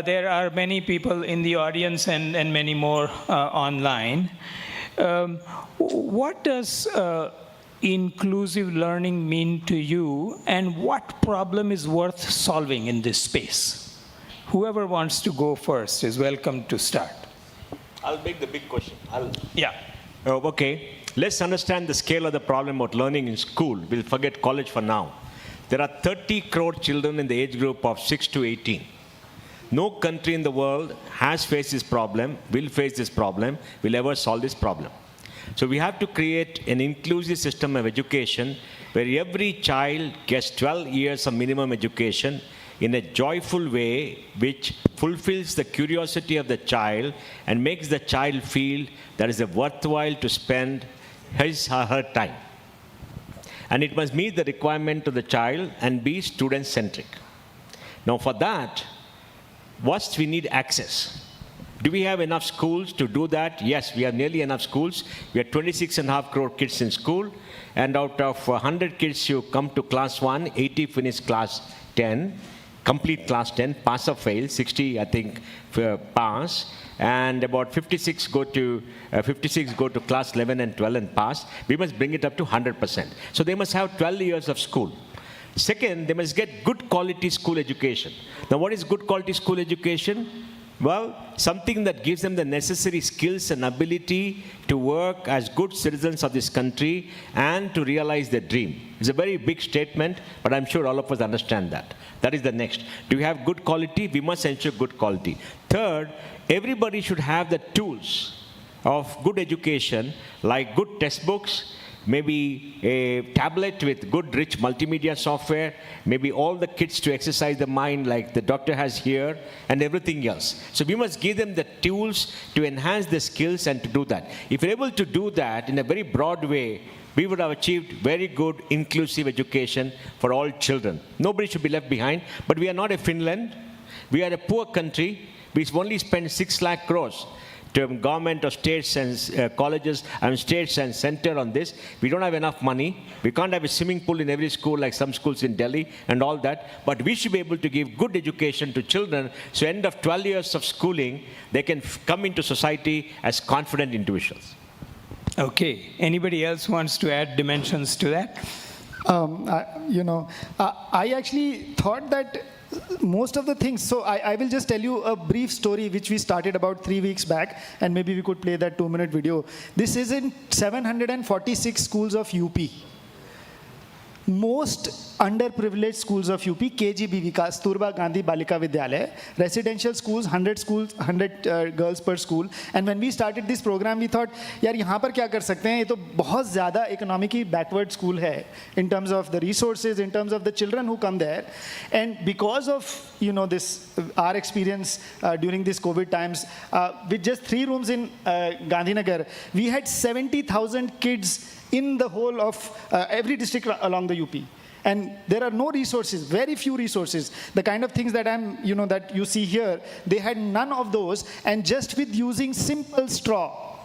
Speaker 13: There are many people in the audience and many more online. What does inclusive learning mean to you, and what problem is worth solving in this space? Whoever wants to go first is welcome to start.
Speaker 16: I'll make the big question.
Speaker 13: Yeah.
Speaker 16: Okay. Let's understand the scale of the problem about learning in school. We'll forget college for now. There are 30 crore children in the age group of 6 to 18. No country in the world has faced this problem, will face this problem, will ever solve this problem. So we have to create an inclusive system of education where every child gets 12 years of minimum education in a joyful way which fulfills the curiosity of the child and makes the child feel that it is worthwhile to spend his or her time. And it must meet the requirement of the child and be student-centric. Now for that, first we need access. Do we have enough schools to do that? Yes, we have nearly enough schools. We have 26.5 crore kids in school, and out of 100 kids who come to class 1, 80 finish class 10, complete class 10, pass or fail, 60 I think pass, and about 56 go to class 11 and 12 and pass. We must bring it up to 100%. So they must have 12 years of school. Second, they must get good quality school education. Now, what is good quality school education? Well, something that gives them the necessary skills and ability to work as good citizens of this country and to realize their dream. It's a very big statement, but I'm sure all of us understand that. That is the next. Do we have good quality? We must ensure good quality. Third, everybody should have the tools of good education, like good textbooks, maybe a tablet with good rich multimedia software, maybe all the kits to exercise the mind like the doctor has here, and everything else. So we must give them the tools to enhance their skills and to do that. If we're able to do that in a very broad way, we would have achieved very good inclusive education for all children. Nobody should be left behind, but we are not a Finland. We are a poor country. We only spend 6 lakh crores to government or states and colleges and states and center on this. We don't have enough money. We can't have a swimming pool in every school like some schools in Delhi and all that. But we should be able to give good education to children, so end of 12 years of schooling, they can come into society as confident individuals.
Speaker 13: Okay. Anybody else wants to add dimensions to that?
Speaker 24: I actually thought that most of the things, so I will just tell you a brief story which we started about 3 weeks back, and maybe we could play that 2-minute video. This is in 746 schools of UP. Most underprivileged schools of UP, KGBV, Kasturba Gandhi Balika Vidyalaya, residential schools, 100 girls per school. And when we started this program, we thought, यार यहाँ पर क्या कर सकते हैं? ये तो बहुत ज़्यादा economically backward school है, in terms of the resources, in terms of the children who come there. And because of this, our experience during these COVID times, with just 3 rooms in Gandhinagar, we had 70,000 kids in the whole of every district along the UP. And there are no resources, very few resources. The kind of things that that you see here, they had none of those. And just with using simple straw,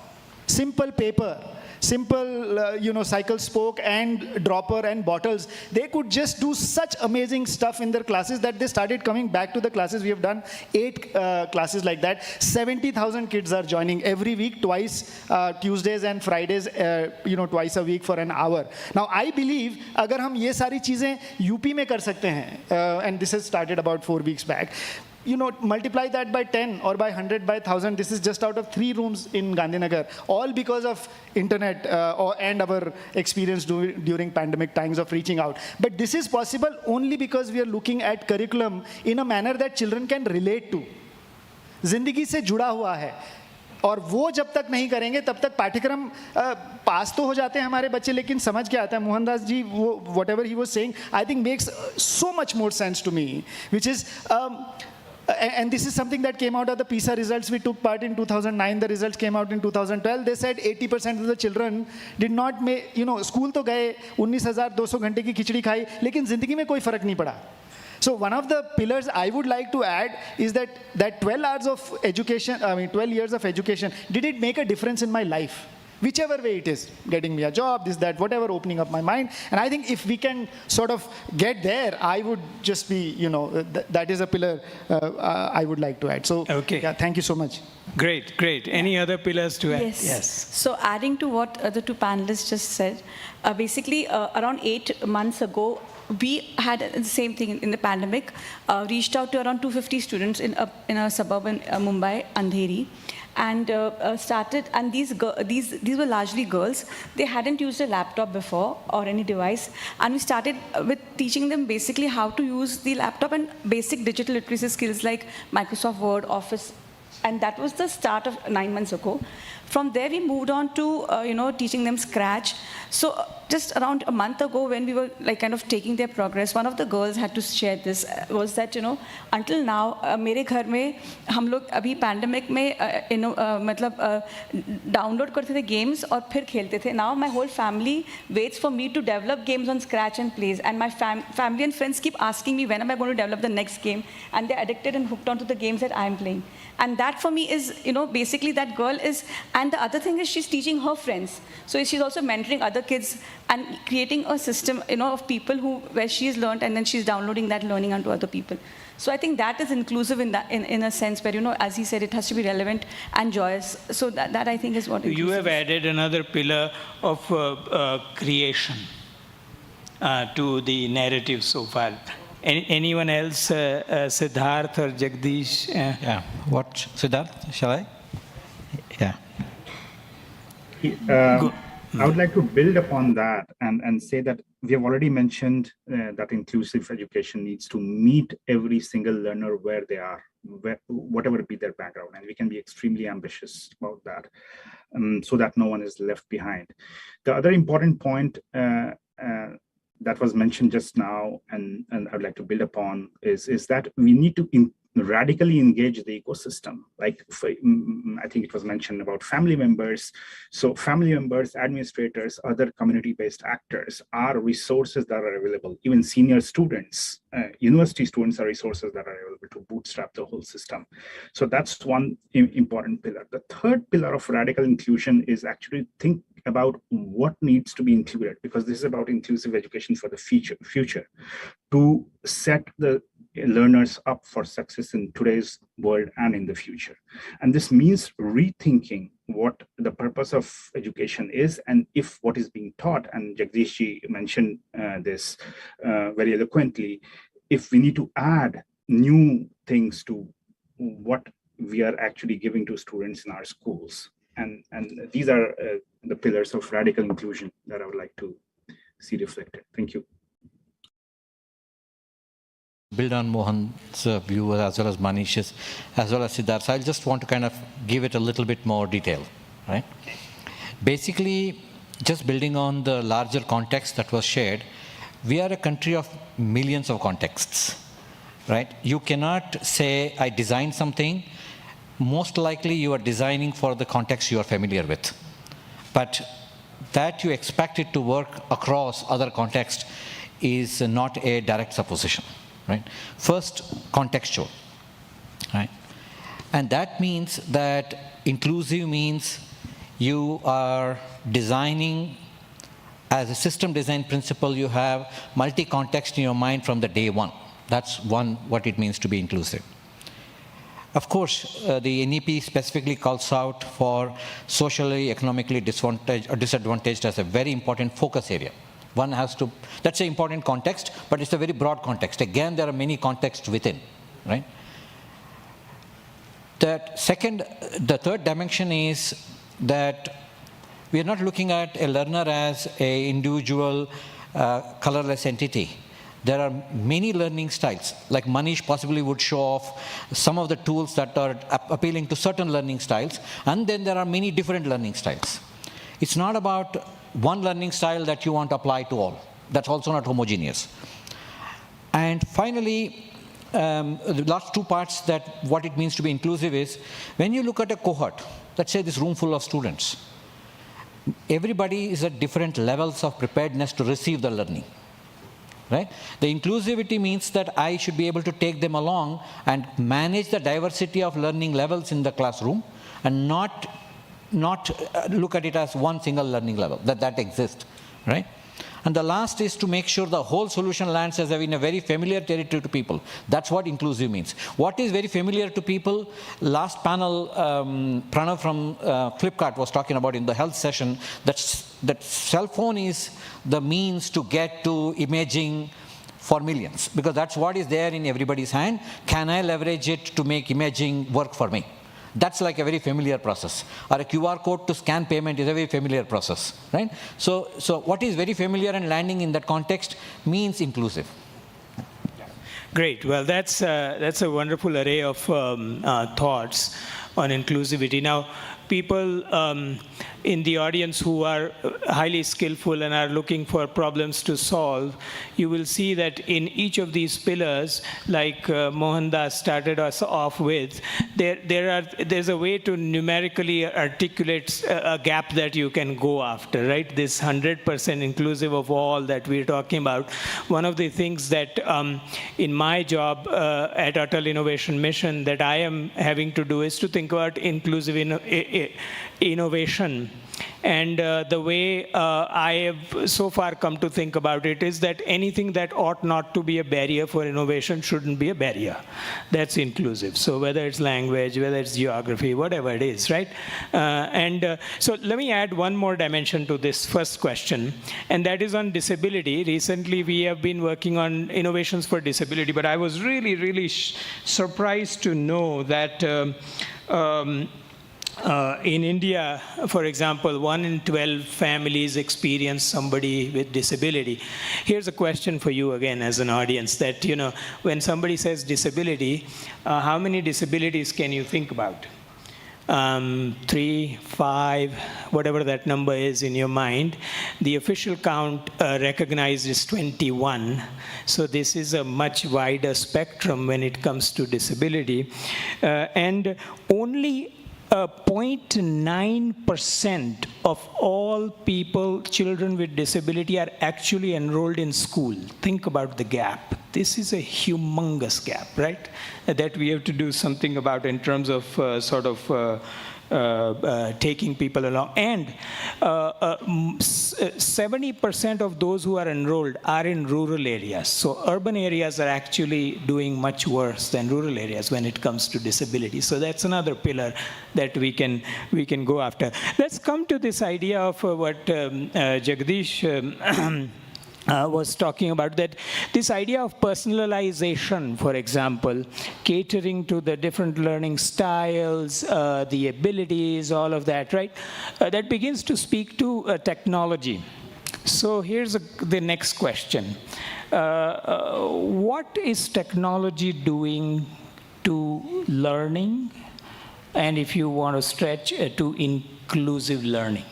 Speaker 24: simple paper, simple cycle spoke and dropper and bottles, they could just do such amazing stuff in their classes that they started coming back to the classes. We have done 8 classes like that. 70,000 kids are joining every week, twice, Tuesdays and Fridays, twice a week for an hour. Now I believe agar hum ye sari cheezein UP mein kar sakte hain, and this has started about 4 weeks back, multiply that by 10 or by 100 by 1,000. This is just out of 3 rooms in Gandhinagar, all because of internet and our experience during pandemic times of reaching out. But this is possible only because we are looking at curriculum in a manner that children can relate to. जिंदगी से जुड़ा हुआ है, और वो जब तक नहीं करेंगे तब तक पाठ्यक्रम पास तो हो जाते हैं हमारे बच्चे, लेकिन समझ क्या आता है? मोहनदास जी, वो whatever he was saying, I think makes so much more sense to me, which is and this is something that came out of the PISA results. We took part in 2009. The results came out in 2012. They said 80% of the children did not make, school to gaye, 19,200 घंटे की खिचड़ी खाई, लेकिन जिंदगी में कोई फर्क नहीं पड़ा. So one of the pillars I would like to add is that 12 hours of education, 12 years of education, did it make a difference in my life? Whichever way it is, getting me a job, this, that, whatever, opening up my mind. And I think if we can sort of get there, I would just be, that is a pillar I would like to add. So,
Speaker 13: okay.
Speaker 24: Yeah, thank you so much.
Speaker 13: Great, great. Any other pillars to add?
Speaker 18: Yes. So adding to what the 2 panelists just said, basically around 8 months ago, we had the same thing in the pandemic, reached out to around 250 students in a suburb in Mumbai, Andheri, and started, and these were largely girls. They hadn't used a laptop before or any device, and we started with teaching them basically how to use the laptop and basic digital literacy skills like Microsoft Word, Office, and that was the start of 9 months ago. From there, we moved on to teaching them Scratch. So just around a month ago, when we were like kind of taking their progress, one of the girls had to share this, was that, until now, मेरे घर में हम लोग अभी pandemic में, मतलब download करते थे games और फिर खेलते थे. Now my whole family waits for me to develop games on Scratch and plays, and my family and friends keep asking me when am I going to develop the next game, and they're addicted and hooked onto the games that I'm playing. And that for me is, basically that girl is, and the other thing is she's teaching her friends. So she's also mentoring other kids and creating a system, of people where she's learned, and then she's downloading that learning onto other people. So I think that is inclusive in a sense where, as he said, it has to be relevant and joyous. So that I think is what
Speaker 13: you have added another pillar of creation to the narrative so far. Anyone else, Siddharth or Jagdish?
Speaker 23: Yeah. What, Siddharth? Shall I? Yeah.
Speaker 25: I would like to build upon that and say that we have already mentioned that inclusive education needs to meet every single learner where they are, whatever be their background, and we can be extremely ambitious about that, so that no one is left behind. The other important point that was mentioned just now, and I'd like to build upon, is that we need to radically engage the ecosystem. Like, I think it was mentioned about family members. So family members, administrators, other community-based actors are resources that are available. Even senior students, university students are resources that are available to bootstrap the whole system. So that's one important pillar. The third pillar of radical inclusion is actually think about what needs to be included, because this is about inclusive education for the future, to set the learners up for success in today's world and in the future. And this means rethinking what the purpose of education is, and if what is being taught, and Jagdishji mentioned this very eloquently, if we need to add new things to what we are actually giving to students in our schools. And these are the pillars of radical inclusion that I would like to see reflected. Thank you.
Speaker 23: Build on Mohan's view as well as Manish's, as well as Siddharth's. So I just want to kind of give it a little bit more detail, right? Basically, just building on the larger context that was shared, we are a country of millions of contexts, right? You cannot say, I designed something. Most likely you are designing for the context you are familiar with. But that you expect it to work across other contexts is not a direct supposition, right? First, contextual, right? And that means that inclusive means you are designing, as a system design principle, you have multi-context in your mind from the day one. That's one, what it means to be inclusive. Of course, the NEP specifically calls out for socially, economically disadvantaged as a very important focus area. One has to, that's an important context, but it's a very broad context. Again, there are many contexts within, right? The third dimension is that we are not looking at a learner as an individual colorless entity. There are many learning styles, like Manish possibly would show off some of the tools that are appealing to certain learning styles, and then there are many different learning styles. It's not about one learning style that you want to apply to all. That's also not homogeneous. And finally, the last two parts that what it means to be inclusive is, when you look at a cohort, let's say this room full of students, everybody is at different levels of preparedness to receive the learning. Right? The inclusivity means that I should be able to take them along and manage the diversity of learning levels in the classroom, and not look at it as one single learning level, that exists, right? And the last is to make sure the whole solution lands as in a very familiar territory to people. That's what inclusive means. What is very familiar to people? Last panel, Pranav from Flipkart was talking about in the health session, that cell phone is the means to get to imaging for millions, because that's what is there in everybody's hand. Can I leverage it to make imaging work for me? That's like a very familiar process. Or a QR code to scan payment is a very familiar process, right? So what is very familiar and landing in that context means inclusive.
Speaker 13: Great. Well, that's a wonderful array of thoughts on inclusivity. Now, people in the audience who are highly skillful and are looking for problems to solve, you will see that in each of these pillars, like Mohandas started us off with, there's a way to numerically articulate a gap that you can go after, right? This 100% inclusive of all that we're talking about. One of the things that in my job at Atal Innovation Mission that I am having to do is to think about inclusive innovation. And the way I have so far come to think about it is that anything that ought not to be a barrier for innovation shouldn't be a barrier. That's inclusive. So whether it's language, whether it's geography, whatever it is, right? So let me add one more dimension to this first question, and that is on disability. Recently, we have been working on innovations for disability, but I was really, really surprised to know that in India, for example, 1 in 12 families experience somebody with disability. Here's a question for you again as an audience that, you know, when somebody says disability, how many disabilities can you think about? 3, 5, whatever that number is in your mind. The official count recognized is 21. So this is a much wider spectrum when it comes to disability. And only 0.9% of all children with disability are actually enrolled in school. Think about the gap. This is a humongous gap, right? That we have to do something about in terms of taking people along. And 70% of those who are enrolled are in rural areas. So urban areas are actually doing much worse than rural areas when it comes to disability. So that's another pillar that we can go after. Let's come to this idea of what Jagdish was talking about, that this idea of personalization, for example, catering to the different learning styles, the abilities, all of that, right? That begins to speak to technology. So here's the next question. What is technology doing to learning, and if you want to stretch to inclusive learning?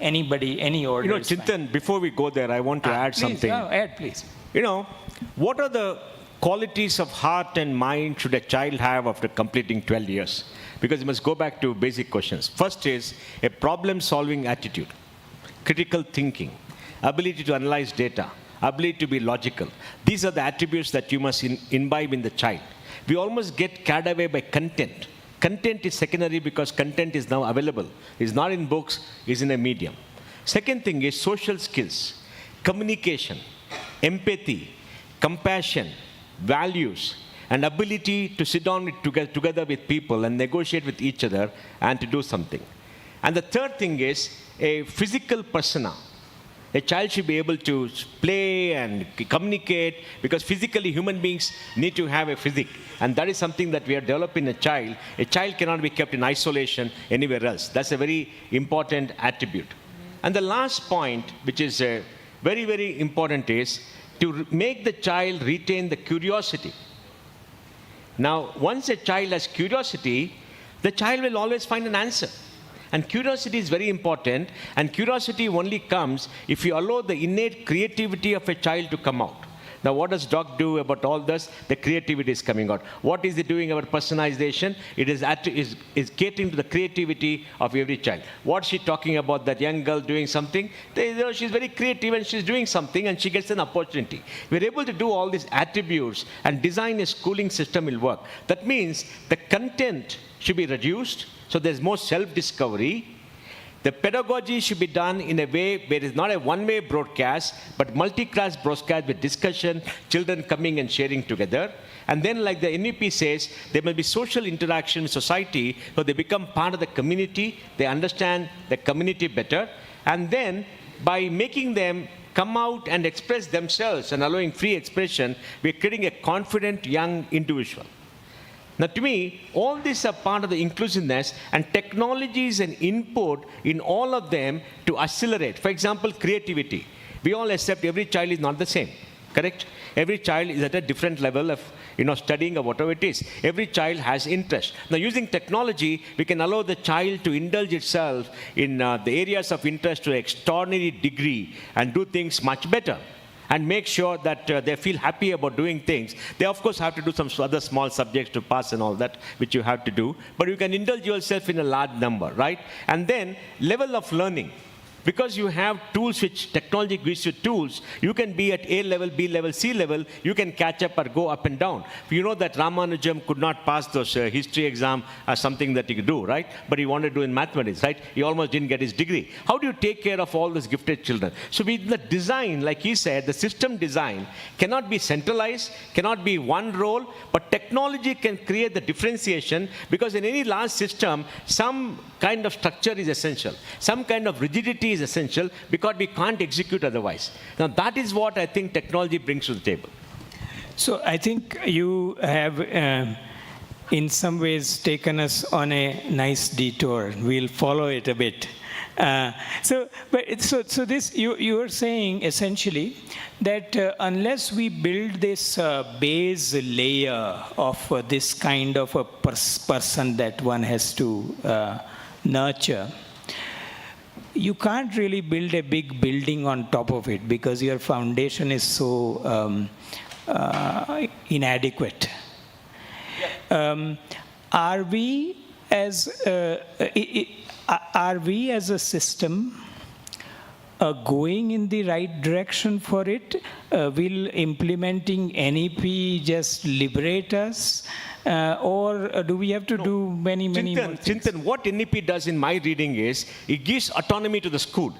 Speaker 13: Anybody, any order?
Speaker 16: You know, Chintan, before we go there, I want to add something.
Speaker 13: Add, please.
Speaker 16: You know, what are the qualities of heart and mind should a child have after completing 12 years? Because you must go back to basic questions. First is a problem-solving attitude, critical thinking, ability to analyze data, ability to be logical. These are the attributes that you must imbibe in the child. We almost get carried away by content. Content is secondary because content is now available. It's not in books, it's in a medium. Second thing is social skills, communication, empathy, compassion, values, and ability to sit down together with people and negotiate with each other and to do something. And the third thing is a physical persona. A child should be able to play and communicate, because physically human beings need to have a physique. And that is something that we are developing in a child. A child cannot be kept in isolation anywhere else. That's a very important attribute. And the last point, which is very, very important, is to make the child retain the curiosity. Now, once a child has curiosity, the child will always find an answer. And curiosity is very important, and curiosity only comes if you allow the innate creativity of a child to come out. Now, what does Doc do about all this? The creativity is coming out. What is it doing about personalization? It is catering to the creativity of every child. What's she talking about, that young girl doing something? She's very creative and she's doing something and she gets an opportunity. We're able to do all these attributes and design a schooling system will work. That means the content should be reduced, so there's more self-discovery. The pedagogy should be done in a way where it's not a one-way broadcast, but multi-class broadcast with discussion, children coming and sharing together. And then, like the NEP says, there may be social interaction with society, so they become part of the community, they understand the community better. And then, by making them come out and express themselves and allowing free expression, we're creating a confident young individual. Now, to me, all these are part of the inclusiveness, and technology is an input in all of them to accelerate. For example, creativity. We all accept every child is not the same. Correct? Every child is at a different level of studying or whatever it is. Every child has interest. Now, using technology, we can allow the child to indulge itself in the areas of interest to an extraordinary degree and do things much better and make sure that they feel happy about doing things. They, of course, have to do some other small subjects to pass and all that, which you have to do. But you can indulge yourself in a large number, right? And then, level of learning. Because you have tools which technology gives you tools, you can be at A level, B level, C level, you can catch up or go up and down. You know that Ramanujam could not pass those history exam as something that he could do, right? But he wanted to do in mathematics, right? He almost didn't get his degree. How do you take care of all these gifted children? So with the design, like he said, the system design cannot be centralized, cannot be one role, but technology can create the differentiation, because in any large system, some kind of structure is essential. Some kind of rigidity is essential, because we can't execute otherwise. Now, that is what I think technology brings to the table.
Speaker 13: So I think you have, in some ways, taken us on a nice detour. We'll follow it a bit. So this, you are saying essentially that unless we build this base layer of this kind of a person that one has to nurture, you can't really build a big building on top of it, because your foundation is so inadequate. Are we as a system going in the right direction for it? Will implementing NEP just liberate us? Or do we have to do many more things?
Speaker 16: Chintan, what NEP does in my reading is, it gives autonomy to the school.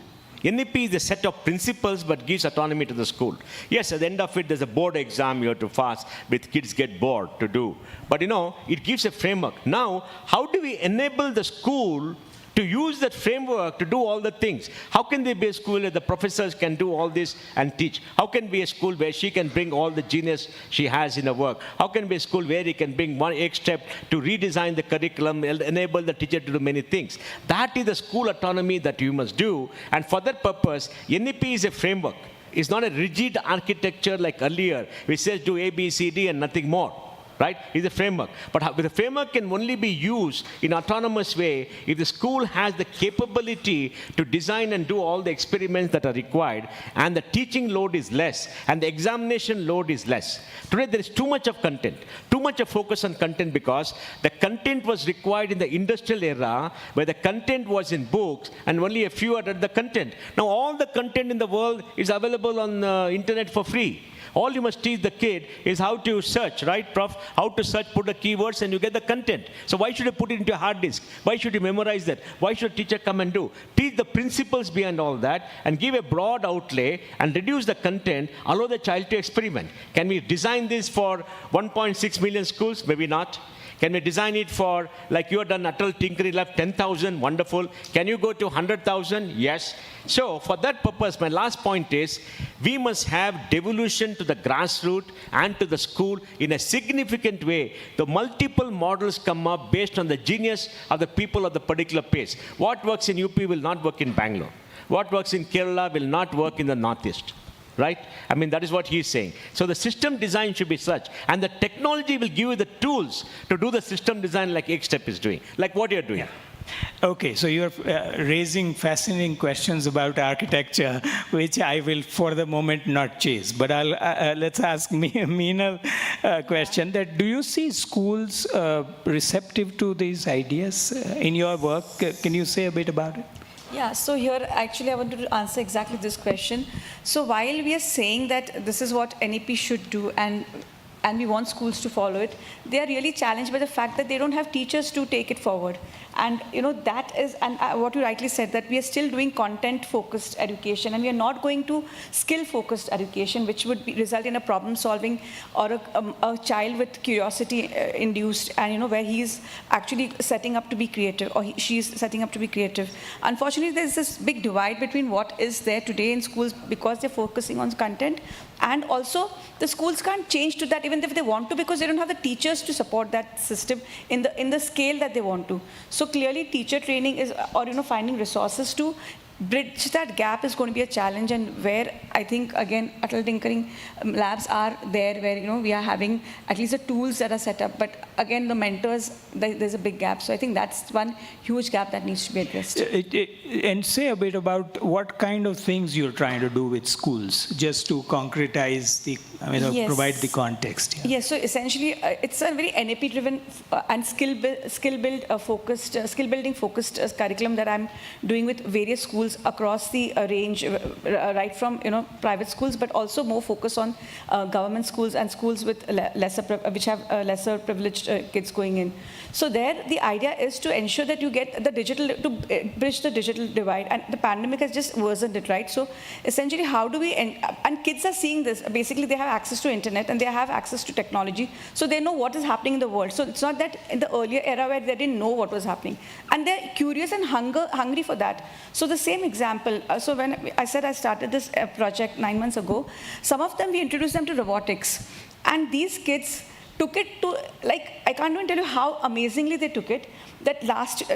Speaker 16: NEP is a set of principles, but gives autonomy to the school. Yes, at the end of it, there's a board exam you have to pass, with kids get bored to do. But it gives a framework. Now, how do we enable the school to use that framework to do all the things? How can there be a school where the professors can do all this and teach? How can be a school where she can bring all the genius she has in her work? How can be a school where he can bring one extra step to redesign the curriculum, enable the teacher to do many things? That is the school autonomy that you must do. And for that purpose, NEP is a framework. It's not a rigid architecture like earlier, which says do A, B, C, D and nothing more. Right? It's a framework. But the framework can only be used in an autonomous way if the school has the capability to design and do all the experiments that are required, and the teaching load is less, and the examination load is less. Today, there is too much of content, too much of focus on content, because the content was required in the industrial era, where the content was in books, and only a few had the content. Now, all the content in the world is available on the internet for free. All you must teach the kid is how to search, right, Prof? How to search, put the keywords, and you get the content. So why should you put it into a hard disk? Why should you memorize that? Why should a teacher come and do? Teach the principles behind all that, and give a broad outlay, and reduce the content, allow the child to experiment. Can we design this for 1.6 million schools? Maybe not. Can we design it for, like you have done, Atal Tinkering Lab, 10,000? Wonderful. Can you go to 100,000? Yes. So for that purpose, my last point is, we must have devolution to the grassroots and to the school in a significant way. The multiple models come up based on the genius of the people of the particular place. What works in UP will not work in Bangalore. What works in Kerala will not work in the Northeast. Right? I mean, that is what he's saying. So the system design should be such, and the technology will give you the tools to do the system design like Xstep is doing, like what you're doing.
Speaker 13: Yeah. Okay, so you're raising fascinating questions about architecture, which I will, for the moment, not chase. But let's ask Meenal a question. That do you see schools receptive to these ideas in your work? Can you say a bit about it?
Speaker 18: Yeah, so here actually I wanted to answer exactly this question. So while we are saying that this is what NEP should do, and we want schools to follow it, they are really challenged by the fact that they don't have teachers to take it forward. And that is, and what you rightly said, that we are still doing content-focused education, and we are not going to skill-focused education, which would result in a problem-solving or a child with curiosity induced, and where he's actually setting up to be creative, or she's setting up to be creative. Unfortunately, there's this big divide between what is there today in schools, because they're focusing on content, and also the schools can't change to that even if they want to, because they don't have the teachers to support that system in the scale that they want to. So clearly, teacher training is, or finding resources to bridge that gap is going to be a challenge, and where I think, again, Atal Tinkering labs are there, where, you know, we are having at least the tools that are set up, but again, the mentors, there's a big gap. So I think that's one huge gap that needs to be addressed.
Speaker 13: And say a bit about what kind of things you're trying to do with schools, just to concretize the,
Speaker 18: Yes.
Speaker 13: provide the context. Yeah.
Speaker 18: Yes, so essentially, it's a very NAP-driven and skill building focused curriculum that I'm doing with various schools across the range, right from, you know, private schools, but also more focus on government schools and schools with which have lesser privileged kids going in. So there, the idea is to ensure that you get the digital, to bridge the digital divide, and the pandemic has just worsened it, right? So essentially, how do we, and kids are seeing this, basically they have access to internet and they have access to technology, so they know what is happening in the world. So it's not that in the earlier era where they didn't know what was happening, and they're curious and hungry for that. So the same example, so when I said I started this project 9 months ago, some of them, we introduced them to robotics, and these kids took it to, like, I can't even tell you how amazingly they took it. That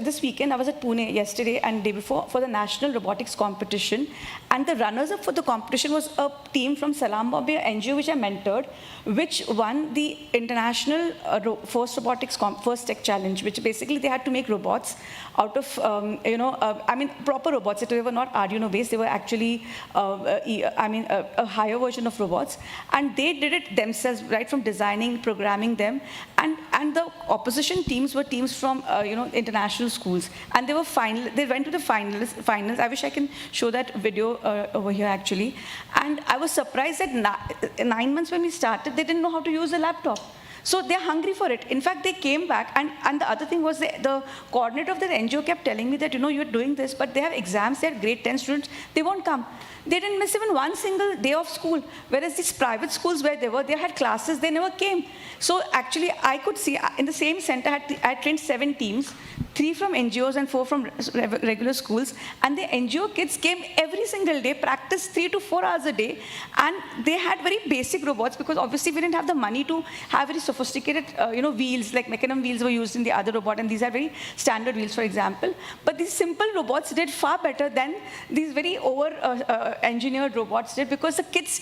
Speaker 18: this weekend, I was at Pune yesterday and day before for the National Robotics Competition, and the runners-up for the competition was a team from Salam Bombay, NGO which I mentored, which won the International First Tech Challenge, which basically they had to make robots out of, proper robots. They were not Arduino-based, they were actually, a higher version of robots, and they did it themselves, right from designing, programming them, and the opposition teams were teams from, international schools, and they were they went to the finals. I wish I can show that video over here actually. And I was surprised that 9 months when we started, they didn't know how to use a laptop. So they're hungry for it. In fact, they came back, and the other thing was the coordinator of the NGO kept telling me that, you're doing this, but they have exams, they're grade 10 students, they won't come. They didn't miss even one single day of school, whereas these private schools where they had classes, they never came. So actually, I could see in the same center, I trained 7 teams, 3 from NGOs and 4 from regular schools, and the NGO kids came every single day, practiced 3 to 4 hours a day, and they had very basic robots, because obviously we didn't have the money to have very sophisticated, wheels, like mechanism wheels were used in the other robot, and these are very standard wheels, for example. But these simple robots did far better than these very engineered robots did, because the kids,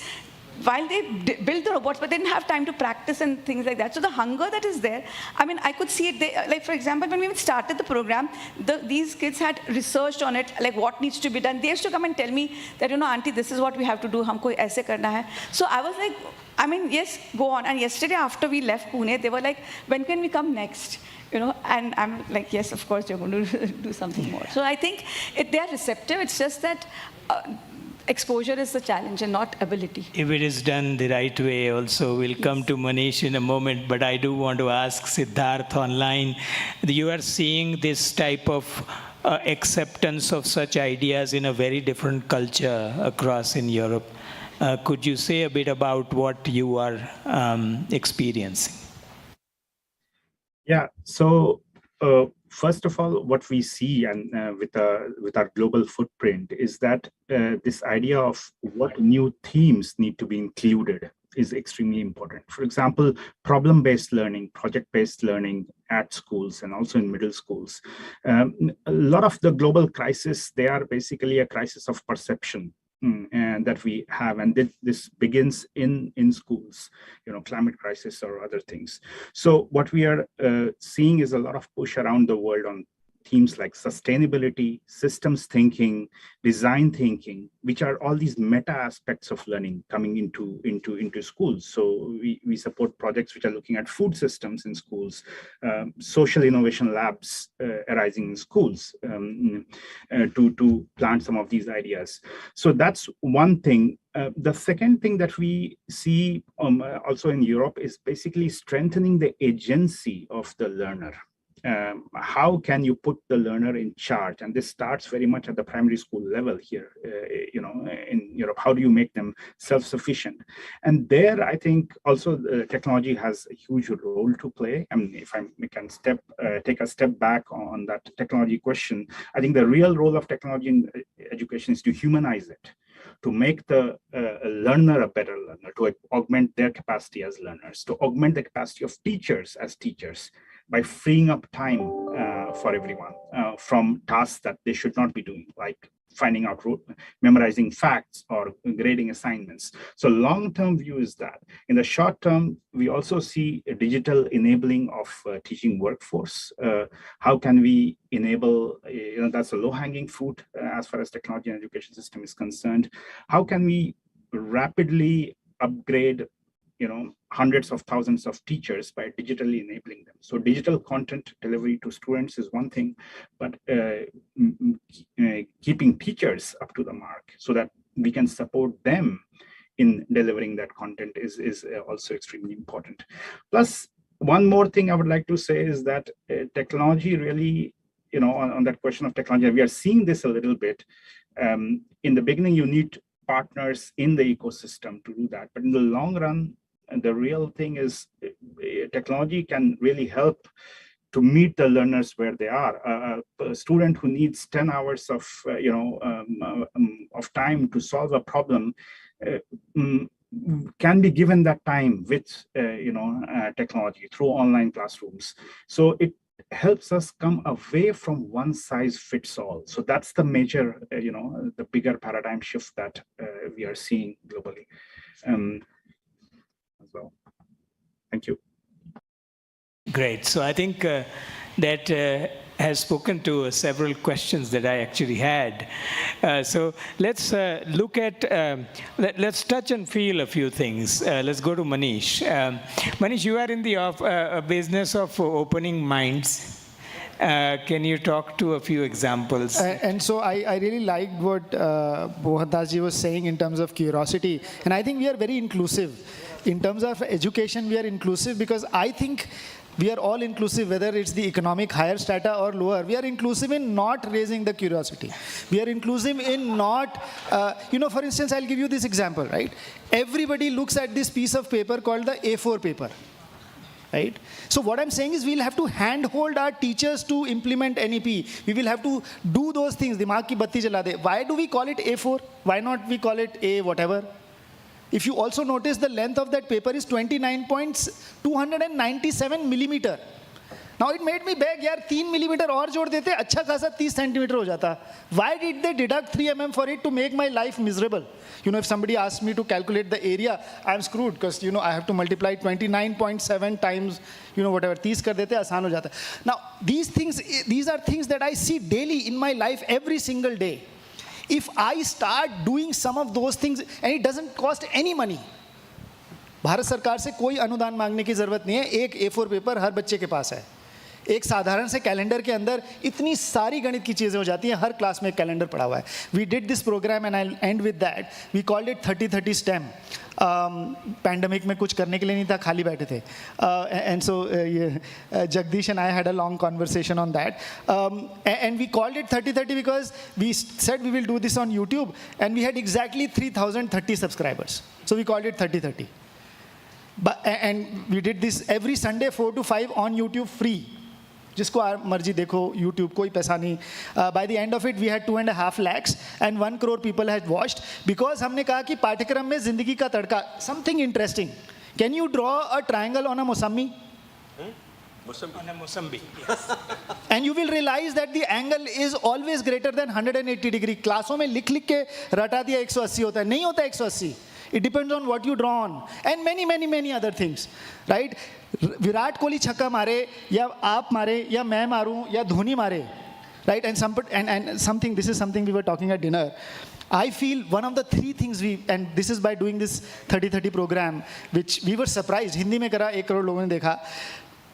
Speaker 18: while they built the robots, but they didn't have time to practice and things like that. So the hunger that is there, I could see it. Like, for example, when we started the program, these kids had researched on it, like what needs to be done. They used to come and tell me that, auntie, this is what we have to do. Humko aise karna hai. So I was like, yes, go on. And yesterday after we left Pune, they were like, when can we come next? And I'm like, yes, of course, you're going to do something more. So I think they are receptive. It's just that exposure is the challenge and not ability.
Speaker 13: If it is done the right way also, we'll come to Manish in a moment, but I do want to ask Siddharth online. You are seeing this type of acceptance of such ideas in a very different culture across in Europe. Could you say a bit about what you are experiencing?
Speaker 25: Yeah, so first of all, what we see, and with our global footprint, is that this idea of what new themes need to be included is extremely important. For example, problem-based learning, project-based learning at schools and also in middle schools. A lot of the global crises, they are basically a crisis of perception. And that we have, and this begins in schools, climate crisis or other things. So what we are seeing is a lot of push around the world on themes like sustainability, systems thinking, design thinking, which are all these meta aspects of learning coming into schools. So we support projects which are looking at food systems in schools, social innovation labs arising in schools to plant some of these ideas. So that's one thing. The second thing that we see also in Europe is basically strengthening the agency of the learner. How can you put the learner in charge? And this starts very much at the primary school level here, in Europe. How do you make them self-sufficient? And there, I think also technology has a huge role to play. If we can take a step back on that technology question, I think the real role of technology in education is to humanize it, to make the learner a better learner, to augment their capacity as learners, to augment the capacity of teachers as teachers, by freeing up time for everyone from tasks that they should not be doing, like finding out, memorizing facts or grading assignments. So long-term view is that. In the short term, we also see a digital enabling of teaching workforce. How can we enable, that's a low-hanging fruit as far as technology and education system is concerned. How can we rapidly upgrade hundreds of thousands of teachers by digitally enabling them? So digital content delivery to students is one thing, but keeping teachers up to the mark so that we can support them in delivering that content is also extremely important. Plus, one more thing I would like to say is that technology really, on that question of technology, we are seeing this a little bit. In the beginning, you need partners in the ecosystem to do that. But in the long run, the real thing is technology can really help to meet the learners where they are. A student who needs 10 hours of time to solve a problem can be given that time with technology through online classrooms. So it helps us come away from one size fits all. So that's the major, the bigger paradigm shift that we are seeing globally as well. Thank you.
Speaker 13: Great. So I think that has spoken to several questions that I actually had. So let's look at, let's touch and feel a few things. Let's go to Manish. Manish, you are in the business of opening minds. Can you talk to a few examples?
Speaker 24: And so I really liked what Mohandas was saying in terms of curiosity. And I think we are very inclusive. In terms of education, we are inclusive because I think we are all inclusive, whether it's the economic higher strata or lower. We are inclusive in not raising the curiosity. We are inclusive in not, for instance, I'll give you this example, right? Everybody looks at this piece of paper called the A4 paper. Right? So what I'm saying is we'll have to handhold our teachers to implement NEP. We will have to do those things. Dimag ki batti jala de. Why do we call it A4? Why not we call it A whatever? If you also notice, the length of that paper is 29.297 millimeter. Now it made me beg, yaar 3 millimeter और जोड़ देते, अच्छा खासा 30 centimeter हो जाता. Why did they deduct 3 mm for it to make my life miserable? If somebody asks me to calculate the area, I'm screwed because, I have to multiply 29.7 times, whatever, 30 कर देते, आसान हो जाता. Now, these are things that I see daily in my life every single day. If I start doing some of those things, and it doesn't cost any money, Bharat सरकार से कोई अनुदान मांगने की जरूरत नहीं है, एक A4 पेपर हर बच्चे के पास है. एक साधारण से कैलेंडर के अंदर इतनी सारी गणित की चीज़ें हो जाती हैं, हर क्लास में एक कैलेंडर पड़ा हुआ है. We did this program and I end with that. We called it 30-30 STEM. Pandemic में कुछ करने के लिए नहीं था, खाली बैठे थे. And so Jagdish and I had a long conversation on that. And we called it 30-30 because we said we will do this on YouTube and we had exactly 3030 subscribers. So we called it 30-30. And we did this every Sunday 4 to 5 on YouTube free. जिसको मर्जी देखो YouTube, कोई पैसा नहीं. By the end of it, we had 2.5 lakhs and 1 crore people had watched because हमने कहा कि पाठ्यक्रम में जिंदगी का तड़का, something interesting. Can you draw a triangle on a Mossambi?
Speaker 13: On a Mossambi. Yes.
Speaker 24: And you will realize that the angle is always greater than 180 degree. क्लासों में लिख के रटा दिया 180 होता है, नहीं होता 180. It depends on what you draw on, and many other things, right? Virat Kohli छक्का मारे या आप मारे या मैं मारूं या धोनी मारे, right? And something, this is something we were talking at dinner. I feel one of the 3 things and this is by doing this 30-30 program, which we were surprised, Hindi में करा 1 crore लोगों ने देखा.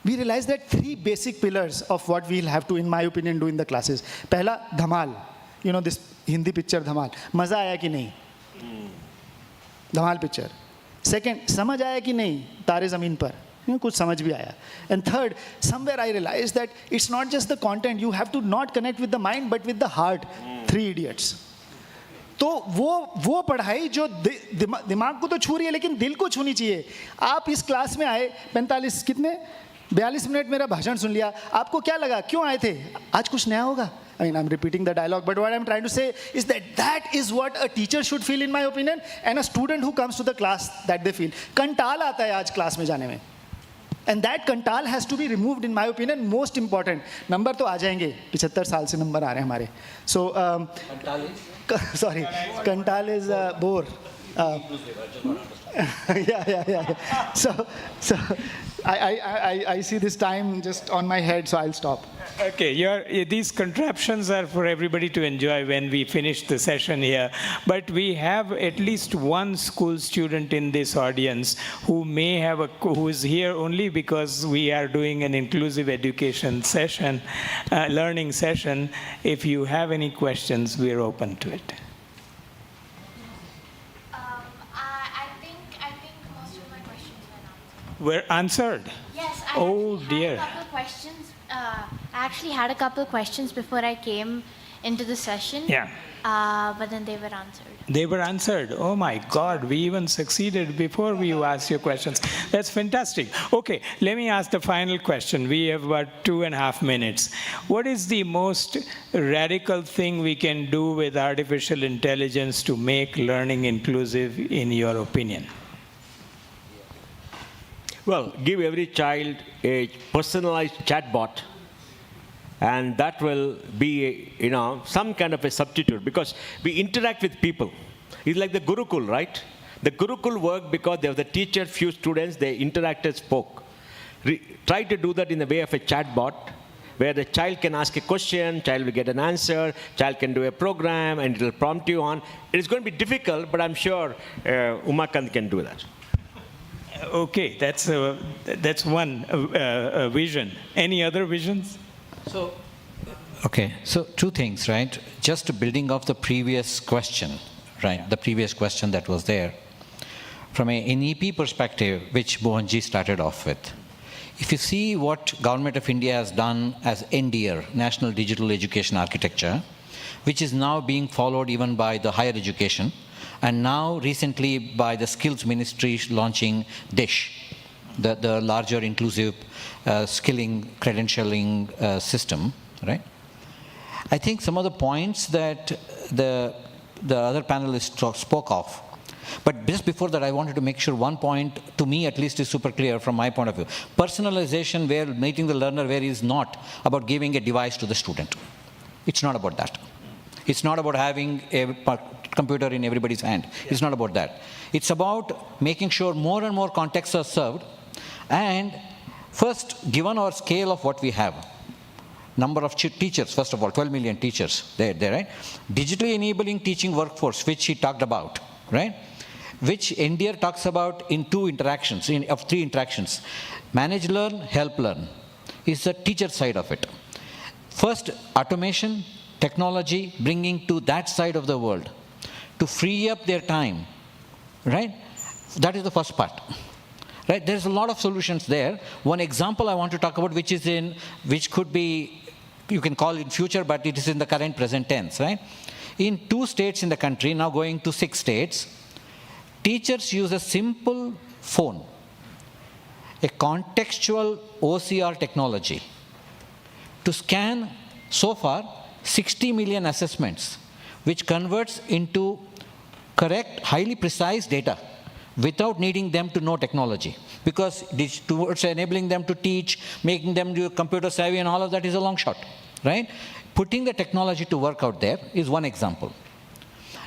Speaker 24: We realized that 3 basic pillars of what we'll have to, in my opinion, do in the classes. पहला, धमाल. This Hindi picture धमाल. मजा आया कि नहीं? धमाल पिक्चर. सेकेंड, समझ आया कि नहीं तारे ज़मीन पर? कुछ समझ भी आया. And third, somewhere I realise that it's not just the content, you have to not connect with the mind but with the heart. 3 idiots. तो वो पढ़ाई जो दिमाग को तो छू रही है लेकिन दिल को छूनी चाहिए. आप इस क्लास में आए, 42 मिनट मेरा भाषण सुन लिया, आपको क्या लगा, क्यों आए थे? आज कुछ नया होगा. I mean, I'm repeating the dialogue, but what I'm trying to say is that is what a teacher should feel, in my opinion, and a student who comes to the class that they feel. कंटाल आता है आज class में जाने में. And that कंटाल has to be removed, in my opinion. Most important. Number तो आ जाएंगे. 75 साल से नंबर आ रहे हैं हमारे. So, sorry, कंटाल is bore. Yeah. So I see this time just on my head, so I'll stop.
Speaker 13: Okay, these contraptions are for everybody to enjoy when we finish the session here. But we have at least one school student in this audience who may have who is here only because we are doing an inclusive education session, learning session. If you have any questions, we're open to it. Were answered?
Speaker 2: Yes, I
Speaker 13: dear.
Speaker 2: had a couple of questions. I actually had a couple of questions before I came into the session.
Speaker 13: Yeah.
Speaker 2: But then they were answered.
Speaker 13: They were answered. Oh my God, we even succeeded before you asked your questions. That's fantastic. Okay, let me ask the final question. We have about 2.5 minutes. What is the most radical thing we can do with artificial intelligence to make learning inclusive, in your opinion?
Speaker 16: Well, give every child a personalized chatbot, and that will be, some kind of a substitute, because we interact with people. It's like the Gurukul, right? The Gurukul worked because there was a teacher, few students, they interacted, spoke. Try to do that in the way of a chatbot, where the child can ask a question, child will get an answer, child can do a program, and it will prompt you on. It is going to be difficult, but I'm sure Umakant can do that.
Speaker 13: Okay, that's one vision. Any other visions?
Speaker 23: Okay, so two things, right? Just building off the previous question, right? The previous question that was there. From an NEP perspective, which Mohanji started off with, if you see what Government of India has done as NDR, National Digital Education Architecture, which is now being followed even by the higher education, and now recently by the Skills Ministry launching DISH, the larger inclusive skilling, credentialing system, right? I think some of the points that the other panelists spoke of, but just before that, I wanted to make sure one point, to me at least, is super clear from my point of view. Personalization, where meeting the learner where he is not about giving a device to the student. It's not about that. It's not about having a computer in everybody's hand. It's not about that. It's about making sure more and more contexts are served. And first, given our scale of what we have, number of teachers, first of all, 12 million teachers, there, right? Digitally enabling teaching workforce, which he talked about, right? Which NDR talks about in three interactions. Manage, learn, help, learn is the teacher side of it. First, automation, technology, bringing to that side of the world to free up their time, right? That is the first part, right? There's a lot of solutions there. One example I want to talk about, which could be, you can call it future, but it is in the current present tense, right? In 2 states in the country, now going to 6 states, teachers use a simple phone, a contextual OCR technology, to scan, so far, 60 million assessments, which converts into correct, highly precise data without needing them to know technology. Because towards enabling them to teach, making them do computer savvy and all of that is a long shot, right? Putting the technology to work out there is one example.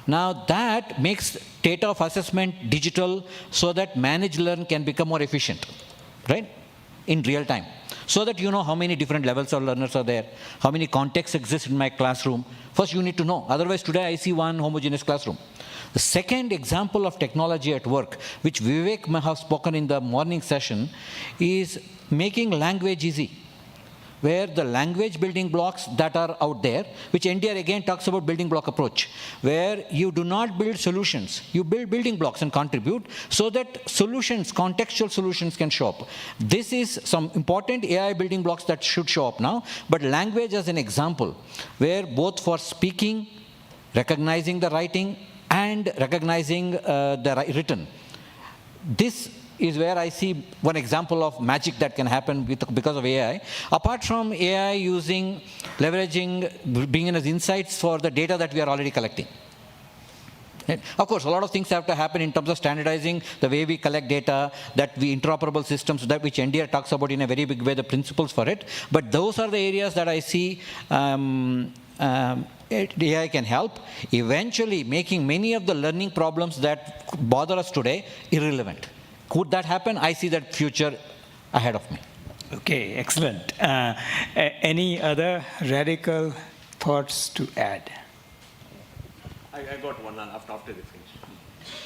Speaker 23: Now that makes data of assessment digital so that manage learn can become more efficient, right? In real time. So that you know how many different levels of learners are there, how many contexts exist in my classroom. First you need to know, otherwise today I see one homogeneous classroom. The second example of technology at work, which Vivek may have spoken in the morning session, is making language easy. Where the language building blocks that are out there, which NDR again talks about building block approach, where you do not build solutions, you build building blocks and contribute so that solutions, contextual solutions can show up. This is some important AI building blocks that should show up now, but language as an example, where both for speaking, recognizing the writing, and recognizing the written. This is where I see one example of magic that can happen because of AI. Apart from AI leveraging, bringing us insights for the data that we are already collecting. Of course, a lot of things have to happen in terms of standardizing the way we collect data, that we interoperable systems, that which NDR talks about in a very big way, the principles for it. But those are the areas that I see AI can help, eventually making many of the learning problems that bother us today irrelevant. Could that happen? I see that future ahead of me.
Speaker 13: Okay, excellent. Any other radical thoughts to add?
Speaker 16: I got one after the finish.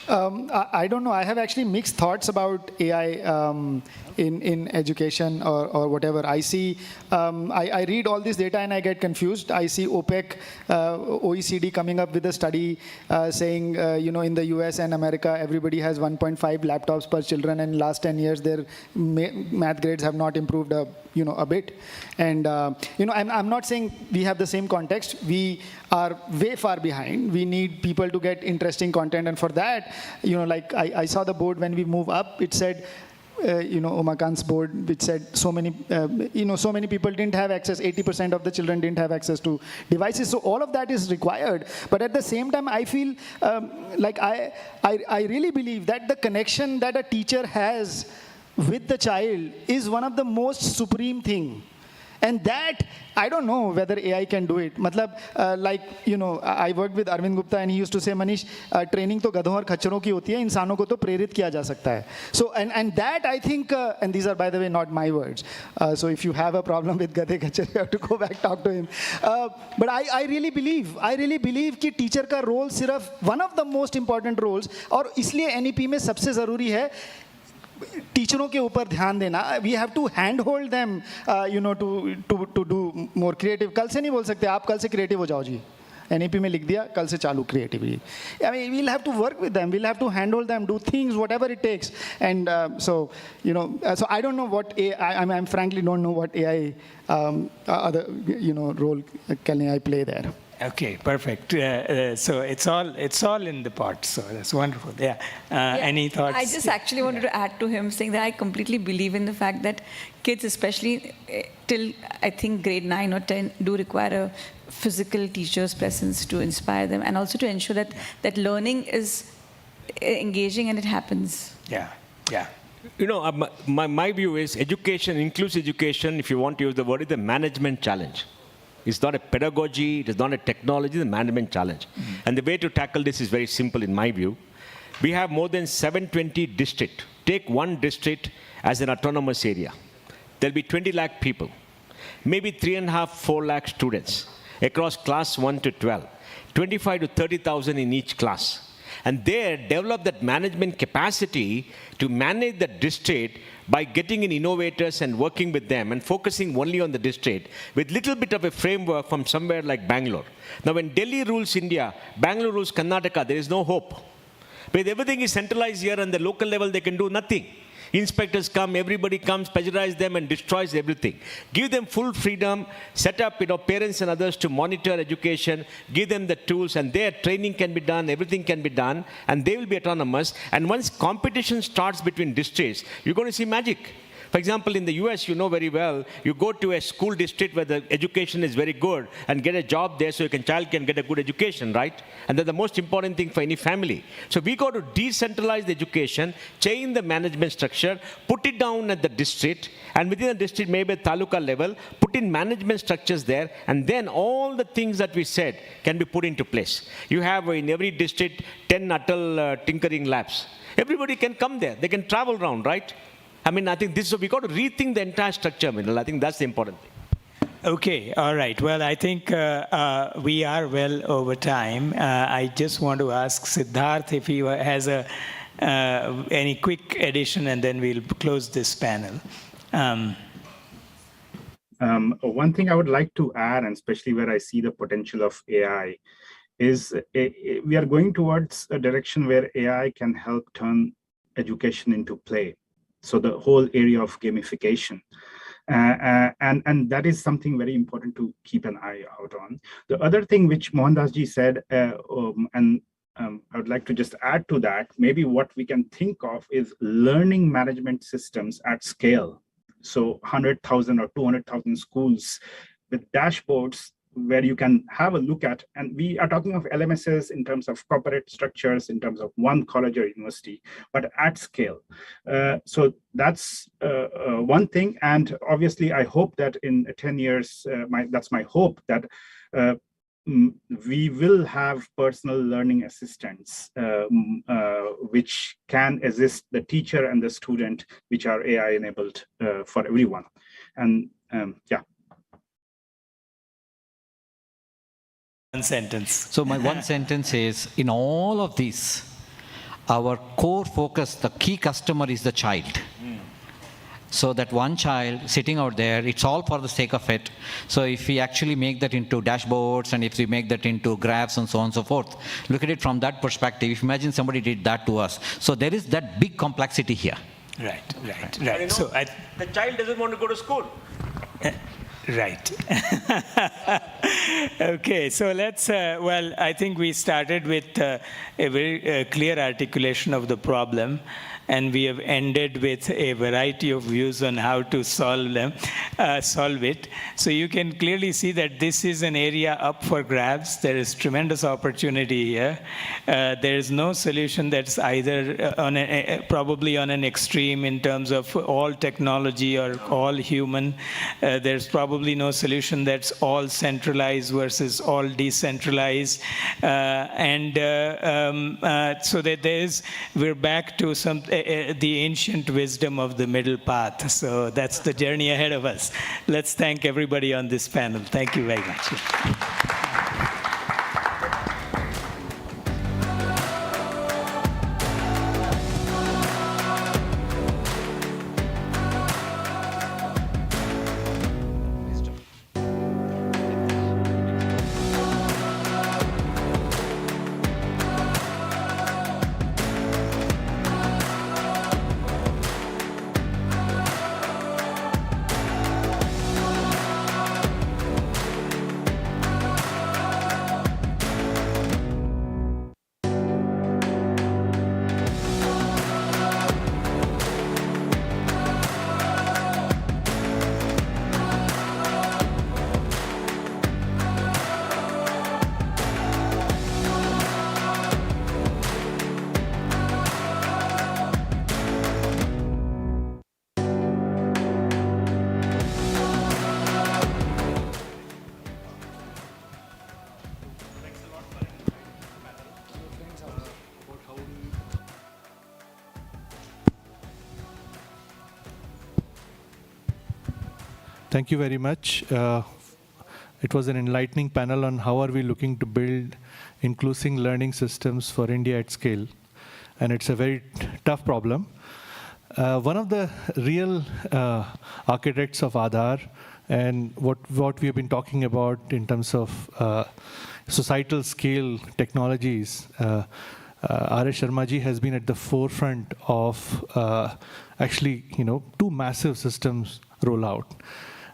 Speaker 24: I don't know. I have actually mixed thoughts about AI in education or whatever. I see, I read all this data and I get confused. I see OPEC, OECD coming up with a study saying, in the US and America, everybody has 1.5 laptops per children, and last 10 years, their math grades have not improved a bit. And, I'm not saying we have the same context. We are way far behind. We need people to get interesting content. And for that, like I saw the board when we move up, it said, Umakant's board, which said so many people didn't have access, 80% of the children didn't have access to devices. So all of that is required. But at the same time, I feel like I really believe that the connection that a teacher has with the child is one of the most supreme thing. And that, I don't know whether AI can do it. Matlab, I worked with Arvind Gupta and he used to say, Manish, training to gadhon aur khaccharon ki hoti hai, insano ko to prerit kiya ja sakta hai. So, and that I think, and these are, by the way, not my words. So if you have a problem with gadhe khachar, you have to go back, talk to him. But I really believe कि teacher का role सिर्फ one of the most important roles, और इसलिए NEP में सबसे ज़रूरी है टीचरों के ऊपर ध्यान देना. We have to hand hold them to do more creative. कल से नहीं बोल सकते आप कल से क्रिएटिव हो जाओ जी, NEP में लिख दिया कल से चालू creatively. I mean, we'll have to work with them, we'll have to handhold them, do things whatever it takes. And so I don't know what AI, I frankly don't know what AI other role can AI play there.
Speaker 13: Okay, perfect. So it's all in the pot. So that's wonderful. Yeah. Any thoughts?
Speaker 18: I just actually wanted to add to him, saying that I completely believe in the fact that kids, especially till I think grade 9 or 10, do require a physical teacher's presence to inspire them, and also to ensure that learning is engaging and it happens.
Speaker 13: Yeah. Yeah.
Speaker 16: My view is education, inclusive education, if you want to use the word, is a management challenge. It's not a pedagogy, it is not a technology, it's a management challenge. And the way to tackle this is very simple in my view. We have more than 720 districts. Take one district as an autonomous area. There'll be 20 lakh people, maybe 3.5, 4 lakh students across class 1 to 12, 25 to 30,000 in each class. And there, develop that management capacity to manage the district by getting in innovators and working with them and focusing only on the district with little bit of a framework from somewhere like Bangalore. Now, when Delhi rules India, Bangalore rules Karnataka, there is no hope. But everything is centralized here, and the local level, they can do nothing. Inspectors come, everybody comes, pressurize them and destroys everything. Give them full freedom, set up parents and others to monitor education, give them the tools, and their training can be done, everything can be done, and they will be autonomous. And once competition starts between districts, you're going to see magic. For example, in the US, you know very well, you go to a school district where the education is very good and get a job there so your child can get a good education, right? And that's the most important thing for any family. So we got to decentralize the education, change the management structure, put it down at the district, and within the district, maybe at taluka level, put in management structures there, and then all the things that we said can be put into place. You have in every district 10 Atal tinkering labs. Everybody can come there. They can travel around, right? I mean, I think we've got to rethink the entire structure, Minal. I think that's the important thing.
Speaker 13: Okay, all right. Well, I think we are well over time. I just want to ask Siddharth if he has any quick addition, and then we'll close this panel.
Speaker 25: One thing I would like to add, and especially where I see the potential of AI, is we are going towards a direction where AI can help turn education into play. So the whole area of gamification. And that is something very important to keep an eye out on. The other thing which Mohandas ji said, I would like to just add to that, maybe what we can think of is learning management systems at scale. So 100,000 or 200,000 schools with dashboards where you can have a look at, and we are talking of LMSs in terms of corporate structures, in terms of one college or university, but at scale. So that's one thing. And obviously, I hope that in 10 years, that's my hope, that we will have personal learning assistants which can assist the teacher and the student, which are AI enabled for everyone. And yeah.
Speaker 13: One sentence.
Speaker 23: So my one sentence is, in all of these, our core focus, the key customer is the child. So that one child sitting out there, it's all for the sake of it. So if we actually make that into dashboards, and if we make that into graphs and so on and so forth, look at it from that perspective. If you imagine somebody did that to us. So there is that big complexity here.
Speaker 13: Right.
Speaker 16: You know, so the child doesn't want to go to school.
Speaker 13: Right. Okay, so let's, well, I think we started with a very clear articulation of the problem, and we have ended with a variety of views on how to solve it. So you can clearly see that this is an area up for grabs. There is tremendous opportunity here. There is no solution that's either probably on an extreme in terms of all technology or all human. There's probably no solution that's all centralized versus all decentralized. So that we're back to the ancient wisdom of the middle path. So that's the journey ahead of us. Let's thank everybody on this panel. Thank you very much.
Speaker 3: Thank you very much. It was an enlightening panel on how are we looking to build inclusive learning systems for India at scale. And it's a very tough problem. One of the real architects of Aadhaar and what we have been talking about in terms of societal scale technologies, R.S. Sharma ji has been at the forefront of actually, two massive systems rollout.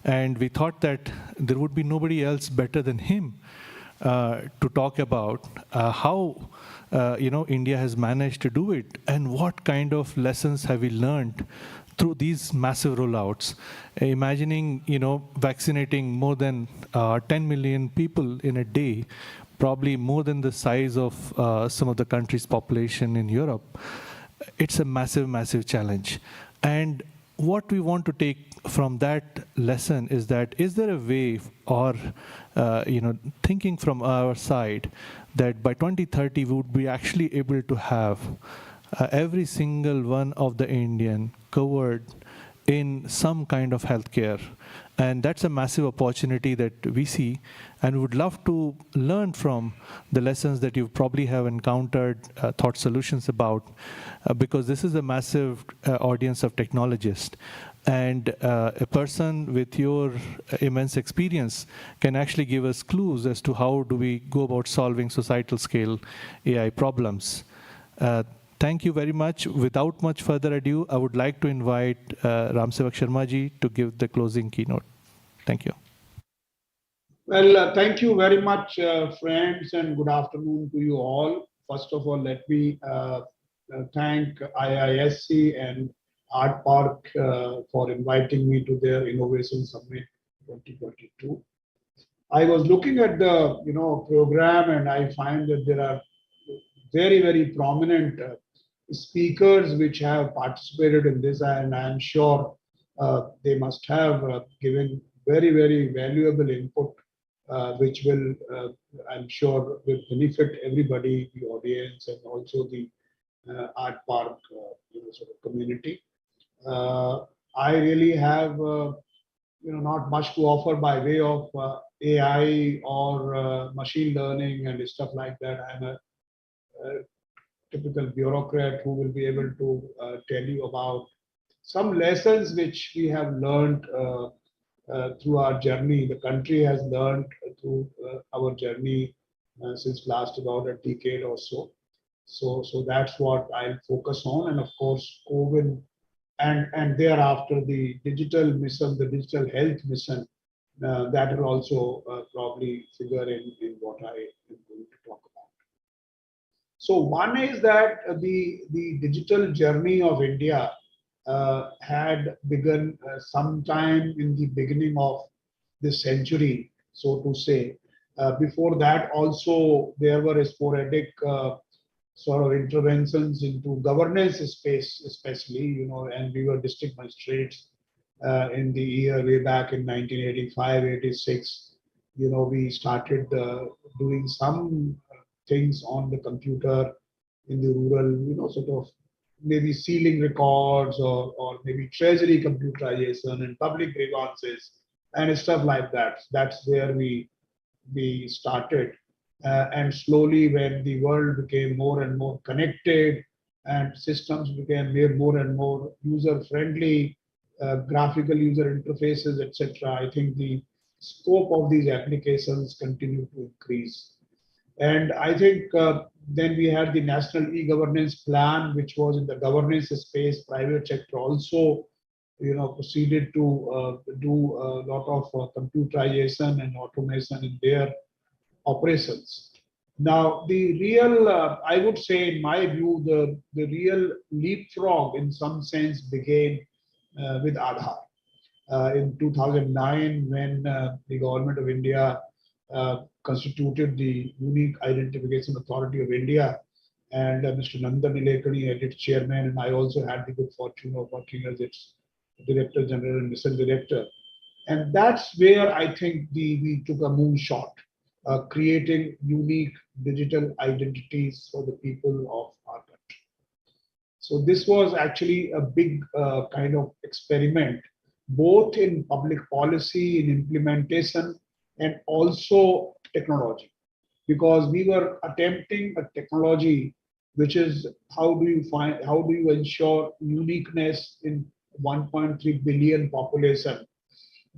Speaker 3: And we thought that there would be nobody else better than him to talk about how India has managed to do it and what kind of lessons have we learned through these massive rollouts. Imagining, vaccinating more than 10 million people in a day, probably more than the size of some of the countries' population in Europe. It's a massive, massive challenge. And what we want to take from that lesson is that, is there a way or, thinking from our side that by 2030 we would be actually able to have every single one of the Indian covered in some kind of healthcare. And that's a massive opportunity that we see, and would love to learn from the lessons that you probably have encountered, thought solutions about, because this is a massive audience of technologists. And a person with your immense experience can actually give us clues as to how do we go about solving societal scale AI problems. Thank you very much. Without much further ado, I would like to invite Ramsevak Sharma ji to give the closing keynote. Thank you.
Speaker 8: Well, thank you very much, friends, and good afternoon to you all. First of all, let me thank IISc and ARTPARK for inviting me to their Innovation Summit 2022. I was looking at the program, and I find that there are very, very prominent speakers which have participated in this, and I am sure they must have given very, very valuable input, which will, I'm sure, will benefit everybody, the audience, and also the art park sort of community. I really have not much to offer by way of AI or machine learning and stuff like that. I'm a typical bureaucrat who will be able to tell you about some lessons which we have learned through our journey. The country has learned through our journey since last about a decade or so. So that's what I'll focus on, and of course, COVID, and thereafter the digital mission, the digital health mission, that will also probably figure in what I am going to talk about. So one is that the digital journey of India had begun sometime in the beginning of this century, so to say. Before that, also there were sporadic sort of interventions into governance space, especially, and we were district magistrates in the year way back in 1985, 86. We started doing some things on the computer in the rural, sort of maybe sealing records or maybe treasury computerization and public grievances and stuff like that. That's where we started. And slowly, when the world became more and more connected and systems became made more and more user-friendly, graphical user interfaces, etc., I think the scope of these applications continue to increase. And I think then we had the National E-Governance Plan, which was in the governance space. Private sector also, proceeded to do a lot of computerization and automation in their operations. Now, the real, I would say, in my view, the real leapfrog in some sense began with Aadhaar. In 2009, when the government of India constituted the Unique Identification Authority of India, and Mr. Nandan Nilekani as its chairman, and I also had the good fortune of working as its Director General and Mission Director. And that's where I think we took a moonshot, creating unique digital identities for the people of our country. So this was actually a big kind of experiment, both in public policy, in implementation, and also technology, because we were attempting a technology which is how do you ensure uniqueness in 1.3 billion population.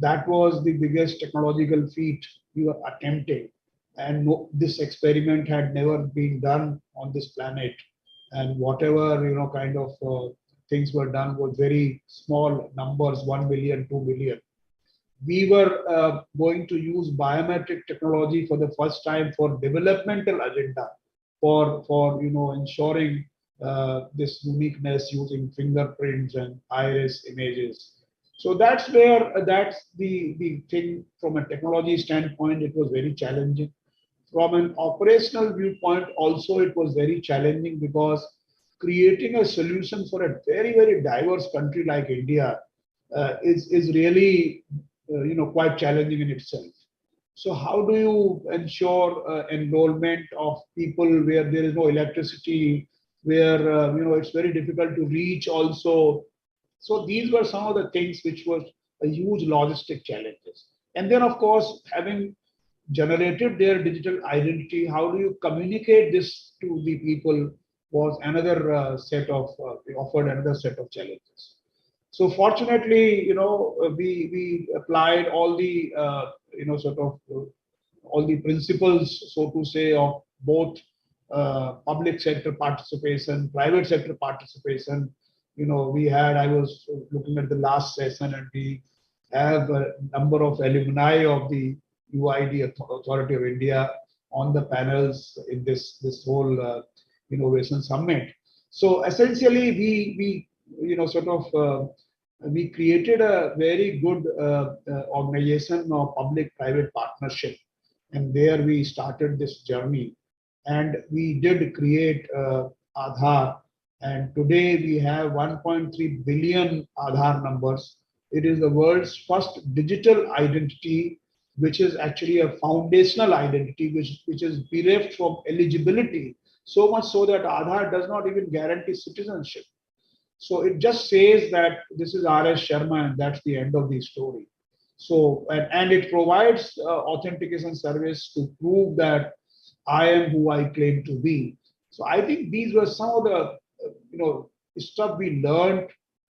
Speaker 8: That was the biggest technological feat we were attempting, and this experiment had never been done on this planet, and whatever kind of things were done was very small numbers, 1 billion, 2 billion. We were going to use biometric technology for the first time for developmental agenda, for ensuring this uniqueness using fingerprints and iris images. So that's the thing. From a technology standpoint, it was very challenging. From an operational viewpoint, also it was very challenging, because creating a solution for a very, very diverse country like India is really quite challenging in itself. So how do you ensure enrollment of people where there is no electricity, where it's very difficult to reach also? So these were some of the things which was a huge logistic challenges. And then, of course, having generated their digital identity, how do you communicate this to the people was another offered another set of challenges. So fortunately, we applied all the all the principles, so to say, of both public sector participation, private sector participation. I was looking at the last session, and we have a number of alumni of the UID Authority of India on the panels in this whole innovation summit. So essentially, we we created a very good organization of public-private partnership. And there we started this journey. And we did create Aadhaar. And today we have 1.3 billion Aadhaar numbers. It is the world's first digital identity, which is actually a foundational identity, which is bereft from eligibility, so much so that Aadhaar does not even guarantee citizenship. So it just says that this is R.S. Sharma and that's the end of the story. So, and it provides authentication service to prove that I am who I claim to be. So I think these were some of the stuff we learned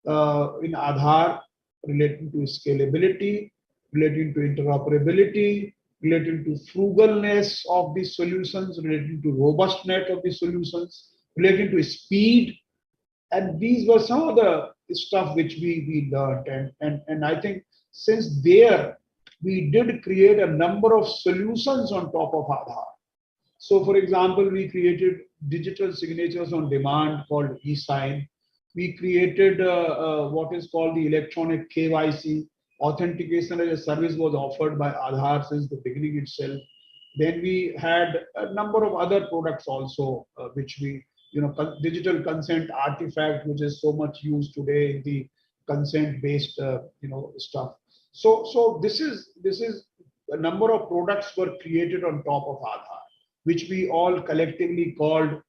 Speaker 8: in Aadhaar relating to scalability, relating to interoperability, relating to frugalness of the solutions, relating to robustness of the solutions, relating to speed. And these were some of the stuff which we learned. And I think since there, we did create a number of solutions on top of Aadhaar. So for example, we created digital signatures on demand called eSign. We created what is called the electronic KYC. Authentication as a service was offered by Aadhaar since the beginning itself. Then we had a number of other products also, which we, digital consent artifact, which is so much used today in the consent-based, stuff. So this is a number of products were created on top of Aadhaar, which we all collectively called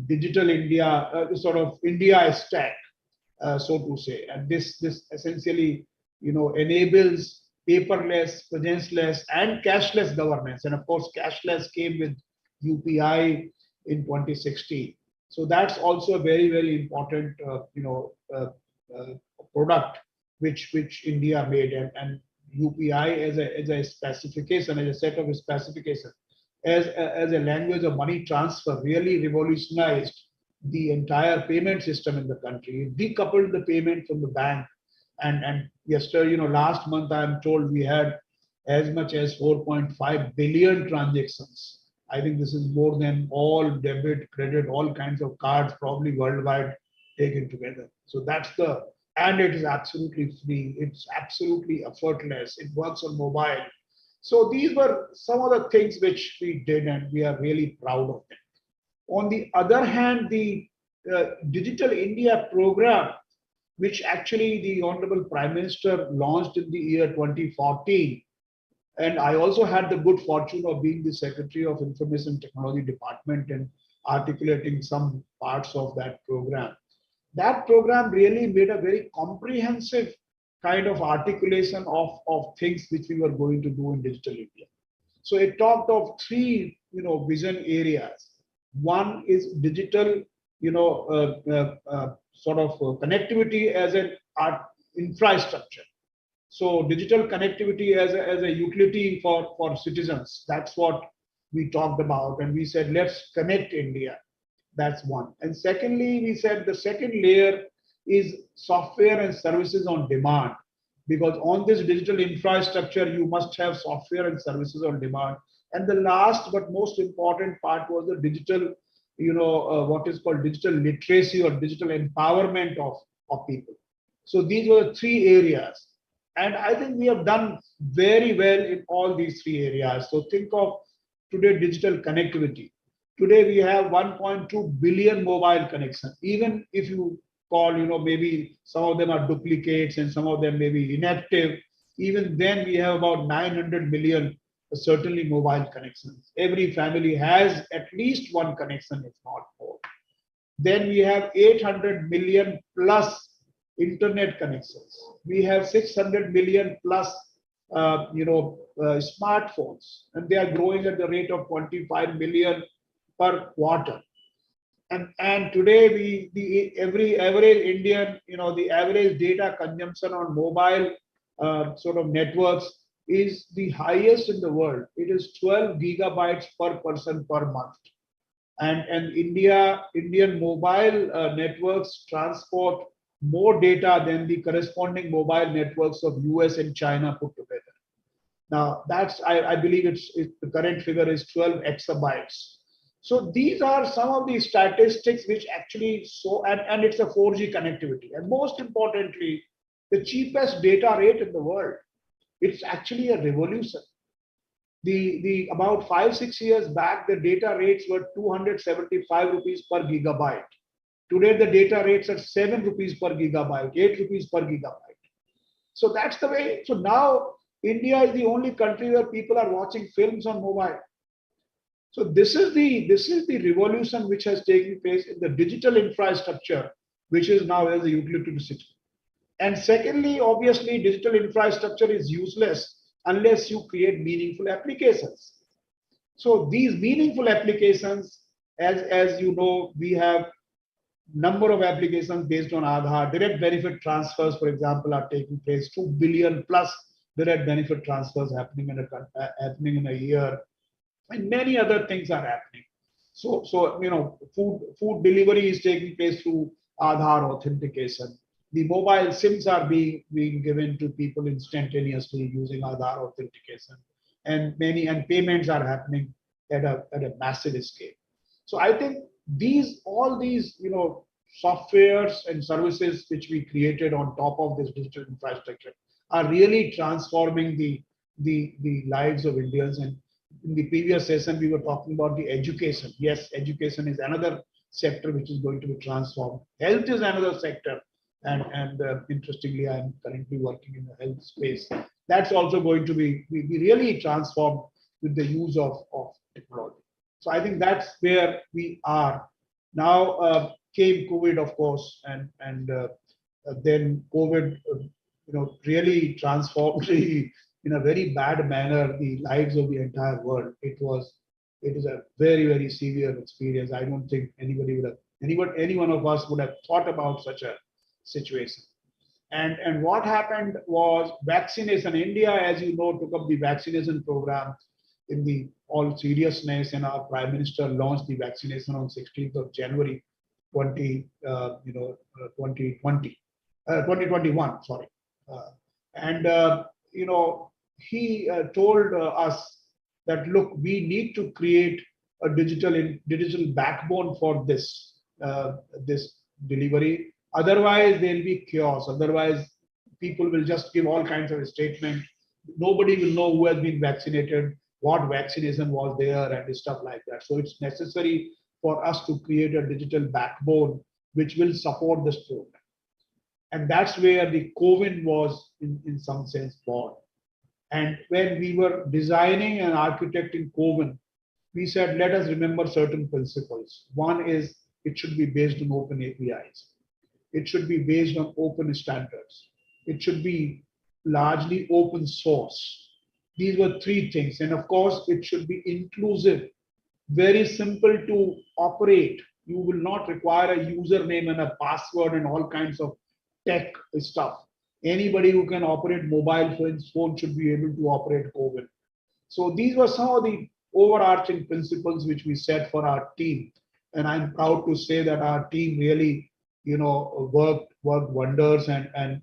Speaker 8: Digital India, sort of India stack, so to say. And this essentially, enables paperless, presenceless, and cashless governance. And of course, cashless came with UPI in 2016. So that's also a very, very important, product which India made, and UPI as a specification, as a set of specifications, as a language of money transfer, really revolutionized the entire payment system in the country. It decoupled the payment from the bank. And yesterday, last month, I'm told we had as much as 4.5 billion transactions. I think this is more than all debit, credit, all kinds of cards probably worldwide taken together. So that's and it is absolutely free. It's absolutely effortless. It works on mobile. So these were some of the things which we did, and we are really proud of them. On the other hand, the Digital India program, which actually the Honorable Prime Minister launched in the year 2014, and I also had the good fortune of being the Secretary of Information Technology Department and articulating some parts of that program. That program really made a very comprehensive kind of articulation of things which we were going to do in Digital India. So it talked of three, vision areas. One is digital, sort of connectivity as an infrastructure. So digital connectivity as a utility for citizens. That's what we talked about. And we said, let's connect India. That's one. And secondly, we said the second layer is software and services on demand. Because on this digital infrastructure, you must have software and services on demand. And the last but most important part was the digital, what is called digital literacy or digital empowerment of people. So these were the three areas. And I think we have done very well in all these three areas. So think of today digital connectivity. Today we have 1.2 billion mobile connections. Even if you call, maybe some of them are duplicates and some of them may be inactive, even then we have about 900 million certainly mobile connections. Every family has at least one connection, if not more. Then we have 800 million plus internet connections. We have 600 million plus, smartphones, and they are growing at the rate of 25 million per quarter. And today every average Indian, the average data consumption on mobile sort of networks is the highest in the world. It is 12 gigabytes per person per month. And Indian mobile networks transport more data than the corresponding mobile networks of US and China put together. Now that's, I believe the current figure is 12 exabytes. So these are some of the statistics which actually and it's a 4G connectivity. And most importantly, the cheapest data rate in the world. It's actually a revolution. The about 5-6 years back, the data rates were 275 rupees per gigabyte. Today, the data rates are 7 rupees per gigabyte, 8 rupees per gigabyte. So that's the way. So now India is the only country where people are watching films on mobile. So this is the revolution which has taken place in the digital infrastructure, which is now as a utility system. And secondly, obviously, digital infrastructure is useless unless you create meaningful applications. So these meaningful applications, as you know, we have number of applications based on Aadhaar. Direct benefit transfers, for example, are taking place. 2 billion plus direct benefit transfers happening in a year, and many other things are happening. So you know, food delivery is taking place through Aadhaar authentication. The mobile SIMs are being given to people instantaneously using Aadhaar authentication, and payments are happening at a massive scale. So I think all these you know softwares and services which we created on top of this digital infrastructure are really transforming the lives of Indians. And in the previous session, we were talking about the education. Yes, education is another sector which is going to be transformed. Health is another sector. And interestingly, I'm currently working in the health space. That's also going to be really transformed with the use of technology. So I think that's where we are. Now came COVID, of course, and then COVID really transformed in a very bad manner the lives of the entire world. It is a very, very severe experience. I don't think any one of us would have thought about such a situation. And what happened was vaccination. India, as you know, took up the vaccination program in the all seriousness, and our Prime Minister launched the vaccination on 16th of January 2021. Sorry, he told us that look, we need to create a digital backbone for this delivery. Otherwise, there'll be chaos. Otherwise, people will just give all kinds of statements. Nobody will know who has been vaccinated, what vaccination was there, and stuff like that. So it's necessary for us to create a digital backbone which will support this program. And that's where the COVID was, in some sense, born. And when we were designing and architecting COVID, we said, let us remember certain principles. One is it should be based on open APIs. It should be based on open standards. It should be largely open source. These were three things. And of course, it should be inclusive, very simple to operate. You will not require a username and a password and all kinds of tech stuff. Anybody who can operate mobile phone should be able to operate COVID. So these were some of the overarching principles which we set for our team. And I'm proud to say that our team really worked wonders. And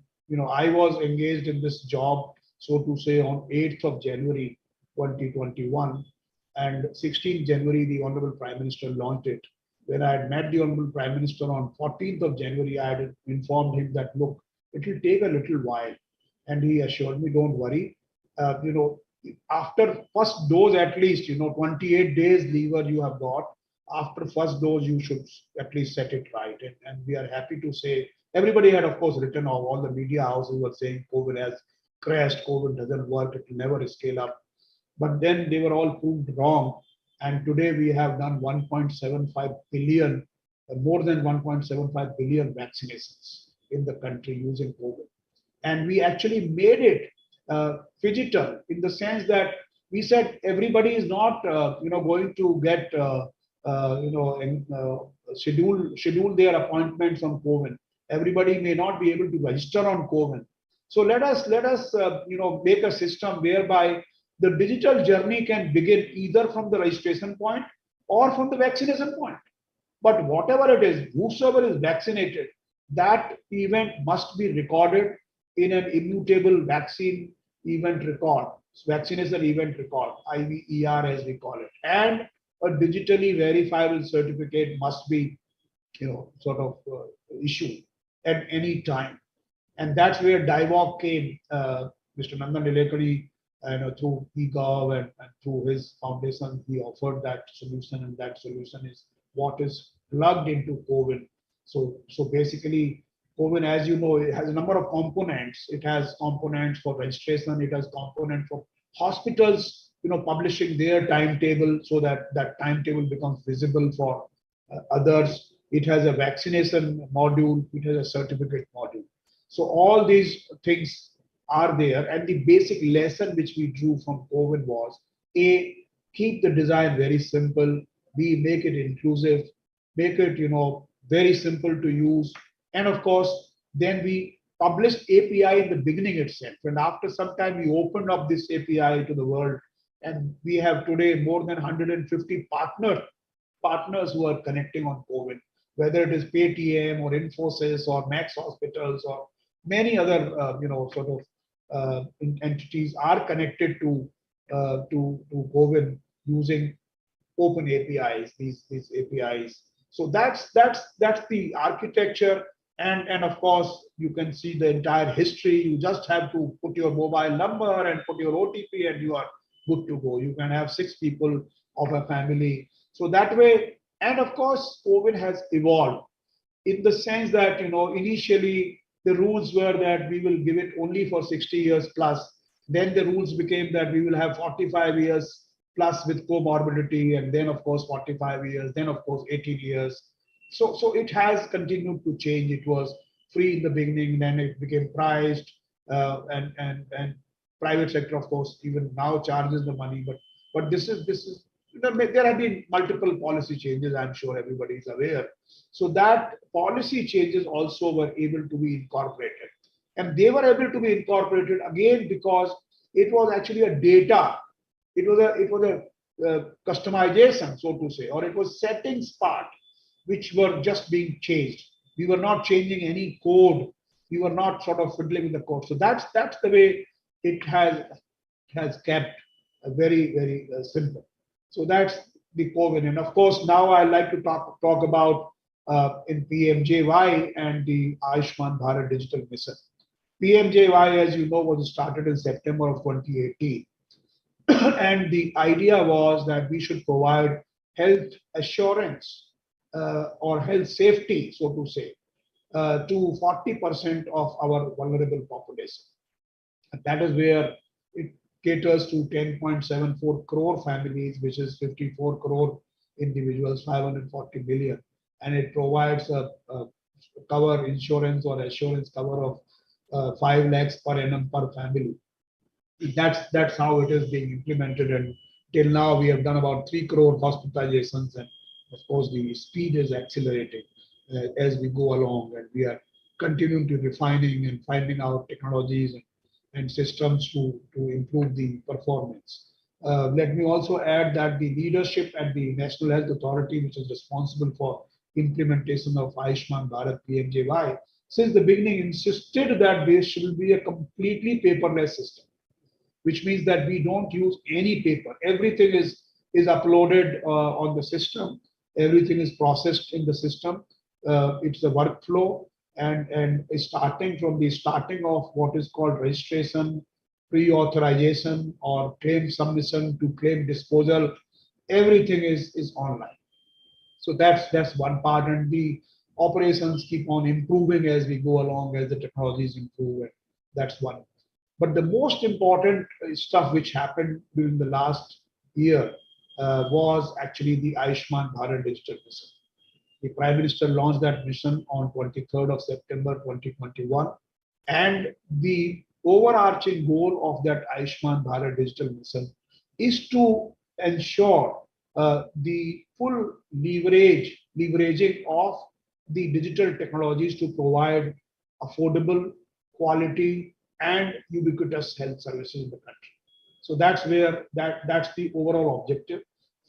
Speaker 8: I was engaged in this job, so to say, on 8th of January 2021, and 16th January the Honorable Prime Minister launched it. When I had met the Honorable Prime Minister on 14th of January, I had informed him that look, it will take a little while, and he assured me, don't worry. After first dose, at least 28 days lever you have got. After first dose, you should at least set it right. And we are happy to say, everybody had, of course, written off. All the media houses were saying COVID has crashed, COVID doesn't work, it will never scale up. But then they were all proved wrong. And today we have done 1.75 billion, more than 1.75 billion vaccinations in the country using COVID. And we actually made it phygital in the sense that we said everybody is not going to get schedule their appointments on COVID. Everybody may not be able to register on COVID. So let us make a system whereby the digital journey can begin either from the registration point or from the vaccination point. But whatever it is, whosoever is vaccinated, that event must be recorded in an immutable vaccine event record, vaccination event record, IVER as we call it. And a digitally verifiable certificate must be issued at any time. And that's where DIVOC came. Mr. Nandan Nilekani, through eGov and through his foundation, he offered that solution, and that solution is what is plugged into COVID. So basically, COVID, as you know, it has a number of components. It has components for registration. It has components for hospitals, publishing their timetable so that that timetable becomes visible for others. It has a vaccination module. It has a certificate module. So all these things are there. And the basic lesson which we drew from COVID was A, keep the design very simple. B, make it inclusive, make it, very simple to use. And of course, then we published API in the beginning itself. And after some time, we opened up this API to the world. And we have today more than 150 partners who are connecting on COVID, whether it is Paytm or Infosys or Max Hospitals or many other entities are connected to COVID using open APIs, these APIs. So that's the architecture, and of course you can see the entire history. You just have to put your mobile number and put your OTP, and you are good to go. You can have 6 people of a family. So that way, and of course, COVID has evolved in the sense that initially the rules were that we will give it only for 60 years plus. Then the rules became that we will have 45 years plus with comorbidity, and then of course 45 years, then of course 18 years. So it has continued to change. It was free in the beginning, then it became priced, and private sector, of course, even now charges the money. But this is there have been multiple policy changes. I'm sure everybody is aware. So that policy changes also were able to be incorporated, and they were able to be incorporated again because it was actually a data. It was a customization, so to say, or it was settings part which were just being changed. We were not changing any code. We were not sort of fiddling with the code. So that's the way it has kept very simple. So that's the COVID. And of course, now I like to talk about in PMJY and the Ayushman Bharat Digital Mission. PMJY, as you know, was started in September of 2018. And the idea was that we should provide health assurance or health safety, so to say, to 40% of our vulnerable population. And that is where it caters to 10.74 crore families, which is 54 crore individuals, 540 million. And it provides a cover insurance or assurance cover of 5 lakhs per annum per family. That's how it is being implemented. And till now, we have done about 3 crore hospitalizations. And of course, the speed is accelerating as we go along. And we are continuing to refining and finding out technologies and systems to improve the performance. Let me also add that the leadership at the National Health Authority, which is responsible for implementation of Ayushman Bharat PMJY, since the beginning insisted that there should be a completely paperless system, which means that we don't use any paper. Everything is uploaded on the system. Everything is processed in the system. It's a workflow. And starting from the starting of what is called registration, pre-authorization, or claim submission to claim disposal, everything is online. So that's one part, and the operations keep on improving as we go along, as the technologies improve, and that's one. But the most important stuff which happened during the last year was actually the Ayushman Bharat Digital Mission. The Prime Minister launched that mission on 23rd of September 2021. And the overarching goal of that Ayushman Bharat Digital Mission is to ensure the full leveraging of the digital technologies to provide affordable, quality, and ubiquitous health services in the country. So that's where that's the overall objective.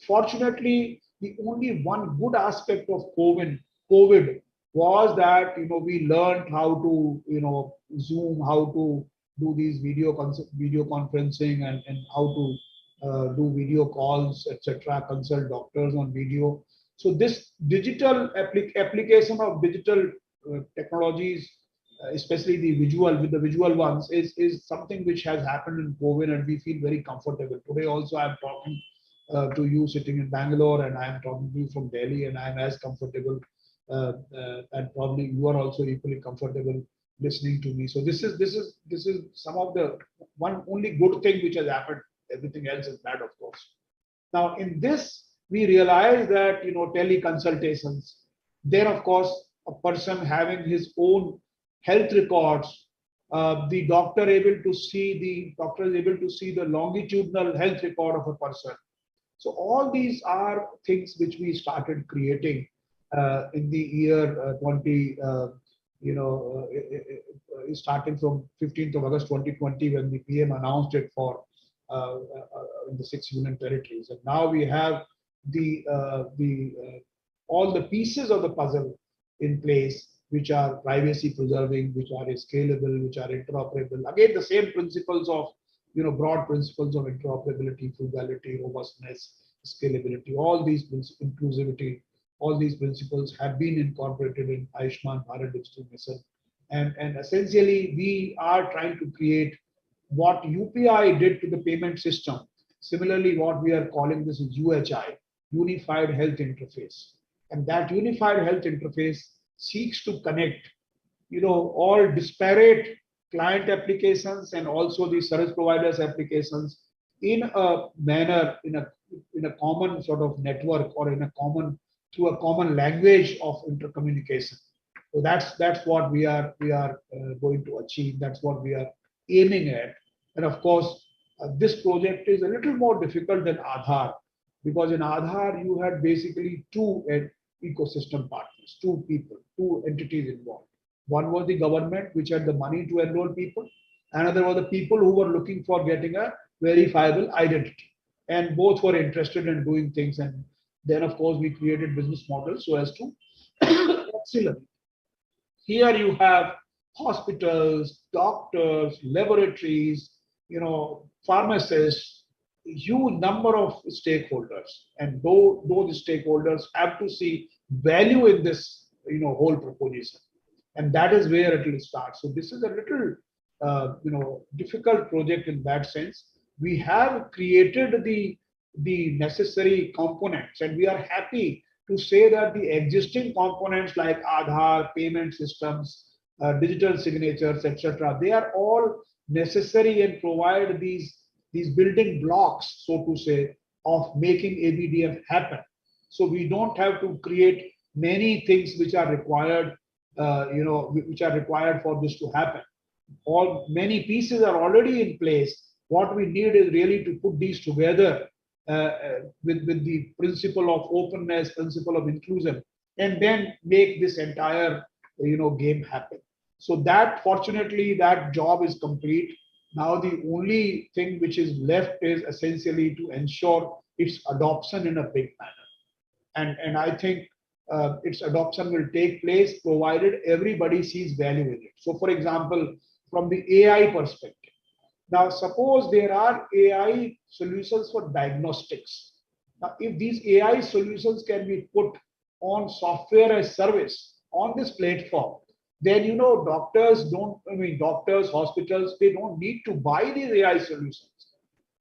Speaker 8: Fortunately, the only one good aspect of COVID was that we learned how to Zoom, how to do these video conferencing, and how to do video calls, etc. Consult doctors on video. So this digital application of digital technologies especially the visual ones, is something which has happened in COVID, and we feel very comfortable. Today also I'm talking to you sitting in Bangalore, and I'm talking to you from Delhi, and I'm as comfortable, and probably you are also equally comfortable listening to me. So this is some of the one only good thing which has happened. Everything else is bad, of course. Now in this, we realize that teleconsultations, then of course a person having his own health records, the doctor is able to see the longitudinal health record of a person. So all these are things which we started creating in the year 20, starting from 15th of August 2020, when the PM announced it for in the 6 union territories. And now we have all the pieces of the puzzle in place, which are privacy preserving, which are scalable, which are interoperable. Again, the same principles of, broad principles of interoperability, frugality, robustness, scalability, all these inclusivity, all these principles have been incorporated in Ayushman Bharat Digital Mission. And essentially, we are trying to create what UPI did to the payment system. Similarly, what we are calling this is UHI, Unified Health Interface. And that Unified Health Interface seeks to connect, all disparate client applications and also the service providers applications in a manner, in a common sort of network, or through a common language of intercommunication. So that's what we are going to achieve. That's what we are aiming at. And of course, this project is a little more difficult than Aadhaar, because in Aadhaar you had basically two ecosystem partners, two people, two entities involved. One was the government, which had the money to enroll people. Another was the people who were looking for getting a verifiable identity. And both were interested in doing things. And then, of course, we created business models so as to accelerate. Here you have hospitals, doctors, laboratories, pharmacists, huge number of stakeholders. And though the stakeholders have to see value in this, whole proposition. And that is where it will start. So this is a little, difficult project in that sense. We have created the necessary components, and we are happy to say that the existing components like Aadhaar, payment systems, digital signatures, etc., they are all necessary and provide these building blocks, so to say, of making ABDF happen. So we don't have to create many things which are required, which are required for this to happen. Many pieces are already in place. What we need is really to put these together with the principle of openness, principle of inclusion, and then make this entire game happen. So that, fortunately, that job is complete. Now the only thing which is left is essentially to ensure its adoption in a big manner. And I think its adoption will take place provided everybody sees value in it. So for example, from the AI perspective, now suppose there are AI solutions for diagnostics. Now if these AI solutions can be put on software as service on this platform, then doctors, hospitals, they don't need to buy these AI solutions.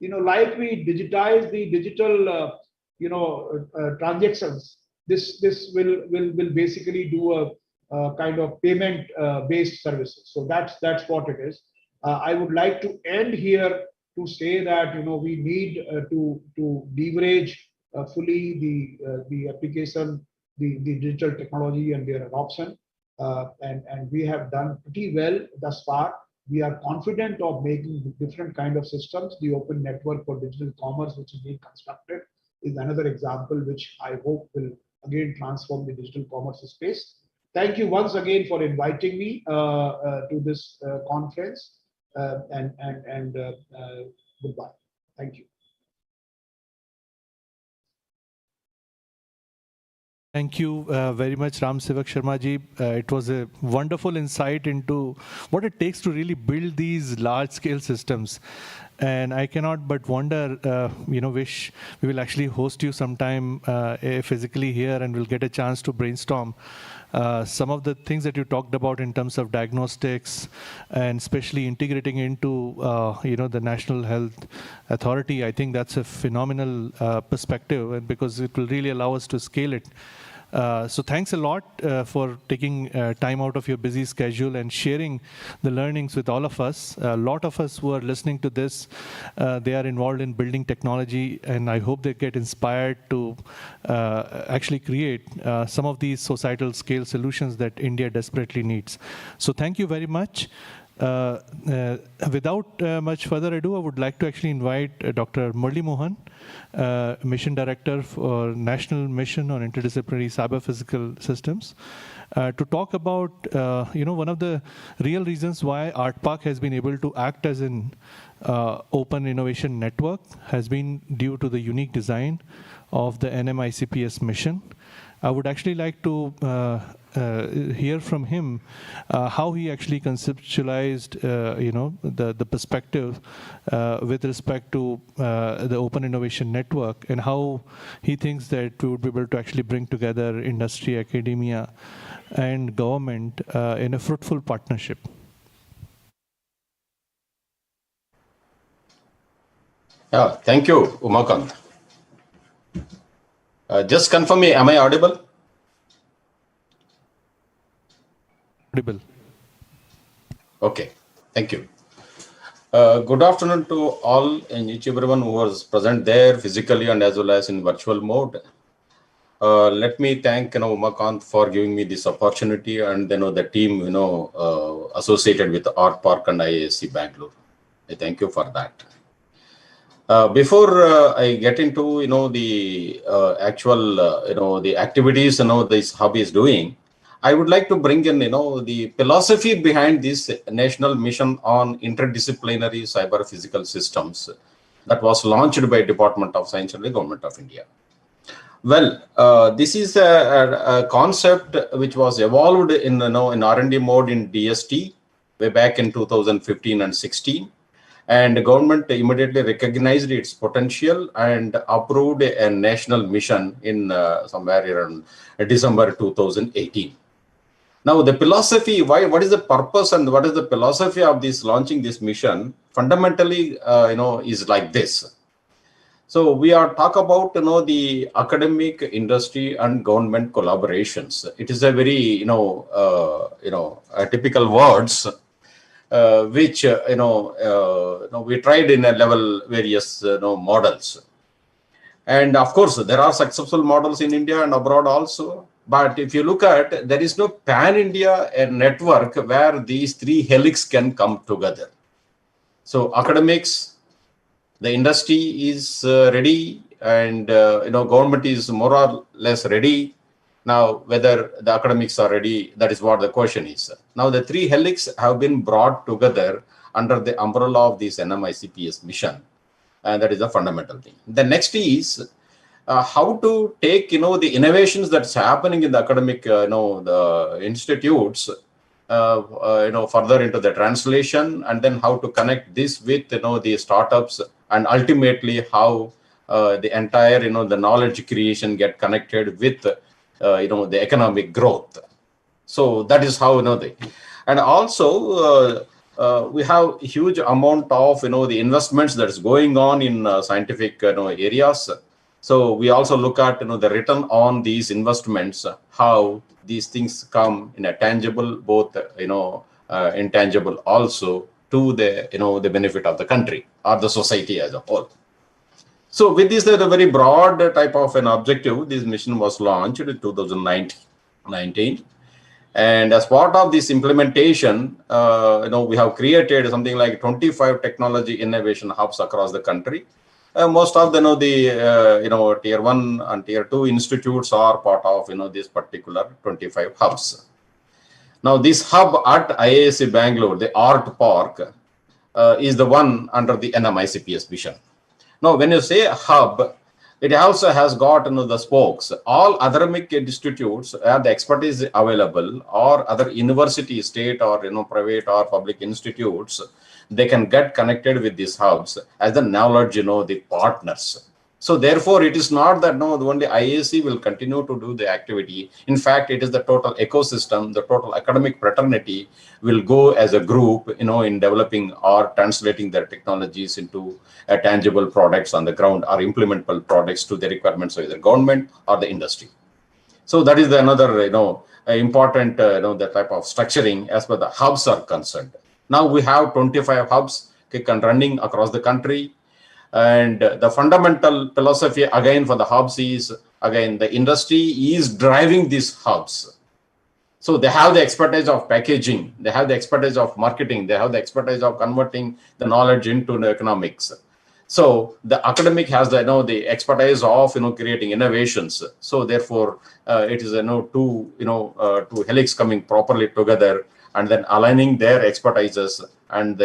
Speaker 8: Like we digitize the digital transactions, this will basically do a kind of payment based services. So that's what it is. I would like to end here to say that we need to leverage fully the application, the digital technology and their adoption, and we have done pretty well thus far. We are confident of making different kind of systems. The open network for digital commerce, which is being constructed, is another example which I hope will again transform the digital commerce space. Thank you once again for inviting me to this conference, and goodbye. Thank you.
Speaker 3: Thank you very much, Ram Sevak Sharma ji. It was a wonderful insight into what it takes to really build these large-scale systems. And I cannot but wonder, wish we will actually host you sometime physically here, and we'll get a chance to brainstorm Some of the things that you talked about in terms of diagnostics and especially integrating into the National Health Authority, I think that's a phenomenal perspective, and because it will really allow us to scale it. So thanks a lot for taking time out of your busy schedule and sharing the learnings with all of us. A lot of us who are listening to this, they are involved in building technology, and I hope they get inspired to actually create some of these societal scale solutions that India desperately needs. So thank you very much. Without much further ado, I would like to actually invite Dr. Murli Mohan, Mission Director for National Mission on Interdisciplinary Cyber Physical Systems, to talk about one of the real reasons why ARTPARK has been able to act as an open innovation network has been due to the unique design of the NMICPS mission. I would actually like to hear from him how he actually conceptualized, the perspective with respect to the Open Innovation Network, and how he thinks that we would be able to actually bring together industry, academia, and government in a fruitful partnership.
Speaker 17: Yeah, thank you, Umakant. Just confirm me, am I audible?
Speaker 3: Audible.
Speaker 17: Okay, thank you. Good afternoon to all and each everyone who was present there physically and as well as in virtual mode. Let me thank Umakant for giving me this opportunity, and the team associated with ARTPARK and IISc Bangalore. I thank you for that. Before I get into the actual the activities this hub is doing, I would like to bring in the philosophy behind this national mission on interdisciplinary cyber physical systems that was launched by Department of Science and the Government of India. Well, this is a concept which was evolved in R&D mode in DST way back in 2015 and 16. And the government immediately recognized its potential and approved a national mission in somewhere around December 2018. Now, the philosophy, what is the purpose and what is the philosophy of this launching this mission? Fundamentally, is like this. So we are talk about the academic, industry, and government collaborations. It is a very typical words. Which we tried in a level various models, and of course there are successful models in India and abroad also. But if you look at, there is no pan-India network where these three helix can come together. So academics, the industry is ready, and government is more or less ready. Now, whether the academics are ready, that is what the question is. Now, the three helix have been brought together under the umbrella of this NMICPS mission, and that is the fundamental thing. The next is how to take the innovations that's happening in the academic the institutes further into the translation, and then how to connect this with the startups, and ultimately how the entire the knowledge creation get connected with the economic growth. So that is how and also we have a huge amount of the investments that's going on in scientific areas. So we also look at the return on these investments, how these things come in a tangible, both intangible also, to the the benefit of the country or the society as a whole. So with this, a very broad type of an objective, this mission was launched in 2019. And as part of this implementation, we have created something like 25 technology innovation hubs across the country. Most of the tier 1 and tier 2 institutes are part of this particular 25 hubs. Now this hub at IISc Bangalore, the ARTPARK, is the one under the NMICPS mission. Now, when you say hub, it also has got the spokes. All academic institutes have the expertise available, or other university, state, or private or public institutes, they can get connected with these hubs as the knowledge, the partners. So therefore, it is not that no, only IAC will continue to do the activity. In fact, it is the total ecosystem, the total academic fraternity will go as a group, in developing or translating their technologies into tangible products on the ground or implementable products to the requirements of the government or the industry. So that is the another, important, the type of structuring as per the hubs are concerned. Now we have 25 hubs running across the country. And the fundamental philosophy again for the hubs is, again, the industry is driving these hubs. So they have the expertise of packaging, they have the expertise of marketing, they have the expertise of converting the knowledge into the economics. So the academic has the, the expertise of, creating innovations. So therefore, it is, two helix coming properly together and then aligning their expertises and,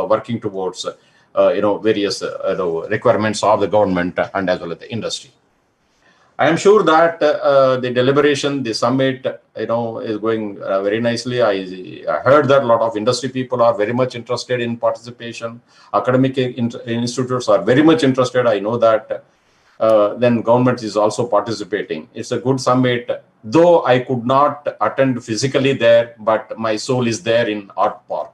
Speaker 17: working towards various requirements of the government and as well as the industry. I am sure that the deliberation, the summit, is going very nicely. I heard that a lot of industry people are very much interested in participation. Academic institutes are very much interested. I know that. Then government is also participating. It's a good summit. Though I could not attend physically there, but my soul is there in ARTPARK.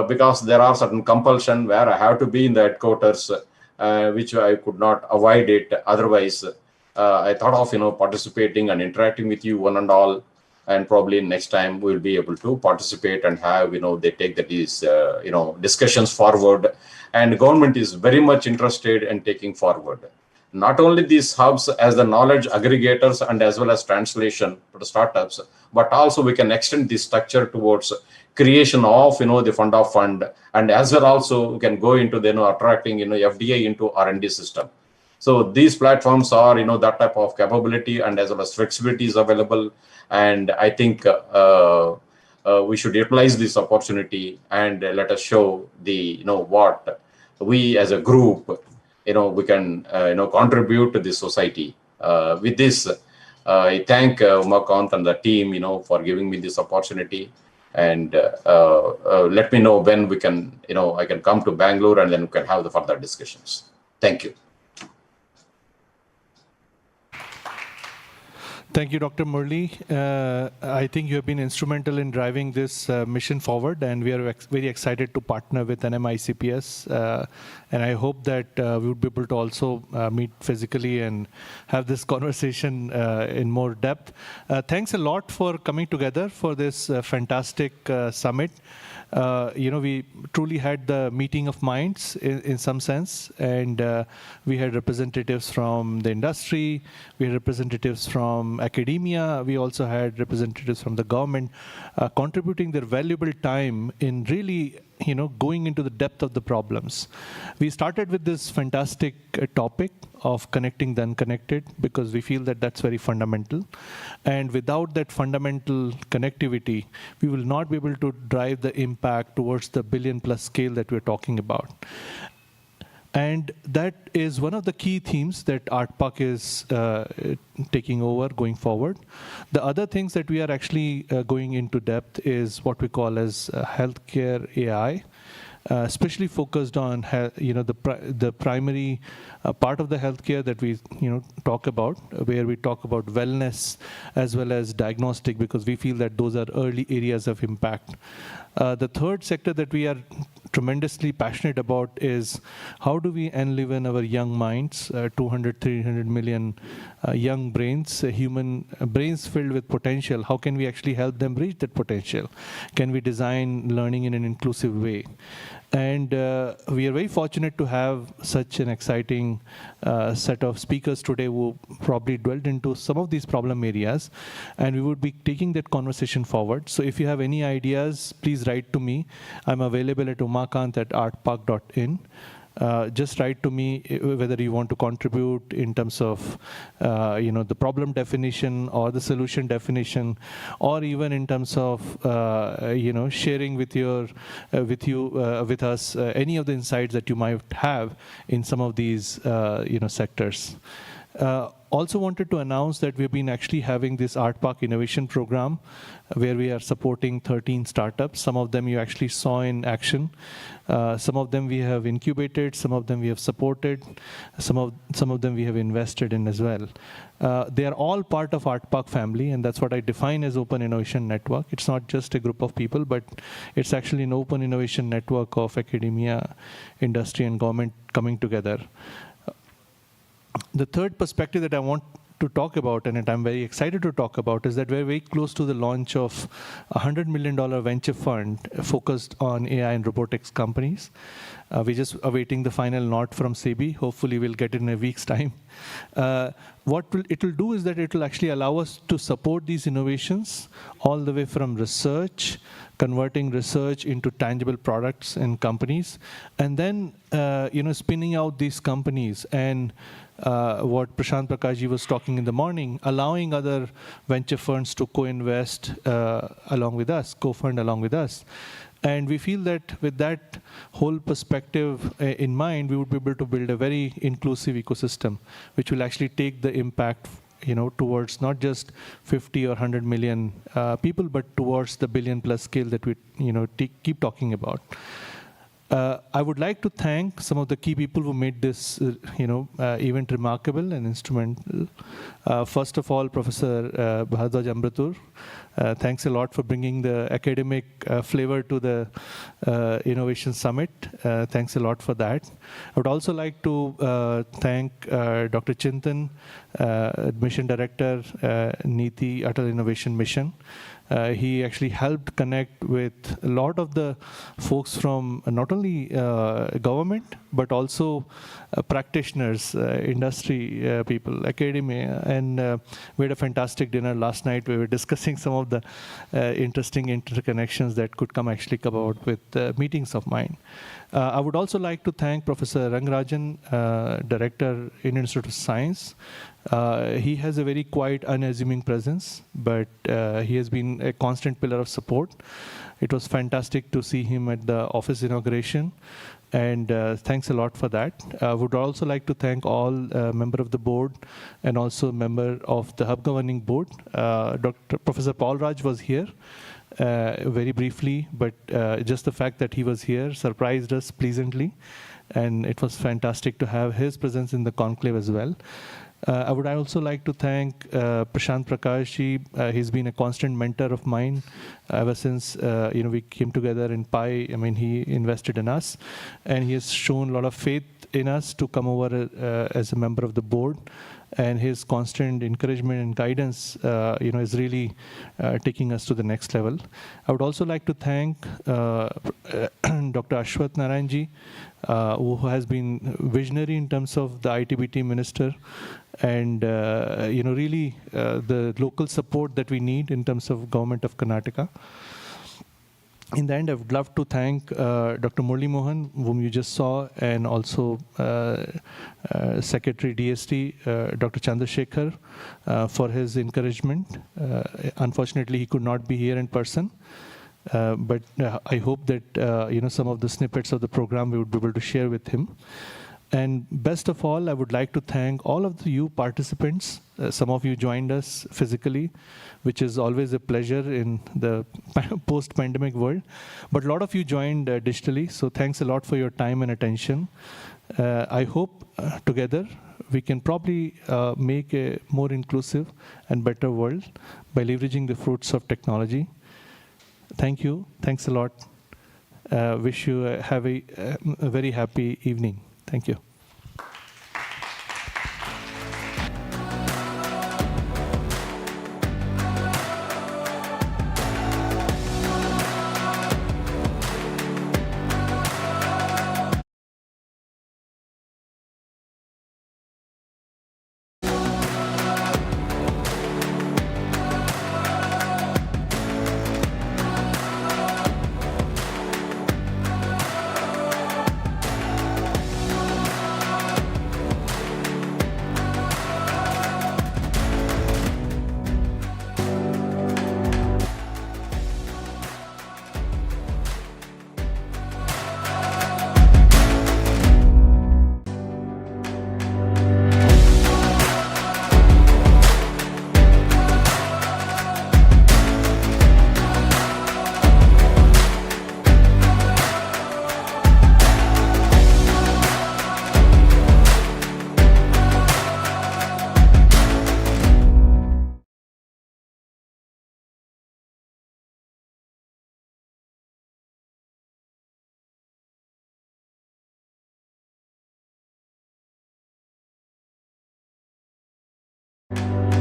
Speaker 17: Because there are certain compulsion where I have to be in the headquarters, which I could not avoid it. Otherwise, I thought of participating and interacting with you one and all, and probably next time we'll be able to participate and have they take these discussions forward, and government is very much interested in taking forward not only these hubs as the knowledge aggregators and as well as translation for the startups, but also we can extend this structure towards creation of the fund of fund, and as well also we can go into the attracting FDI into R&D system. So these platforms are that type of capability and as well as flexibility is available, and I think we should utilize this opportunity and let us show the what we as a group we can contribute to this society. With this, I thank Umakant and the team for giving me this opportunity. And let me know when we can, I can come to Bangalore and then we can have the further discussions. Thank you.
Speaker 3: Thank you, Dr. Murli. I think you have been instrumental in driving this mission forward, and we are very excited to partner with NMICPS. And I hope that we would be able to also meet physically and have this conversation in more depth. Thanks a lot for coming together for this fantastic summit. We truly had the meeting of minds in some sense, and we had representatives from the industry, we had representatives from academia, we also had representatives from the government contributing their valuable time in really going into the depth of the problems. We started with this fantastic topic of connecting the unconnected because we feel that that's very fundamental. And without that fundamental connectivity, we will not be able to drive the impact towards the billion-plus scale that we're talking about. And that is one of the key themes that ARTPARK is taking over going forward. The other things that we are actually going into depth is what we call as healthcare AI, especially focused on the primary part of the healthcare that we talk about, where we talk about wellness as well as diagnostic, because we feel that those are early areas of impact. The third sector that we are tremendously passionate about is how do we enliven our young minds, 200, 300 million young brains, human brains filled with potential. How can we actually help them reach that potential? Can we design learning in an inclusive way? And we are very fortunate to have such an exciting set of speakers today who probably dwelled into some of these problem areas, and we would be taking that conversation forward. So if you have any ideas, please write to me. I'm available at umakant@artpark.in. Just write to me whether you want to contribute in terms of the problem definition or the solution definition, or even in terms of sharing with us any of the insights that you might have in some of these sectors. Also wanted to announce that we've been actually having this ARTPARK Innovation Program where we are supporting 13 startups. Some of them you actually saw in action. Some of them we have incubated, some of them we have supported, some of them we have invested in as well. They are all part of ARTPARK family, and that's what I define as Open Innovation Network. It's not just a group of people, but it's actually an open innovation network of academia, industry, and government coming together. The third perspective that I want to talk about, and that I'm very excited to talk about, is that we're very close to the launch of a $100 million venture fund focused on AI and robotics companies. We're just awaiting the final nod from SEBI. Hopefully we'll get it in a week's time. What it will do is that it will actually allow us to support these innovations all the way from research, converting research into tangible products and companies, and then spinning out these companies and what Prashant Prakashji was talking in the morning, allowing other venture funds to co-invest along with us, co-fund along with us. And we feel that with that whole perspective in mind, we would be able to build a very inclusive ecosystem, which will actually take the impact towards not just 50 or 100 million people, but towards the billion-plus scale that we keep talking about. I would like to thank some of the key people who made this event remarkable and instrumental. First of all, Professor Bharat Ambratur. Thanks a lot for bringing the academic flavor to the Innovation Summit. Thanks a lot for that. I would also like to thank Dr. Chintan, Mission Director, Niti Atal Innovation Mission. He actually helped connect with a lot of the folks from not only government, but also practitioners, industry people, academia, and we had a fantastic dinner last night. We were discussing some of the interesting interconnections that could come about with meetings of mine. I would also like to thank Professor Rangarajan, Director, Indian Institute of Science. He has a very quiet, unassuming presence, but he has been a constant pillar of support. It was fantastic to see him at the office inauguration, and thanks a lot for that. I would also like to thank all member of the board and also member of the Hub Governing Board. Professor Paul Raj was here very briefly, but just the fact that he was here surprised us pleasantly, and it was fantastic to have his presence in the conclave as well. I would also like to thank Prashant Prakashji. He's been a constant mentor of mine ever since we came together in PI. I mean, he invested in us, and he has shown a lot of faith in us to come over as a member of the board. And his constant encouragement and guidance, is really taking us to the next level. I would also like to thank Dr. Ashwath Narayanji, who has been visionary in terms of the ITBT minister, and really the local support that we need in terms of government of Karnataka. In the end, I would love to thank Dr. Murli Mohan, whom you just saw, and also Secretary DST, Dr. Chandrasekhar, for his encouragement. Unfortunately, he could not be here in person, but I hope that some of the snippets of the program we would be able to share with him. And best of all, I would like to thank all of you participants. Some of you joined us physically, which is always a pleasure in the post-pandemic world. But a lot of you joined digitally, so thanks a lot for your time and attention. I hope together we can probably make a more inclusive and better world by leveraging the fruits of technology. Thank you. Thanks a lot. Wish you have a very happy evening. Thank you.
Speaker 1: you.